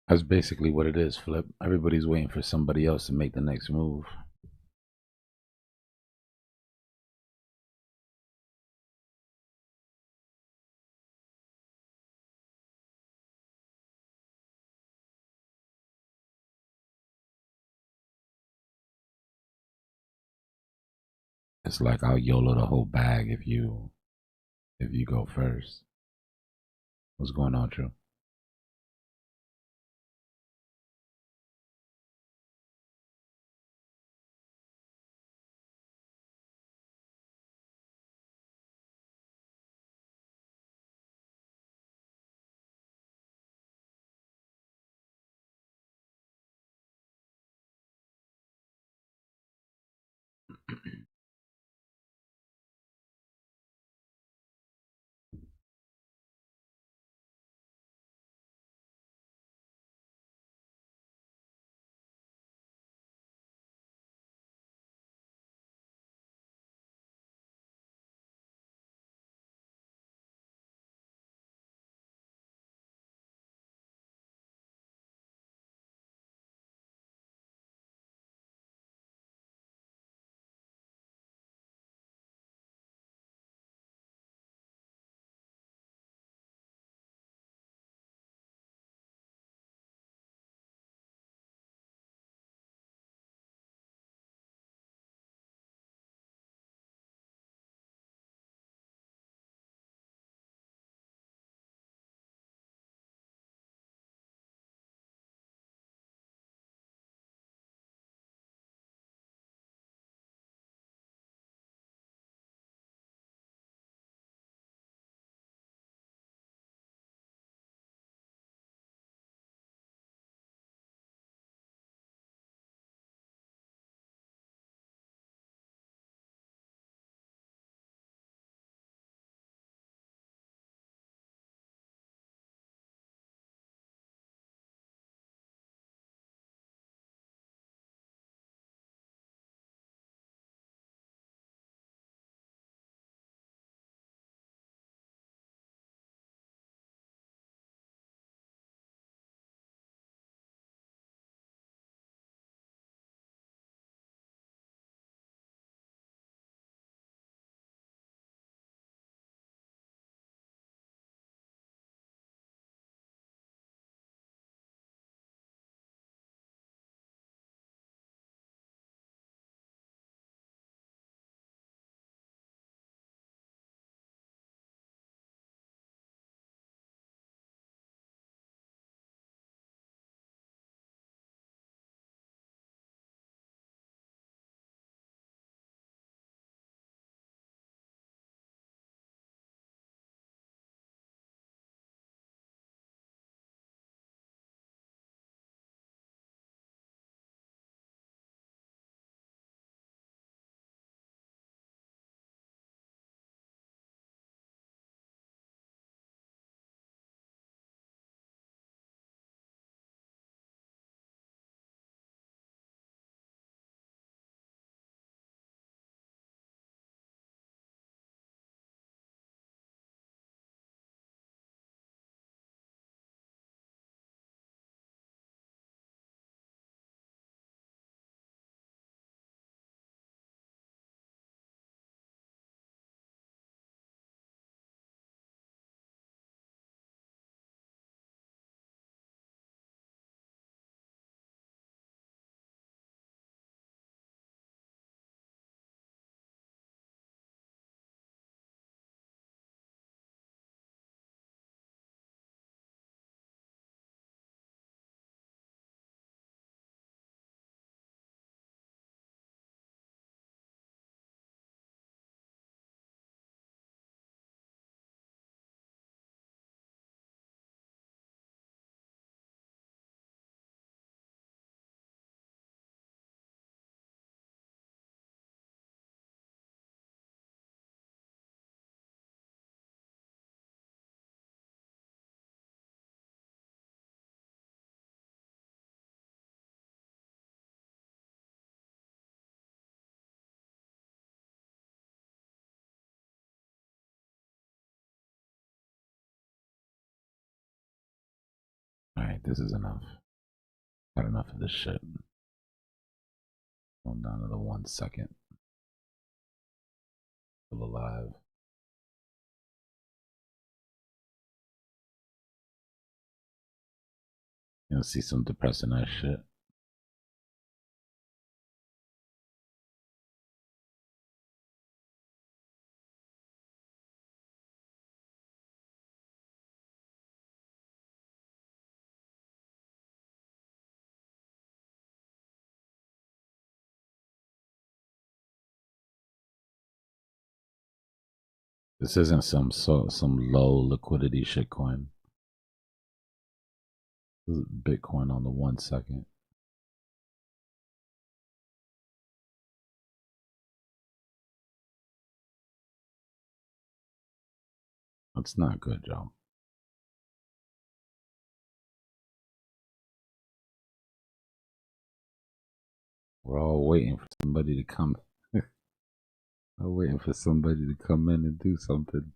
That's basically what it is, Flip. Everybody's waiting for somebody else to make the next move. It's like I'll YOLO the whole bag if you go first. What's going on, True? this is enough. Got enough of this shit. Going down to the 1 second. Still alive. You'll see some depressing ass shit. This isn't some low liquidity shitcoin. This is Bitcoin on the 1 second. That's not good, Joe. We're all waiting for somebody to come. We're waiting for somebody to come in and do something.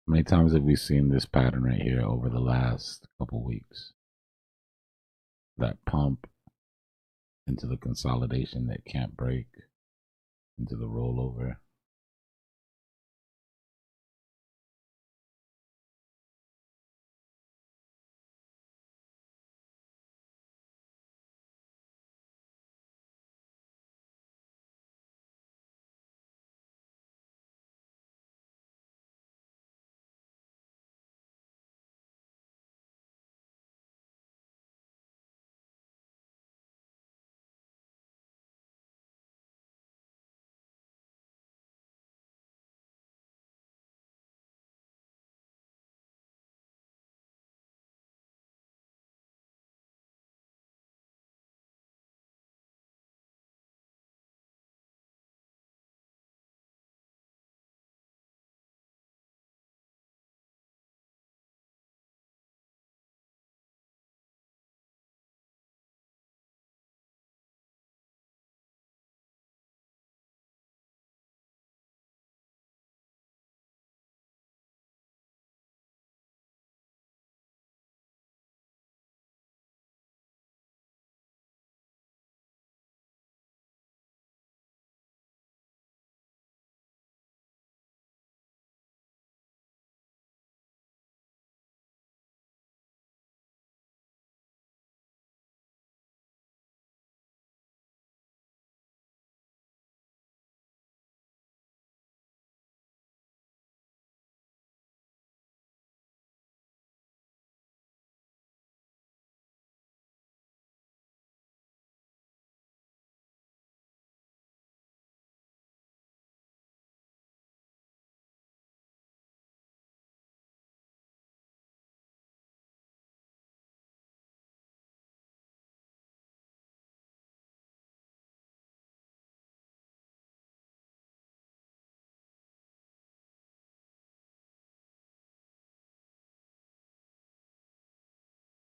How many times have we seen this pattern right here over the last couple weeks? That pump into the consolidation that can't break, into the rollover.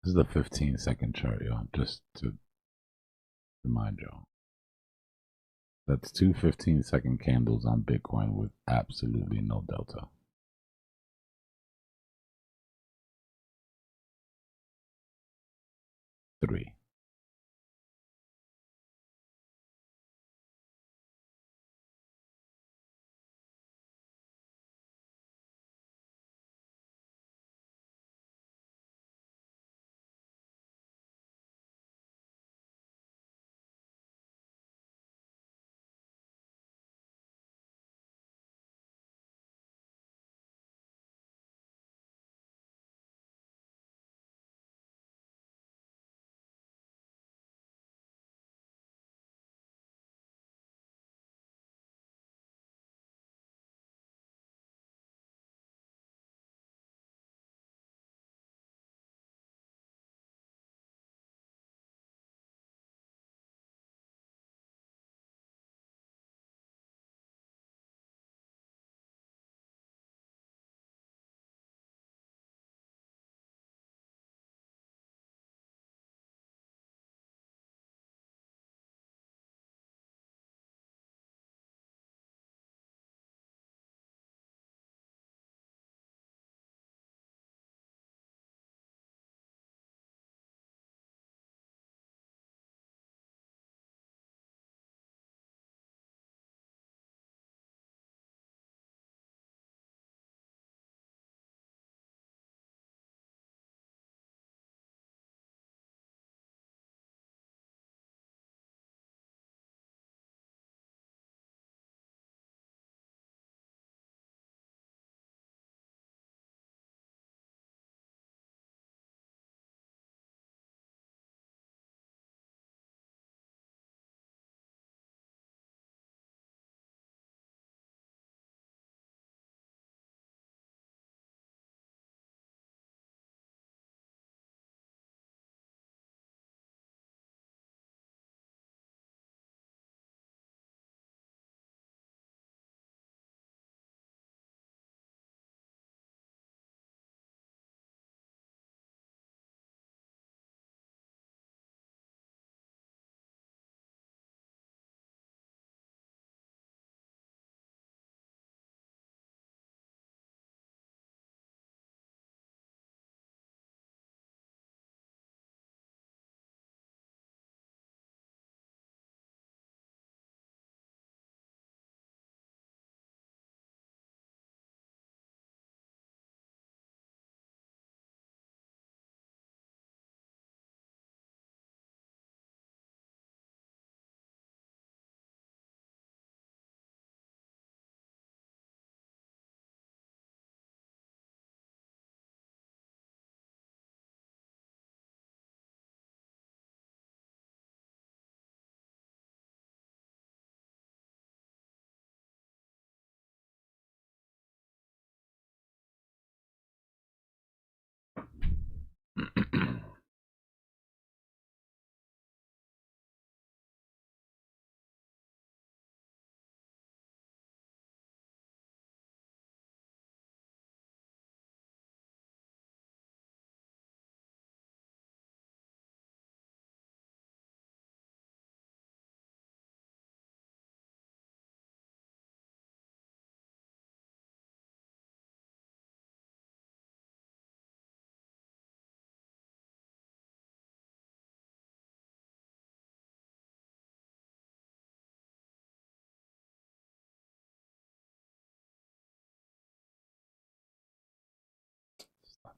This is the 15-second chart, y'all, just to remind y'all. That's two 15-second candles on Bitcoin with absolutely no delta. Three.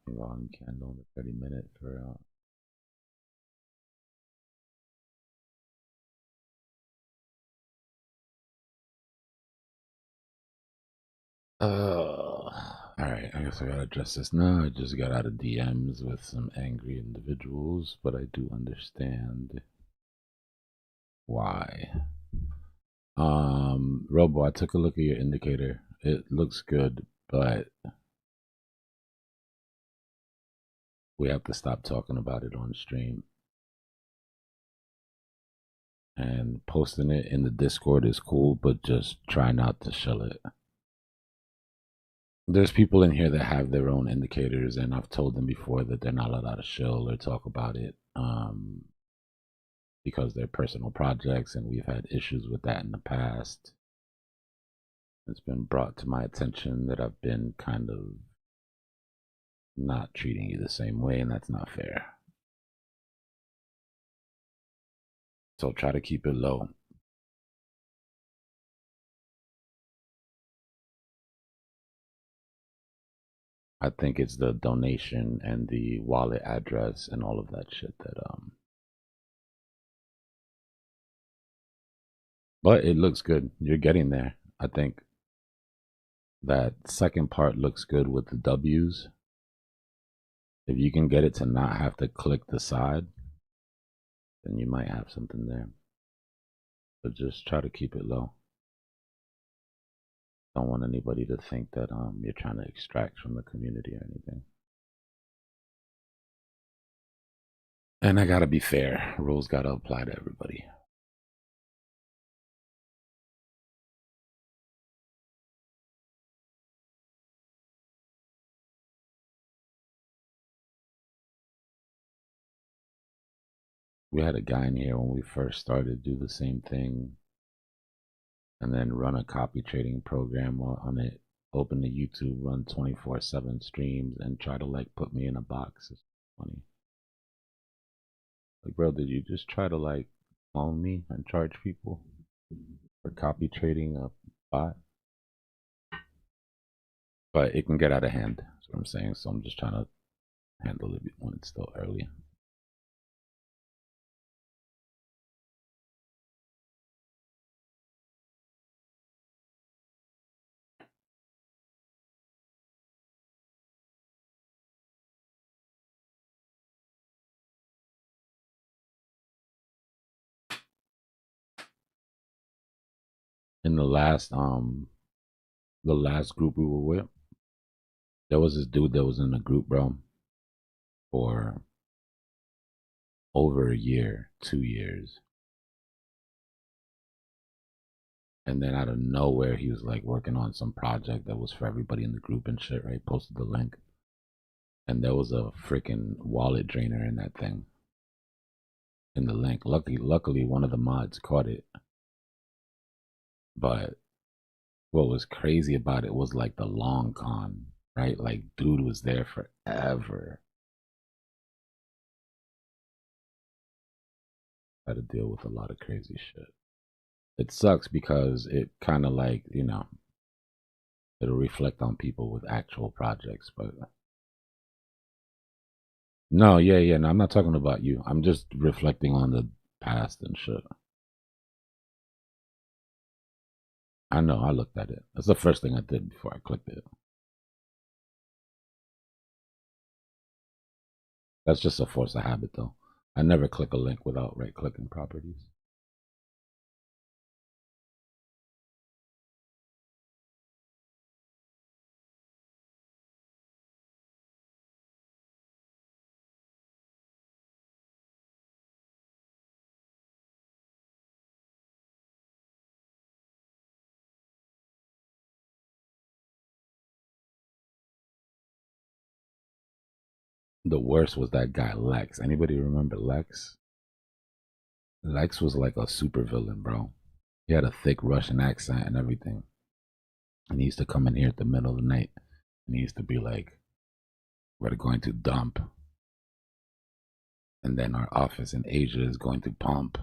Volume candle, the 30-minute for all right, I guess I gotta address this now. I just got out of DMs with some angry individuals, but I do understand why. Robo, I took a look at your indicator. It looks good, but we have to stop talking about it on stream. And posting it in the Discord is cool, but just try not to shill it. There's people in here that have their own indicators, and I've told them before that they're not allowed to shill or talk about it because they're personal projects, and we've had issues with that in the past. It's been brought to my attention that I've been kind of not treating you the same way, and that's not fair. So try to keep it low. I think it's the donation and the wallet address and all of that shit that but it looks good. You're getting there. I think that second part looks good with the W's. If you can get it to not have to click the side, then you might have something there. But just try to keep it low. Don't want anybody to think that you're trying to extract from the community or anything. And I gotta be fair. Rules gotta apply to everybody. We had a guy in here when we first started do the same thing and then run a copy trading program on it, open the YouTube, run 24/7 streams, and try to like put me in a box. It's funny. Like, bro, did you just try to like clone me and charge people for copy trading a bot? But it can get out of hand. That's what I'm saying. So I'm just trying to handle it when it's still early. In the last group we were with, there was this dude that was in the group, bro, for over a year, 2 years. And then out of nowhere, he was like working on some project that was for everybody in the group and shit, right? Posted the link. And there was a freaking wallet drainer in that thing. In the link. Luckily, one of the mods caught it. But what was crazy about it was like the long con, right? Like, dude was there forever. Had to deal with a lot of crazy shit. It sucks because it kind of like, you know, it'll reflect on people with actual projects, but no, yeah, no, I'm not talking about you. I'm just reflecting on the past and shit. I know, I looked at it. That's the first thing I did before I clicked it. That's just a force of habit, though. I never click a link without right-clicking properties. The worst was that guy Lex. Anybody remember Lex? Lex was like a super villain, bro. He had a thick Russian accent and everything. And he used to come in here at the middle of the night. And he used to be like, we're going to dump. And then our office in Asia is going to pump.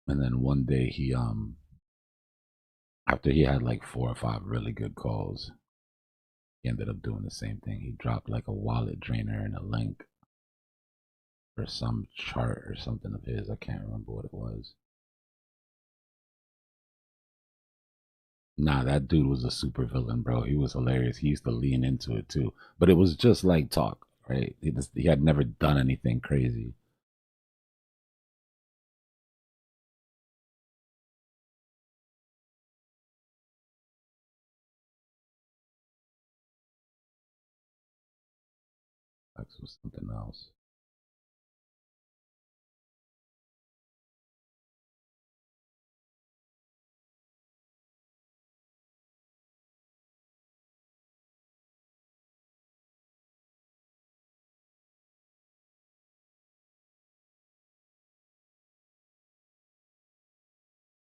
And then one day he, after he had like 4 or 5 really good calls, He ended up doing the same thing. He dropped like a wallet drainer and a link for some chart or something of his. I can't remember what it was. Nah, that dude was a super villain, bro. He was hilarious. He used to lean into it too. But it was just like talk, right? He had never done anything crazy. That was something else.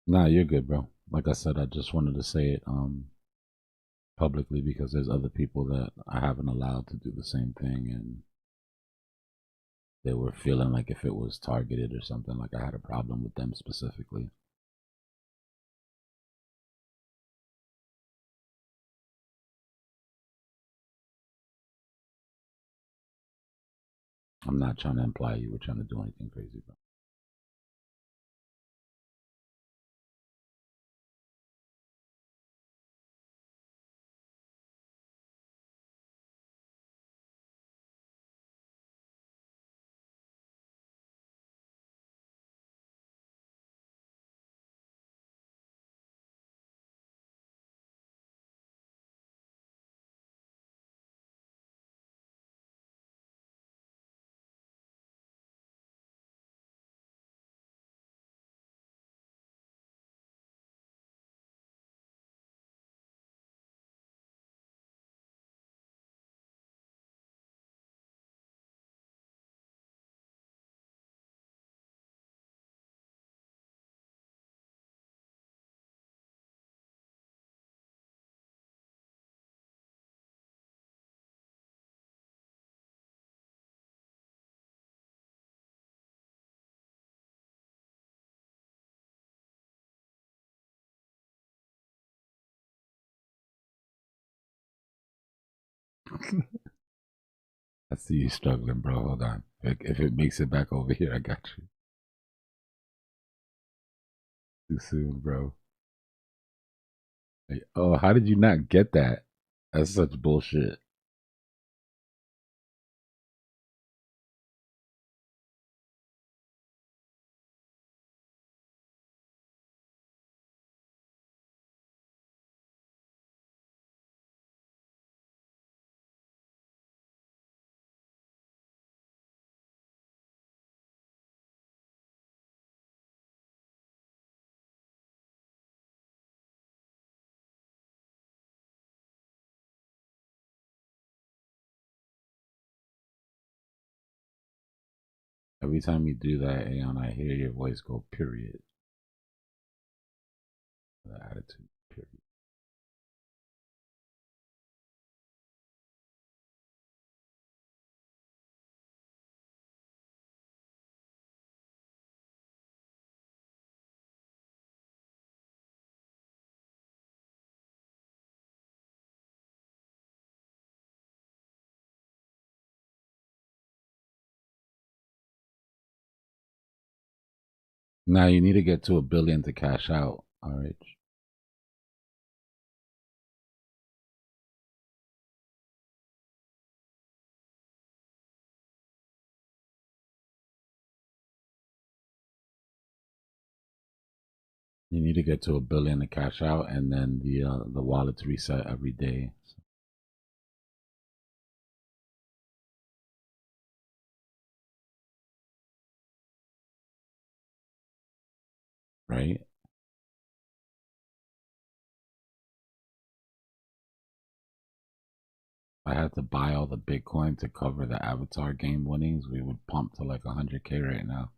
Nah, you're good, bro. Like I said, I just wanted to say it publicly because there's other people that I haven't allowed to do the same thing, and they were feeling like if it was targeted or something, like I had a problem with them specifically. I'm not trying to imply you were trying to do anything crazy, bro. I see you struggling, bro. Hold on. If it makes it back over here, I got you. Too soon, bro. Hey, oh, how did you not get that? That's such bullshit. Every time you do that, Aeon, I hear your voice go, period. The attitude, period. Now you need to get to 1 billion to cash out. All right. You need to get to 1 billion to cash out, and then the wallets reset every day. Right? If I had to buy all the Bitcoin to cover the Avatar game winnings, we would pump to like 100K right now.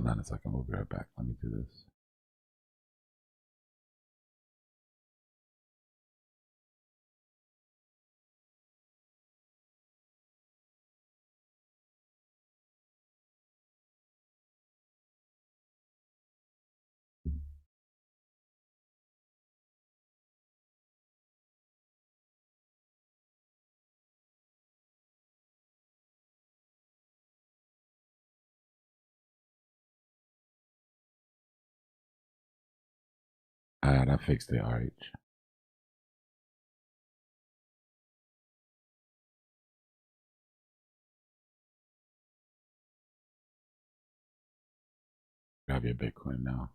Hold on a second. We'll be right back. Let me do this. Alright, I fixed it, RH. Grab your Bitcoin now.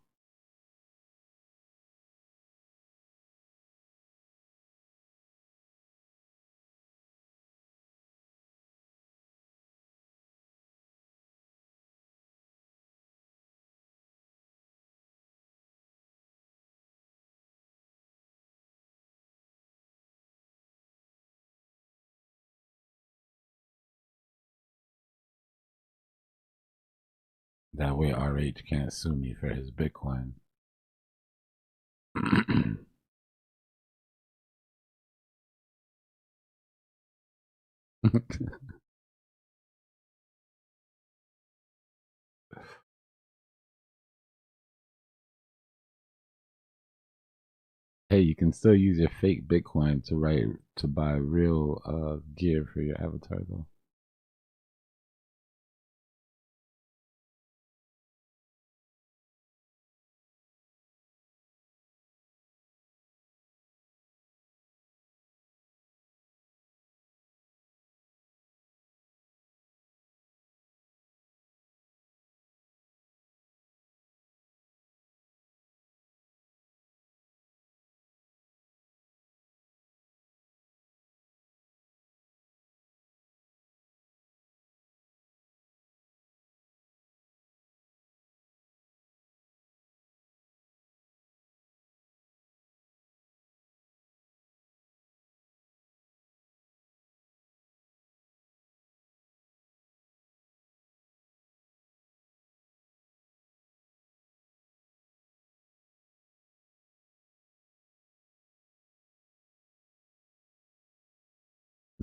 That way RH can't sue me for his Bitcoin. Hey, you can still use your fake Bitcoin to buy real gear for your avatar though.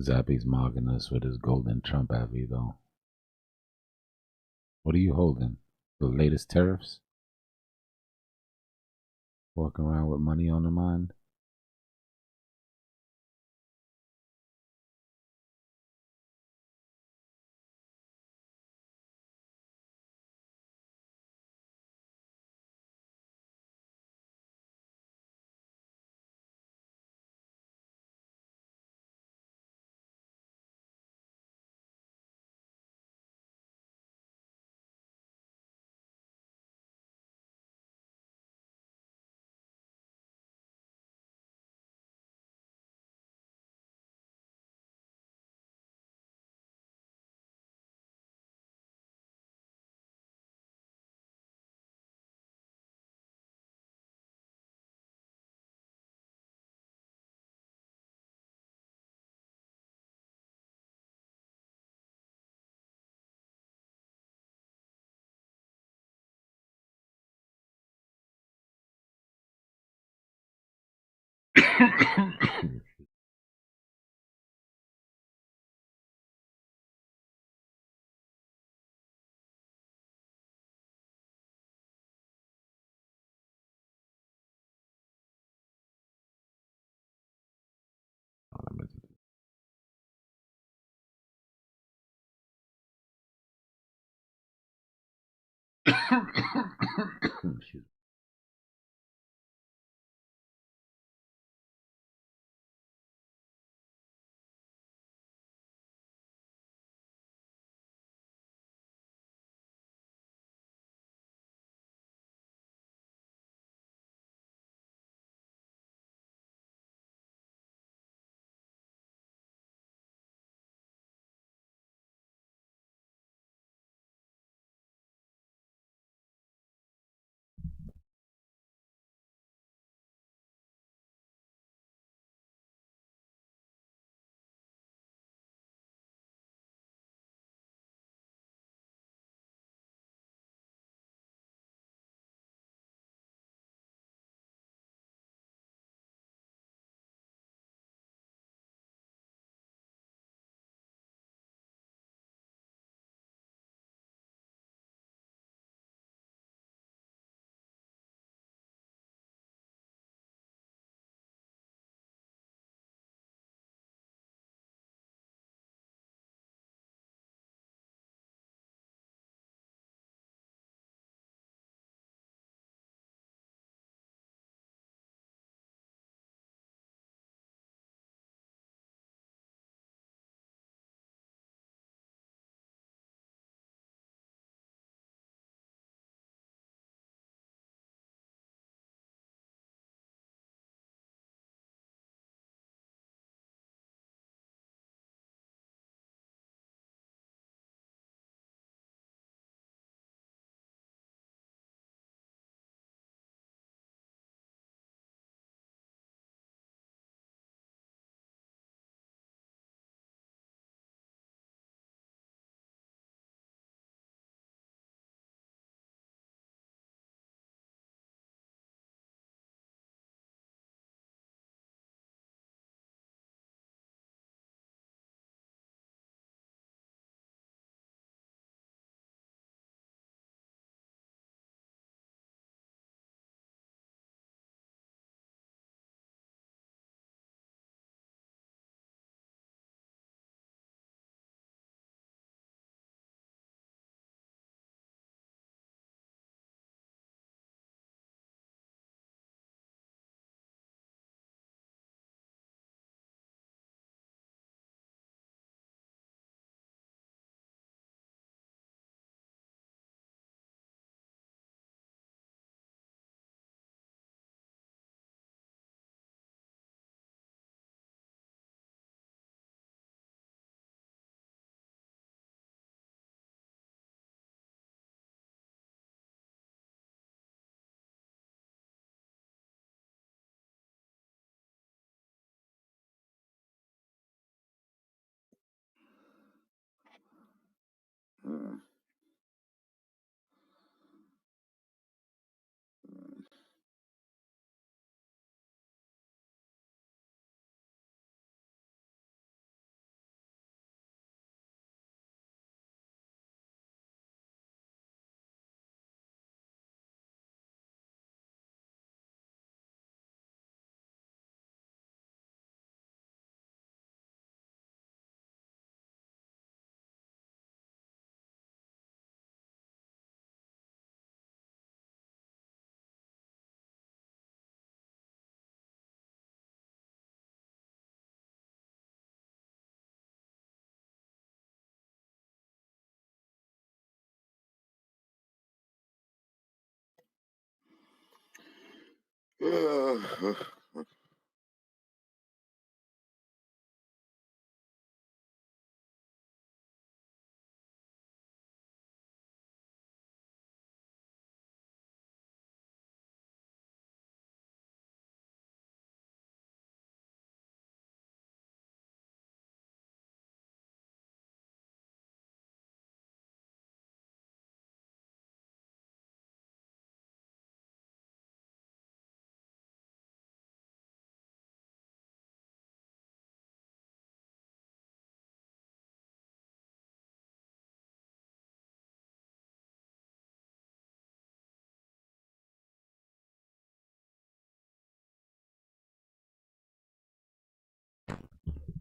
Zappy's mogging us with his golden Trump avi though. What are you holding? The latest tariffs? Walking around with money on the mind?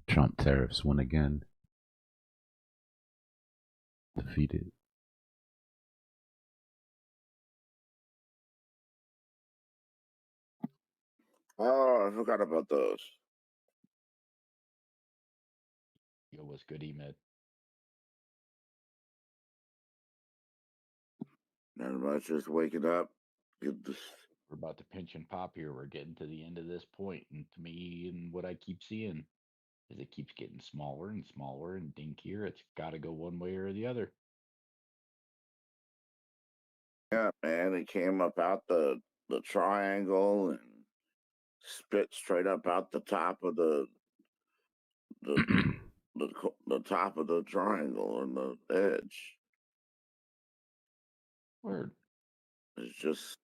Trump tariffs win again. Defeated. Oh, I forgot about those. Yo, what's good, Emed? Not much, just waking up. We're about to pinch and pop here. We're getting to the end of this point, and to me, and what I keep seeing is it keeps getting smaller and smaller and dinkier. It's got to go one way or the other. Yeah, man, it came up out the triangle and spit straight up out the top of the top of the triangle and the edge. Word, It's just,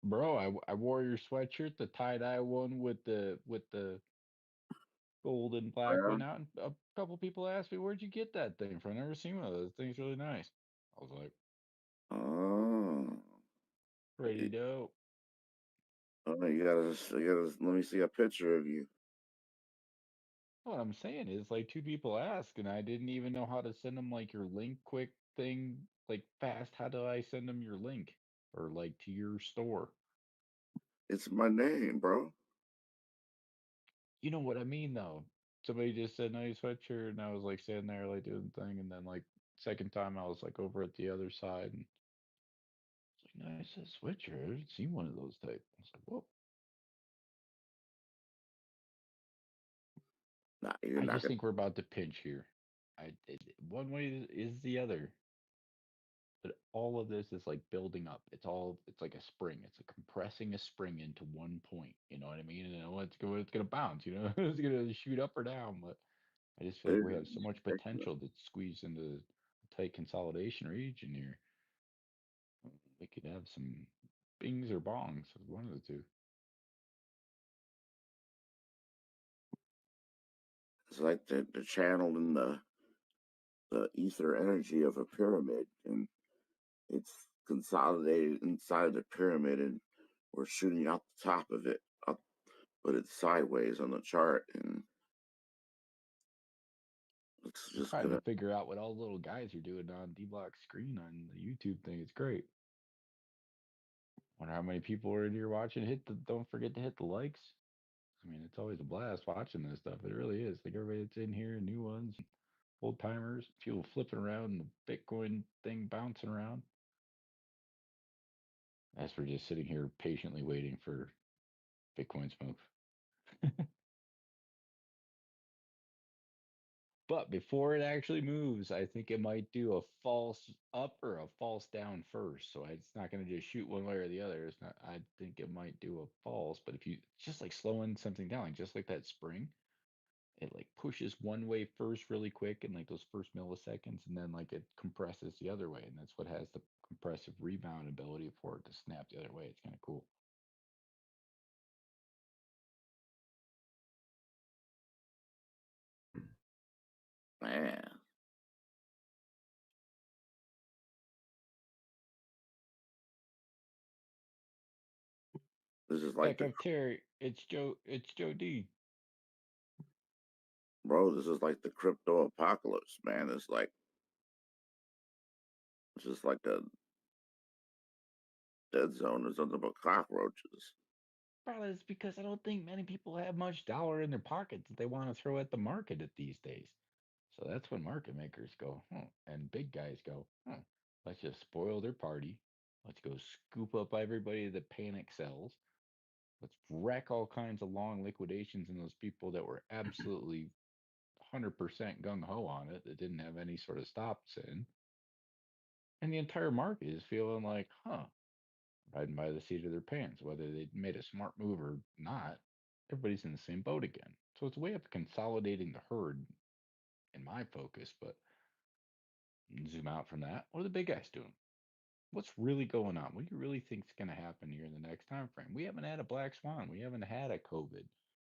bro. I wore your sweatshirt, the tie dye one with the gold and black yeah. went out, and a couple people asked me, "Where'd you get that thing from? Never seen one of those. Thing's really nice." I was like, Oh, "Pretty dope." you gotta let me see a picture of you. What I'm saying is, like, two people asked, and I didn't even know how to send them like your link quick thing, like fast. How do I send them your link or like to your store? It's my name, bro. You know what I mean, though. Somebody just said nice sweatshirt, and I was like sitting there like doing the thing, and then like second time I was like over at the other side, and it's like nice sweatshirt. I haven't seen one of those type. I was like, whoa. Nah, you're I not just gonna. think we're about to pinch here. One way is the other, but all of this is like building up. It's like a spring. It's like compressing a spring into one point. You know what I mean? And then it's gonna bounce. You know, it's gonna shoot up or down. But I just feel like we have so much potential to squeeze into a tight consolidation region here. We could have some bings or bongs, one of the two. It's like the channel in the ether energy of a pyramid, and it's consolidated inside the pyramid, and we're shooting out the top of it, up, but it's sideways on the chart, and it's I'm just trying to gonna. figure out what all the little guys are doing on Dbloc's screen on the YouTube thing. It's great. Wonder how many people are in here watching. Don't forget to hit the likes. I mean, it's always a blast watching this stuff. It really is. Like everybody that's in here, new ones, old timers, people flipping around, the Bitcoin thing bouncing around. As we're just sitting here patiently waiting for Bitcoin's move. But before it actually moves, I think it might do a false up or a false down first. So it's not going to just shoot one way or the other. It's not. I think it might do a false. But if you just like slowing something down, like just like that spring, it like pushes one way first really quick in like those first milliseconds, and then like it compresses the other way, and that's what has the compressive rebound ability for it to snap the other way. It's kind of cool. Man, this is like Back the up, Terry. It's Joe. It's Joe D. bro. This is like the crypto apocalypse, man. It's just like a dead zone. There's nothing but cockroaches. Probably it's because I don't think many people have much dollar in their pockets that they want to throw at the market at these days. So that's when market makers go, and big guys go, let's just spoil their party. Let's go scoop up everybody that panic sells. Let's wreck all kinds of long liquidations and those people that were absolutely 100% gung ho on it, that didn't have any sort of stops in. And the entire market is feeling like, riding by the seat of their pants, whether they made a smart move or not. Everybody's in the same boat again. So it's a way of consolidating the herd in my focus. But zoom out from that. What are the big guys doing? What's really going on? What do you really think is going to happen here in the next time frame? We haven't had a black swan. We haven't had a COVID,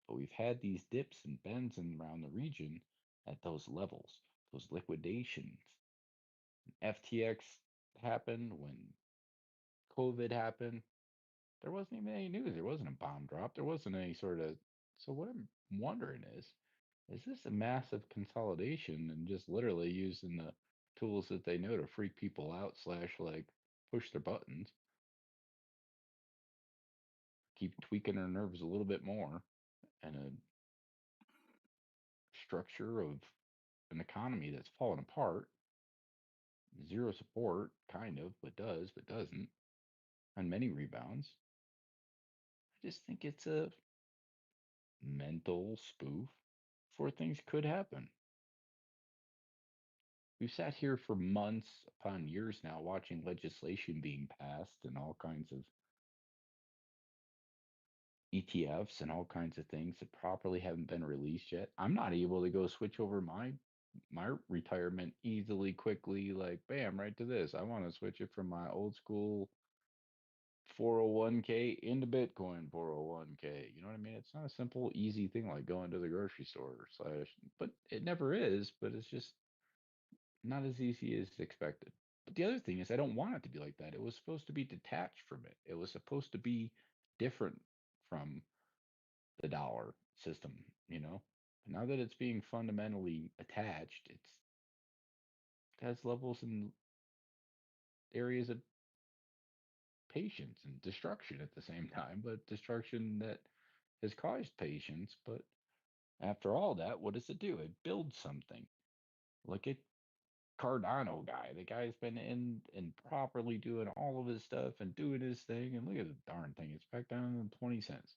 but we've had these dips and bends around the region at those levels, those liquidations. FTX happened when COVID happened. There wasn't even any news. There wasn't a bomb drop. There wasn't any sort of. So what I'm wondering is this a massive consolidation and just literally using the tools that they know to freak people out slash like push their buttons, keep tweaking their nerves a little bit more, and a structure of an economy that's falling apart, zero support, kind of, but does, but doesn't, on many rebounds. I just think it's a mental spoof for things could happen. We've sat here for months upon years now watching legislation being passed and all kinds of ETFs and all kinds of things that properly haven't been released yet. I'm not able to go switch over my retirement easily, quickly, like bam, right to this. I want to switch it from my old school 401k into Bitcoin 401k. You know what I mean? It's not a simple, easy thing like going to the grocery store slash, but it never is, but it's just not as easy as expected. But the other thing is, I don't want it to be like that. It was supposed to be detached from it. It was supposed to be different from the dollar system, you know? But now that it's being fundamentally attached, it has levels and areas of patience and destruction at the same time, but destruction that has caused patience. But after all that, what does it do? It builds something. Look at Cardano guy. The guy's been in and properly doing all of his stuff and doing his thing. And look at the darn thing. It's back down to 20 cents.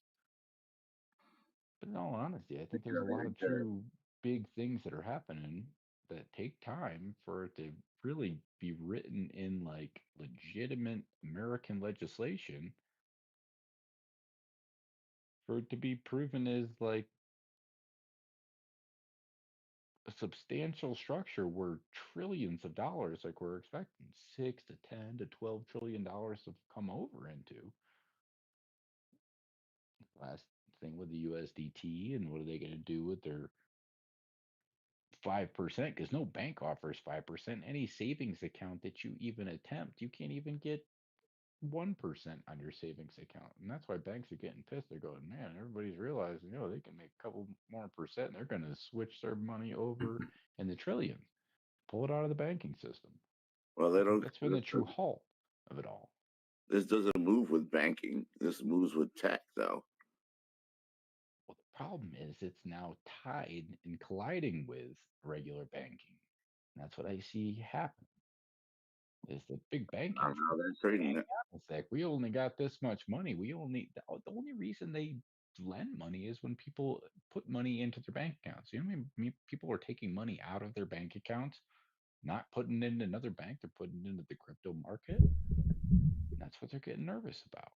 But in all honesty, I think there's a lot of true big things that are happening that take time for it to really be written in like legitimate American legislation for it to be proven as like a substantial structure where trillions of dollars, like we're expecting 6 to 10 to 12 trillion dollars to come over into. Last thing with the USDT, and what are they going to do with their 5%? Because no bank offers 5%. Any savings account that you even attempt, you can't even get 1% on your savings account. And that's why banks are getting pissed. They're going, man, everybody's realizing, they can make a couple more percent. And they're going to switch their money over in the trillions, pull it out of the banking system. Well, they don't. That's been the true halt of it all. This doesn't move with banking. This moves with tech, though. Well, the problem is it's now tied and colliding with regular banking. And that's what I see happen. Is the big banking? I don't know. They're trading that. It's like we only got this much money. We only the only reason they lend money is when people put money into their bank accounts. You know, what I mean, people are taking money out of their bank accounts, not putting it in another bank. They're putting it into the crypto market. And that's what they're getting nervous about.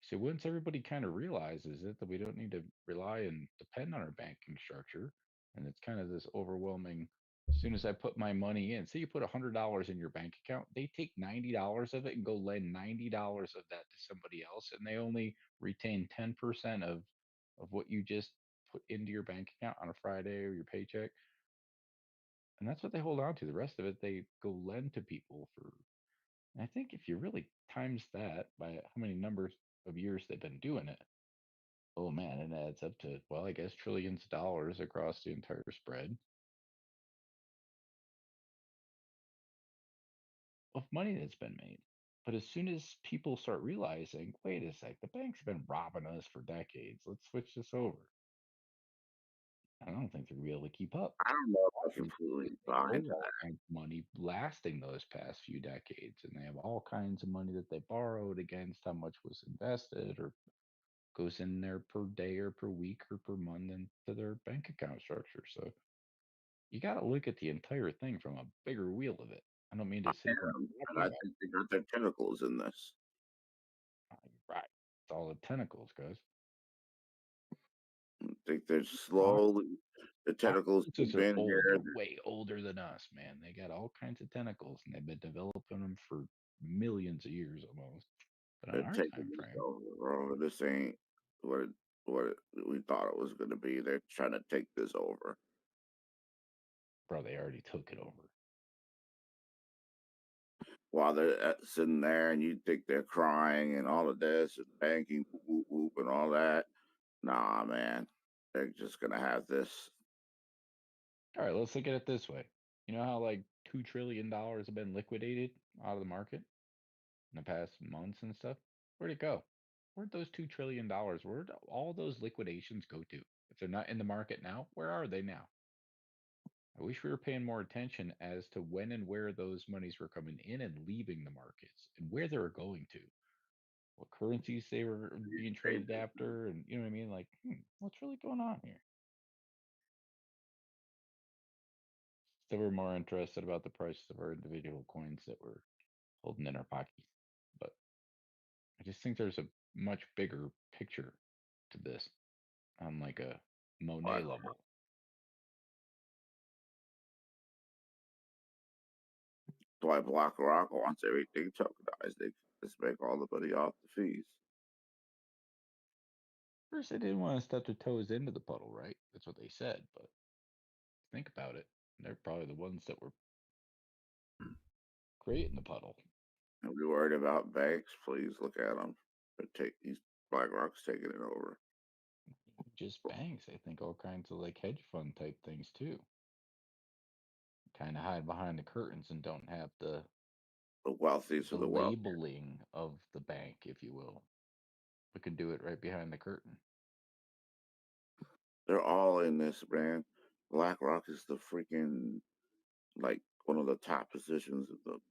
So once everybody kind of realizes it, that we don't need to rely and depend on our banking structure, and it's kind of this overwhelming. As soon as I put my money in, say you put $100 in your bank account, they take $90 of it and go lend $90 of that to somebody else, and they only retain 10% of what you just put into your bank account on a Friday or your paycheck, and that's what they hold on to. The rest of it they go lend to people for. And I think if you really times that by how many numbers of years they've been doing it, oh man, it adds up to, well, I guess trillions of dollars across the entire spread of money that's been made. But as soon as people start realizing, wait a sec, the banks have been robbing us for decades, let's switch this over. I don't think they're gonna be able to keep up. I don't know if I completely buy They that. all kinds of money lasting those past few decades, and they have all kinds of money that they borrowed against how much was invested or goes in there per day or per week or per month into their bank account structure. So you got to look at the entire thing from a bigger wheel of it. I don't mean to sit here and And talk I about think they got their tentacles in this. right. It's all the tentacles, guys. I think they're slowly, the tentacles Foxes have are been old. here. They're way older than us, man. They got all kinds of tentacles, and they've been developing them for millions of years almost. But on They're our taking time this frame, over, bro. This ain't what we thought it was going to be. They're trying to take this over. bro, they already took it over. While they're sitting there, and you think they're crying and all of this and banking, whoop, whoop, and all that. Nah, man. They're just going to have this. All right, let's look at it this way. You know how like $2 trillion have been liquidated out of the market in the past months and stuff? Where'd it go? Where'd those $2 trillion, where'd all those liquidations go to? If they're not in the market now, where are they now? I wish we were paying more attention as to when and where those monies were coming in and leaving the markets and where they were going to, what currencies they were being traded after, and you know what I mean? Like, what's really going on here? Still, we're more interested about the prices of our individual coins that we're holding in our pockets. But I just think there's a much bigger picture to this on like a Monet level. That's why BlackRock wants everything tokenized. They just make all the money off the fees. First, they didn't want to step their toes into the puddle, right? That's what they said. But think about it. They're probably the ones that were creating the puddle. If you're worried about banks, please look at them. But take these BlackRock's taking it over. Just banks. I think all kinds of like hedge fund type things too. Kind of hide behind the curtains and don't have the wealthiest of the wealthy. labeling of the bank, if you will. We can do it right behind the curtain. They're all in this, man. BlackRock is the freaking like one of the top positions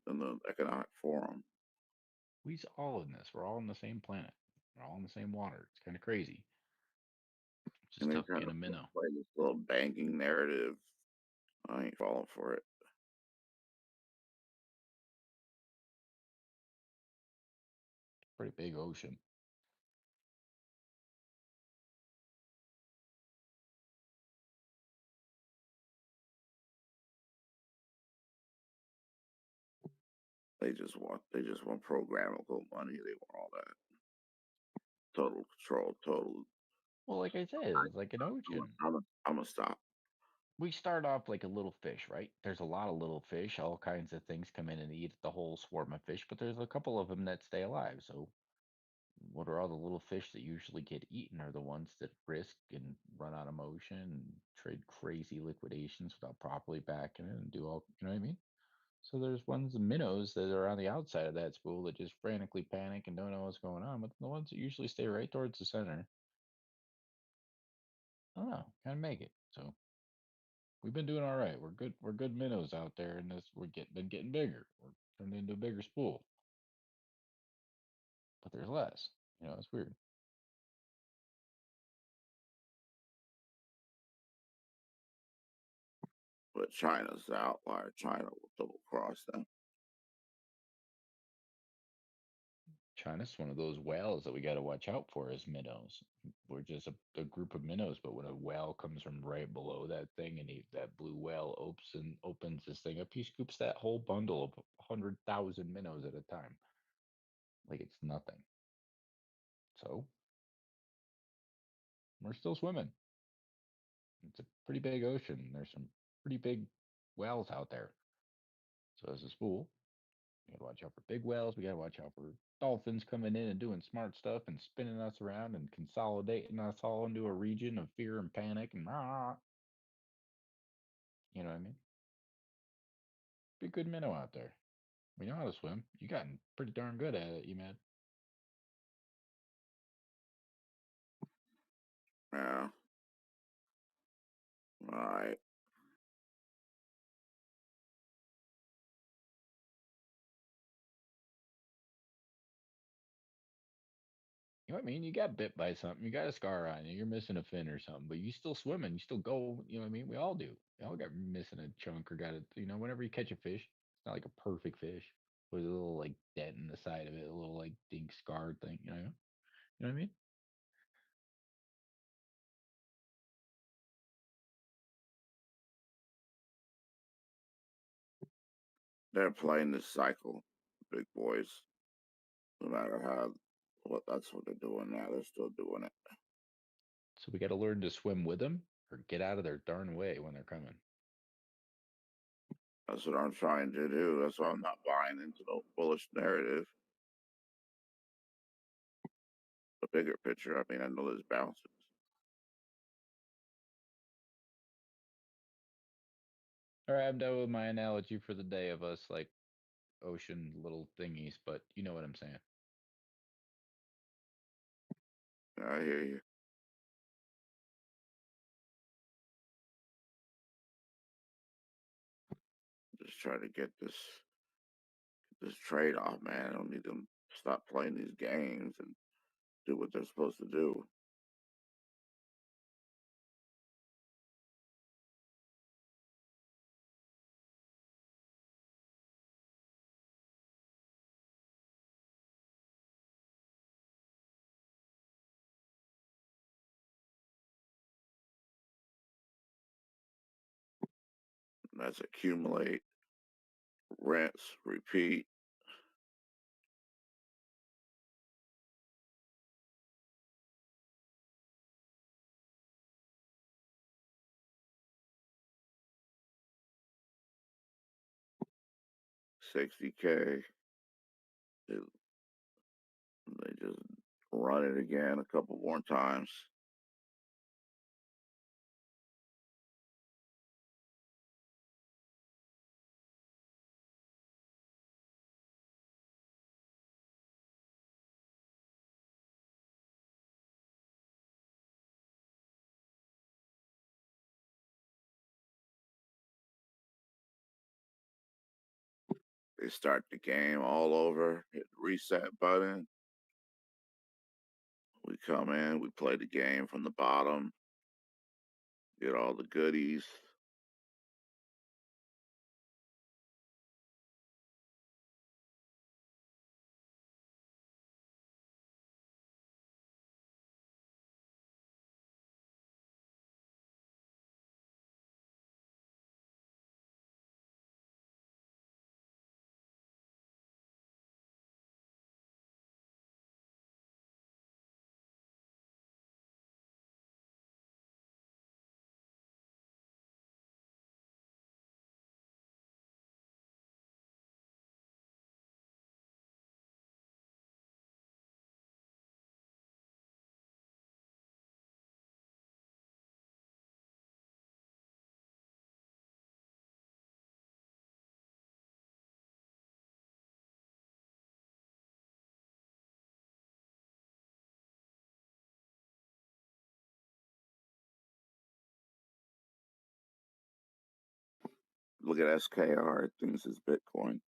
in the economic forum. We's all in this. We're all on the same planet. We're all in the same water. It's kind of crazy. It's just And they tough kind being of a minnow. play this little banking narrative. I ain't falling for it. Pretty big ocean. They just want programmable money. They want all that. Total control, total. Well, like I said, it's like an ocean. I'm gonna stop. We start off like a little fish, right? There's a lot of little fish. All kinds of things come in and eat the whole swarm of fish, but there's a couple of them that stay alive. So what are all the little fish that usually get eaten are the ones that risk and run out of motion and trade crazy liquidations without properly backing it and do all, you know what I mean? So there's ones, the minnows that are on the outside of that spool that just frantically panic and don't know what's going on, but the ones that usually stay right towards the center, I don't know, kind of make it. So we've been doing all right. We're good. We're good minnows out there, and this been getting bigger. We're turned into a bigger spool, but there's less. You know, it's weird. But China's the outlier. China will double cross them. China's one of those whales that we got to watch out for as minnows. We're just a group of minnows, but when a whale comes from right below that thing and that blue whale opens this thing up, he scoops that whole bundle of 100,000 minnows at a time. Like it's nothing. So we're still swimming. It's a pretty big ocean. There's some pretty big whales out there. So as a spool, we gotta watch out for big whales. We gotta watch out for dolphins coming in and doing smart stuff and spinning us around and consolidating us all into a region of fear and panic and you know what I mean? Be a good minnow out there. We know how to swim. You gotten pretty darn good at it, you man. Yeah. All right. You know what I mean? You got bit by something. You got a scar on you. You're missing a fin or something, but you still swimming. You still go. You know what I mean? We all do. We all got missing a chunk or got it. You know, whenever you catch a fish, it's not like a perfect fish. There's a little like dent in the side of it, a little like dink scarred thing. You know what I mean? They're playing this cycle, big boys. No matter how, what that's what they're doing now. They're still doing it. So we got to learn to swim with them or get out of their darn way when they're coming. That's what I'm trying to do. That's why I'm not buying into the bullish narrative. The bigger picture. I mean, I know there's bounces. All right, I'm done with my analogy for the day of us like ocean little thingies, but you know what I'm saying. I hear you. Just trying to get this trade off, man. I don't need them to stop playing these games and do what they're supposed to do. And that's accumulate, rinse, repeat. $60K. They just run it again a couple more times. They start the game all over, hit the reset button. We come in, we play the game from the bottom, get all the goodies. Look at SKR, it thinks it's Bitcoin.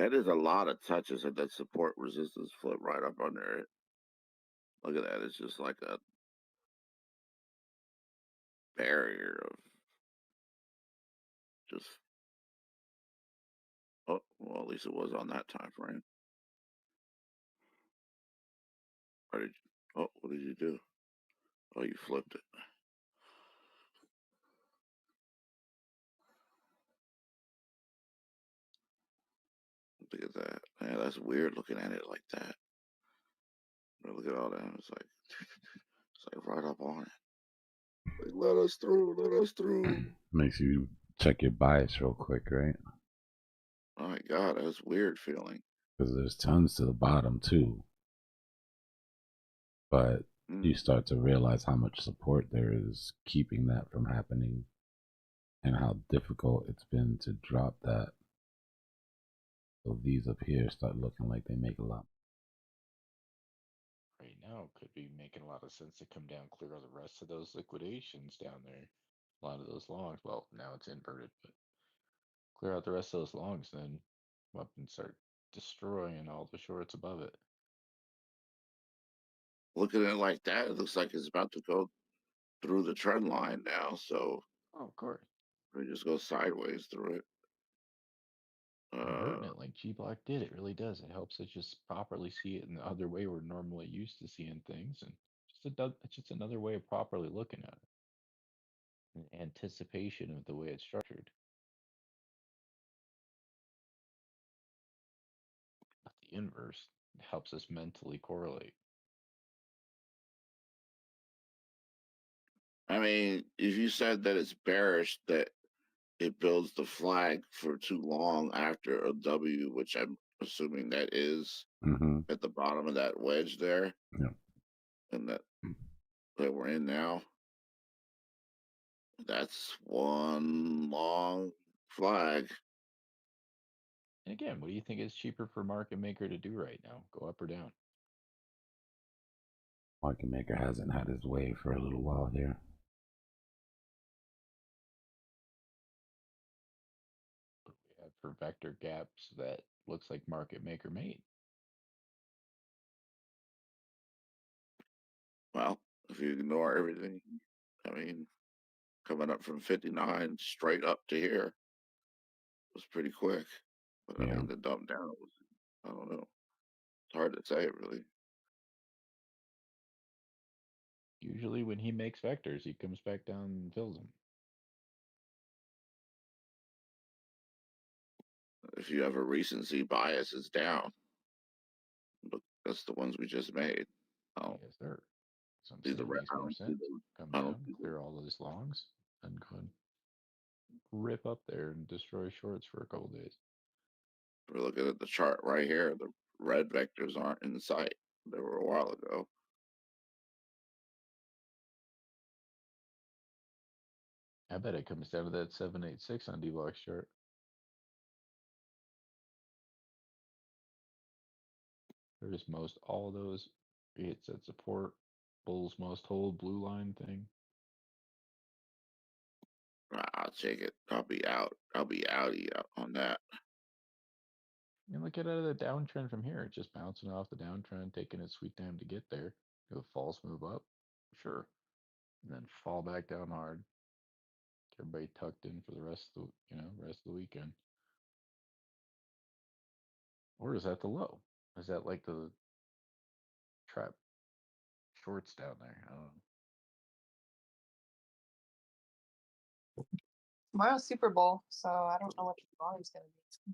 That is a lot of touches, and that support resistance flip right up under it. Look at that. It's just like a barrier of just. Oh, well, at least it was on that time frame. Or did you, oh, what did you do? Oh, you flipped it. Look at that. Man, that's weird looking at it like that. But look at all that. It's like right up on it. Like, let us through, let us through. Makes you check your bias real quick, right? Oh my God, that's weird feeling. Because there's tons to the bottom too. But you start to realize how much support there is keeping that from happening and how difficult it's been to drop that. So these up here start looking like they make a lot. Right now, it could be making a lot of sense to come down, clear all the rest of those liquidations down there. A lot of those longs. Well, now it's inverted, but clear out the rest of those longs, then come up and start destroying all the shorts above it. Looking at it like that, it looks like it's about to go through the trend line now. So, oh, of course, we just go sideways through it. Inverting it like G-Block did, it really does. It helps us just properly see it in the other way we're normally used to seeing things, and it's just another way of properly looking at it. An anticipation of the way it's structured. But the inverse helps us mentally correlate. I mean, if you said that it's bearish, that it builds the flag for too long after a W, which I'm assuming that is at the bottom of that wedge there, and that we're in now. That's one long flag. And again, what do you think is cheaper for market maker to do right now? Go up or down? Market maker hasn't had his way for a little while here. What do we have for vector gaps that looks like market maker made? Well, if you ignore everything, I mean, coming up from 59 straight up to here was pretty quick. But I mean, the dump down was, I don't know. It's hard to say, really. Usually when he makes vectors, he comes back down and fills them. If you have a recency bias, it's down. But that's the ones we just made. Oh, yes, sir. So I'm see saying it makes more sense. Come down, clear all those longs, and go and rip up there and destroy shorts for a couple days. We're looking at the chart right here. The red vectors aren't in sight. They were a while ago. I bet it comes down to that 786 on Dbloc's chart. There's most all those hits at support, bulls most hold, blue line thing. I'll take it. I'll be out. I'll be outie out on that. And look at it at a downtrend from here. It's just bouncing off the downtrend, taking its sweet time to get there. Do a false move up, sure, and then fall back down hard. Get everybody tucked in for the rest of the rest of the weekend. Or is that the low? Is that like the trap shorts down there? I don't know. Tomorrow's Super Bowl, so I don't know what the volume's gonna be.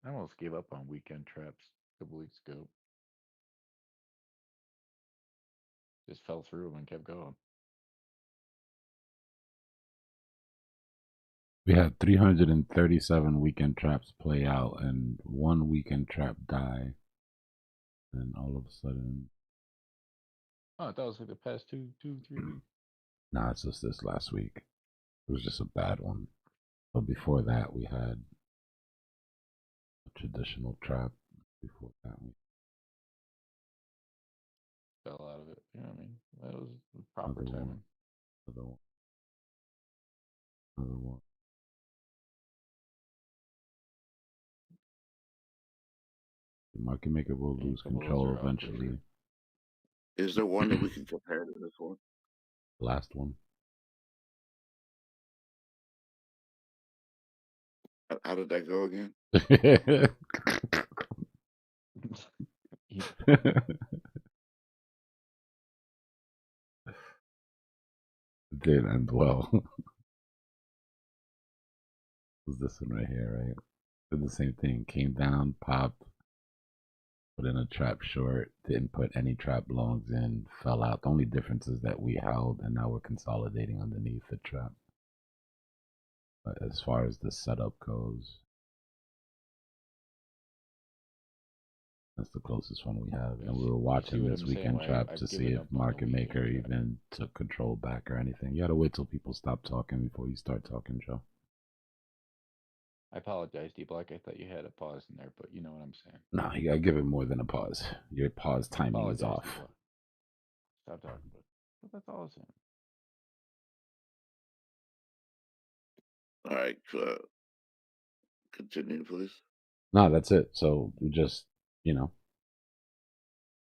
I almost gave up on weekend traps a couple weeks ago. Just fell through them and kept going. We had 337 weekend traps play out and one weekend trap die. And all of a sudden. Oh, I thought it was like the past 3 weeks. Nah, it's just this last week. It was just a bad one. But before that, we had a traditional trap. Before that, we Fell out of it. You know what I mean? That was proper timing. Another one. Another one. Market maker will Yeah, lose the lows control are up for eventually. sure. Is there one that we can compare to this one? Last one. How did that go again? You- Did end well. Was this one right here, right? Did the same thing. Came down, popped, put in a trap short, didn't put any trap longs in, fell out. The only difference is that we held and now we're consolidating underneath the trap. But as far as the setup goes, that's the closest one we have. And we were watching what this I'm saying? weekend Why trap I've to see given if up on the market maker weekend trap. even took control back or anything. You gotta wait till people stop talking before you start talking, Joe. I apologize, Dbloc. I thought you had a pause in there, but you know what I'm saying. No, you gotta give it more than a pause. Your pause timing is Apologize, off. Dbloc. Stop talking about it. But that's all I'm saying. All right, continue, please. No, that's it. So we just,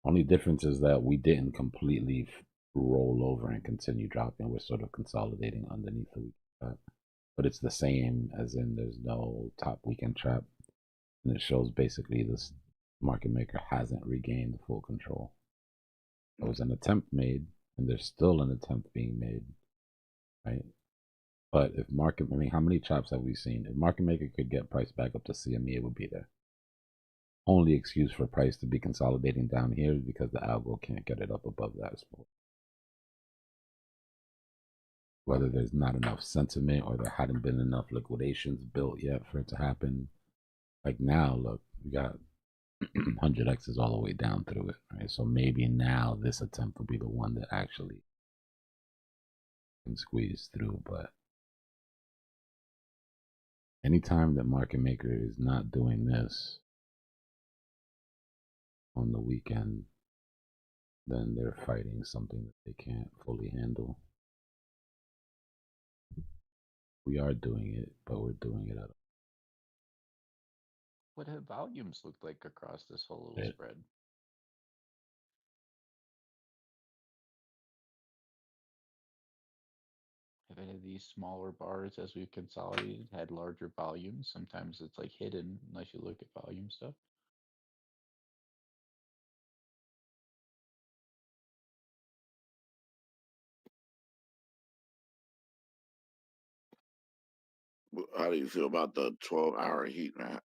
only difference is that we didn't completely roll over and continue dropping. We're sort of consolidating underneath the weekend trap. But it's the same as in there's no top weekend trap. And it shows basically this market maker hasn't regained full control. There was an attempt made, and there's still an attempt being made, right? But if how many traps have we seen? If market maker could get price back up to CME, it would be there. Only excuse for price to be consolidating down here is because the algo can't get it up above that spot. Whether there's not enough sentiment or there hadn't been enough liquidations built yet for it to happen. Like now, look, we got 100x's all the way down through it, right? So maybe now this attempt will be the one that actually can squeeze through. But anytime that market maker is not doing this on the weekend, then they're fighting something that they can't fully handle. We are doing it, but we're doing it at What have volumes looked like across this whole little a spread? Have any of these smaller bars, as we've consolidated, had larger volumes? Sometimes it's like hidden unless you look at volume stuff. How do you feel about the 12-hour heat map?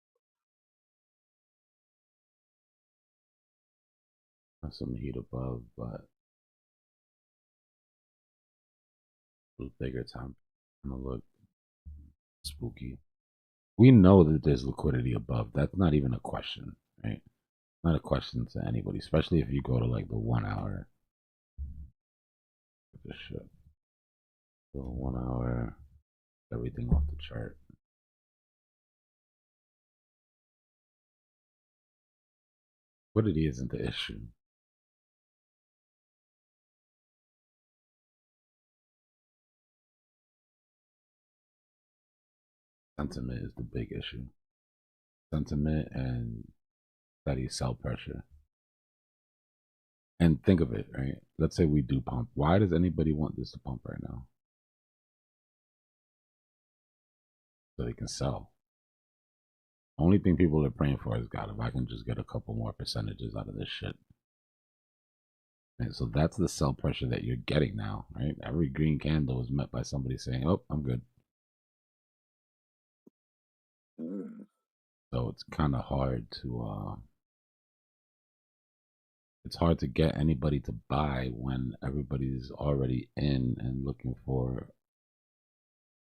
some heat above, but a bigger time. Gonna look spooky. We know that there's liquidity above. That's not even a question, right? Not a question to anybody, especially if you go to like the 1 hour. This shit. The 1 hour, everything off the chart. Liquidity isn't the issue. Sentiment is the big issue. Sentiment and steady sell pressure. And think of it, right? Let's say we do pump. Why does anybody want this to pump right now? So they can sell. Only thing people are praying for is, God, if I can just get a couple more percentages out of this shit. And so that's the sell pressure that you're getting now, right? Every green candle is met by somebody saying, oh, I'm good. So it's kind of hard to it's hard to get anybody to buy when everybody's already in and looking for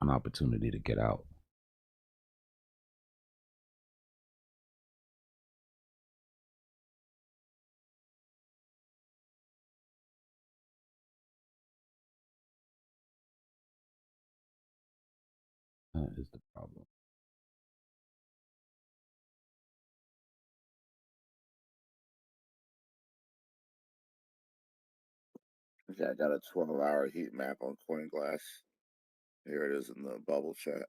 an opportunity to get out. That is the problem. Okay, I got a 12-hour heat map on CoinGlass. Here it is in the bubble chat.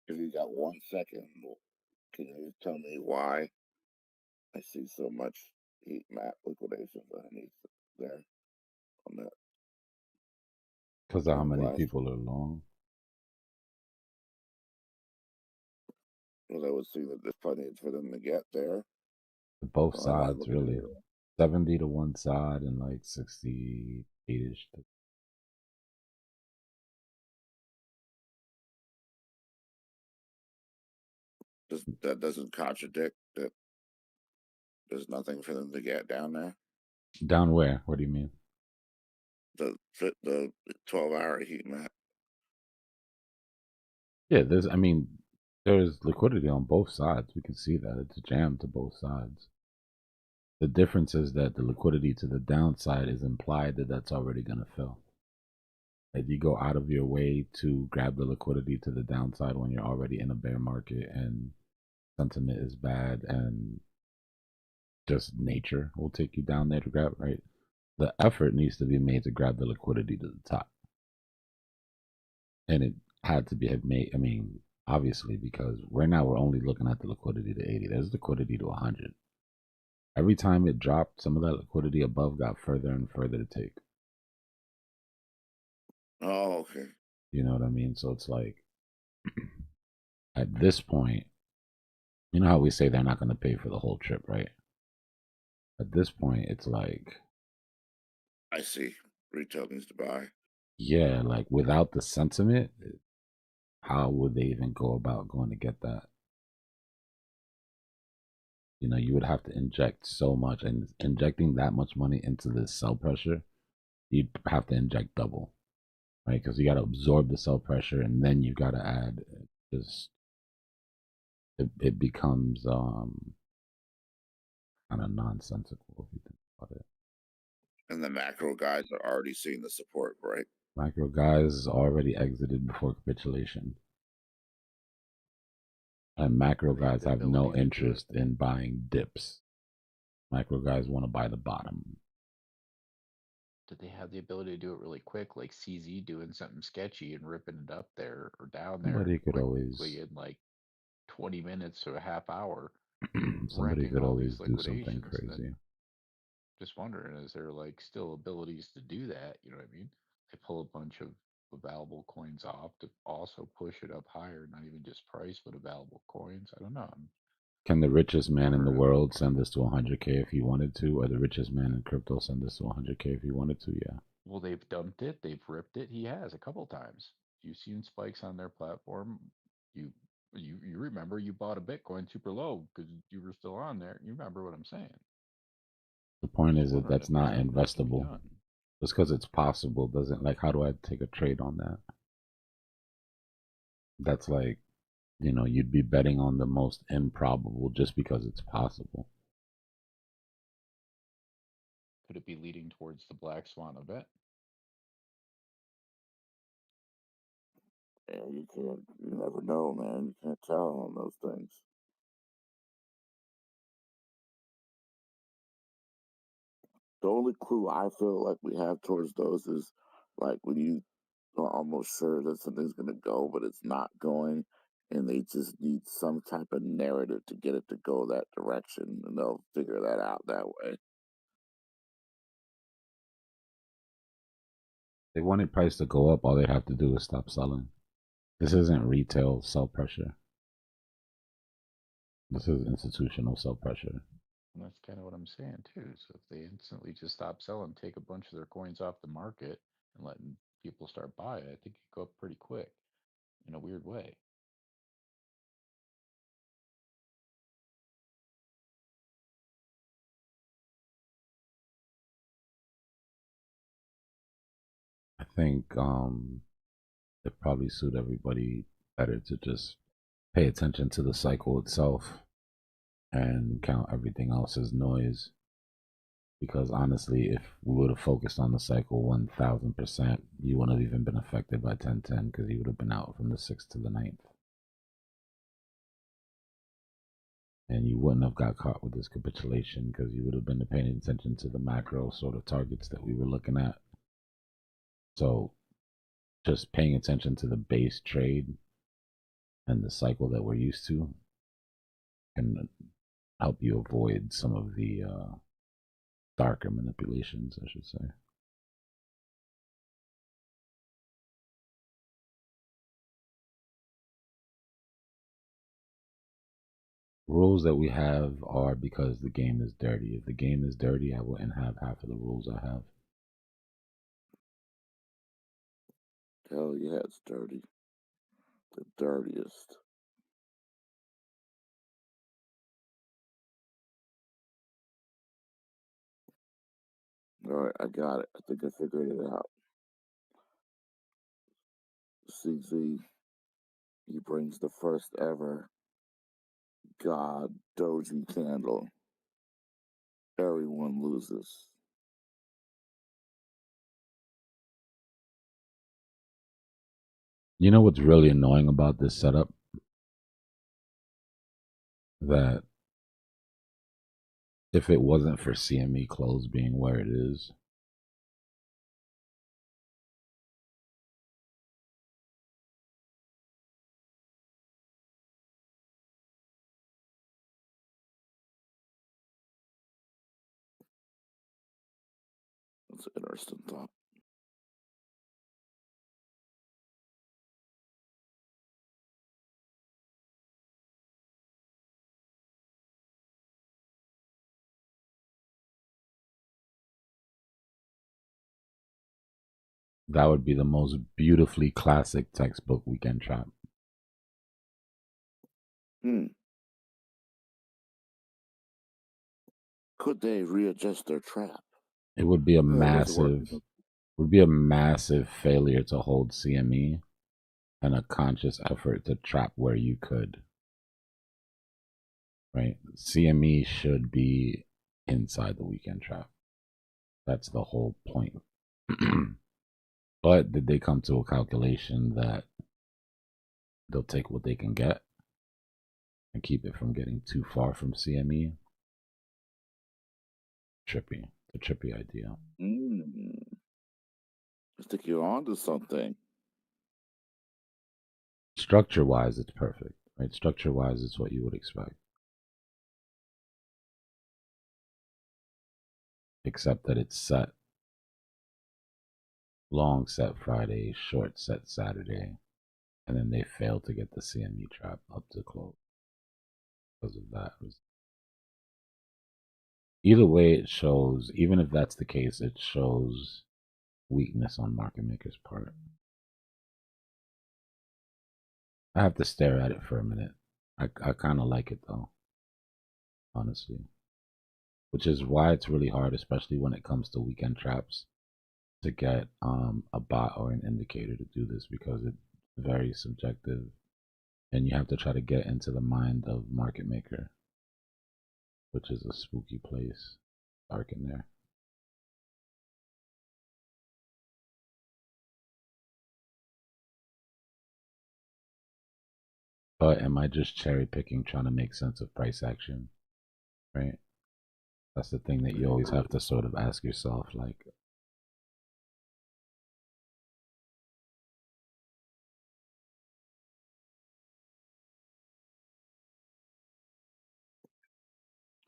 If you got 1 second, can you tell me why I see so much heat map liquidations underneath there on that? Because of how On many blast? people are long. Well, I would see that there's plenty for them to get there. Both Or am I sides, looking at really. it wrong? 70 to one side and like 68-ish. That doesn't contradict that there's nothing for them to get down there. Down where? What do you mean? The 12-hour heat map. Yeah, there's liquidity on both sides. We can see that. It's jammed to both sides. The difference is that the liquidity to the downside is implied that that's already going to fill. If you go out of your way to grab the liquidity to the downside when you're already in a bear market and sentiment is bad and just nature will take you down there to grab, right? The effort needs to be made to grab the liquidity to the top. And it had to be made, obviously, because we're only looking at the liquidity to 80. There's liquidity to 100. Every time it dropped, some of that liquidity above got further and further to take. Oh, okay. You know what I mean? So it's like, at this point, you know how we say they're not going to pay for the whole trip, right? At this point, it's like, I see. Retail needs to buy. yeah, like without the sentiment, how would they even go about going to get that? You know, you would have to inject so much, and injecting that much money into the sell pressure, you'd have to inject double, right? Because you got to absorb the sell pressure, and then you got to add. Just it becomes kind of nonsensical if you think about it. And the macro guys are already seeing the support, right? Micro guys already exited before capitulation. And macro guys have no interest in buying dips. Micro guys want to buy the bottom. Did they have the ability to do it really quick, like CZ doing something sketchy and ripping it up there or down there Somebody could quickly always in like 20 minutes or a half hour, somebody wrecking could all always these do something liquidations? And crazy. then just wondering, is there like still abilities to do that? You know what I mean? They pull a bunch of available coins off to also push it up higher, not even just price, but available coins. I don't know. Can the richest man in the world send this to 100K if he wanted to, or the richest man in crypto send this to 100K if he wanted to? Yeah. Well, they've dumped it, they've ripped it. He has a couple times. You've seen spikes on their platform. You remember you bought a Bitcoin super low because you were still on there. You remember what I'm saying? The point Just is that wondering that's if there's not something that can be investable. done. Just because it's possible doesn't, like, how do I take a trade on that? That's like, you know, you'd be betting on the most improbable just because it's possible. Could it be leading towards the Black Swan event? Yeah, you never know, man. You can't tell on those things. The only clue I feel like we have towards those is like when you are almost sure that something's going to go, but it's not going, and they just need some type of narrative to get it to go that direction, and they'll figure that out that way. They wanted price to go up, all they'd have to do is stop selling. This isn't retail sell pressure. This is institutional sell pressure. And that's kind of what I'm saying too. So if they instantly just stop selling, take a bunch of their coins off the market and letting people start buying, I think it could go up pretty quick in a weird way. I think it probably suit everybody better to just pay attention to the cycle itself and count everything else as noise. Because honestly, if we would have focused on the cycle 1000%, you wouldn't have even been affected by 1010 because you would have been out from the 6th to the 9th. And you wouldn't have got caught with this capitulation because you would have been paying attention to the macro sort of targets that we were looking at. So just paying attention to the base trade and the cycle that we're used to can help you avoid some of the darker manipulations, I should say. Rules that we have are because the game is dirty. If the game is dirty, I wouldn't have half of the rules I have. Hell yeah, it's dirty. The dirtiest. All right, I got it. I think I figured it out. CZ, he brings the first ever God Doji candle. Everyone loses. You know what's really annoying about this setup? That if it wasn't for CME close being where it is, That's an interesting thought. that would be the most beautifully classic textbook weekend trap. Could they readjust their trap? It would be a Doesn't massive failure to hold CME and a conscious effort to trap where you could. Right? CME should be inside the weekend trap. That's the whole point. But did they come to a calculation that they'll take what they can get and keep it from getting too far from CME? Trippy. The trippy idea. I think you're onto something. Structure-wise, it's perfect. Right? Structure-wise, it's what you would expect. Except that it's set. Long set Friday, short set Saturday. And then they failed to get the CME trap up to close because of that. Either way, it shows, even if that's the case, it shows weakness on market maker's part. I have to stare at it for a minute. I kind of like it though, honestly. Which is why it's really hard, especially when it comes to weekend traps, to get a bot or an indicator to do this because it's very subjective. And you have to try to get into the mind of market maker, which is a spooky place. Dark in there. But am I just cherry picking trying to make sense of price action? Right? That's the thing that you always have to sort of ask yourself, like,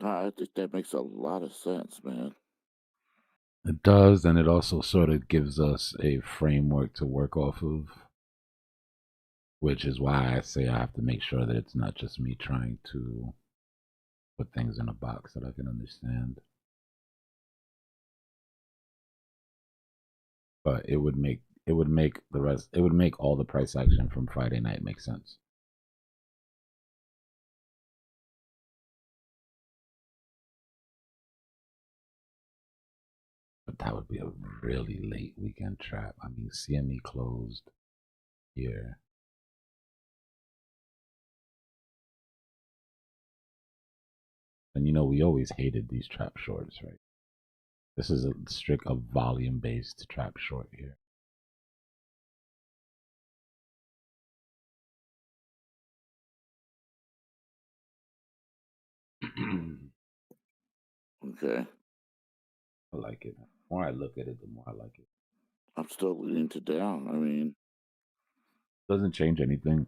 I think that makes a lot of sense, man. it does, and it also sort of gives us a framework to work off of, which is why I say I have to make sure that it's not just me trying to put things in a box that I can understand. But it would make all the price action from Friday night make sense. But that would be a really late weekend trap. I mean, CME closed here. And you know, we always hated these trap shorts, right? This is a strict volume-based trap short here. Okay. I like it. The more I look at it, the more I like it. I'm still leaning to down. I mean, Doesn't change anything.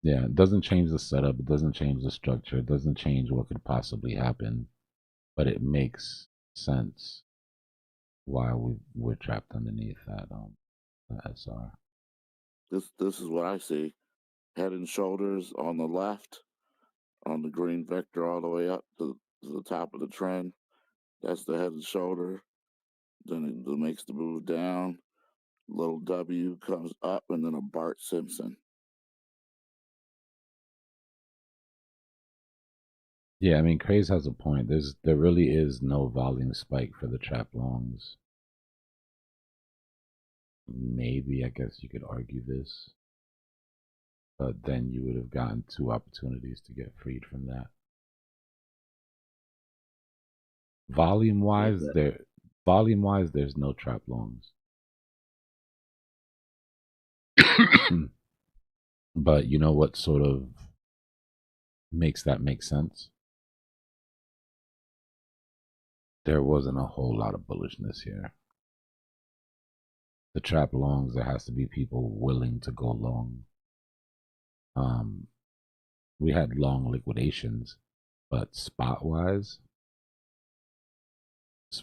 Yeah, it doesn't change the setup. It doesn't change the structure. It doesn't change what could possibly happen. But it makes sense why we're trapped underneath that SR. This is what I see. Head and shoulders on the left, on the green vector all the way up to the top of the trend. That's the head and shoulder. Then it makes the move down. Little W comes up, and then a Bart Simpson. Yeah, I mean, Craze has a point. There really is no volume spike for the trap longs. Maybe, I guess you could argue this, but then you would have gotten 2 opportunities to get freed from that. Volume wise, there's no trap longs. But you know what sort of makes that make sense? There wasn't a whole lot of bullishness here. The trap longs, there has to be people willing to go long. We had long liquidations, but spot wise,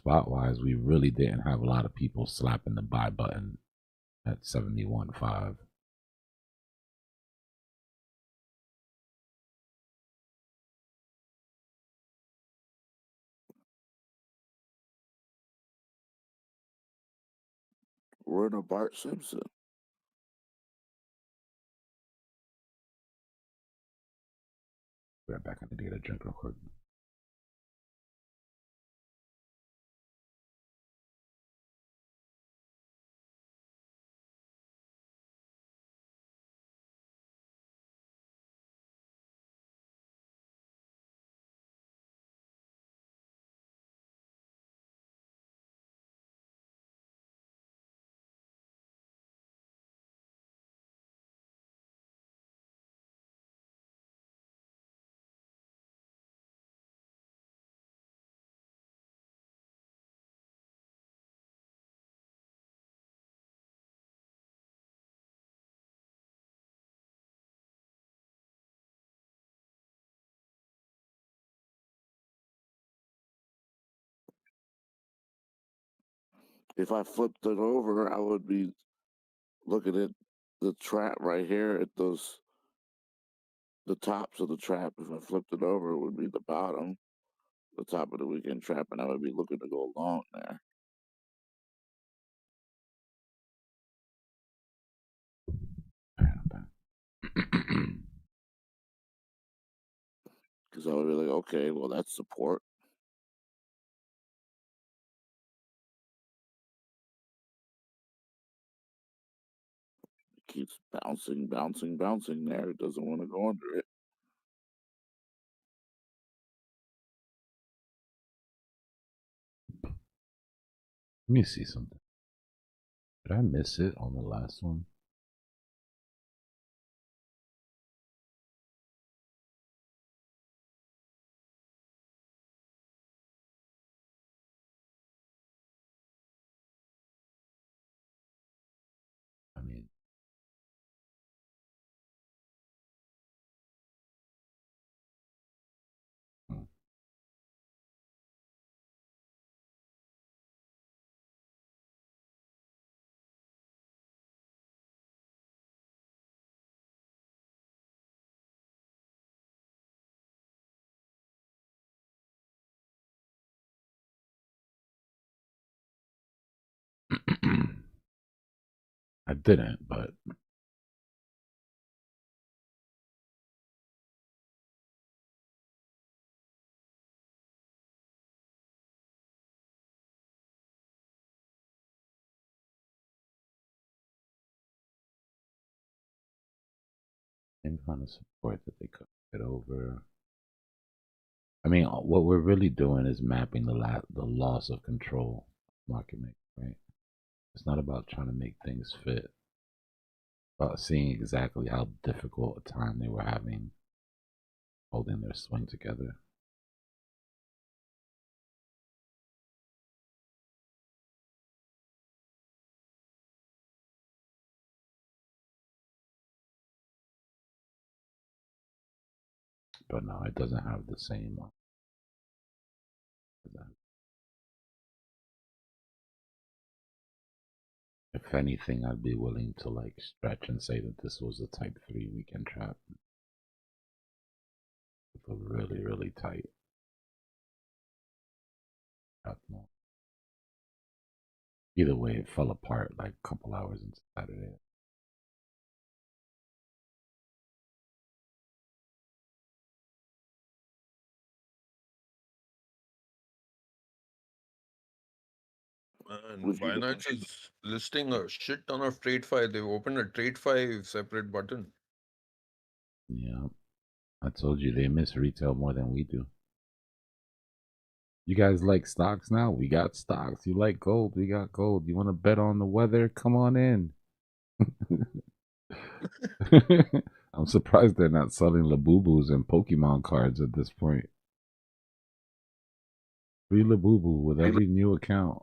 we really didn't have a lot of people slapping the buy button at 71.5. We're in a Bart Simpson. Right back on the data drink real quick. If I flipped it over, I would be looking at the trap right here at the tops of the trap. If I flipped it over, it would be the bottom, the top of the weekend trap, and I would be looking to go long there. Because I would be like, okay, well, that's support. It keeps bouncing, bouncing, bouncing there. It doesn't want to go under it. Let me see something. Did I miss it on the last one? I mean, I didn't, but same kind of support that they could get over. I mean, what we're really doing is mapping the loss of control market maker, right? It's not about trying to make things fit, about seeing exactly how difficult a time they were having holding their swing together. but no, it doesn't have the same. If anything, I'd be willing to like stretch and say that this was a type 3 weekend trap. With a really, really tight trap mode. Either way, it fell apart like a couple hours into Saturday. And Which you Binance is listing a shit ton of TradeFi. They've opened a TradeFi separate button. Yeah. I told you they miss retail more than we do. You guys like stocks now? We got stocks. You like gold? We got gold. You want to bet on the weather? Come on in. I'm surprised they're not selling Labubus and Pokemon cards at this point. Free Labubu with every new account.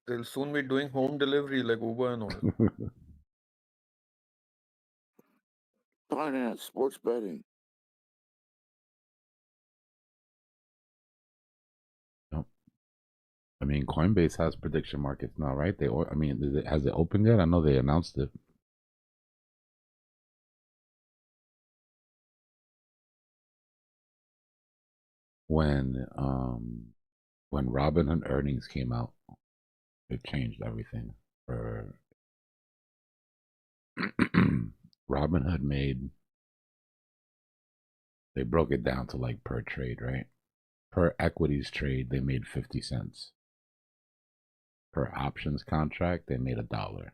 They'll soon be doing home delivery like Uber and all. finance, sports betting. Nope. I mean, Coinbase has prediction markets now, right? I mean, has it opened yet? I know they announced it. When Robinhood earnings came out, it changed everything. For Robinhood they broke it down to like per trade, right? Per equities trade, they made 50 cents. Per options contract, they made $1.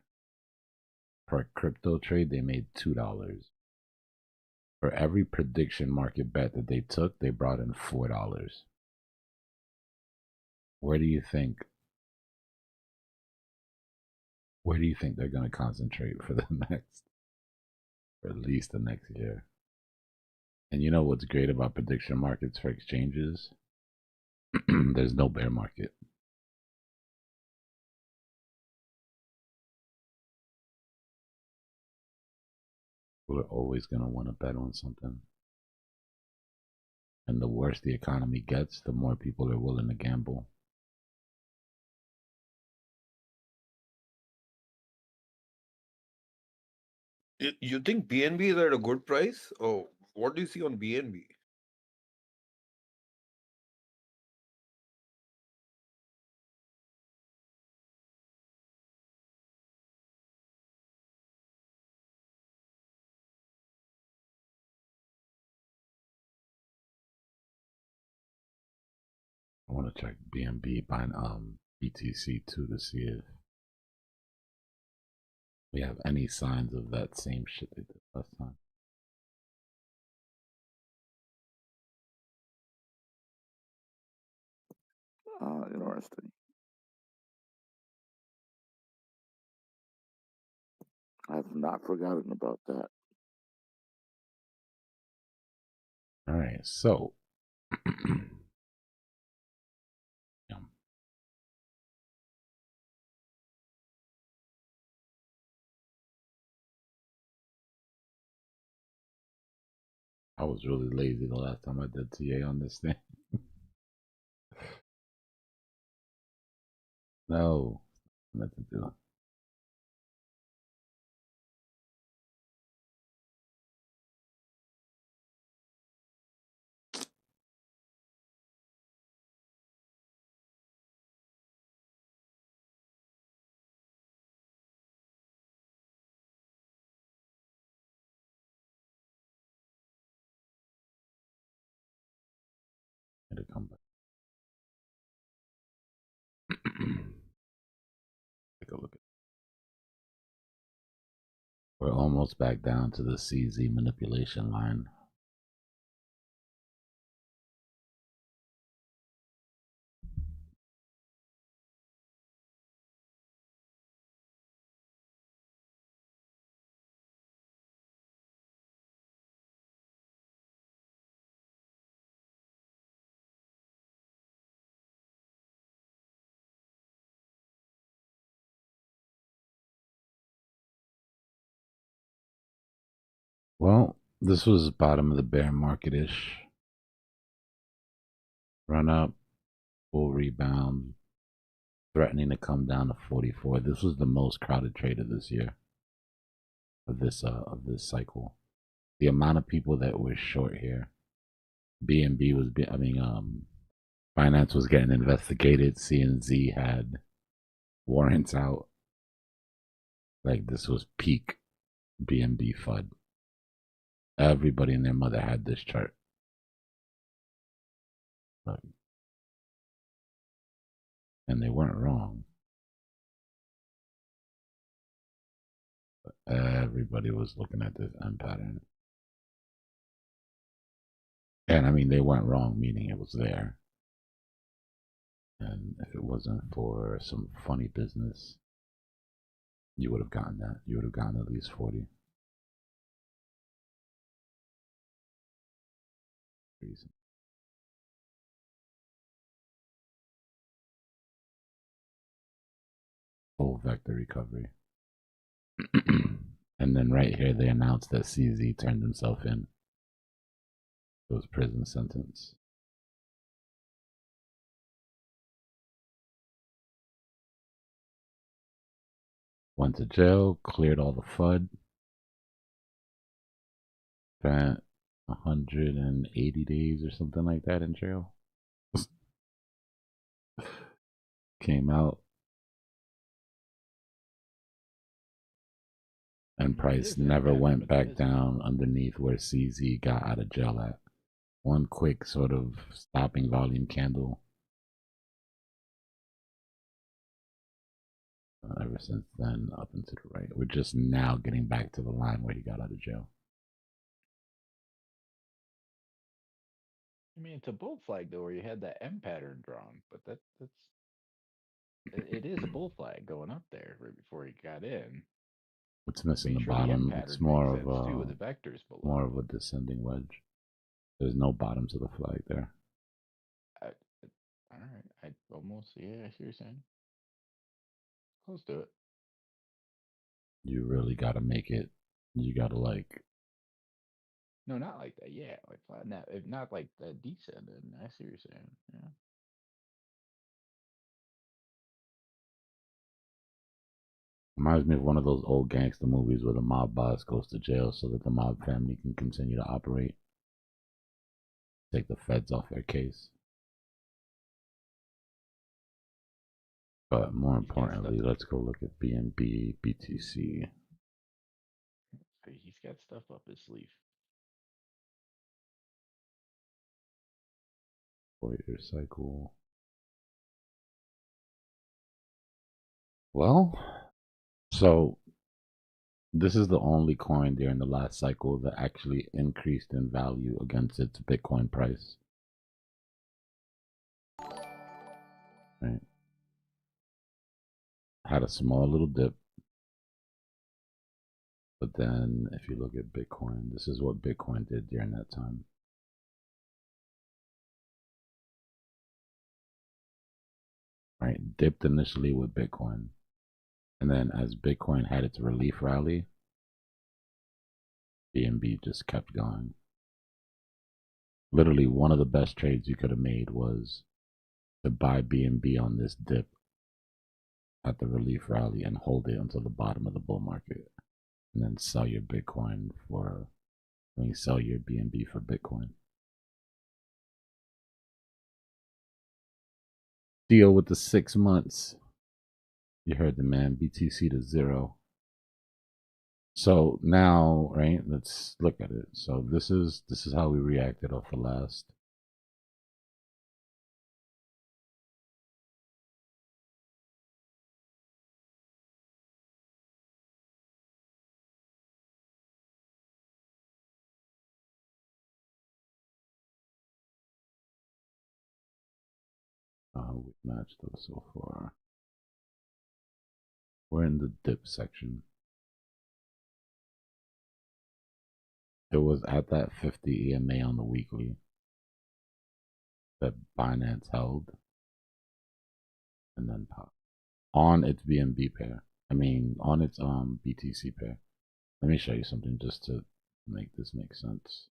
Per crypto trade, they made $2. For every prediction market bet that they took, they brought in $4. Where do you think they're going to concentrate for at least the next year? And you know what's great about prediction markets for exchanges? There's no bear market. People are always going to want to bet on something. And the worse the economy gets, the more people are willing to gamble. You think BNB is at a good price? Oh, what do you see on BNB? I want to check BNB by BTC too to see if we have any signs of that same shit they did last time. Interesting. I've not forgotten about that. All right, so I was really lazy the last time I did TA on this thing. No, I meant to do it. It'll come back. Take a look at. We're almost back down to the CZ manipulation line. Well, This was bottom of the bear market-ish. Run up, full rebound, threatening to come down to 44. This was the most crowded trade of this year, of this cycle. The amount of people that were short here. BNB was, Finance was getting investigated. CNZ had warrants out. Like, this was peak BNB FUD. Everybody and their mother had this chart. And they weren't wrong. But everybody was looking at this M pattern. And I mean, they weren't wrong, meaning it was there. And if it wasn't for some funny business, you would have gotten that. You would have gotten at least 40. Reason. Full vector recovery. And then right here, they announced that CZ turned himself in. It was prison sentence. Went to jail, cleared all the FUD. Spent 180 days or something like that in jail. Came out. And price never went back down underneath where CZ got out of jail at. One quick sort of stopping volume candle. Ever since then, up and to the right. We're just now getting back to the line where he got out of jail. I mean, it's a bull flag though, where you had that M pattern drawn, but it is a bull flag going up there right before he got in. It's missing the Sure bottom. It's more of a with the vectors below. More of a descending wedge. There's no bottom to the flag there. All right, I almost I see what you're saying. Close to it. You really got to make it. You got to like. No, not like that. Yeah, like flatten that. If not like that descending. I see what you're saying. Yeah. Reminds me of one of those old gangster movies where the mob boss goes to jail so that the mob family can continue to operate. Take the feds off their case. But more importantly, let's go look at BNB, BTC. He's got stuff up his sleeve. 4-year cycle. Well, so this is the only coin during the last cycle that actually increased in value against its Bitcoin price. Right. Had a small little dip. But then if you look at Bitcoin, this is what Bitcoin did during that time. Right, dipped initially with Bitcoin. And then as Bitcoin had its relief rally, BNB just kept going. Literally one of the best trades you could have made was to buy BNB on this dip at the relief rally and hold it until the bottom of the bull market. And then sell your Bitcoin for, when you sell your BNB for Bitcoin. Deal with the 6 months. You heard the man, BTC to 0. So now, right, let's look at it. So this is how we reacted off the last. We matched those so far. We're in the dip section. It was at that 50 EMA on the weekly that Binance held and then popped on its BNB pair. I mean, on its BTC pair. Let me show you something just to make this make sense.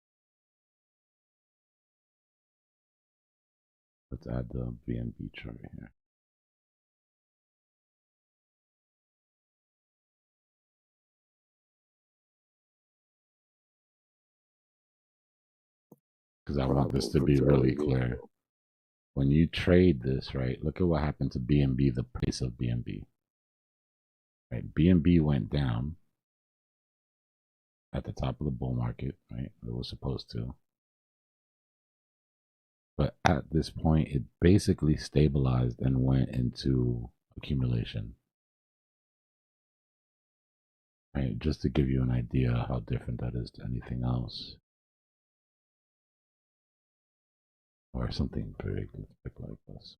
Let's add the BNB chart here. Because I want this to be really clear. When you trade this, right, look at what happened to BNB, the price of BNB. Right, BNB went down at the top of the bull market, right? It was supposed to. But at this point, it basically stabilized and went into accumulation. Right, just to give you an idea how different that is to anything else. Or something big like this.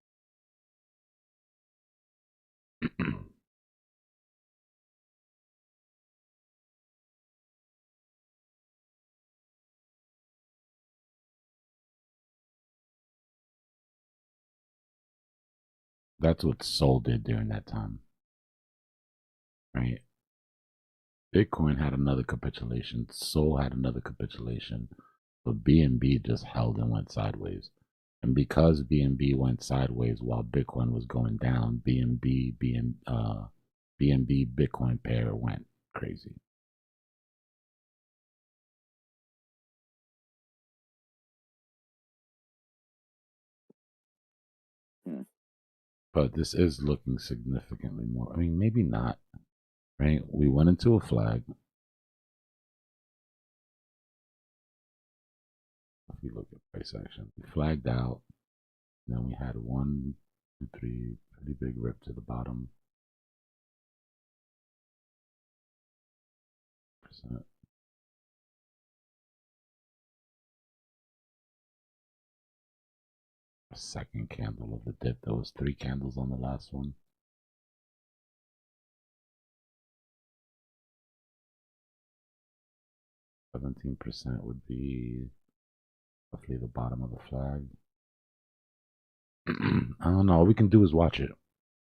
That's what Sol did during that time. Right? Bitcoin had another capitulation. Sol had another capitulation. But BNB just held and went sideways. And because BNB went sideways while Bitcoin was going down, BNB Bitcoin pair went crazy. But this is looking significantly more. I mean, maybe not. Right? We went into a flag. If you look at price action, we flagged out. Then we had 1, 2, 3, pretty big rip to the bottom. Percent. A second candle of the dip. There was 3 candles on the last one. %, would be roughly the bottom of the flag. I don't know. All we can do is watch it.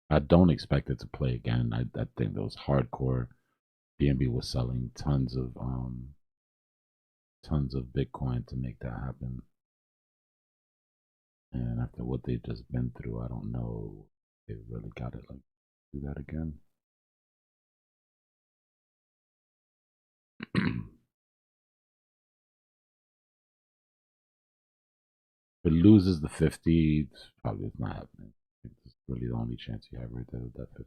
I don't expect it to play again. I think those hardcore BNB was selling tons of Bitcoin to make that happen. And after what they've just been through, I don't know if they really got it like do that again. If it loses the 50, probably it's not happening. It's really the only chance you have right there with that 50.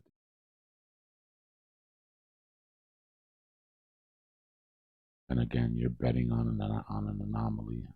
And again, you're betting on an anomaly.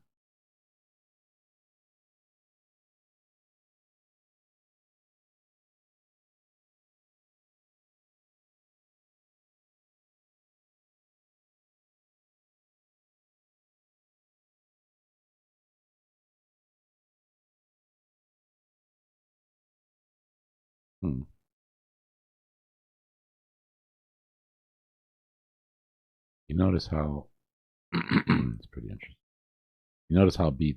You notice how it's pretty interesting. You notice how yeah.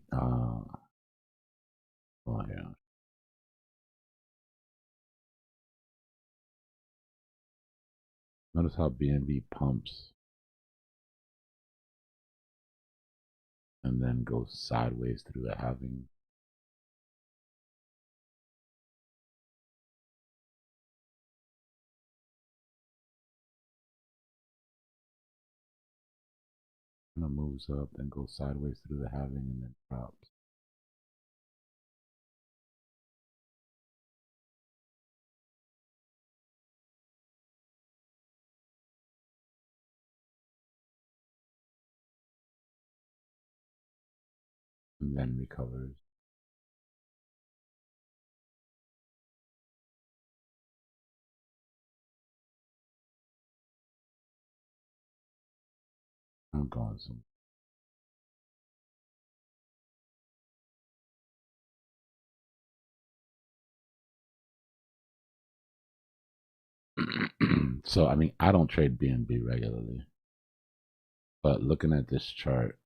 Notice how BNB pumps and then goes sideways through the halving. And it moves up, then goes sideways through the halving, and then drops. And then recovers. I'm going some. So, I mean, I don't trade BNB regularly. But looking at this chart,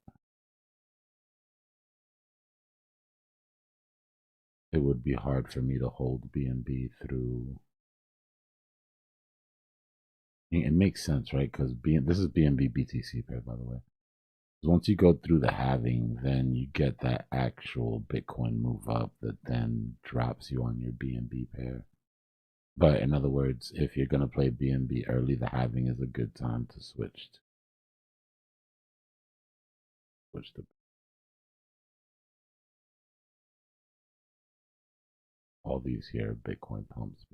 it would be hard for me to hold BNB through. It makes sense, right? Because this is BNB BTC pair, by the way. Once you go through the halving, then you get that actual Bitcoin move up that then drops you on your BNB pair. But in other words, if you're going to play BNB early, the halving is a good time to switch to all these here Bitcoin pumps.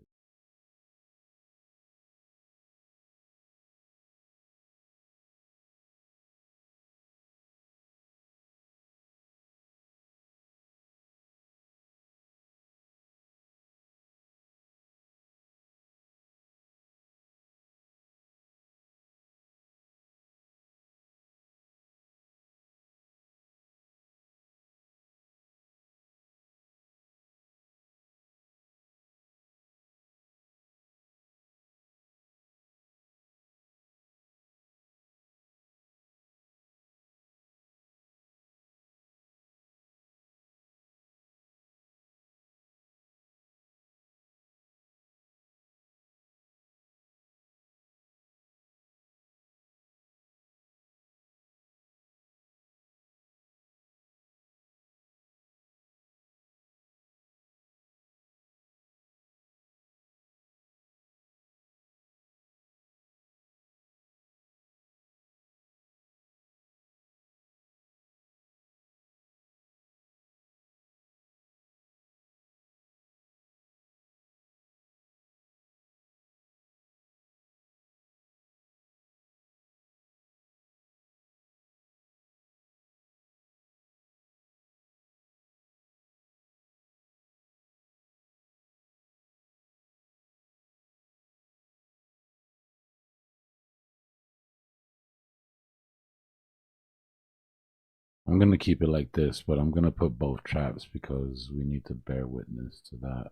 I'm going to keep it like this, but I'm going to put both traps because we need to bear witness to that.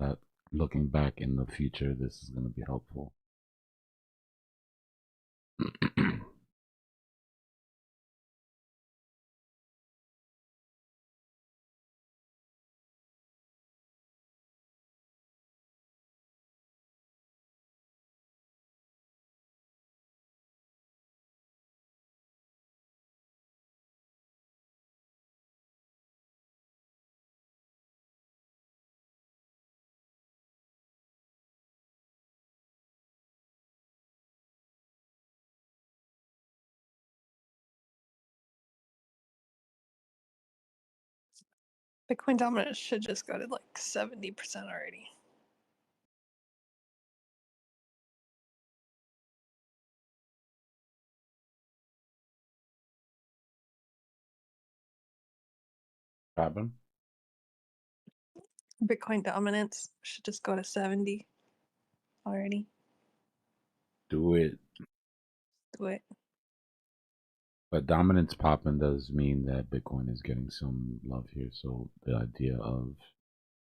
That looking back in the future, this is going to be helpful. Bitcoin dominance should just go to like 70% already. Happen? Bitcoin dominance should just go to 70 already. Do it. Do it. But dominance popping does mean that Bitcoin is getting some love here. So the idea of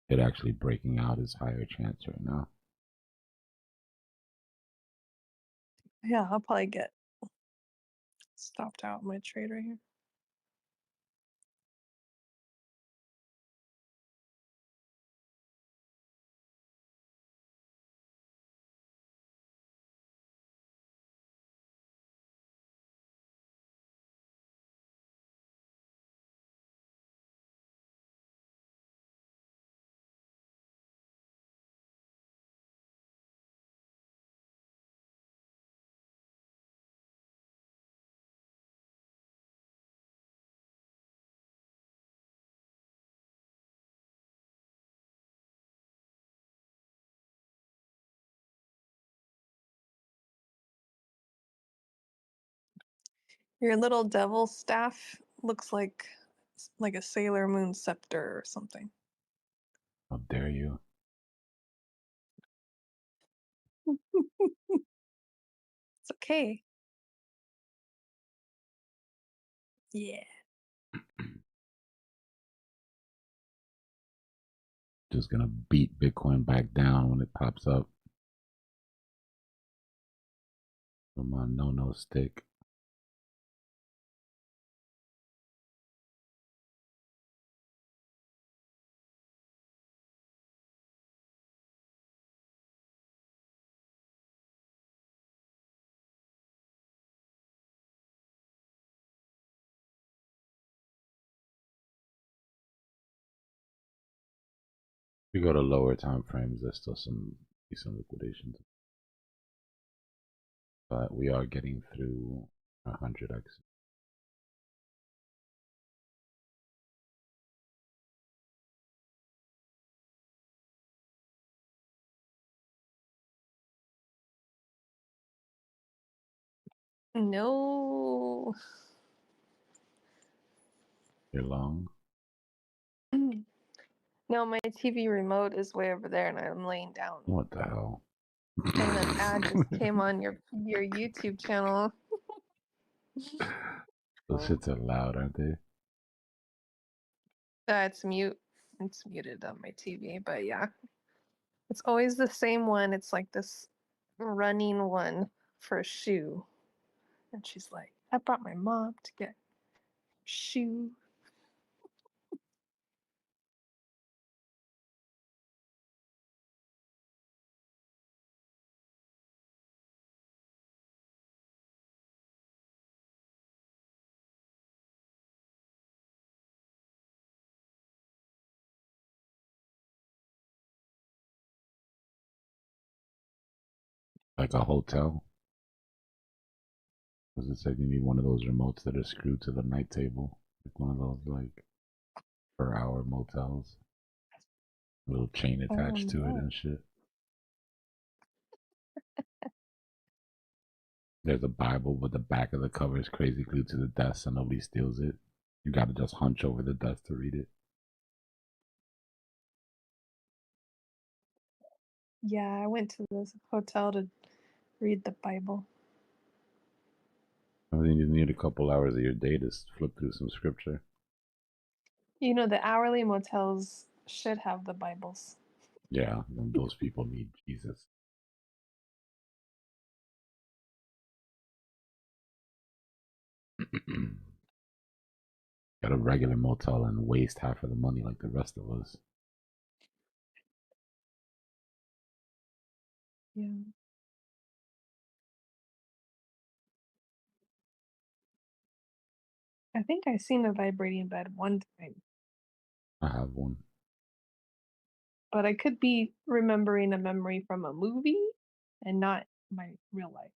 it actually breaking out is higher chance right now. Yeah, I'll probably get stopped out my trade right here. Your little devil staff looks like a Sailor Moon scepter or something. How dare you? It's okay. Yeah. Just gonna beat Bitcoin back down when it pops up. With my no stick. you go to lower time frames, there's still some decent liquidations. But we are getting through 100x. No. You're long? No, my TV remote is way over there and I'm laying down. What the hell? And an ad just came on your YouTube channel. Those shits are loud, aren't they? It's mute. It's muted on my TV, but yeah. It's always the same one. It's like this running one for a shoe. And she's like, I brought my mom to get a shoe. Like a hotel? Because it said you need one of those remotes that are screwed to the night table. Like one of those, like, per hour motels. A little chain attached to it and shit. There's a Bible, but the back of the cover is crazy glued to the desk so nobody steals it. You gotta just hunch over the desk to read it. Yeah, I went to this hotel to read the Bible. I mean, you need a couple hours of your day to flip through some scripture. You know, the hourly motels should have the Bibles. Yeah, those people need Jesus. Got a regular motel and waste half of the money like the rest of us. Yeah. I think I seen a vibrating bed one time, I have one. but I could be remembering a memory from a movie and not my real life.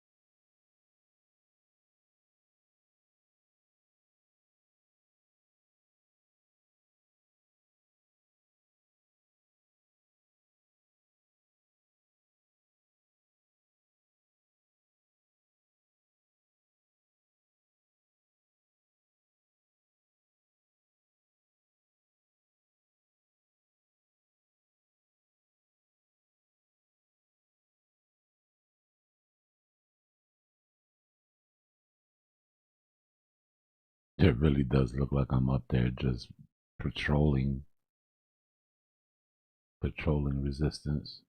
It really does look like I'm up there just patrolling resistance.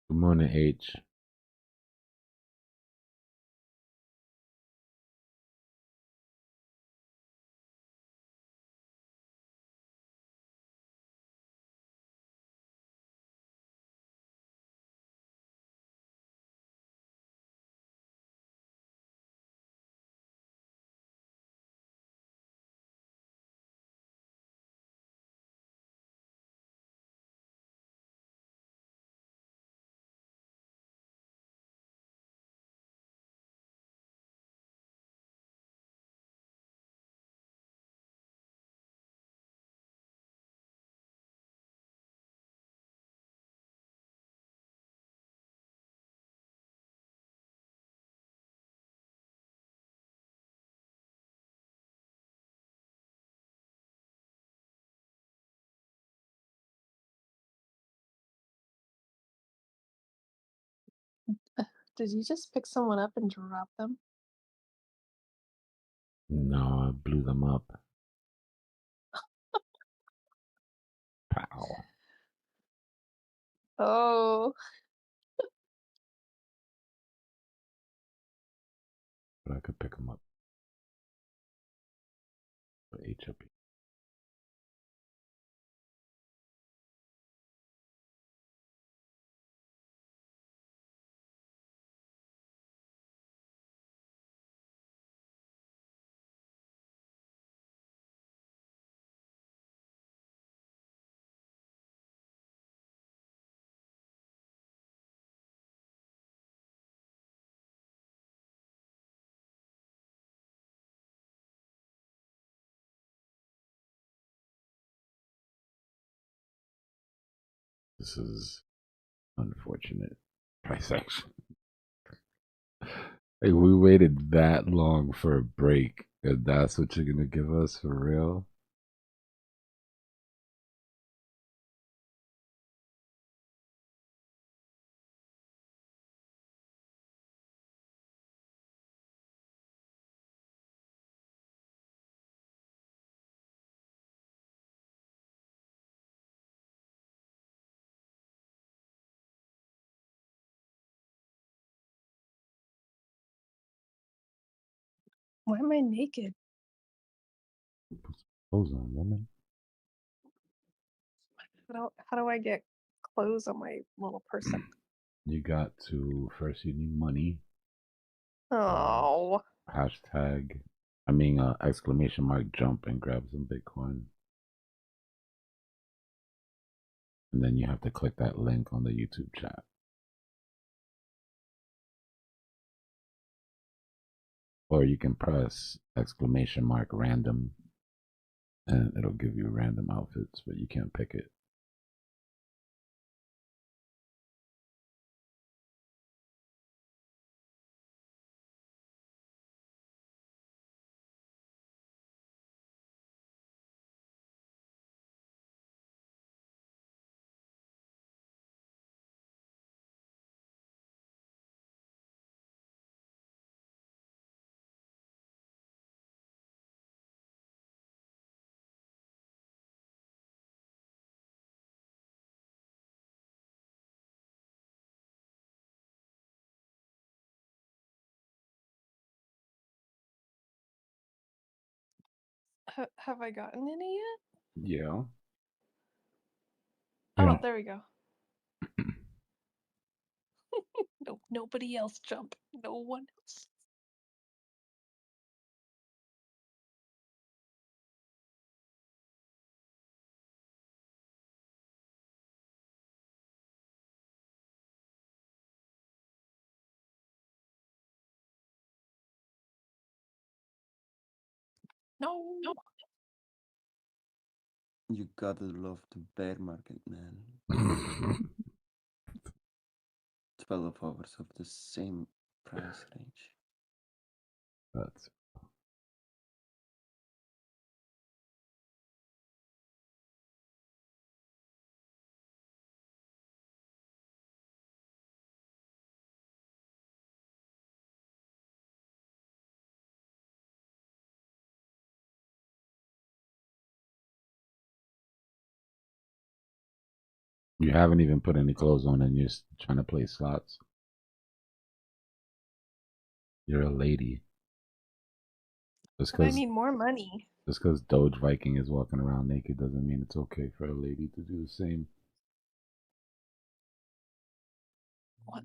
Good morning, H. Did you just pick someone up and drop them? No, I blew them up. Pow. Oh. But I could pick them up. For HOP. This is unfortunate price action. Like, we waited that long for a break, and that's what you're gonna give us for real? Why am I naked? Put some clothes on, woman. How do I get clothes on my little person? You got to first. You need money. Oh. Hashtag. Exclamation mark jump and grab some Bitcoin. And then you have to click that link on the YouTube chat. Or you can press exclamation mark random and it'll give you random outfits, but you can't pick it. Have I gotten any yet? Yeah. Oh, there we go. No, nobody else jump. No one else. No. You gotta love the bear market, man. 12 hours of the same price range. That's you haven't even put any clothes on and you're trying to play slots. You're a lady. Just But I because need more money. just because Doge Viking is walking around naked doesn't mean it's okay for a lady to do the same. What?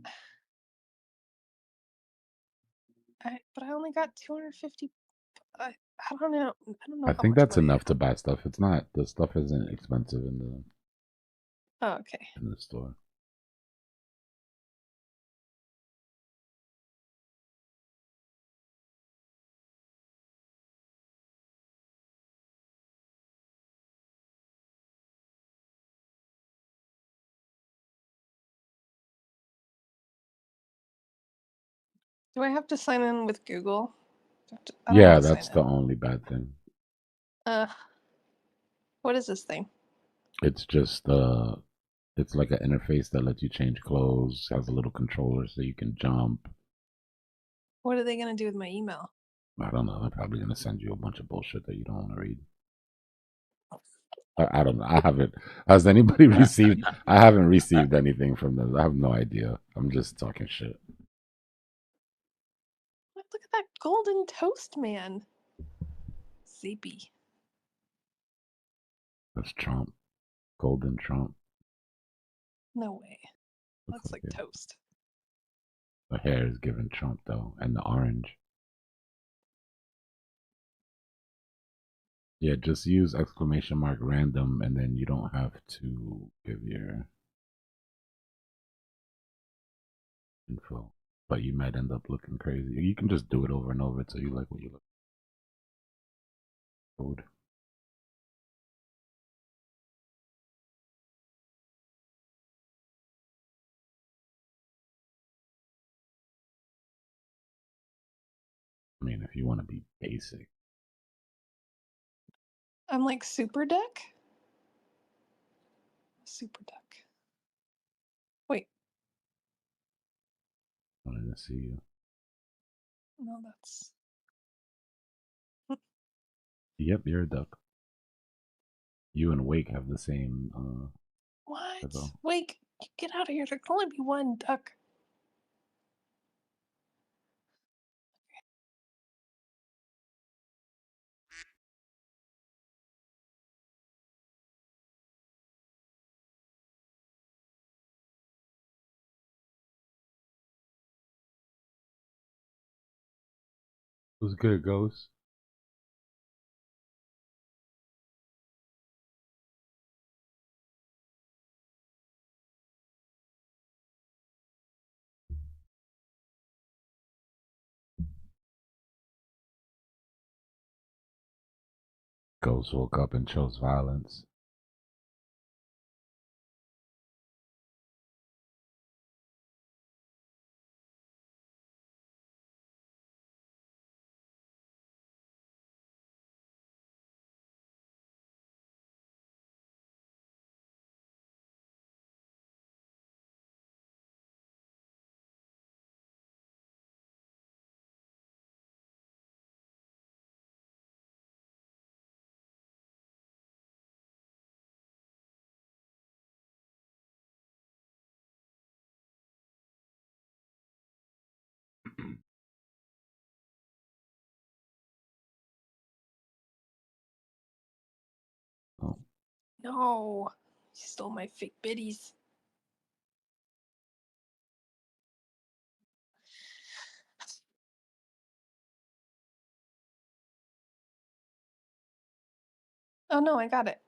But I only got 250. I don't know. I don't know I how think much that's money. enough to buy stuff. It's not. The stuff isn't expensive in Oh, okay. the store. Do I have to sign in with Google? I don't Yeah, want to that's sign the in. only bad thing. What is this thing? It's just it's like an interface that lets you change clothes, has a little controller so you can jump. What are they gonna do with my email? I don't know. They're probably gonna send you a bunch of bullshit that you don't want to read. I don't know. I haven't. Has anybody received? I haven't received anything from them. I have no idea. I'm just talking shit. Look at that golden toast man. Sleepy. That's Trump. Golden Trump. No way. Looks like it. toast. The hair is giving Trump though, and the orange. Yeah, just use exclamation mark random, and then you don't have to give your info. But you might end up looking crazy. You can just do it over and over until you like what you look. Code. I mean, if you want to be basic. I'm like super duck. Super duck. Wait. I didn't see you. No, that's. Yep, you're a duck. You and Wake have the same. What? Info. Wake, get out of here. There can only be one duck. Who's good, Ghost? Ghost woke up and chose violence. Oh. No. You stole my fake biddies. Oh no, I got it.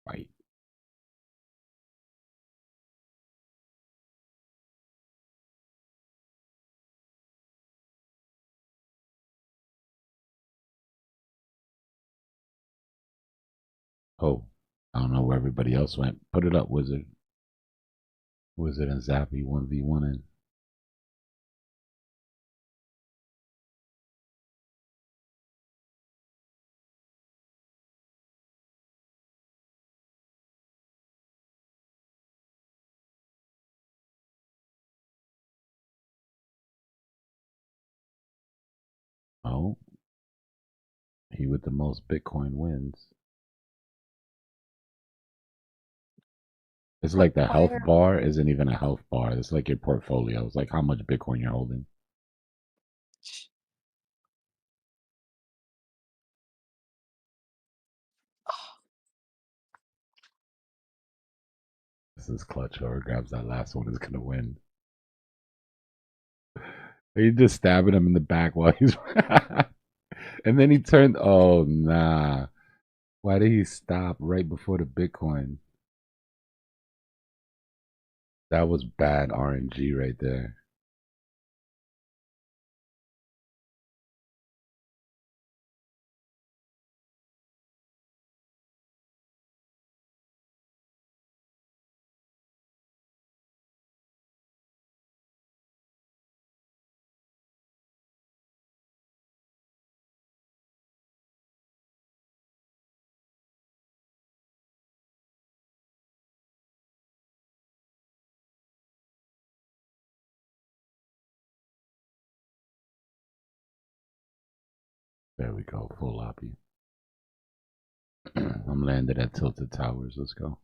Right. Oh, I don't know where everybody else went. Put it up, Wizard. Wizard and Zappy 1v1 in. Oh. He with the most Bitcoin wins. It's like the health bar isn't even a health bar. It's like your portfolio. It's like how much Bitcoin you're holding. This is clutch. Whoever grabs that last one is gonna win. He just stabbing him in the back while he's and then he turned. Oh nah. Why did he stop right before the Bitcoin? That was bad RNG right there. There we go. Full lobby. I'm landed at Tilted Towers. Let's go.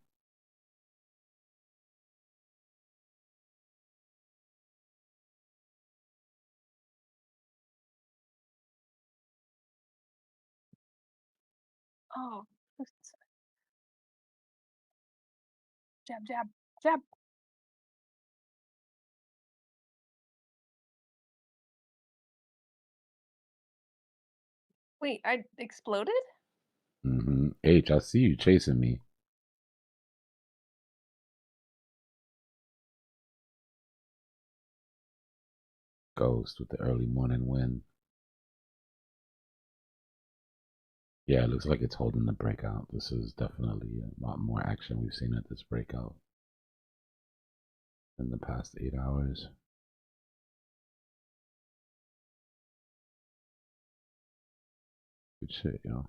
Oh, jab, jab, jab. Wait, I exploded? H, I see you chasing me. Ghost with the early morning win. Yeah, it looks like it's holding the breakout. This is definitely a lot more action we've seen at this breakout in the past 8 hours. Good shit, yo.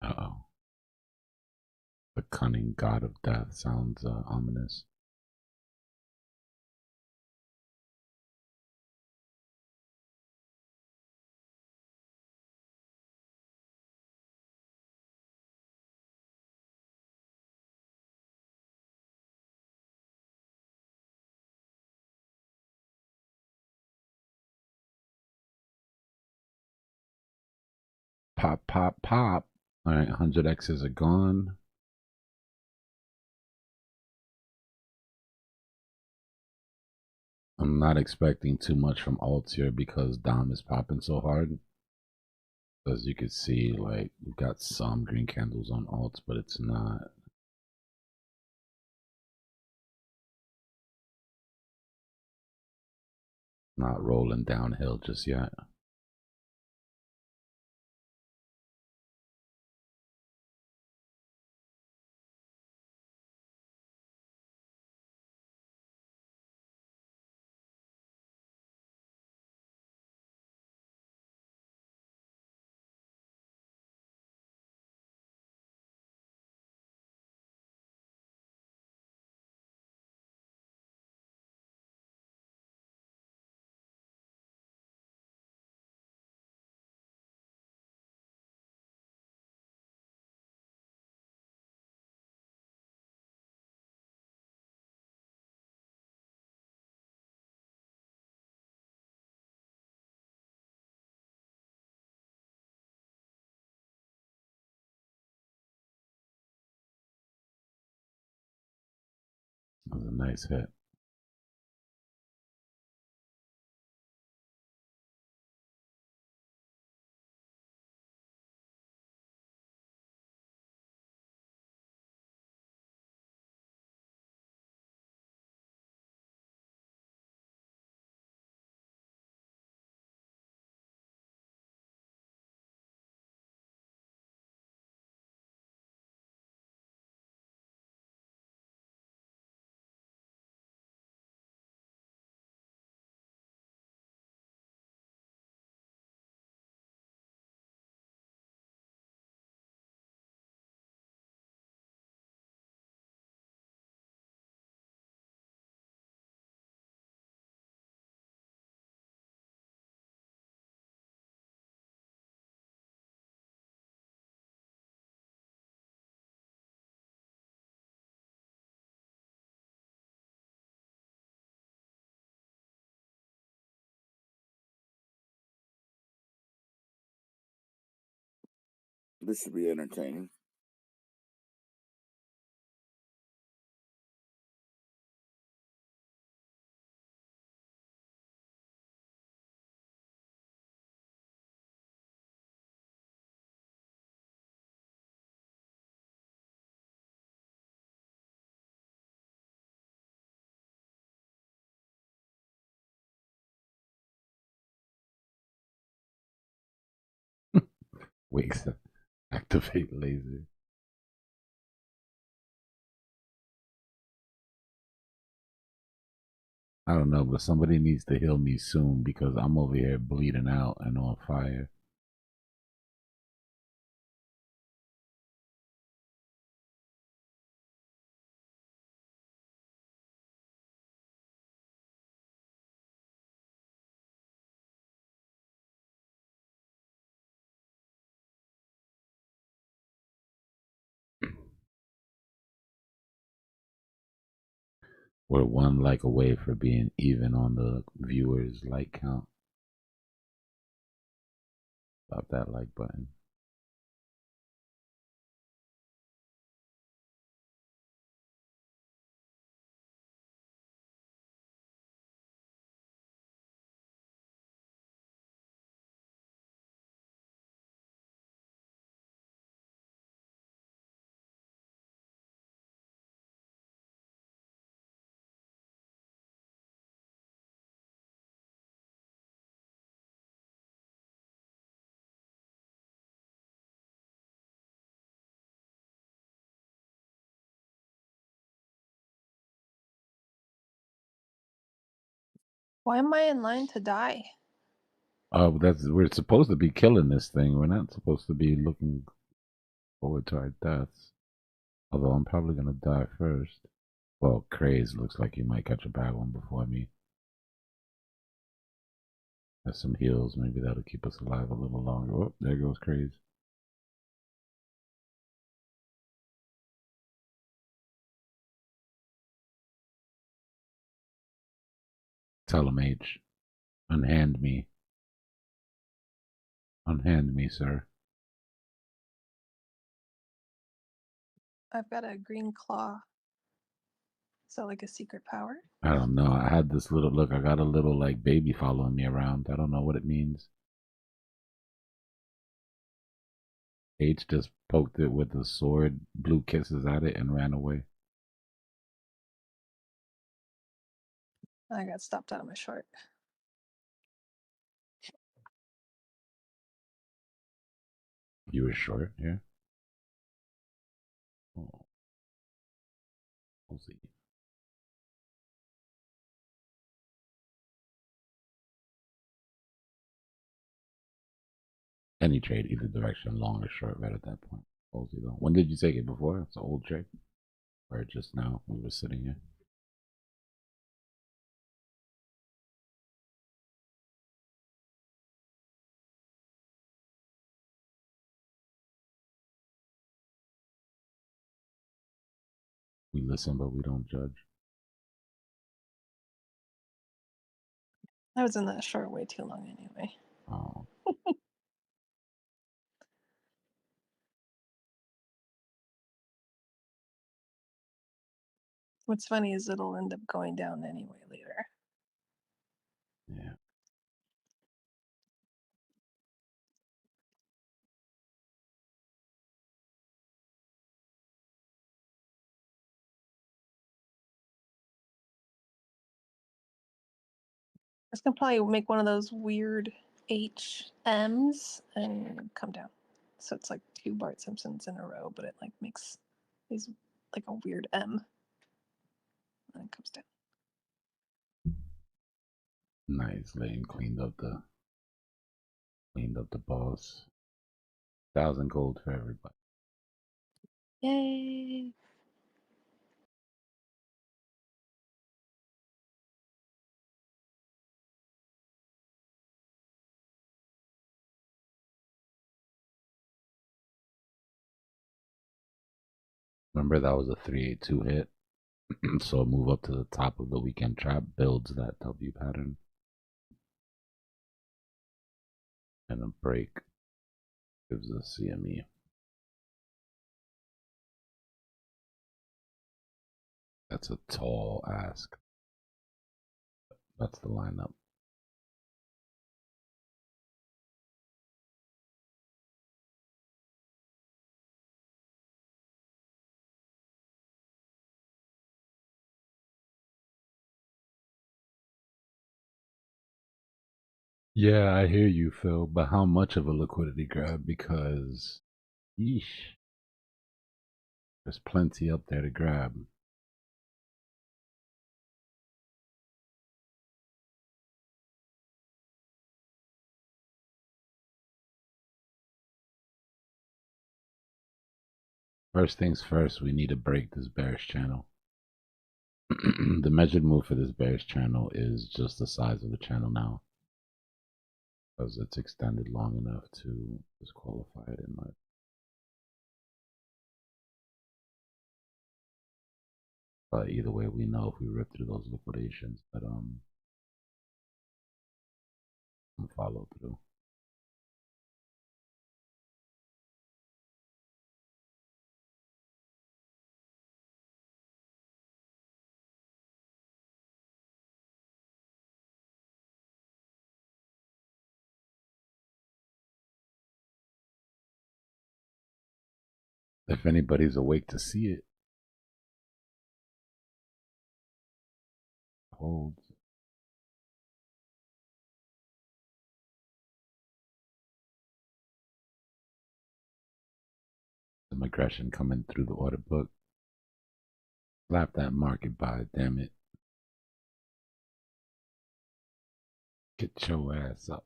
Uh-oh. The cunning god of death sounds ominous. Pop, pop, pop. All right, 100Xs are gone. I'm not expecting too much from alts here because Dom is popping so hard. As you can see, like, we've got some green candles on alts, but it's not rolling downhill just yet. That was a nice hit. This should be entertaining. Wait, activate laser. I don't know, but somebody needs to heal me soon because I'm over here bleeding out and on fire. We're 1 like away for being even on the viewers like count. Stop that like button. Why am I in line to die? Oh, we're supposed to be killing this thing. We're not supposed to be looking forward to our deaths. Although I'm probably gonna die first. Well, Craze looks like he might catch a bad one before me. Has some heals. Maybe that'll keep us alive a little longer. Oh, there goes Craze. Tell him, H. Unhand me. Unhand me, sir. I've got a green claw. Is that like a secret power? I don't know. I had this little look. I got a little like baby following me around. I don't know what it means. H just poked it with a sword, blew kisses at it, and ran away. I got stopped out of my short. You were short, yeah? Oh. We'll see. Any trade, either direction, long or short, right at that point. Ballsy though. When did you take it before? It's an old trade? Or just now we were sitting here? We listen, but we don't judge. I was in that short way too long anyway. Oh. What's funny is it'll end up going down anyway later. Yeah. It's gonna probably make one of those weird HMs and come down. So it's like 2 Bart Simpsons in a row, but it like makes these like a weird M. And it comes down. Nice. Lane cleaned up the boss. 1,000 gold for everybody. Yay! Remember that was a 382 hit. So move up to the top of the weekend trap, builds that W pattern. And a break gives us CME. That's a tall ask. That's the lineup. Yeah, I hear you, Phil, but how much of a liquidity grab? Because, yeesh, there's plenty up there to grab. First things first, we need to break this bearish channel. The measured move for this bearish channel is just the size of the channel now, because it's extended long enough to disqualify it in my. But either way, we know if we rip through those liquidations that follow through. If anybody's awake to see it, holds. Some aggression coming through the order book. Slap that market buy, damn it. Get your ass up.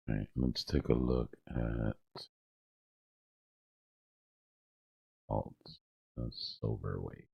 All right, let's take a look at alts, silver weight.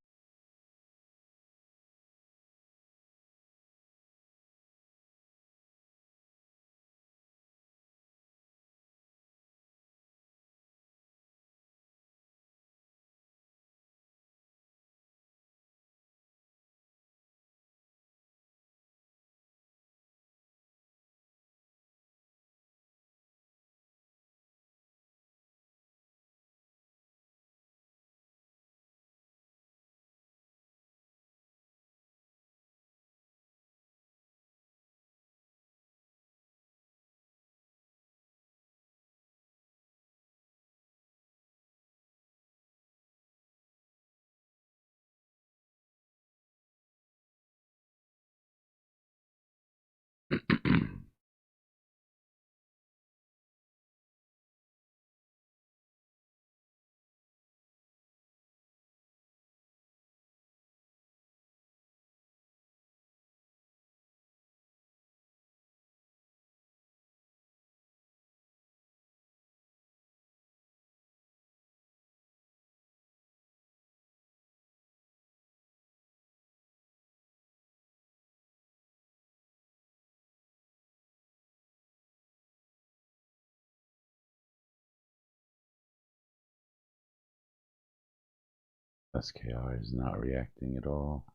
SKR is not reacting at all.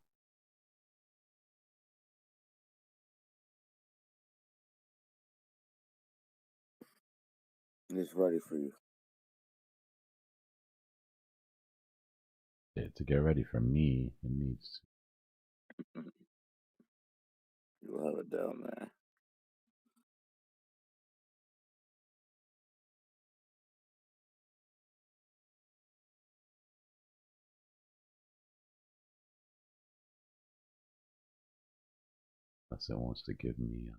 It's ready for you. Yeah, to get ready for me, it needs. You'll have it down there. Unless it wants to give me.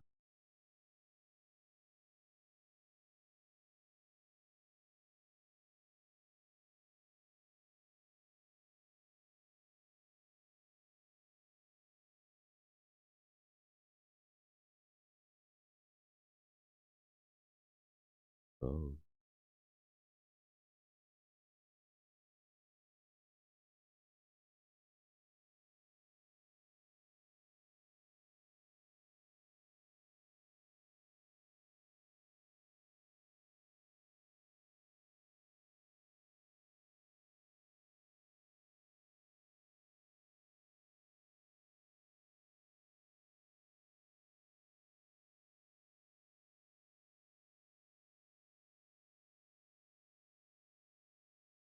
Oh.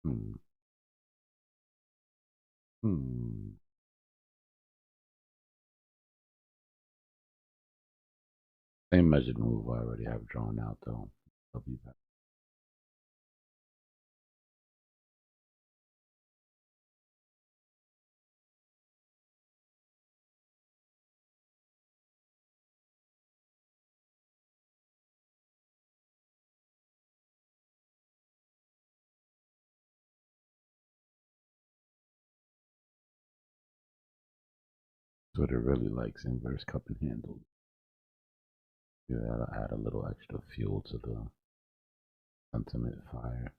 Hmm. Hmm. Same measured move I already have drawn out though. I'll be back. Twitter really likes inverse cup and handle. Yeah, that'll add a little extra fuel to the sentiment fire.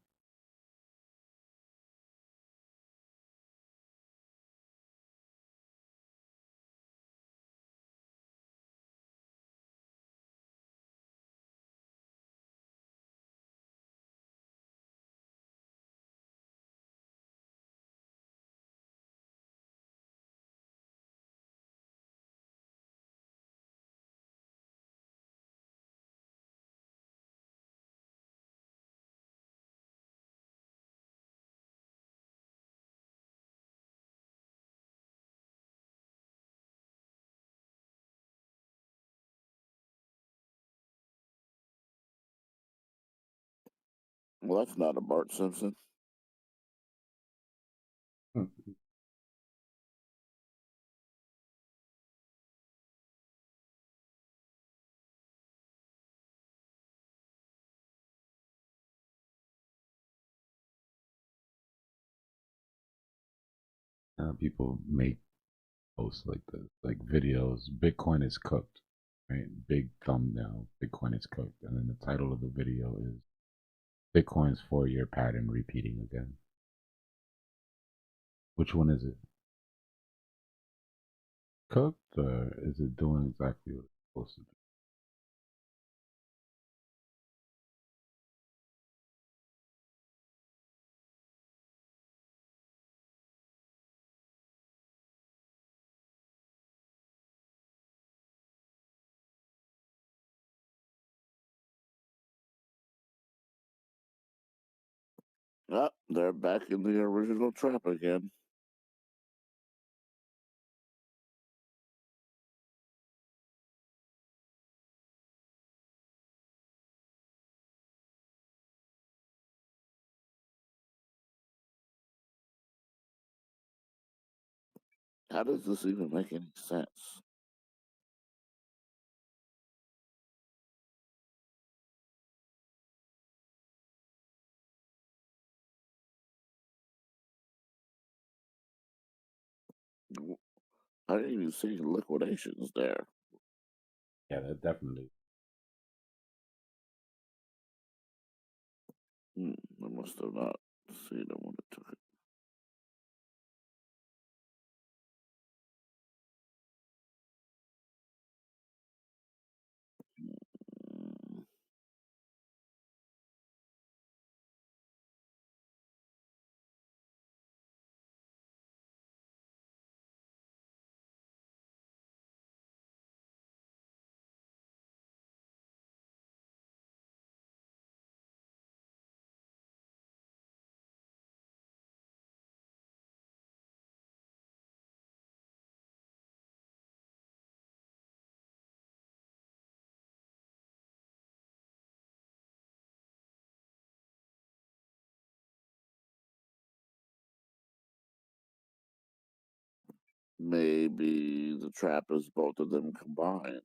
Well, that's not a Bart Simpson. People make posts like this, like videos. Bitcoin is cooked, right? Big thumbnail. Bitcoin is cooked, and then the title of the video is Bitcoin's 4-year pattern repeating again. Which one is it? Cooked, or is it doing exactly what it's supposed to do? Ah, they're back in the original trap again. How does this even make any sense? I didn't even see liquidations there. Yeah, that definitely. I must have not seen it when it took it. Hmm. Maybe the trap is both of them combined.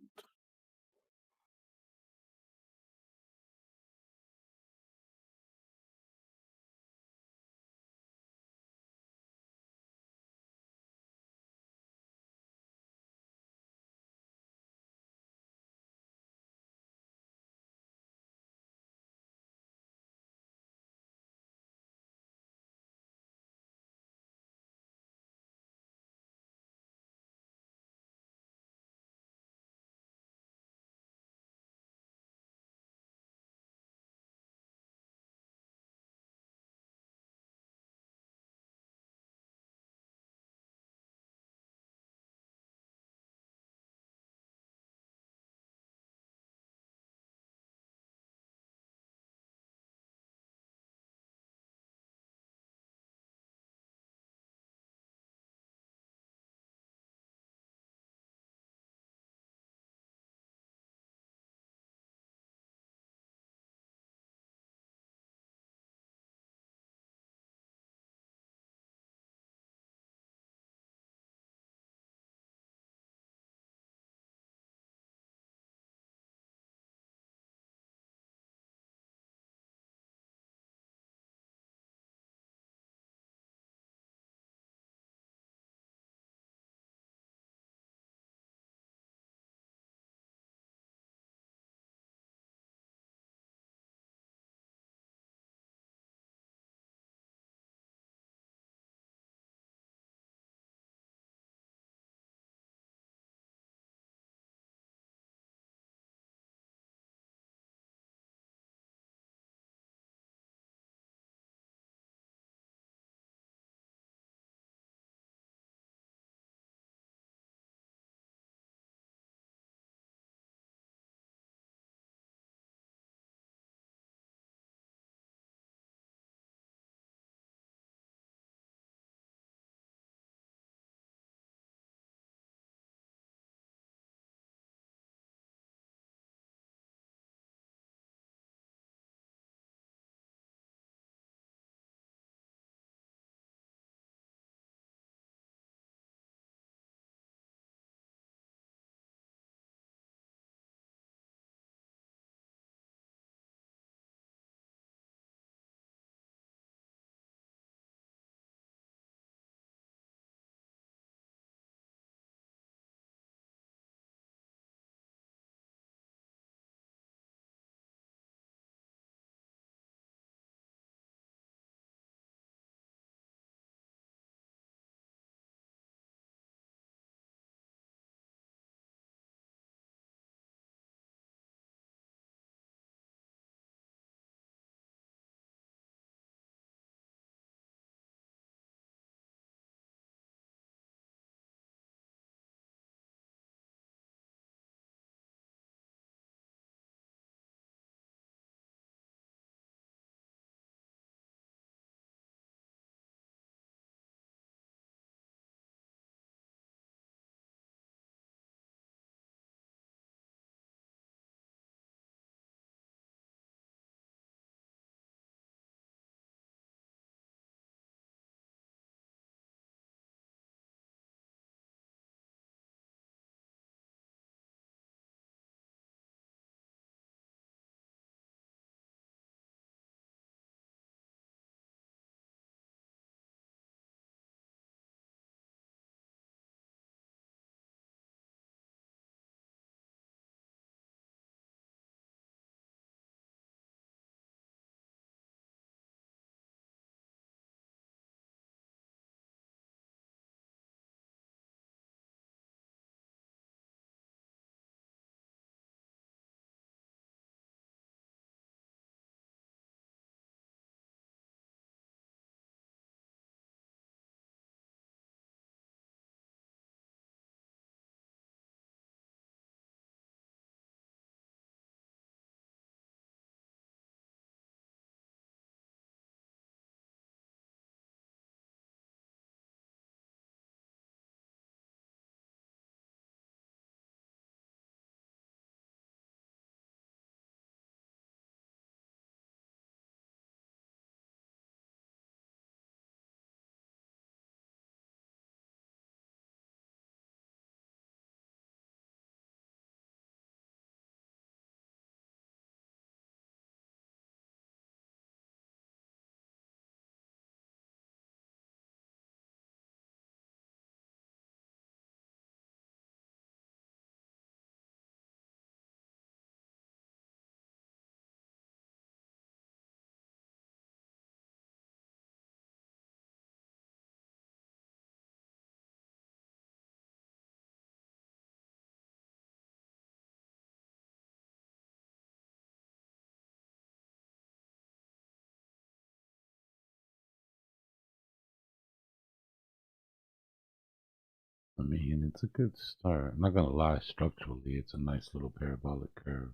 I mean, it's a good start. I'm not gonna lie, structurally, it's a nice little parabolic curve.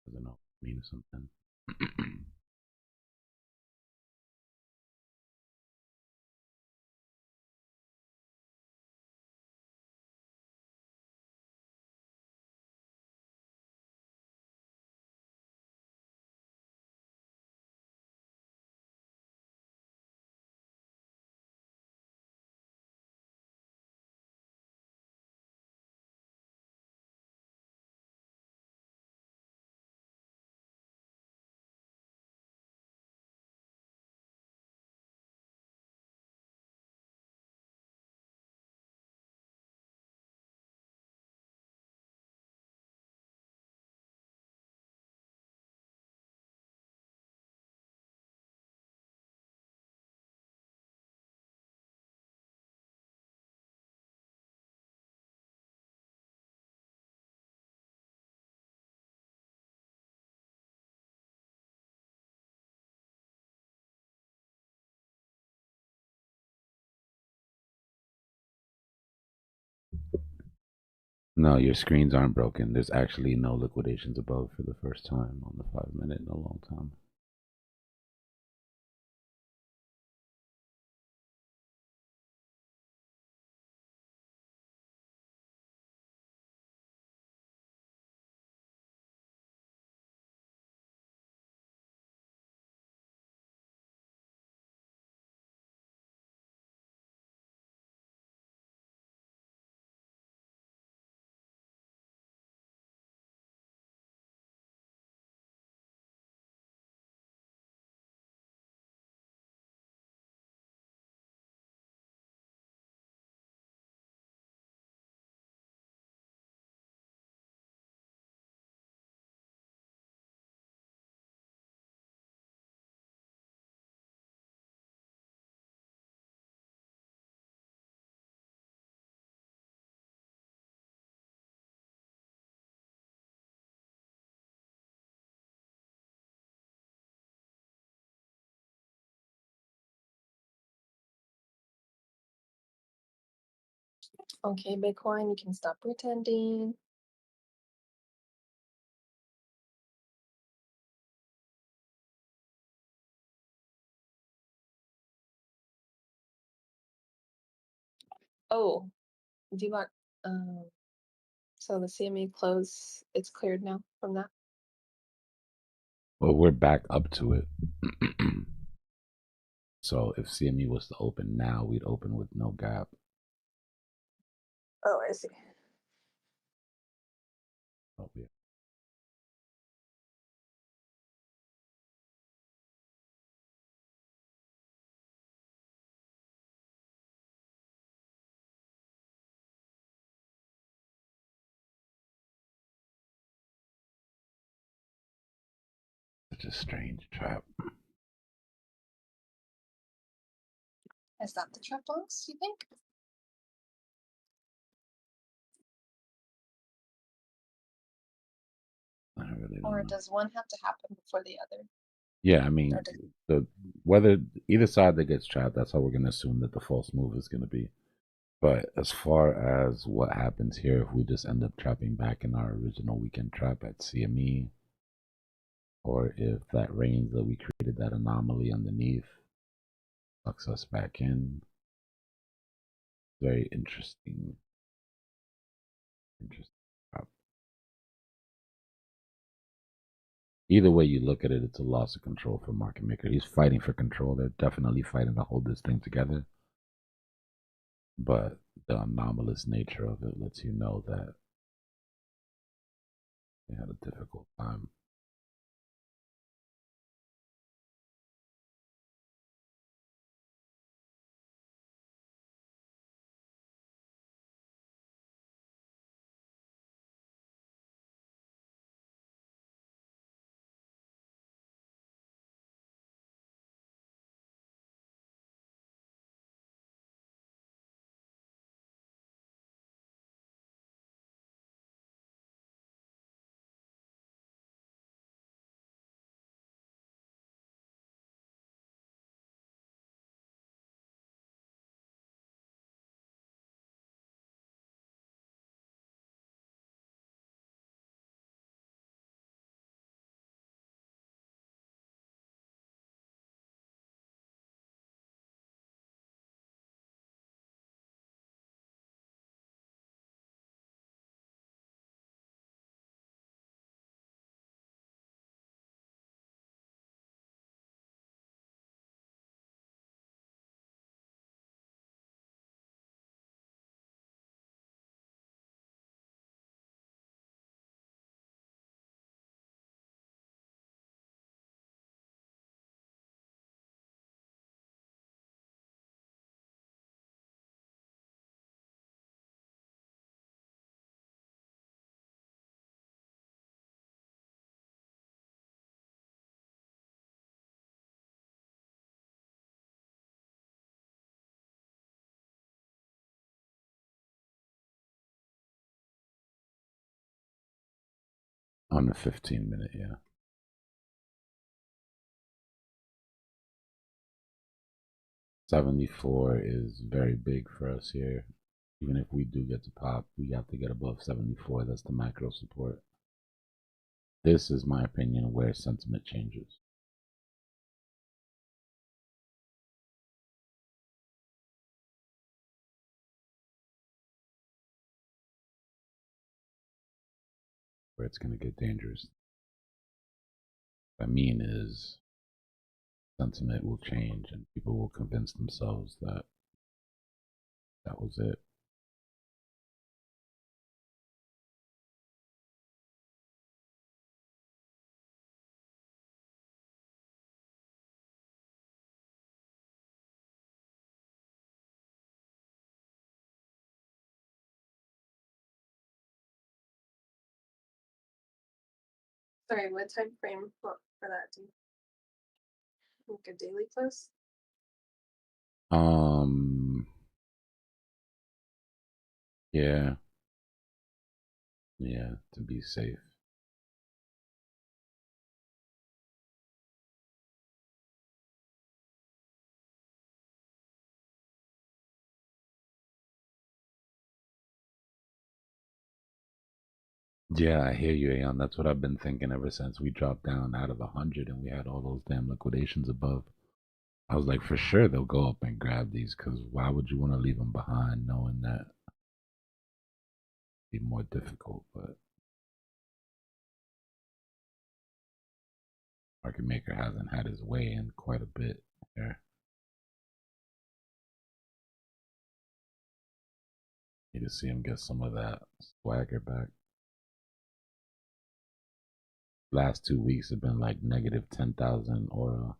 Doesn't know mean something. No, your screens aren't broken. There's actually no liquidations above for the first time on the 5 minute in a long time. Okay, Bitcoin, you can stop pretending. Oh, Dbloc, so the CME close, it's cleared now from that? Well, we're back up to it. So if CME was to open now, we'd open with no gap. Oh, I see. Oh, yeah. Such a strange trap. Is that the trap box, you think? I really don't Or know. does one have to happen before the other? Yeah, I mean, Or does the whether either side that gets trapped, that's how we're going to assume that the false move is going to be. But as far as what happens here, if we just end up trapping back in our original weekend trap at CME, or if that range that we created, that anomaly underneath, sucks us back in, very interesting. Interesting trap. Either way you look at it, it's a loss of control for market maker. He's fighting for control. They're definitely fighting to hold this thing together. But the anomalous nature of it lets you know that they had a difficult time. On the 15-minute, yeah. $74 is very big for us here. Even if we do get to pop, we have to get above 74. That's the macro support. This is my opinion where sentiment changes. Where it's going to get dangerous. What I mean is sentiment will change and people will convince themselves that that was it. Sorry, what time frame for that? Do you think a daily close? Yeah. Yeah, to be safe. Yeah, I hear you, Aeon. That's what I've been thinking ever since we dropped down out of 100 and we had all those damn liquidations above. I was like, for sure they'll go up and grab these, because why would you want to leave them behind knowing that it'd be more difficult? But market maker hasn't had his way in quite a bit here. Need to see him get some of that swagger back. Last 2 weeks have been like negative 10,000 aura.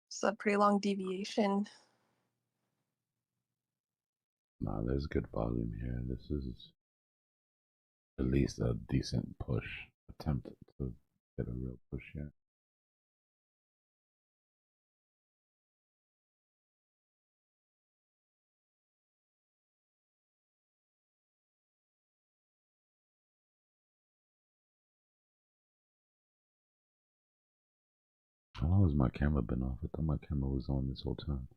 It's a pretty long deviation. No, there's good volume here. This is at least a decent push. Attempt to get a real push here. How long has my camera been off? I thought my camera was on this whole time.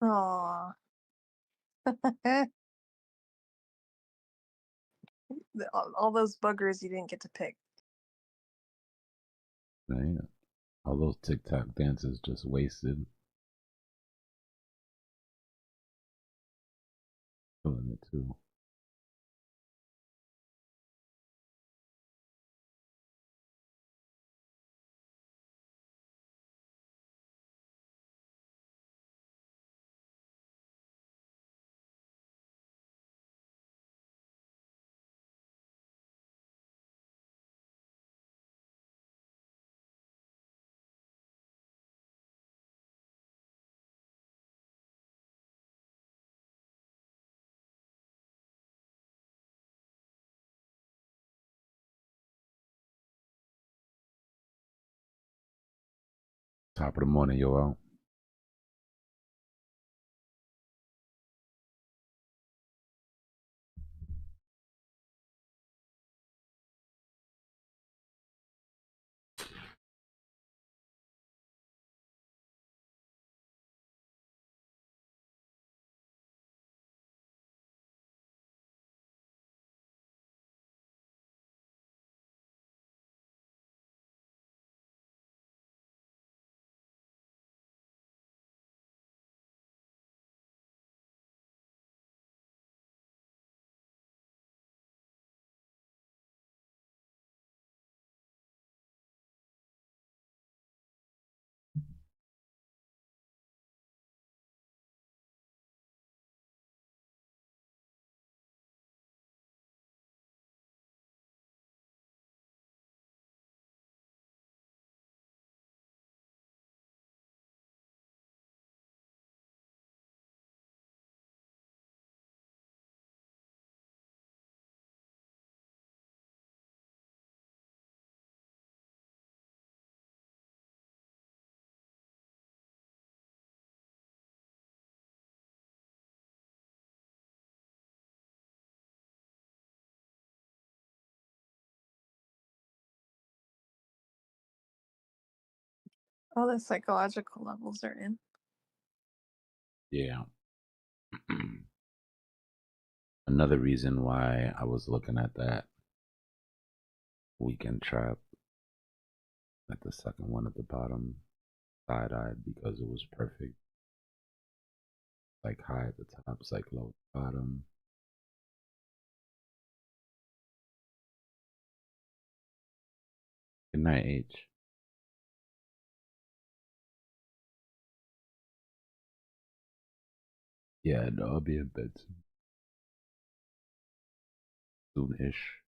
Aww. all those buggers you didn't get to pick. Man, all those TikTok dances just wasted. Feeling it too. Top of the morning, yo. All the psychological levels are in. Yeah. Another reason why I was looking at that weekend trap at the second one at the bottom, side-eyed, because it was perfect. Like high at the top, like low at the bottom. Good night, H. Yeah, no, I'll be in bed soon-ish.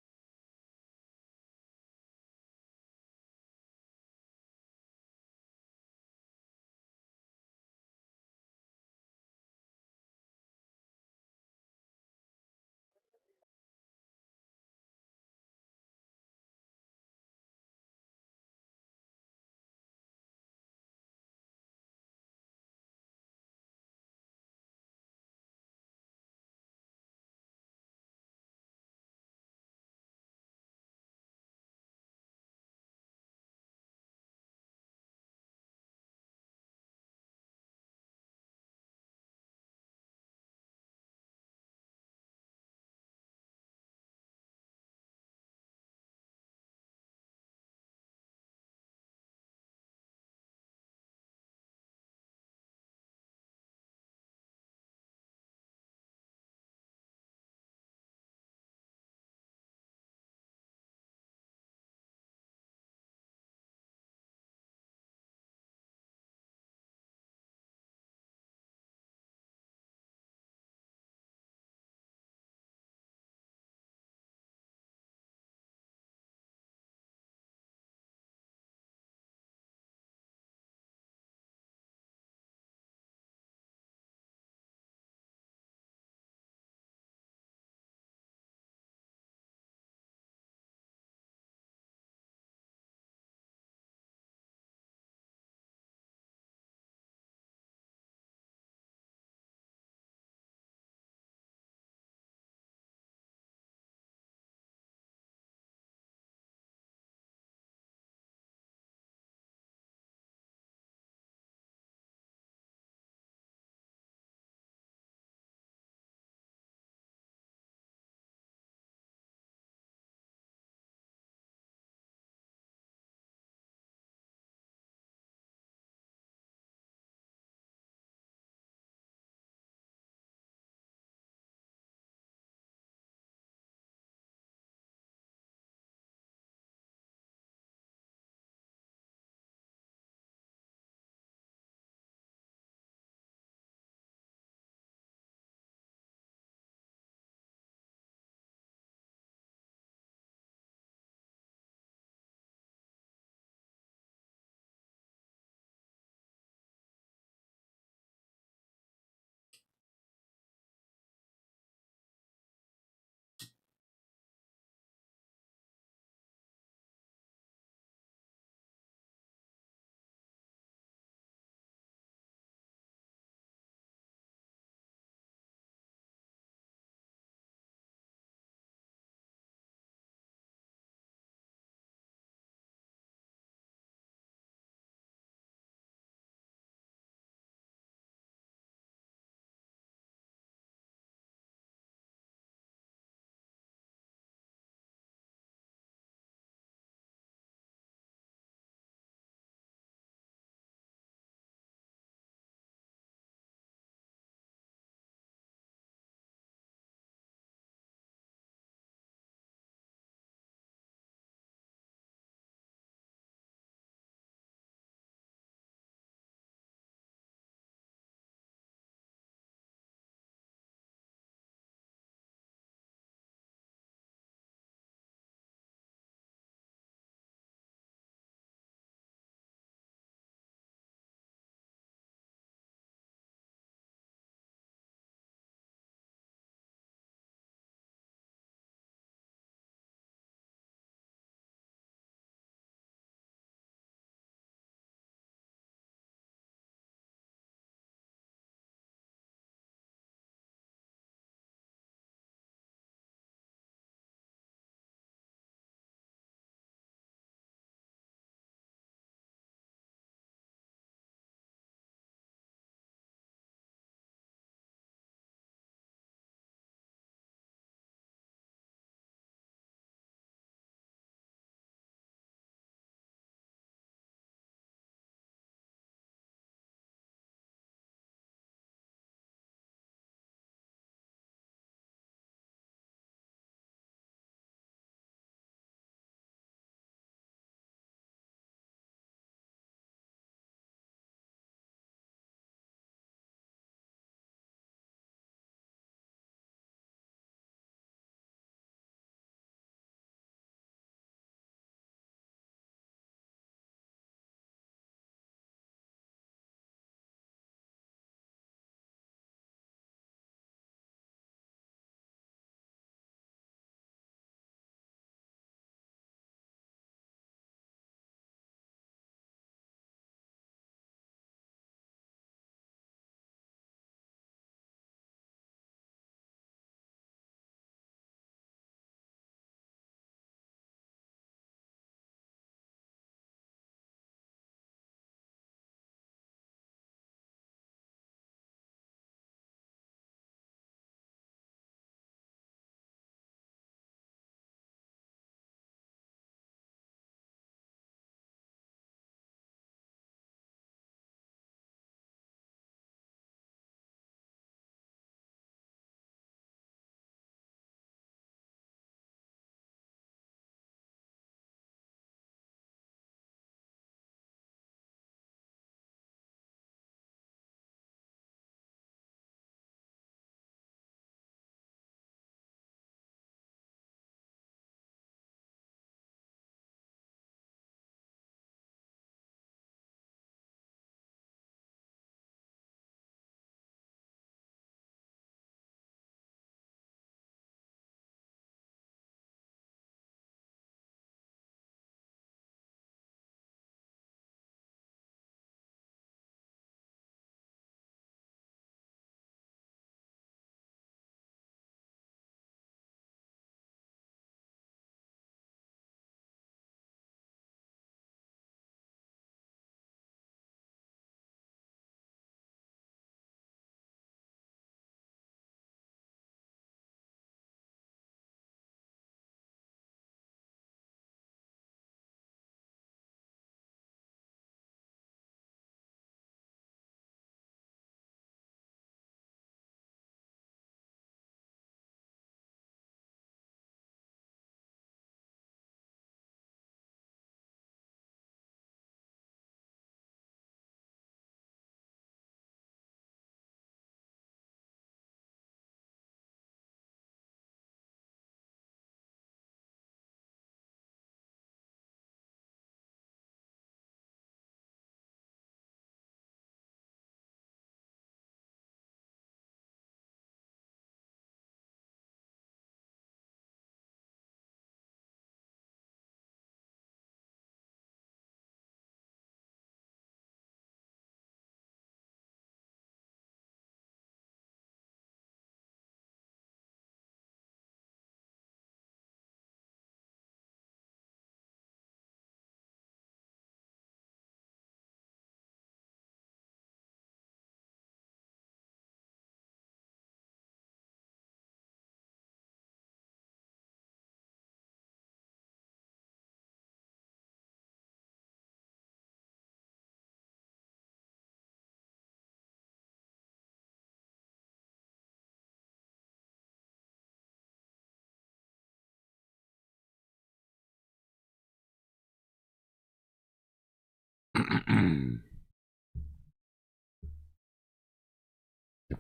If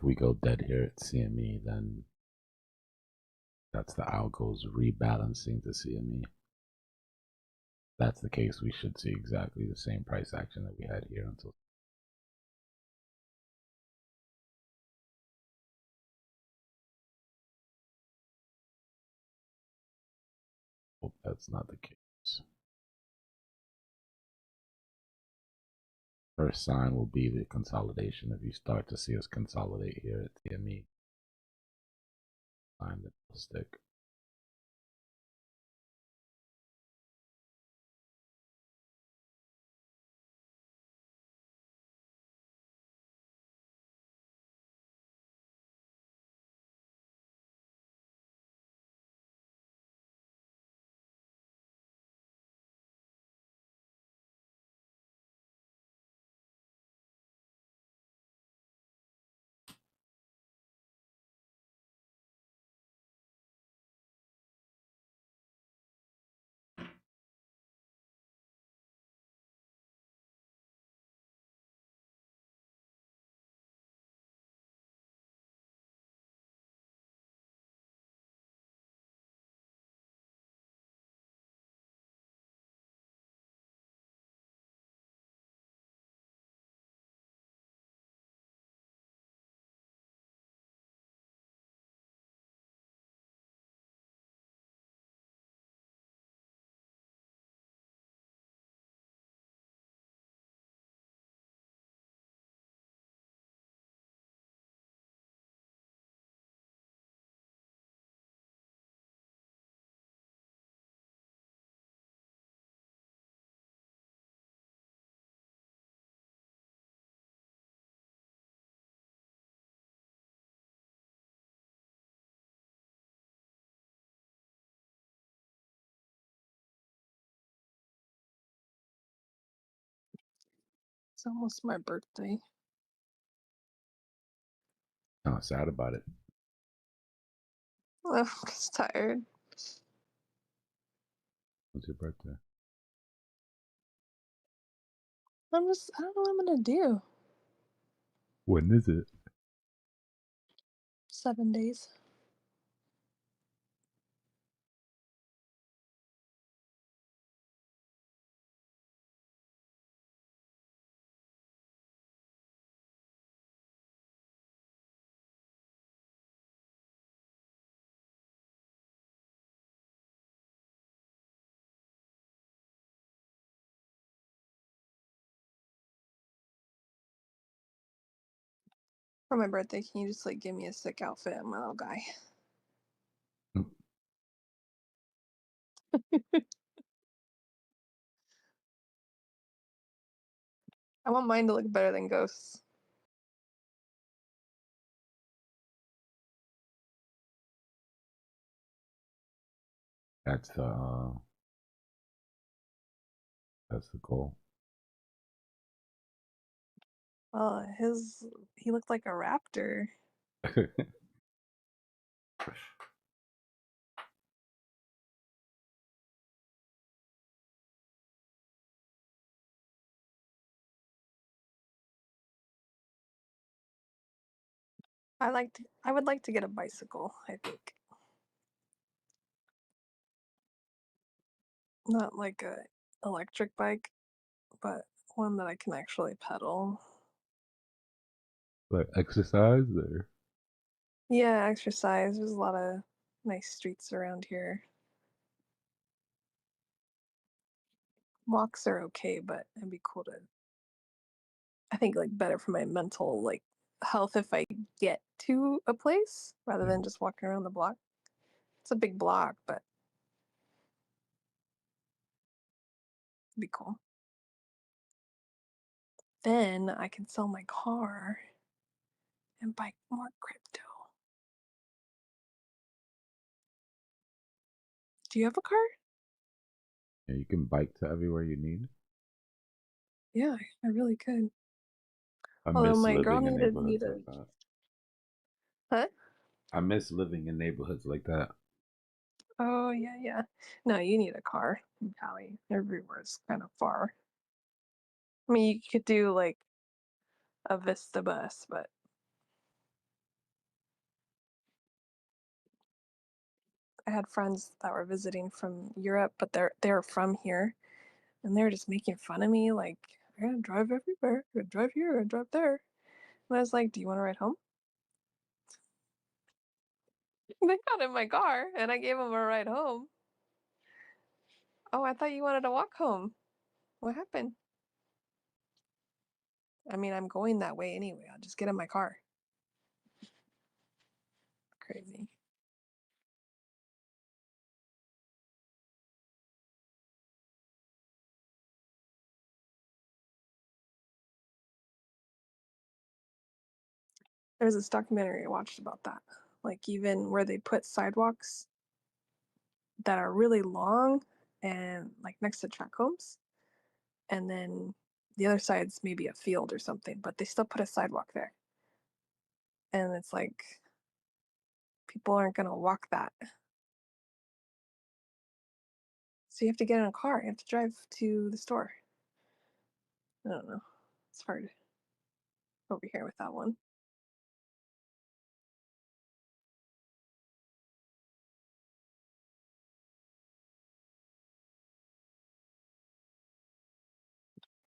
we go dead here at CME, then that's the algos rebalancing to CME. If that's the case, we should see exactly the same price action that we had here until. Hope that's not the case. First sign will be the consolidation. If you start to see us consolidate here at CME, sign that will stick. It's almost my birthday. I'm sad about it. I'm just tired. When's your birthday? I don't know what I'm gonna do. When is it? 7 days. For my birthday, can you just like give me a sick outfit and my little guy? I want mine to look better than Ghost's. That's the goal. Well, he looked like a raptor. I would like to get a bicycle, I think. Not like a electric bike, but one that I can actually pedal. Like exercise there. Yeah, exercise. There's a lot of nice streets around here. Walks are okay, but it'd be cool to, I think, like better for my mental like health if I get to a place rather than just walking around the block. It's a big block, but it'd be cool. Then I can sell my car and buy more crypto. Do you have a car? Yeah, you can bike to everywhere you need. Yeah, I really could. I Although miss my girl living in needed me neighborhoods to. like that. Huh? I miss living in neighborhoods like that. Oh yeah, yeah. No, you need a car in Cali. Everywhere's kind of far. I mean, you could do like a Vista bus, but I had friends that were visiting from Europe, but they're from here, and they were just making fun of me, like, I gotta drive everywhere, I gotta drive here, I gotta drive there. And I was like, do you want to ride home? They got in my car, and I gave them a ride home. Oh, I thought you wanted to walk home. What happened? I mean, I'm going that way anyway. I'll just get in my car. Crazy. There's this documentary I watched about that. Like, even where they put sidewalks that are really long and like next to track homes, and then the other side's maybe a field or something, but they still put a sidewalk there. And it's like, people aren't gonna walk that. So you have to get in a car. You have to drive to the store. I don't know. It's hard over here with that one.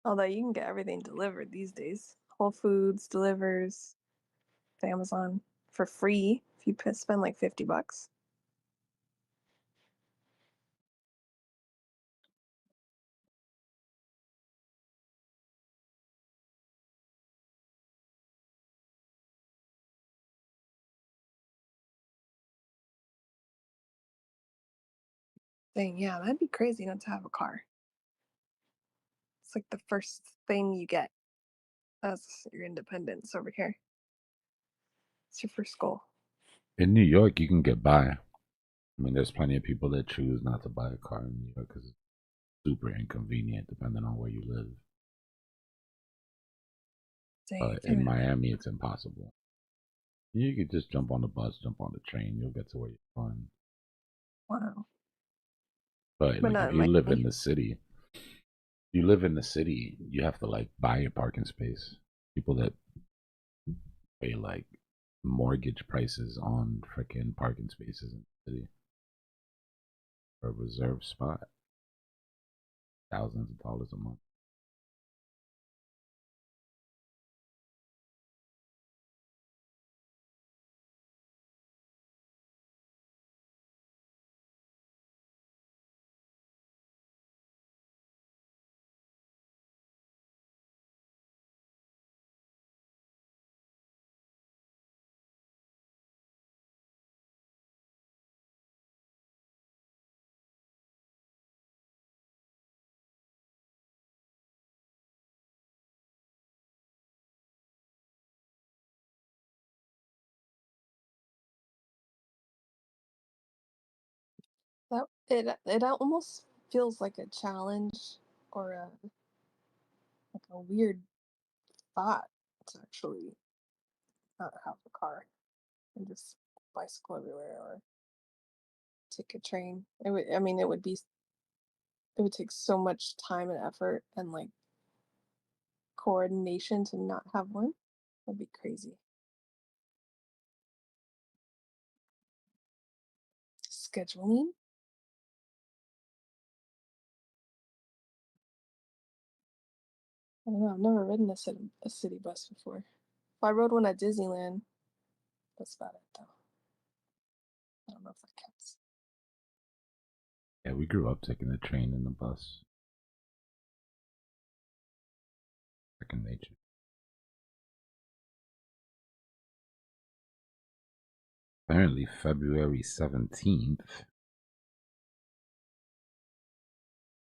Although you can get everything delivered these days. Whole Foods delivers to Amazon for free if you spend like $50. Dang, yeah, that'd be crazy not to have a car. It's like the first thing you get as your independence over here. It's your first goal. In New York, you can get by. I mean, there's plenty of people that choose not to buy a car in New York because it's super inconvenient depending on where you live. Dang, In Miami, it's impossible. You could just jump on the bus, jump on the train, you'll get to where you're going. wow. But like, not if in you live Miami. in the city, you have to like buy a parking space. People that pay like mortgage prices on freaking parking spaces in the city for a reserved spot, thousands of dollars a month. It almost feels like a challenge or a weird thought to actually not have a car and just bicycle everywhere or take a train. It would take so much time and effort and like coordination to not have one. That'd be crazy. Scheduling? I don't know. I've never ridden a city bus before. If I rode one at Disneyland, that's about it though. I don't know if that counts. Yeah, we grew up taking the train and the bus. Second nature. Apparently, February 17th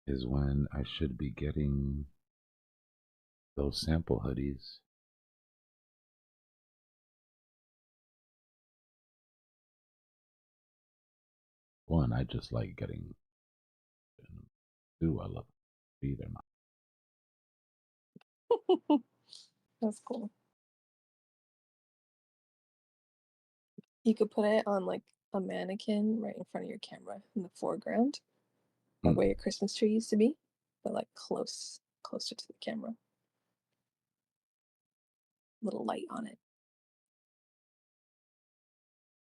is when I should be getting those sample hoodies. One, I just like getting. Two, I love either. That's cool. You could put it on like a mannequin right in front of your camera in the foreground, like where your Christmas tree used to be, but like closer to the camera. little light on it.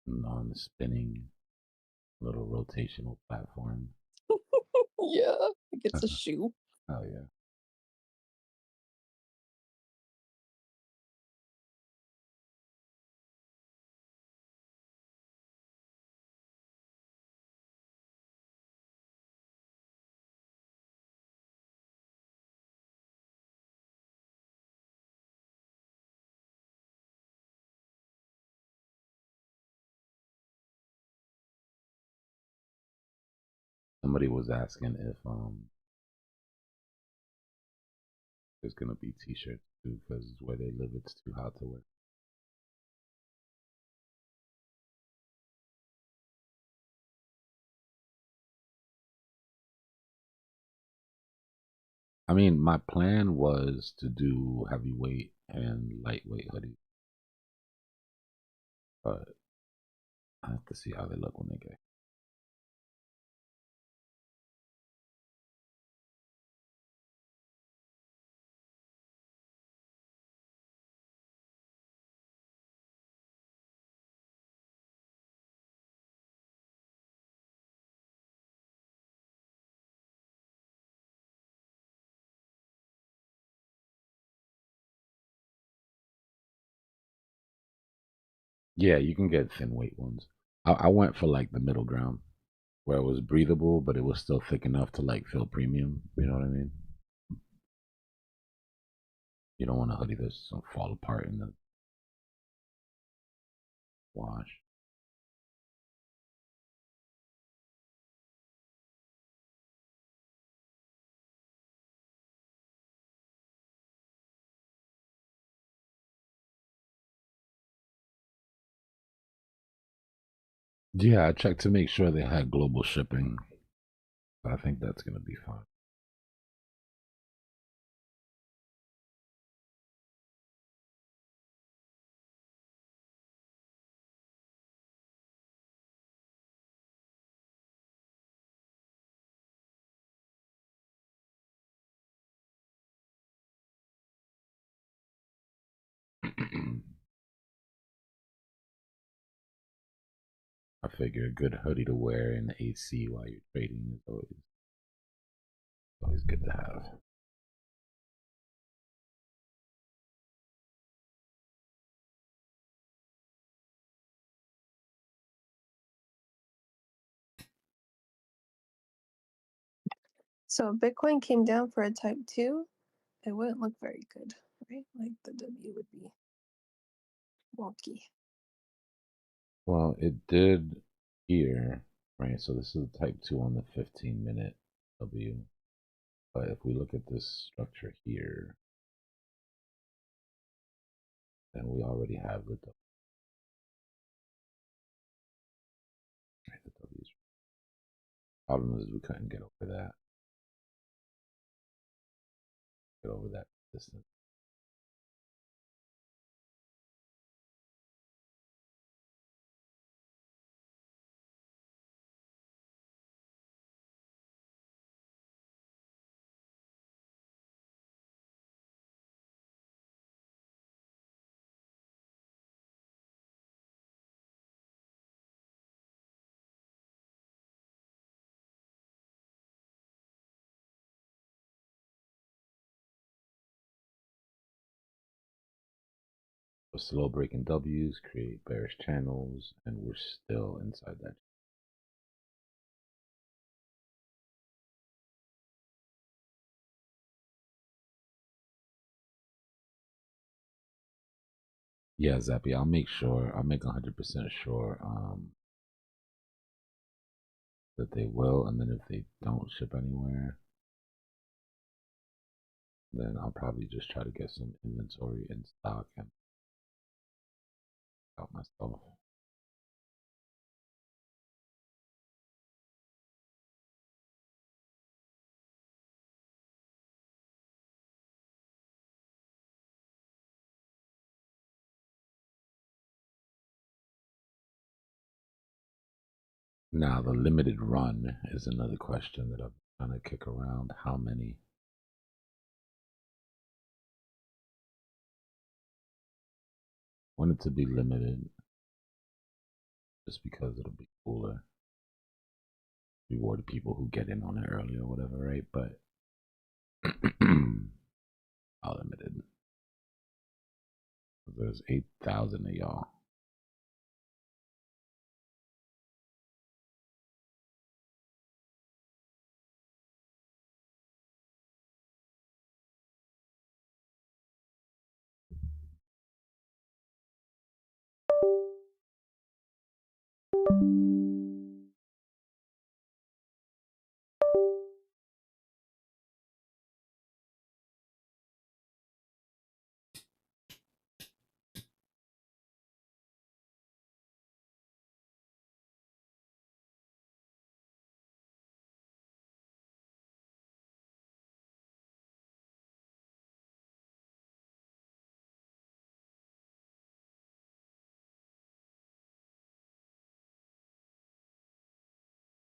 Non-spinning little rotational platform. Yeah, it gets a shoe. Oh yeah. Somebody was asking if there's gonna be t-shirts too, because where they live it's too hot to wear. I mean, my plan was to do heavyweight and lightweight hoodies, but I have to see how they look when they get. Yeah, you can get thin weight ones. I went for like the middle ground, where it was breathable, but it was still thick enough to like feel premium. You know what I mean? You don't want a hoodie that's gonna fall apart in the wash. Yeah, I checked to make sure they had global shipping. I think that's gonna be fine. I figure a good hoodie to wear in the AC while you're trading is always good to have. So if Bitcoin came down for a type 2, it wouldn't look very good, right? Like the W would be wonky. Well, it did here, right? So this is type 2 on the 15-minute W. But if we look at this structure here, then we already have the W. Right, the W's. Problem is we couldn't get over that. Get over that distance. So slow breaking W's create bearish channels, and we're still inside that. Yeah, Zappy, I'll make 100% sure that they will, and then if they don't ship anywhere, then I'll probably just try to get some inventory in stock and help myself. Now, the limited run is another question that I'm trying to kick around. How many? Want it to be limited, just because it'll be cooler. Reward people who get in on it early or whatever, right? But I'll limit it. There's 8,000 of y'all.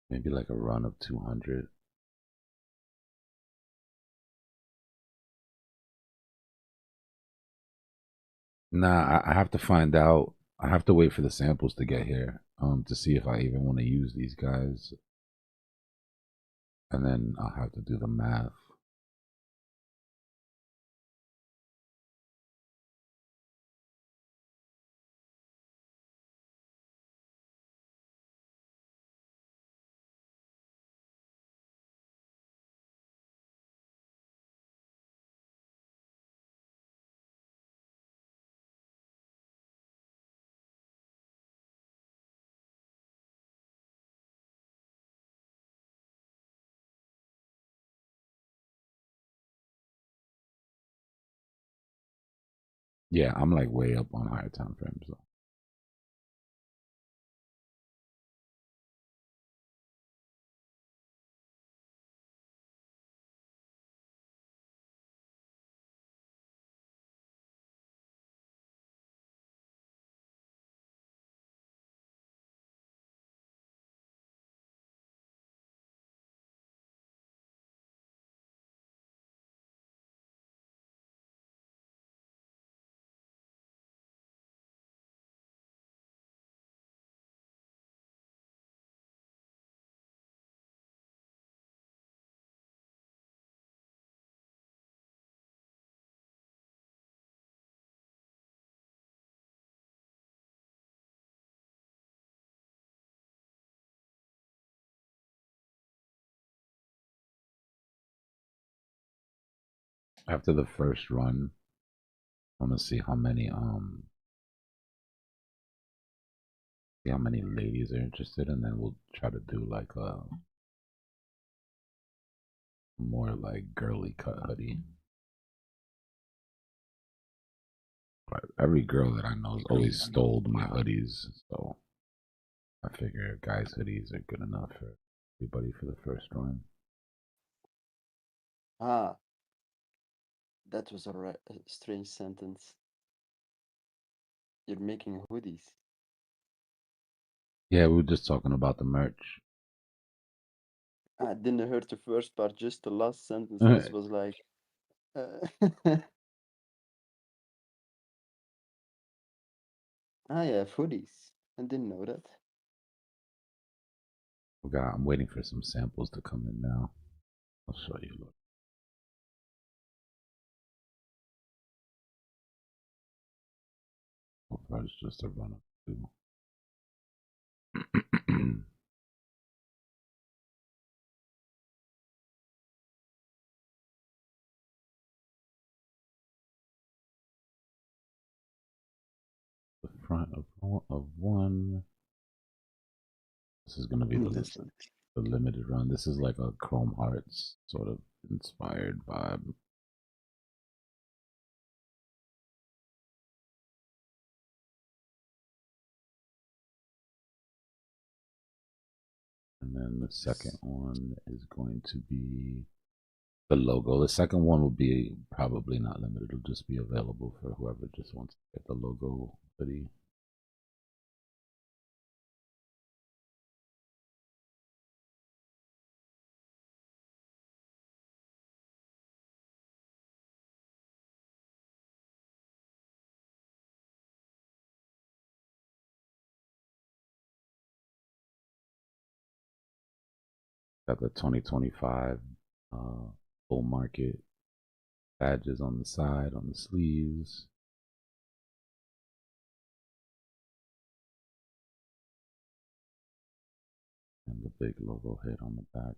Maybe like a run of 200. Nah, I have to find out. I have to wait for the samples to get here, to see if I even want to use these guys. And then I'll have to do the math. Yeah, I'm like way up on higher time frames though. After the first run, I want to see how many ladies are interested, and then we'll try to do like a more like girly cut hoodie. But every girl that I know has always stole my hoodies, so I figure guys' hoodies are good enough for everybody for the first run. Ah, that was a strange sentence. You're making hoodies. Yeah, we were just talking about the merch. I didn't hear the first part, just the last sentence. This was like, ah, yeah, hoodies. I didn't know that. I'm waiting for some samples to come in now. I'll show you. Look. So far, it's just a run up too. The front of one. This is gonna be the limited run. This is like a Chrome Hearts sort of inspired vibe. And then the second one is going to be the logo. The second one will be probably not limited. It'll just be available for whoever just wants to get the logo hoodie. Got the 2025 bull market badges on the side, on the sleeves. And the big logo head on the back.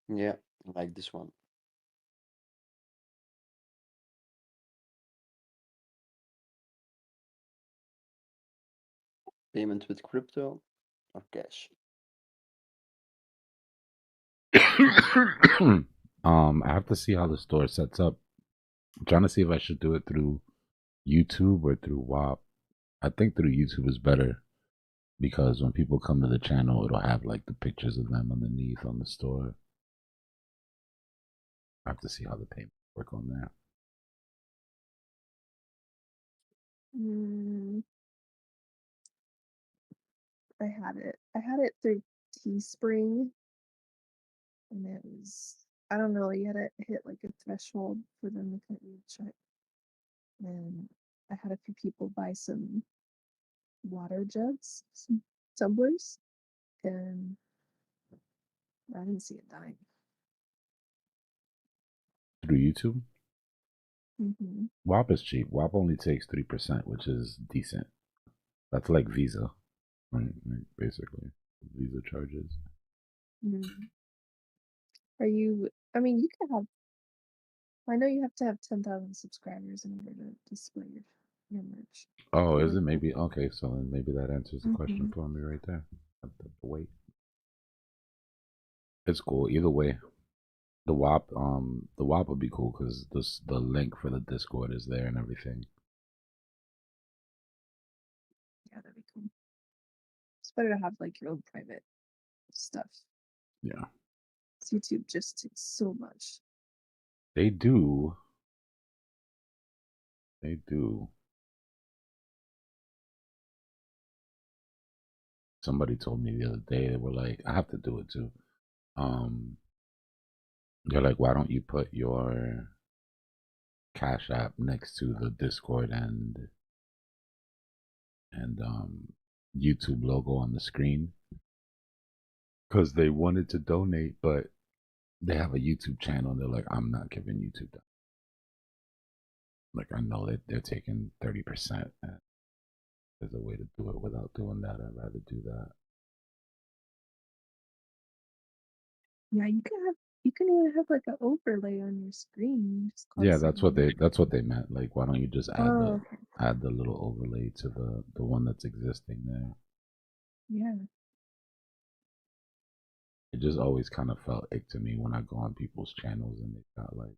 Yeah, I like this one. Payment with crypto or cash? I have to see how the store sets up. I'm trying to see if I should do it through YouTube or through WAP. I think through YouTube is better because when people come to the channel, it'll have like the pictures of them underneath on the store. I have to see how the payments work on that. I had it through Teespring, and it was, I don't know, you had to hit like a threshold for them to cut you a check. And I had a few people buy some water jugs, some tumblers, and I didn't see a dime. Through YouTube? Mm-hmm. WAP is cheap. WAP only takes 3%, which is decent. That's like Visa, right? Basically, Visa charges. Mm. Are you? I mean, you can have. I know you have to have 10,000 subscribers in order to display your merch. Oh, is it? Maybe. Okay, so then maybe that answers the question Mhm. for me right there. I have to wait. It's cool either way. The WAP would be cool because the link for the Discord is there and everything. Yeah, that'd be cool. It's better to have like your own private stuff. Yeah, 'Cause YouTube just takes so much. they do. They do. Somebody told me the other day, they were like, I have to do it too. They're like, why don't you put your Cash App next to the Discord and YouTube logo on the screen? Because they wanted to donate, but they have a YouTube channel and they're like, I'm not giving YouTube that. Like, I know that they're taking 30%. And there's a way to do it without doing that. I'd rather do that. Yeah, you can even have like an overlay on your screen. Just Yeah, constantly. that's what they meant. Like, why don't you just Oh, okay. add the little overlay to the one that's existing there? Yeah. It just always kind of felt ick to me when I go on people's channels and they got like,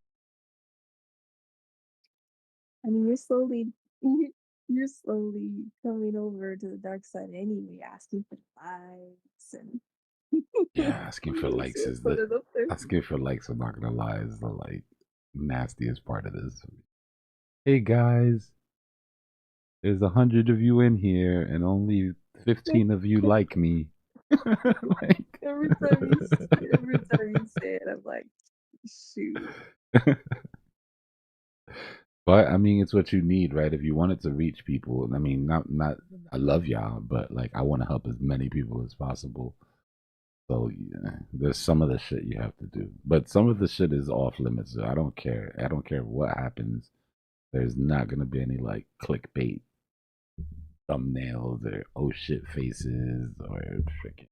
I mean, you're slowly coming over to the dark side anyway, asking for likes and yeah, asking for likes so is put the it up there. asking for likes. I'm not gonna lie, is the like nastiest part of this. Hey guys, there's 100 of you in here, and only 15 of you like me. Like, every time you say it, I'm like, shoot. but I mean, it's what you need, right? If you want it to reach people, I mean, not I love y'all, but like I want to help as many people as possible. So yeah, there's some of the shit you have to do, but some of the shit is off limits. So I don't care. I don't care what happens. There's not gonna be any like clickbait thumbnails or oh shit faces or freaking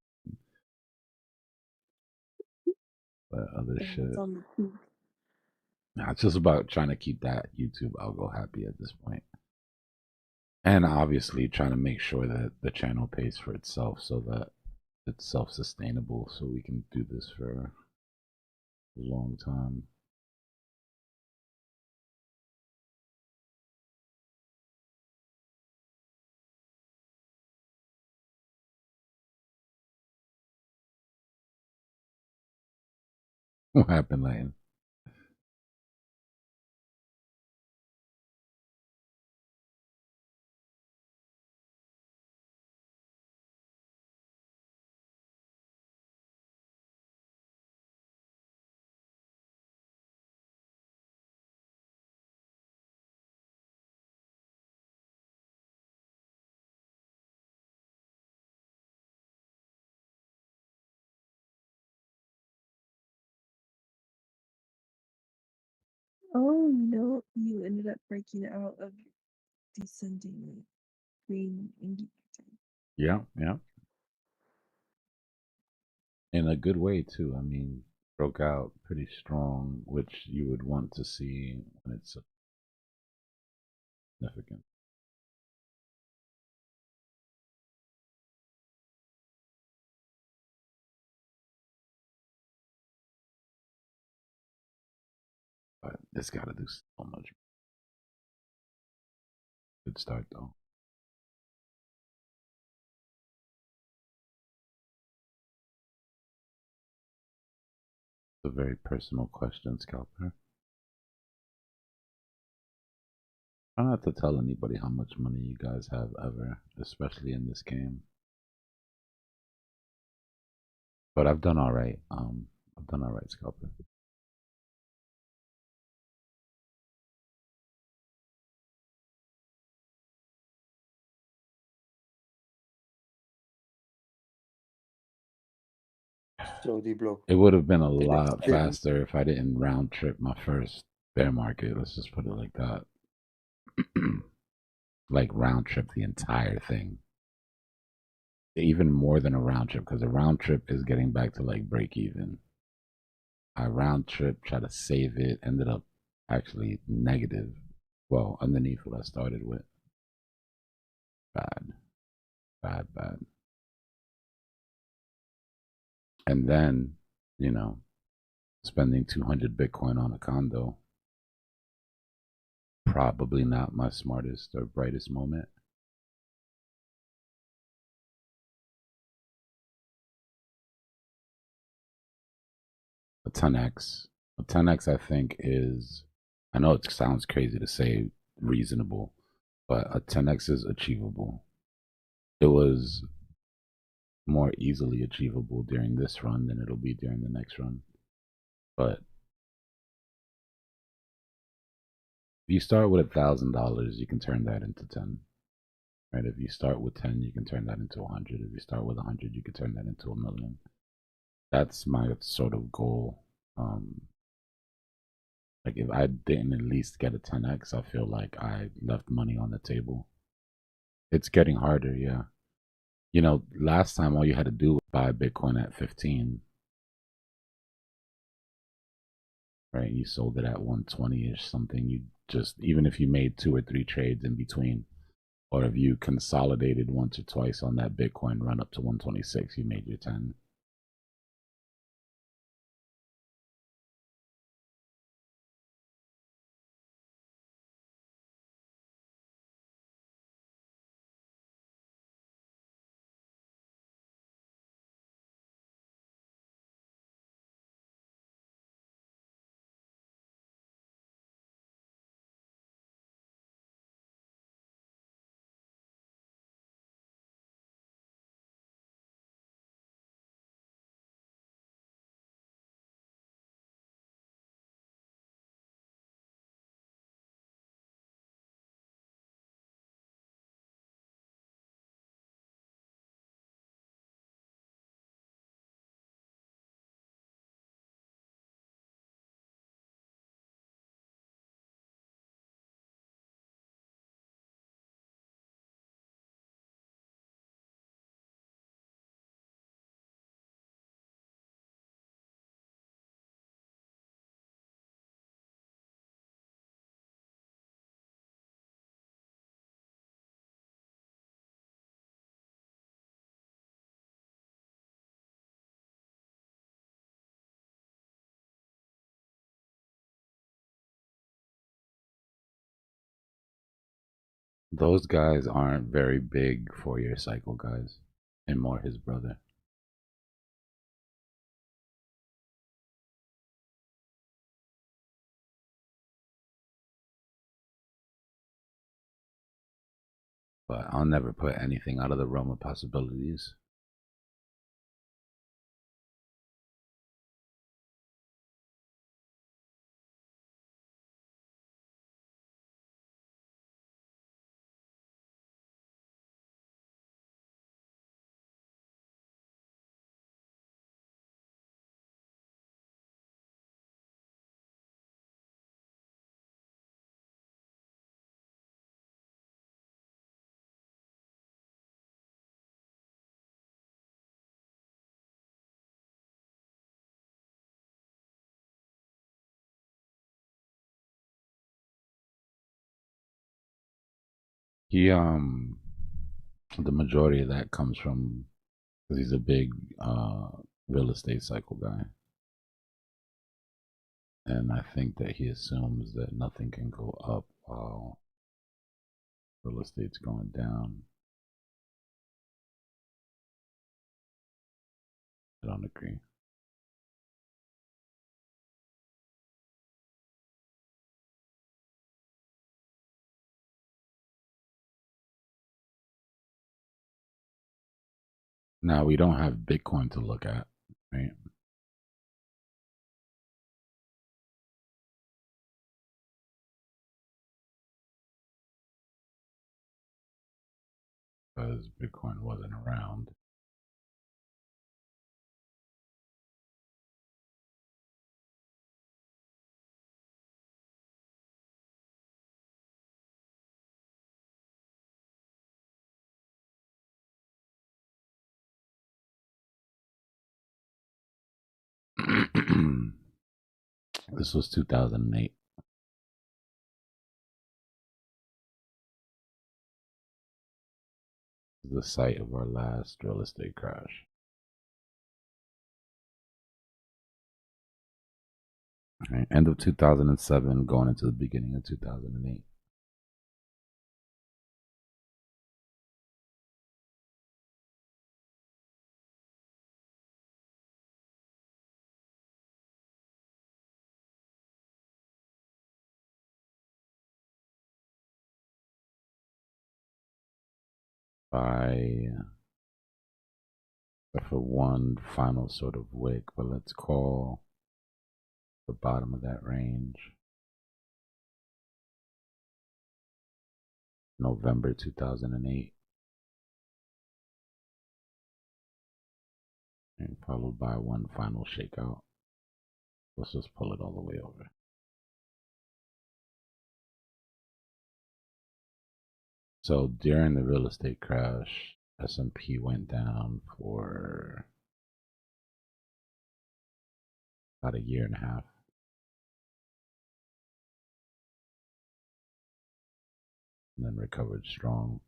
other And shit. it's on the peak. Nah, it's just about trying to keep that YouTube algo happy at this point. And obviously trying to make sure that the channel pays for itself so that it's self-sustainable so we can do this for a long time. What happened, Lane? Oh no, you ended up breaking out of your descending green ingot pattern. Yeah, yeah. In a good way too. I mean, broke out pretty strong, which you would want to see when it's significant. But it's got to do so much. Good start though. It's a very personal question, Scalper. Try not to tell anybody how much money you guys have ever, especially in this game. But I've done all right. I've done all right, Scalper. So Dbloc. It would have been a The next lot thing. faster if I didn't round trip my first bear market. Let's just put it like that. Like round trip the entire thing. Even more than a round trip, because a round trip is getting back to like break even. I round trip, try to save it, ended up actually negative. Well, underneath what I started with. Bad. Bad, bad. And then, you know, spending 200 Bitcoin on a condo, probably not my smartest or brightest moment. A 10x. A 10x, I think, is, I know it sounds crazy to say reasonable, but a 10x is achievable. It was more easily achievable during this run than it'll be during the next run. But if you start with $1,000, you can turn that into 10. Right? If you start with 10, you can turn that into 100. If you start with 100, you can turn that into 1,000,000. That's my sort of goal. Like if I didn't at least get a 10x, I feel like I left money on the table. It's getting harder, yeah. You know, last time all you had to do was buy Bitcoin at 15, right? You sold it at 120-ish something. You just, even if you made 2 or 3 trades in between, or if you consolidated once or twice on that Bitcoin run up to 126, you made your 10. Those guys aren't very big 4-year cycle guys, and more his brother. But I'll never put anything out of the realm of possibilities. He the majority of that comes from because he's a big real estate cycle guy, and I think that he assumes that nothing can go up while real estate's going down. I don't agree. Now we don't have Bitcoin to look at, right? Because Bitcoin wasn't around. This was 2008. The site of our last real estate crash. Right. End of 2007, going into the beginning of 2008. For one final sort of wick, but let's call the bottom of that range November 2008, and followed by one final shakeout. Let's just pull it all the way over. So during the real estate crash, S&P went down for about a year and a half. And then recovered strong.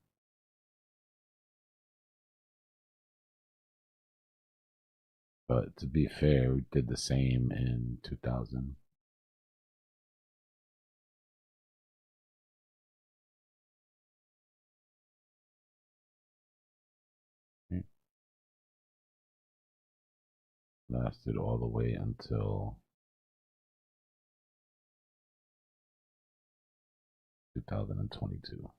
But to be fair, we did the same in 2000. Lasted all the way until 2022.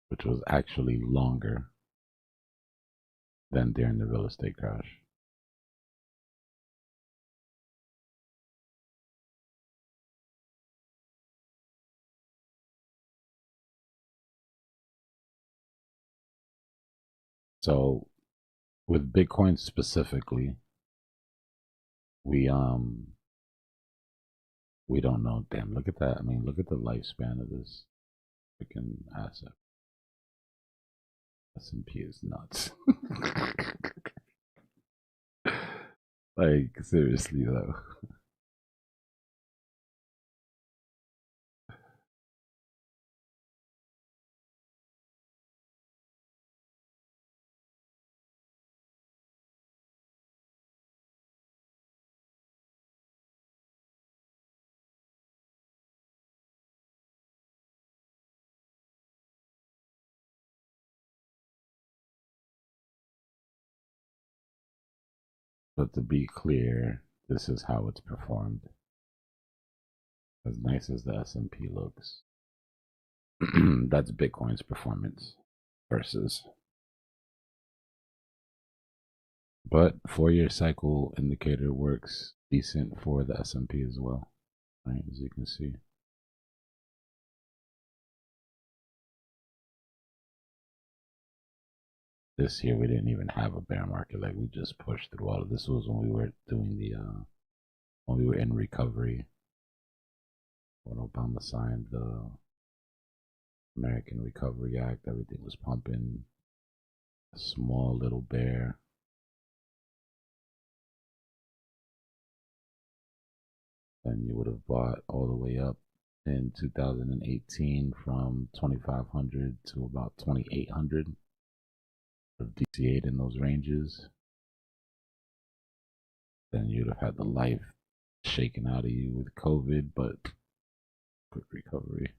Which was actually longer than during the real estate crash. So with Bitcoin specifically, we don't know. Damn, look at that. I mean, look at the lifespan of this freaking asset. S&P is nuts. Like, seriously though. But to be clear, this is how it's performed. As nice as the S&P looks, that's Bitcoin's performance versus. But 4-year cycle indicator works decent for the S&P as well, right? As you can see. This year we didn't even have a bear market. Like, we just pushed through all of this. Was when we were doing the when we were in recovery, when Obama signed the American Recovery Act. Everything was pumping. A small little bear. Then you would have bought all the way up in 2018 from 2,500 to about 2,800. Of DCA'd in those ranges. Then you'd have had the life shaken out of you with COVID, but quick recovery.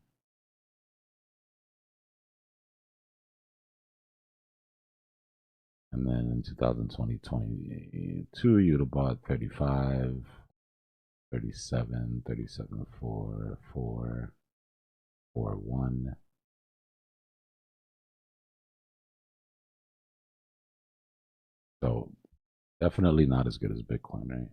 And then in 2020, 22, you'd have bought 35, 37, 37, 4, 4, 4, 1. So definitely not as good as Bitcoin, right?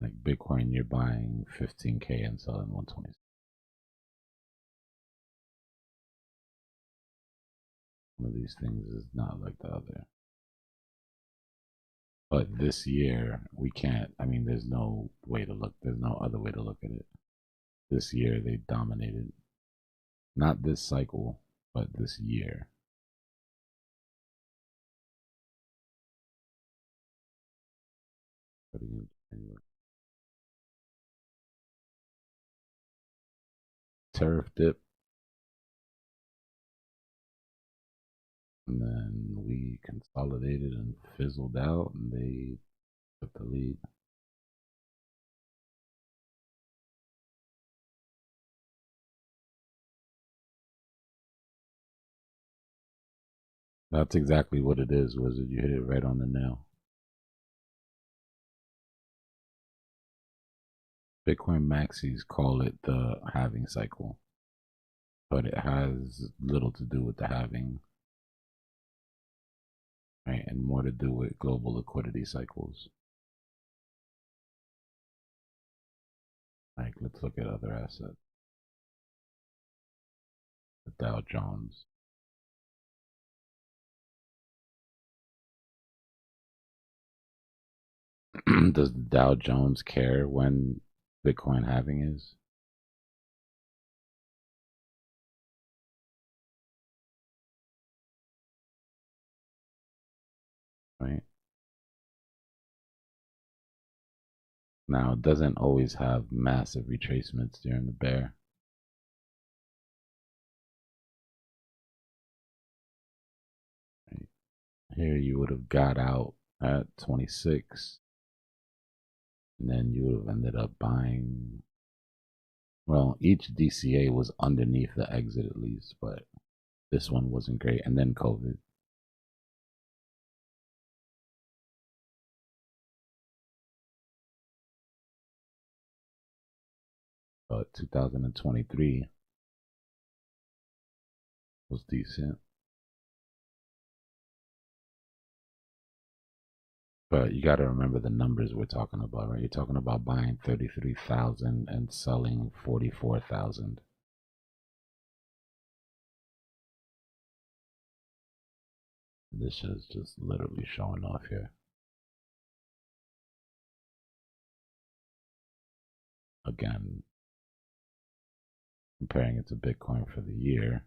Like Bitcoin, you're buying 15K and selling 120. One of these things is not like the other. But this year, we can't, I mean, there's no way to look, there's no other way to look at it. This year, they dominated. Not this cycle, but this year. Tariff dip. And then we consolidated and fizzled out, and they took the lead. That's exactly what it is, Wizard. You hit it right on the nail. Bitcoin maxis call it the halving cycle, but it has little to do with the halving, right? And more to do with global liquidity cycles. Like, let's look at other assets. The Dow Jones. Does the Dow Jones care when Bitcoin halving is? Right? Now, it doesn't always have massive retracements during the bear. Right? Here you would have got out at 26, and then you would have ended up buying. Well, each DCA was underneath the exit at least, but this one wasn't great. And then COVID. But 2023 was decent. But you got to remember the numbers we're talking about, right? You're talking about buying 33,000 and selling 44,000. This is just literally showing off here. Again, comparing it to Bitcoin for the year.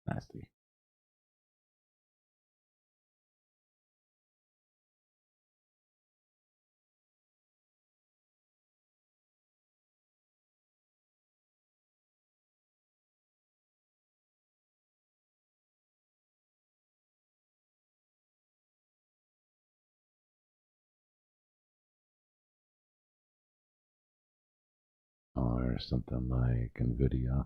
Nasty. Or something like NVIDIA.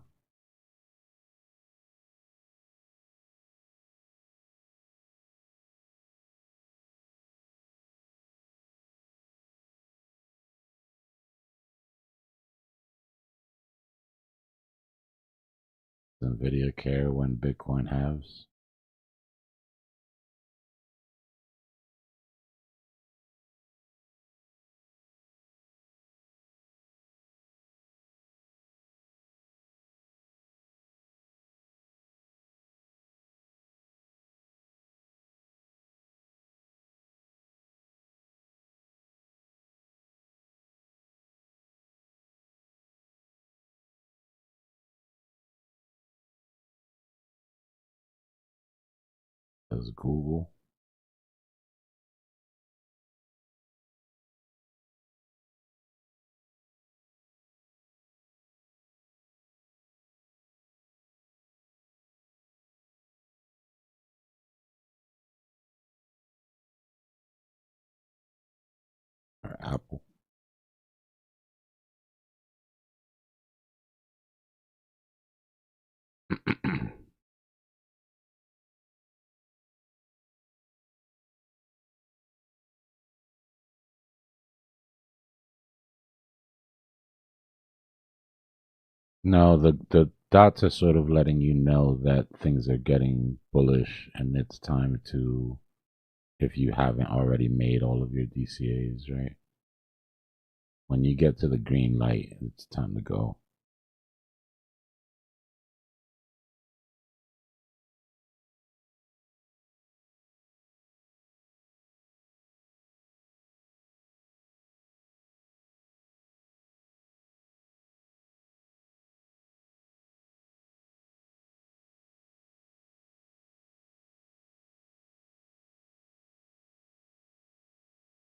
Does NVIDIA care when Bitcoin halves? Does Google? Or Apple? No, the dots are sort of letting you know that things are getting bullish and it's time to, if you haven't already made all of your DCAs, right? When you get to the green light, it's time to go.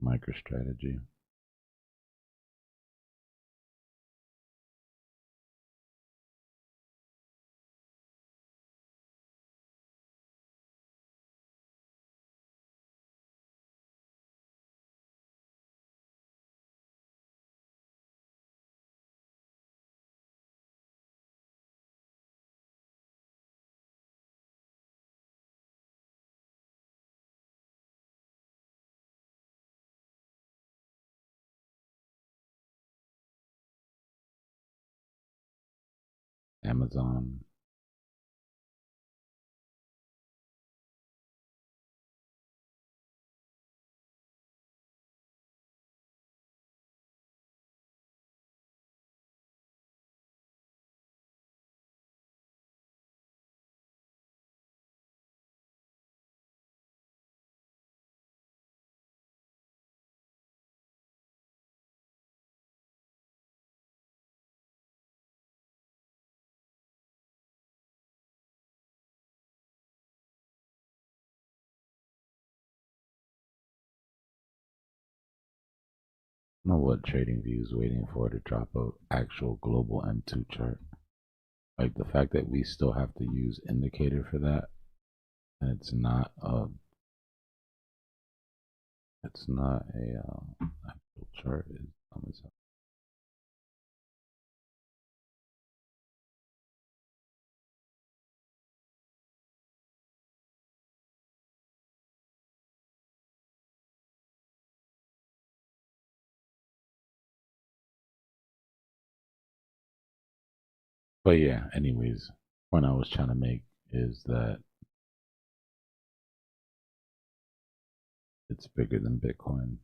MicroStrategy. Amazon. I don't know what TradingView is waiting for to drop a actual global M2 chart. Like the fact that we still have to use indicator for that, and it's not a actual chart is dumb as hell. But yeah, anyways, point I was trying to make is that it's bigger than Bitcoin.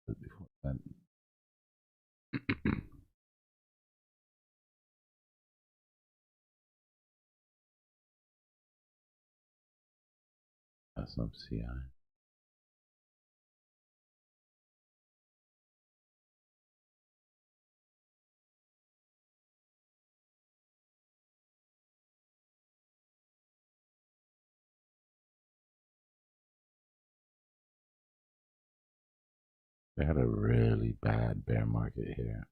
Before that, SMCI. They had a really bad bear market here.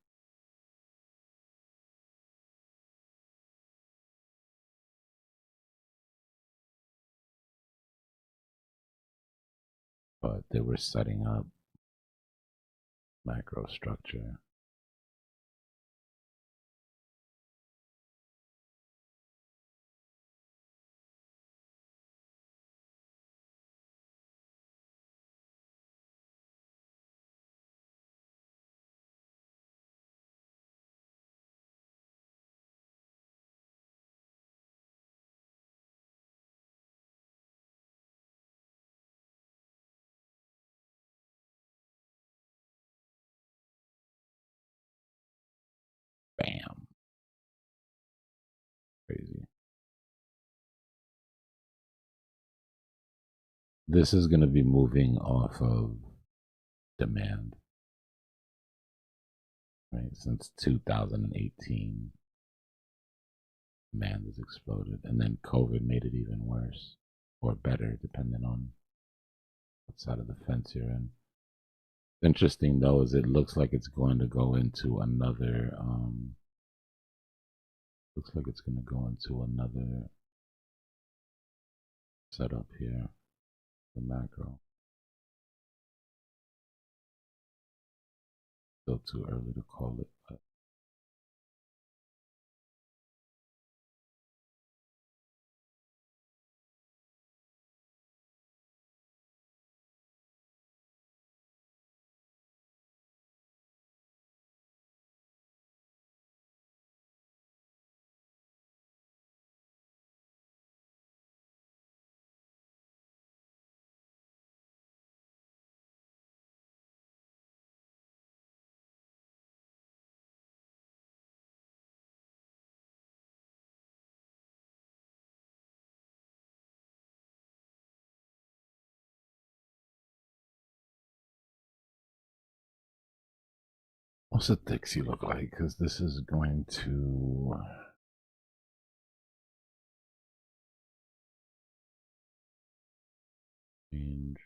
but they were setting up macro structure. Bam. Crazy. This is going to be moving off of demand, right? Since 2018, demand has exploded, and then COVID made it even worse or better, depending on what side of the fence you're in. Interesting though is it looks like it's going to go into another. Looks like it's going to go into another setup here, the macro. Still too early to call it, but what's the Dixie look like? Because this is going to change.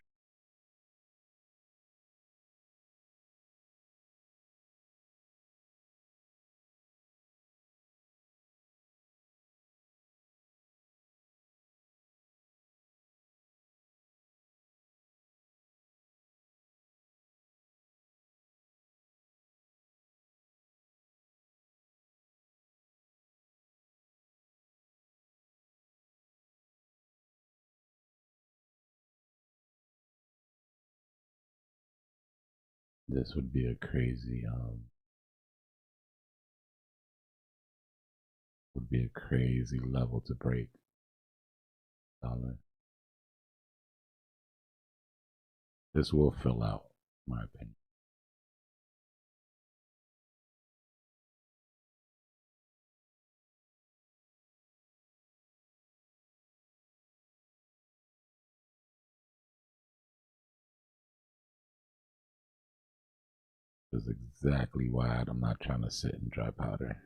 This would be a crazy level to break. Dollar. This will fill out, in my opinion. This is exactly why I'm not trying to sit in dry powder.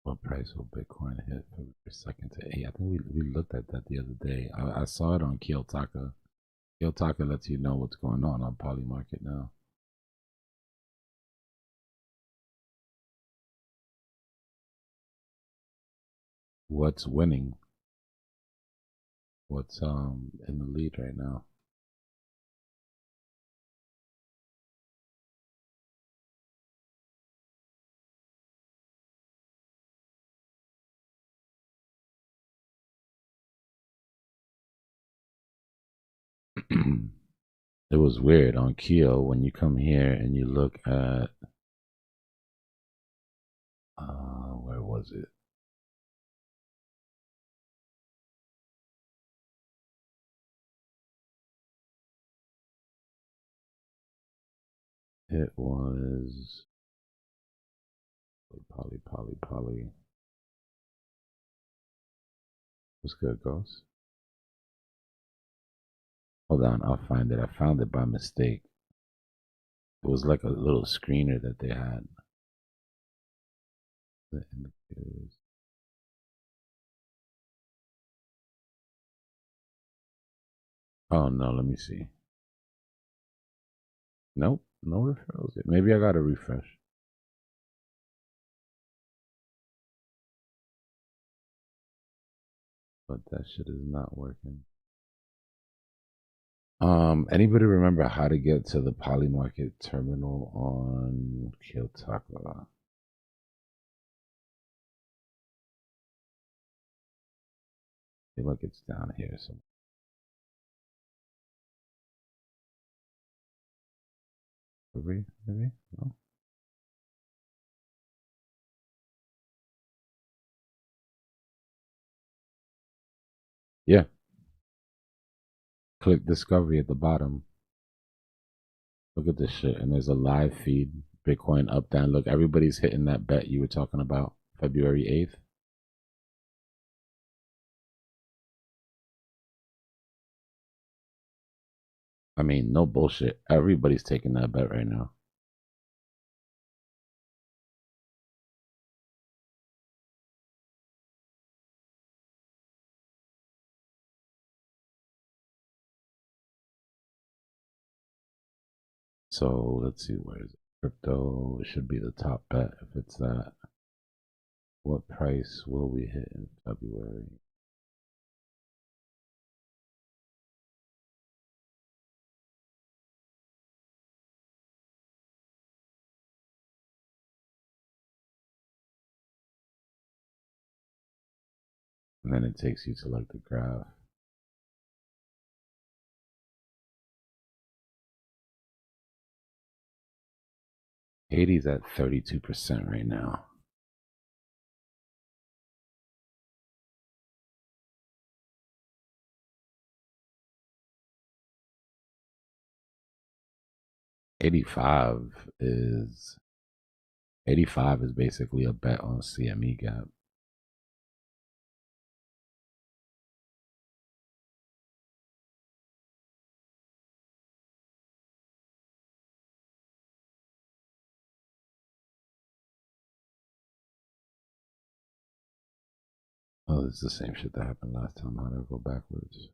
What price will Bitcoin hit for second to 8? I think we looked at that the other day. I saw it on Kiyotaka. Kiyotaka lets you know what's going on Polymarket now. What's winning? What's in the lead right now? It was weird on Keo when you come here and you look at where was it? It was poly. What's good, Ghost? Hold on, I'll find it. I found it by mistake. It was like a little screener that they had. The indicators. Oh no, let me see. Nope, no referrals. Maybe I gotta refresh. But that shit is not working. Anybody remember how to get to the Polymarket terminal on Kiyotaka? I feel like it's down here somewhere. Maybe? No? Yeah. Click Discovery at the bottom. Look at this shit. And there's a live feed. Bitcoin up, down. Look, everybody's hitting that bet you were talking about. February 8th. I mean, no bullshit. Everybody's taking that bet right now. So let's see, where is it? Crypto, it should be the top bet if it's that. What price will we hit in February? And then it takes you to like the graph. Haiti's at 32% right now. $85 is basically a bet on CME gap. Oh, this is the same shit that happened last time. How did I go backwards?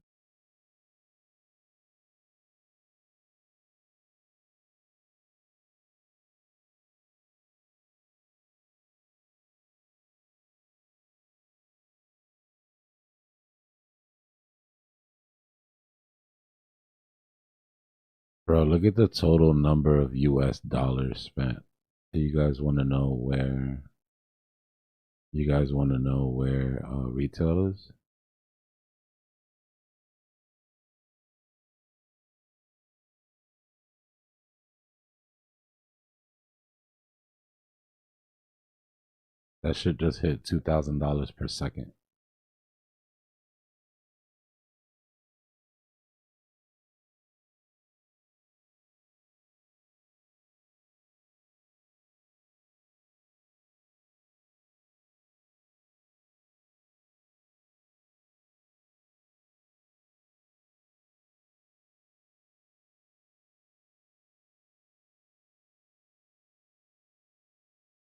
Bro, look at the total number of US dollars spent. Do you guys want to know where? You guys want to know where retail is? That shit just hit $2,000 per second.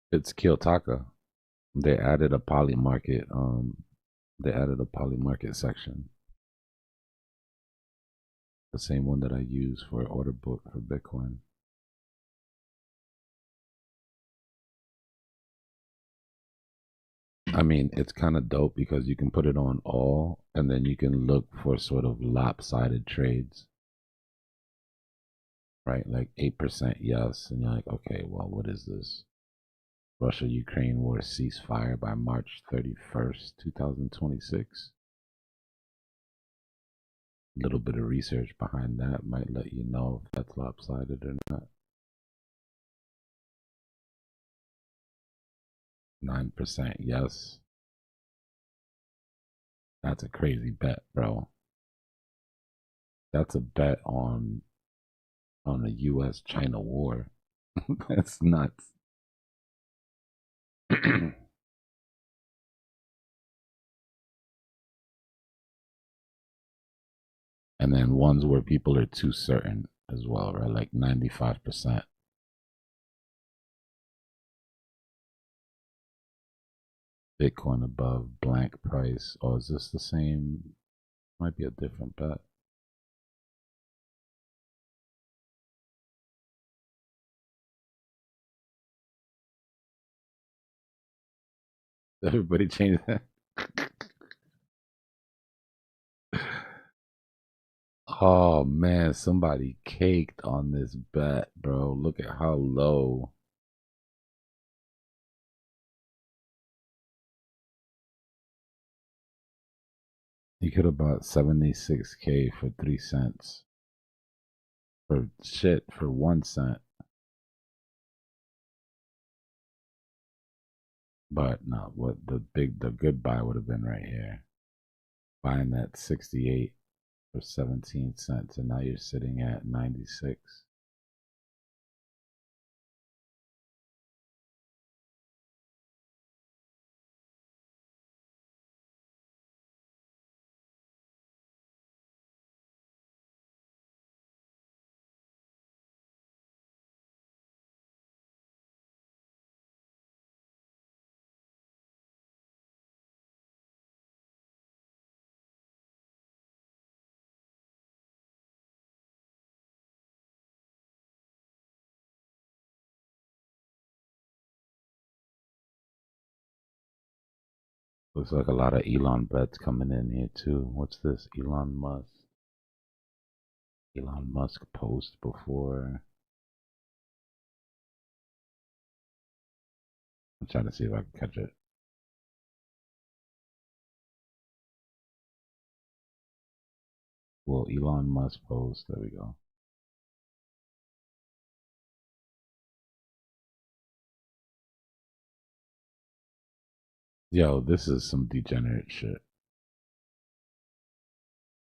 It's Kiyotaka. They added a poly market. They added a poly market section. The same one that I use for order book for Bitcoin. I mean, it's kind of dope because you can put it on all, and then you can look for sort of lopsided trades, right? Like 8% yes, and you're like, okay, well, what is this? Russia-Ukraine war ceasefire by March 31st, 2026. A little bit of research behind that might let you know if that's lopsided or not. 9% yes. That's a crazy bet, bro. That's a bet on the US-China war. That's nuts. And then ones where people are too certain as well, right? Like 95%. Bitcoin above blank price. Oh, is this the same? Might be a different bet. Everybody change that. Oh man, somebody caked on this bet, bro. Look at how low. You could have bought 76K for 3 cents. For shit, for 1 cent. But no, what the good buy would have been right here. Buying that 68 for 17 cents, and now you're sitting at 96. Looks like a lot of Elon bets coming in here too. What's this? Elon Musk. Elon Musk post before. I'm trying to see if I can catch it. Well, Elon Musk post. There we go. Yo, this is some degenerate shit.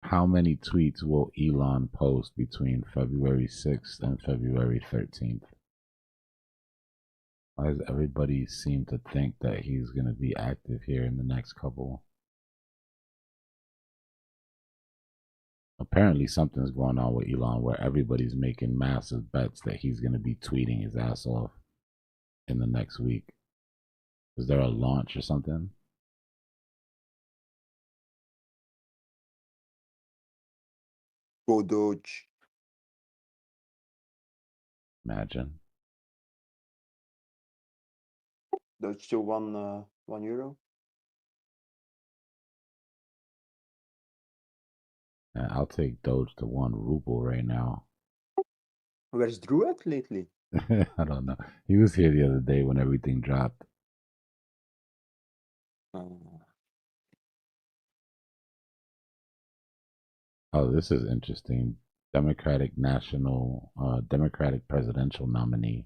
How many tweets will Elon post between February 6th and February 13th? Why does everybody seem to think that he's going to be active here in the next couple? Apparently something's going on with Elon where everybody's making massive bets that he's going to be tweeting his ass off in the next week. Is there a launch or something? Go Doge. Imagine. Doge to €1. I'll take Doge to 1 ruble right now. Where's Drew at lately? I don't know. He was here the other day when everything dropped. Oh, this is interesting. Democratic presidential nominee.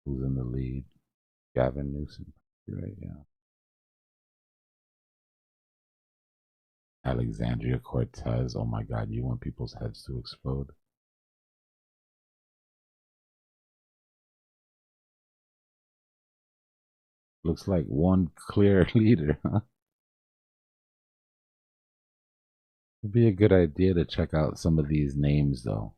Who's in the lead? Gavin Newsom. Right, yeah. Alexandria Cortez. Oh my God, you want people's heads to explode? Looks like one clear leader, huh? It'd be a good idea to check out some of these names, though.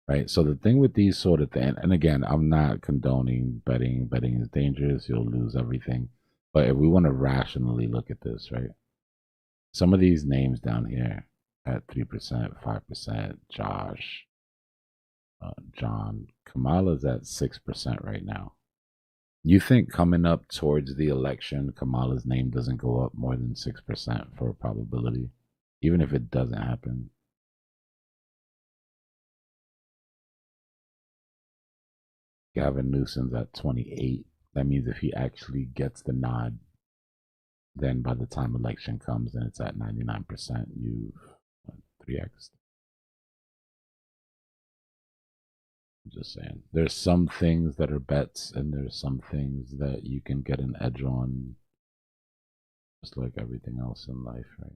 Right? So the thing with these sort of things, and again, I'm not condoning betting. Betting is dangerous. You'll lose everything. But if we want to rationally look at this, right? Some of these names down here at 3%, 5%, Josh, John, Kamala's at 6% right now. You think coming up towards the election, Kamala's name doesn't go up more than 6% for a probability, even if it doesn't happen? Gavin Newsom's at 28. That means if he actually gets the nod, then by the time election comes and it's at 99%, you've 3x. I'm just saying. There's some things that are bets, and there's some things that you can get an edge on, just like everything else in life, right?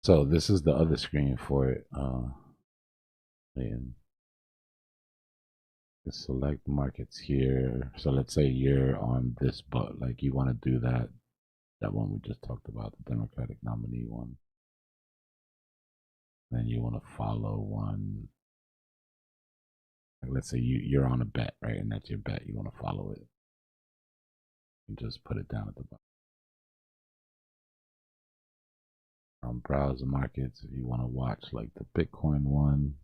So this is the other screen for it. And select markets here. So let's say you're on this, but like you want to do that one we just talked about, the Democratic nominee one. Then you want to follow one. Like let's say you're on a bet, right? And that's your bet. You want to follow it. And just put it down at the bottom. Browse the markets if you want to watch like the Bitcoin one.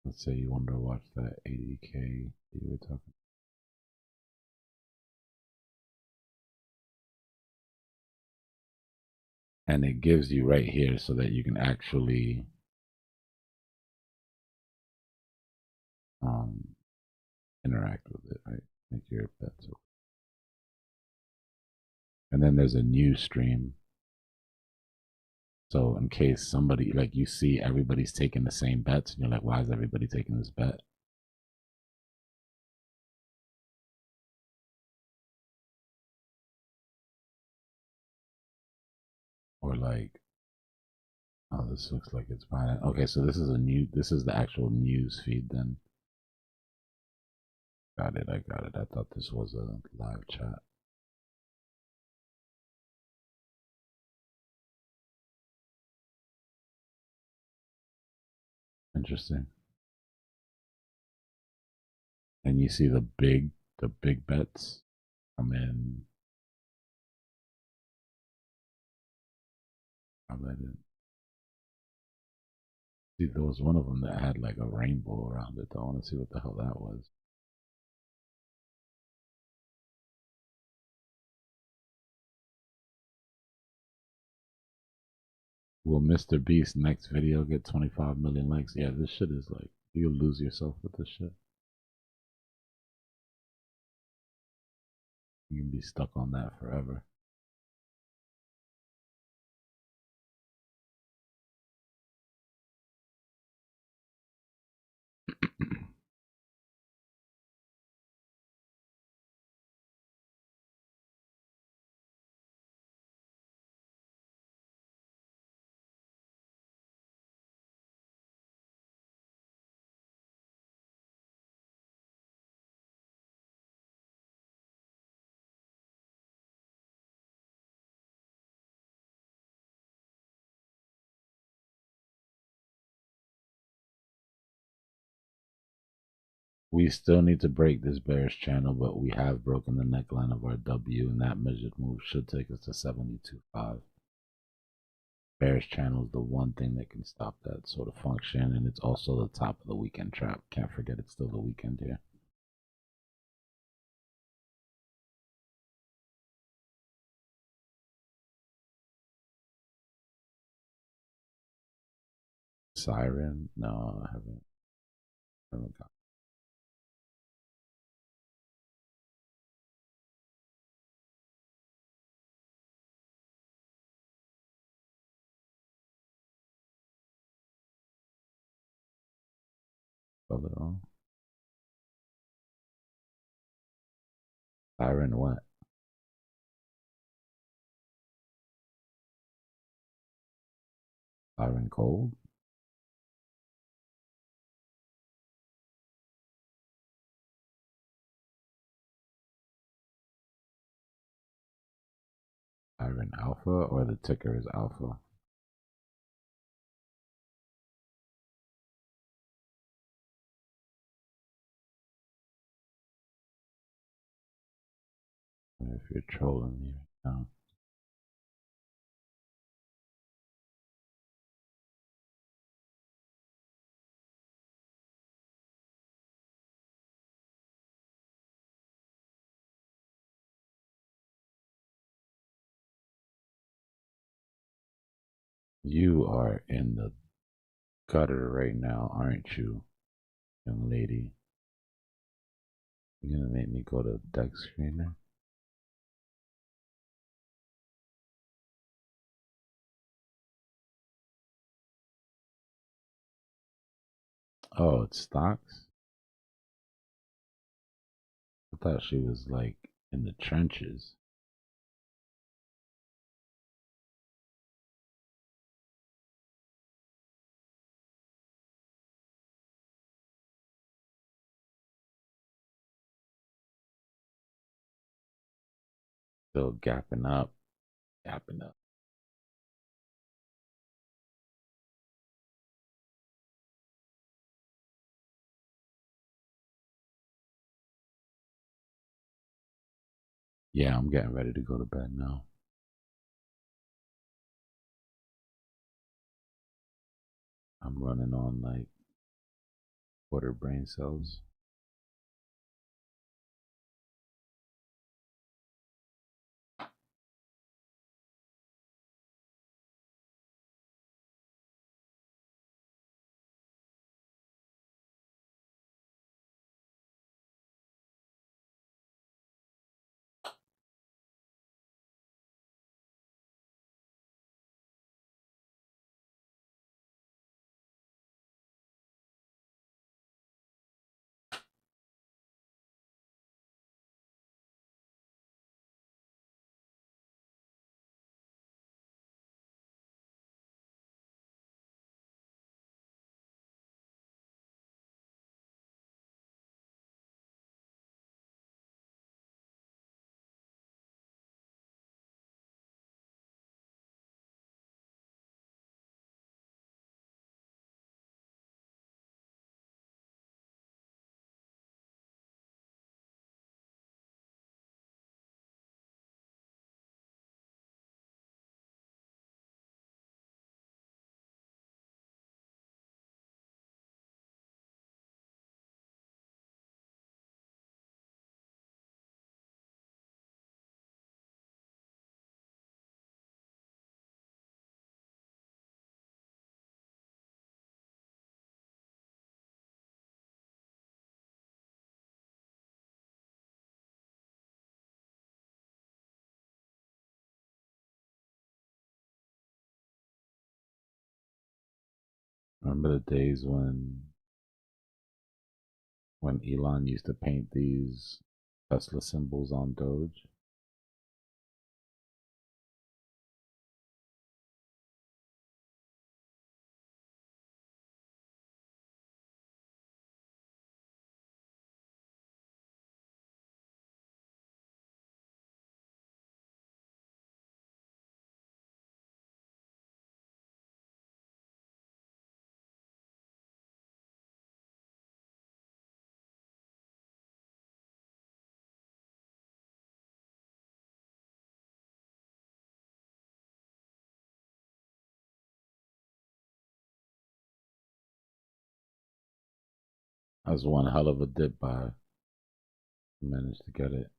Let's say you want to watch that 80K you were talking. And it gives you right here so that you can actually interact with it, right? Make your bets. And then there's a new stream. So in case somebody, like you see everybody's taking the same bets, and you're like, why is everybody taking this bet? Or like, oh, this looks like it's fine. Okay, so this is the actual news feed then. Got it, I got it. I thought this was a live chat. Interesting. And you see the big bets come in. I let it. See, there was one of them that had like a rainbow around it. I want to see what the hell that was. Will Mr. Beast's next video get 25 million likes? Yeah, this shit is like, you'll lose yourself with this shit. You can be stuck on that forever. We still need to break this bearish channel, but we have broken the neckline of our W, and that measured move should take us to 72.5. Bearish channel is the one thing that can stop that sort of function, and it's also the top of the weekend trap. Can't forget it's still the weekend here. Siren? No, I haven't got. Spelled it wrong. Siren what? Siren cold? Siren Alpha, or the ticker is Alpha? If you're trolling me right now. You are in the gutter right now, aren't you, young lady? You're gonna make me go to deck screener? Oh, it's stocks? I thought she was like In the trenches. Still gapping up. Gapping up. Yeah, I'm getting ready to go to bed now. I'm running on like quarter brain cells. Remember the days when Elon used to paint these Tesla symbols on Doge? That was one hell of a dip by. Managed to get it.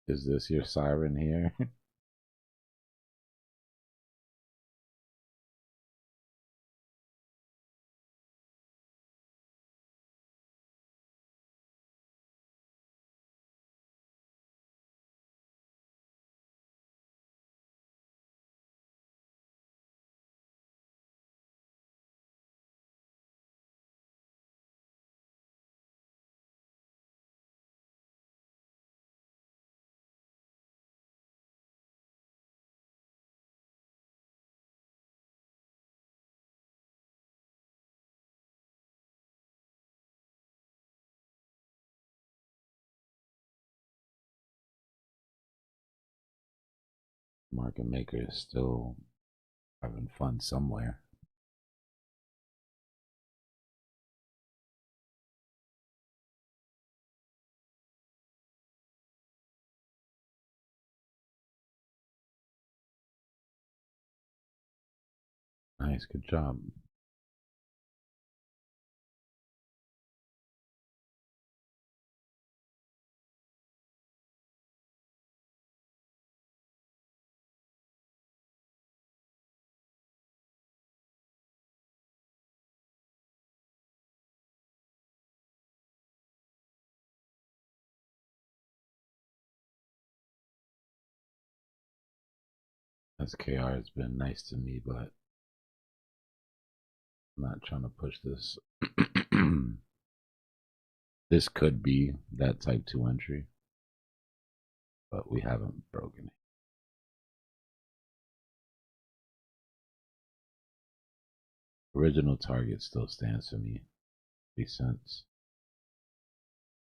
Is this your siren here? Market maker is still having fun somewhere. Nice, good job. SKR has been nice to me, but I'm not trying to push this. This could be that type 2 entry, but we haven't broken it. Original target still stands for me. 3 cents.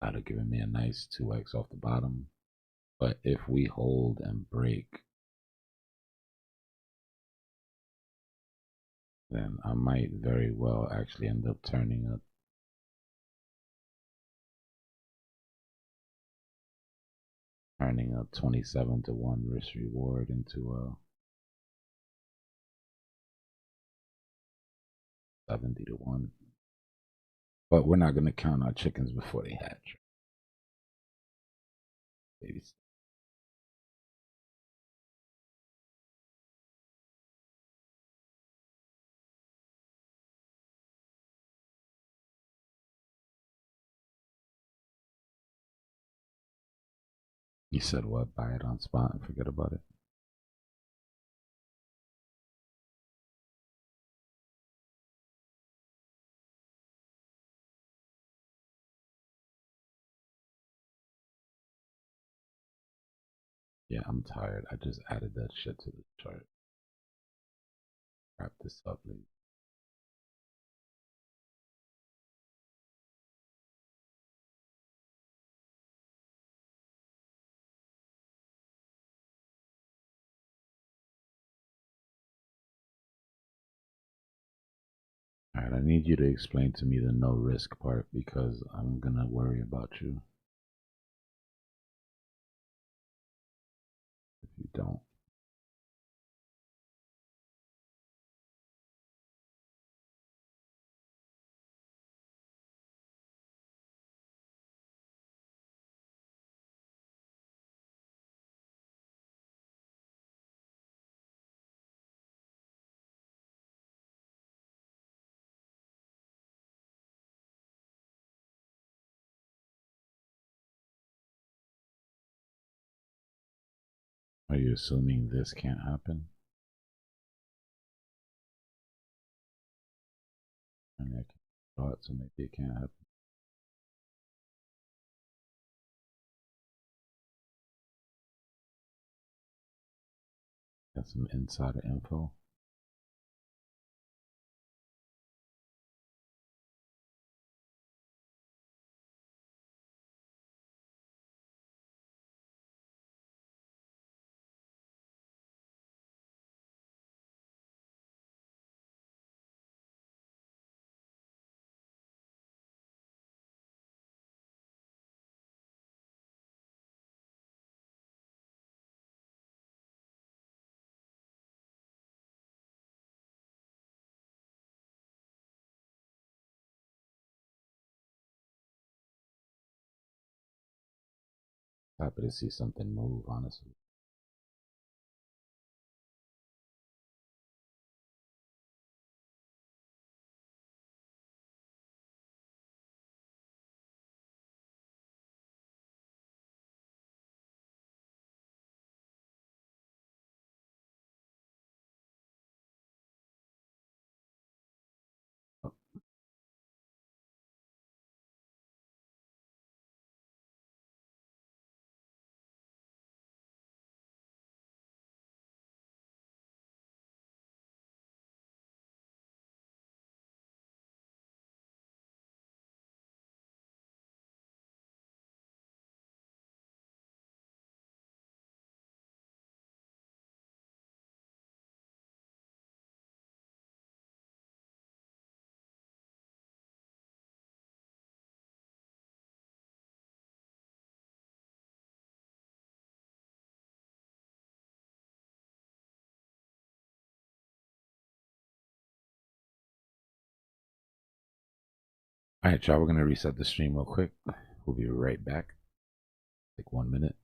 That'd have given me a nice 2x off the bottom. But if we hold and break, then I might very well actually end up turning a 27 to 1 risk reward into a 70 to 1. But we're not going to count our chickens before they hatch. Baby. You said what? Buy it on spot and forget about it? Yeah, I'm tired. I just added that shit to the chart. Wrap this up, please. Alright, I need you to explain to me the no risk part because I'm gonna worry about you if you don't. Are you assuming this can't happen? I mean, I can draw it, so maybe it can't happen. Got some insider info. Happy to see something move, honestly. Alright, y'all, we're gonna reset the stream real quick. We'll be right back. Like 1 minute.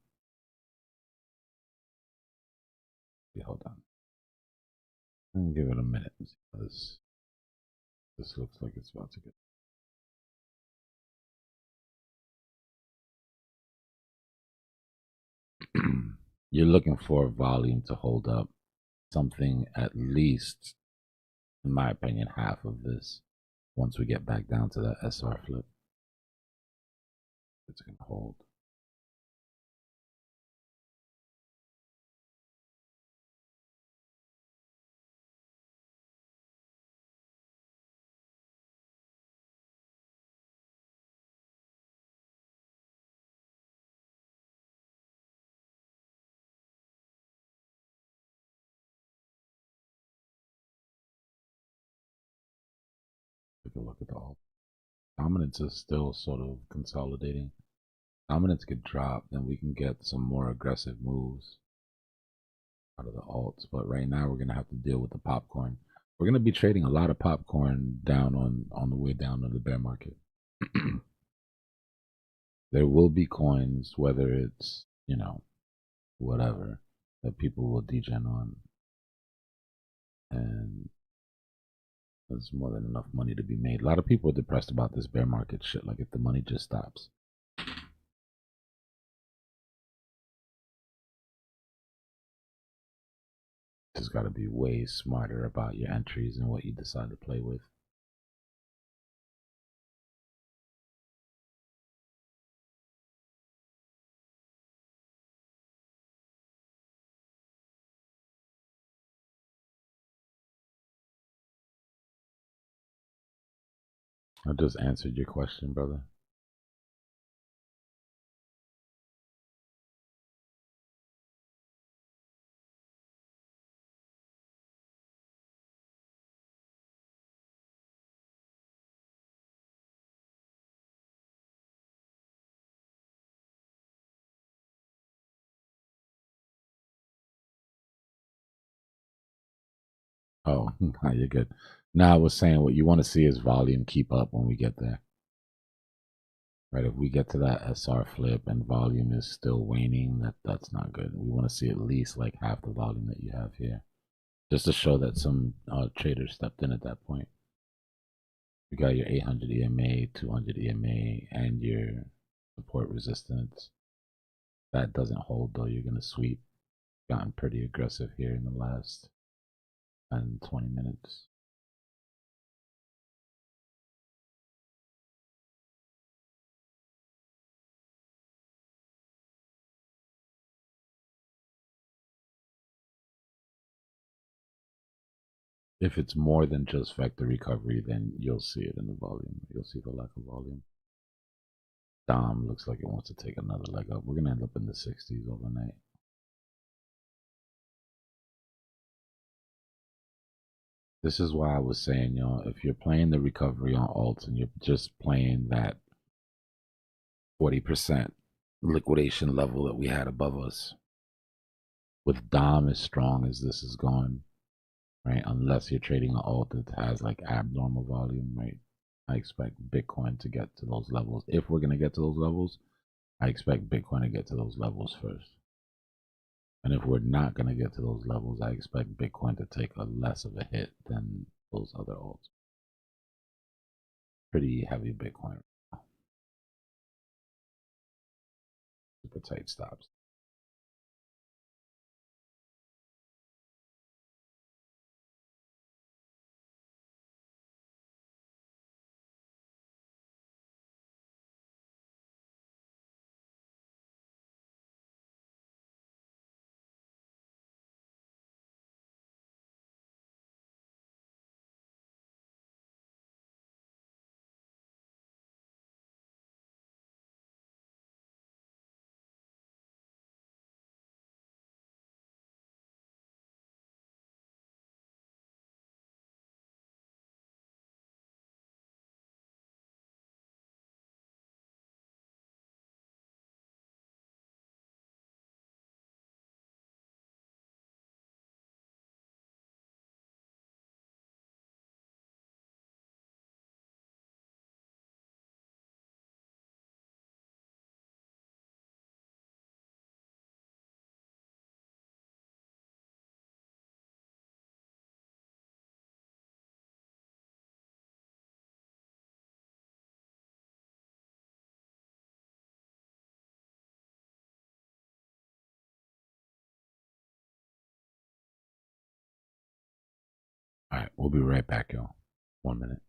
Yeah, hold on. Give it a minute. This looks like it's about to get. You're looking for volume to hold up. something at least, in my opinion, half of this once we get back down to that SR flip. It's going to hold. Take a look at the alt. Dominance is still sort of consolidating. Dominance could drop, then we can get some more aggressive moves out of the alts. But right now, we're going to have to deal with the popcorn. We're going to be trading a lot of popcorn down on the way down to the bear market. There will be coins, whether it's, you know, whatever, that people will degen on. And there's more than enough money to be made. A lot of people are depressed about this bear market shit. Like, if the money just stops. Just got to be way smarter about your entries and what you decide to play with. I just answered your question, brother. Oh, you're good. Now I was saying what you want to see is volume keep up when we get there. Right, if we get to that SR flip and volume is still waning, that's not good. We want to see at least like half the volume that you have here, just to show that some traders stepped in at that point. You got your 800 EMA, 200 EMA, and your support resistance. That doesn't hold though. You're gonna sweep. Gotten pretty aggressive here in the last 10, 20 minutes. If it's more than just vector recovery, then you'll see it in the volume. You'll see the lack of volume. Dom looks like it wants to take another leg up. We're going to end up in the 60s overnight. This is why I was saying, y'all, if you're playing the recovery on alts and you're just playing that 40% liquidation level that we had above us, with Dom as strong as this is going, right? Unless you're trading an alt that has like abnormal volume, right? I expect Bitcoin to get to those levels. If we're going to get to those levels, I expect Bitcoin to get to those levels first. And if we're not going to get to those levels, I expect Bitcoin to take a less of a hit than those other alts. Pretty heavy Bitcoin. Super tight stops. we'll be right back, y'all. 1 minute.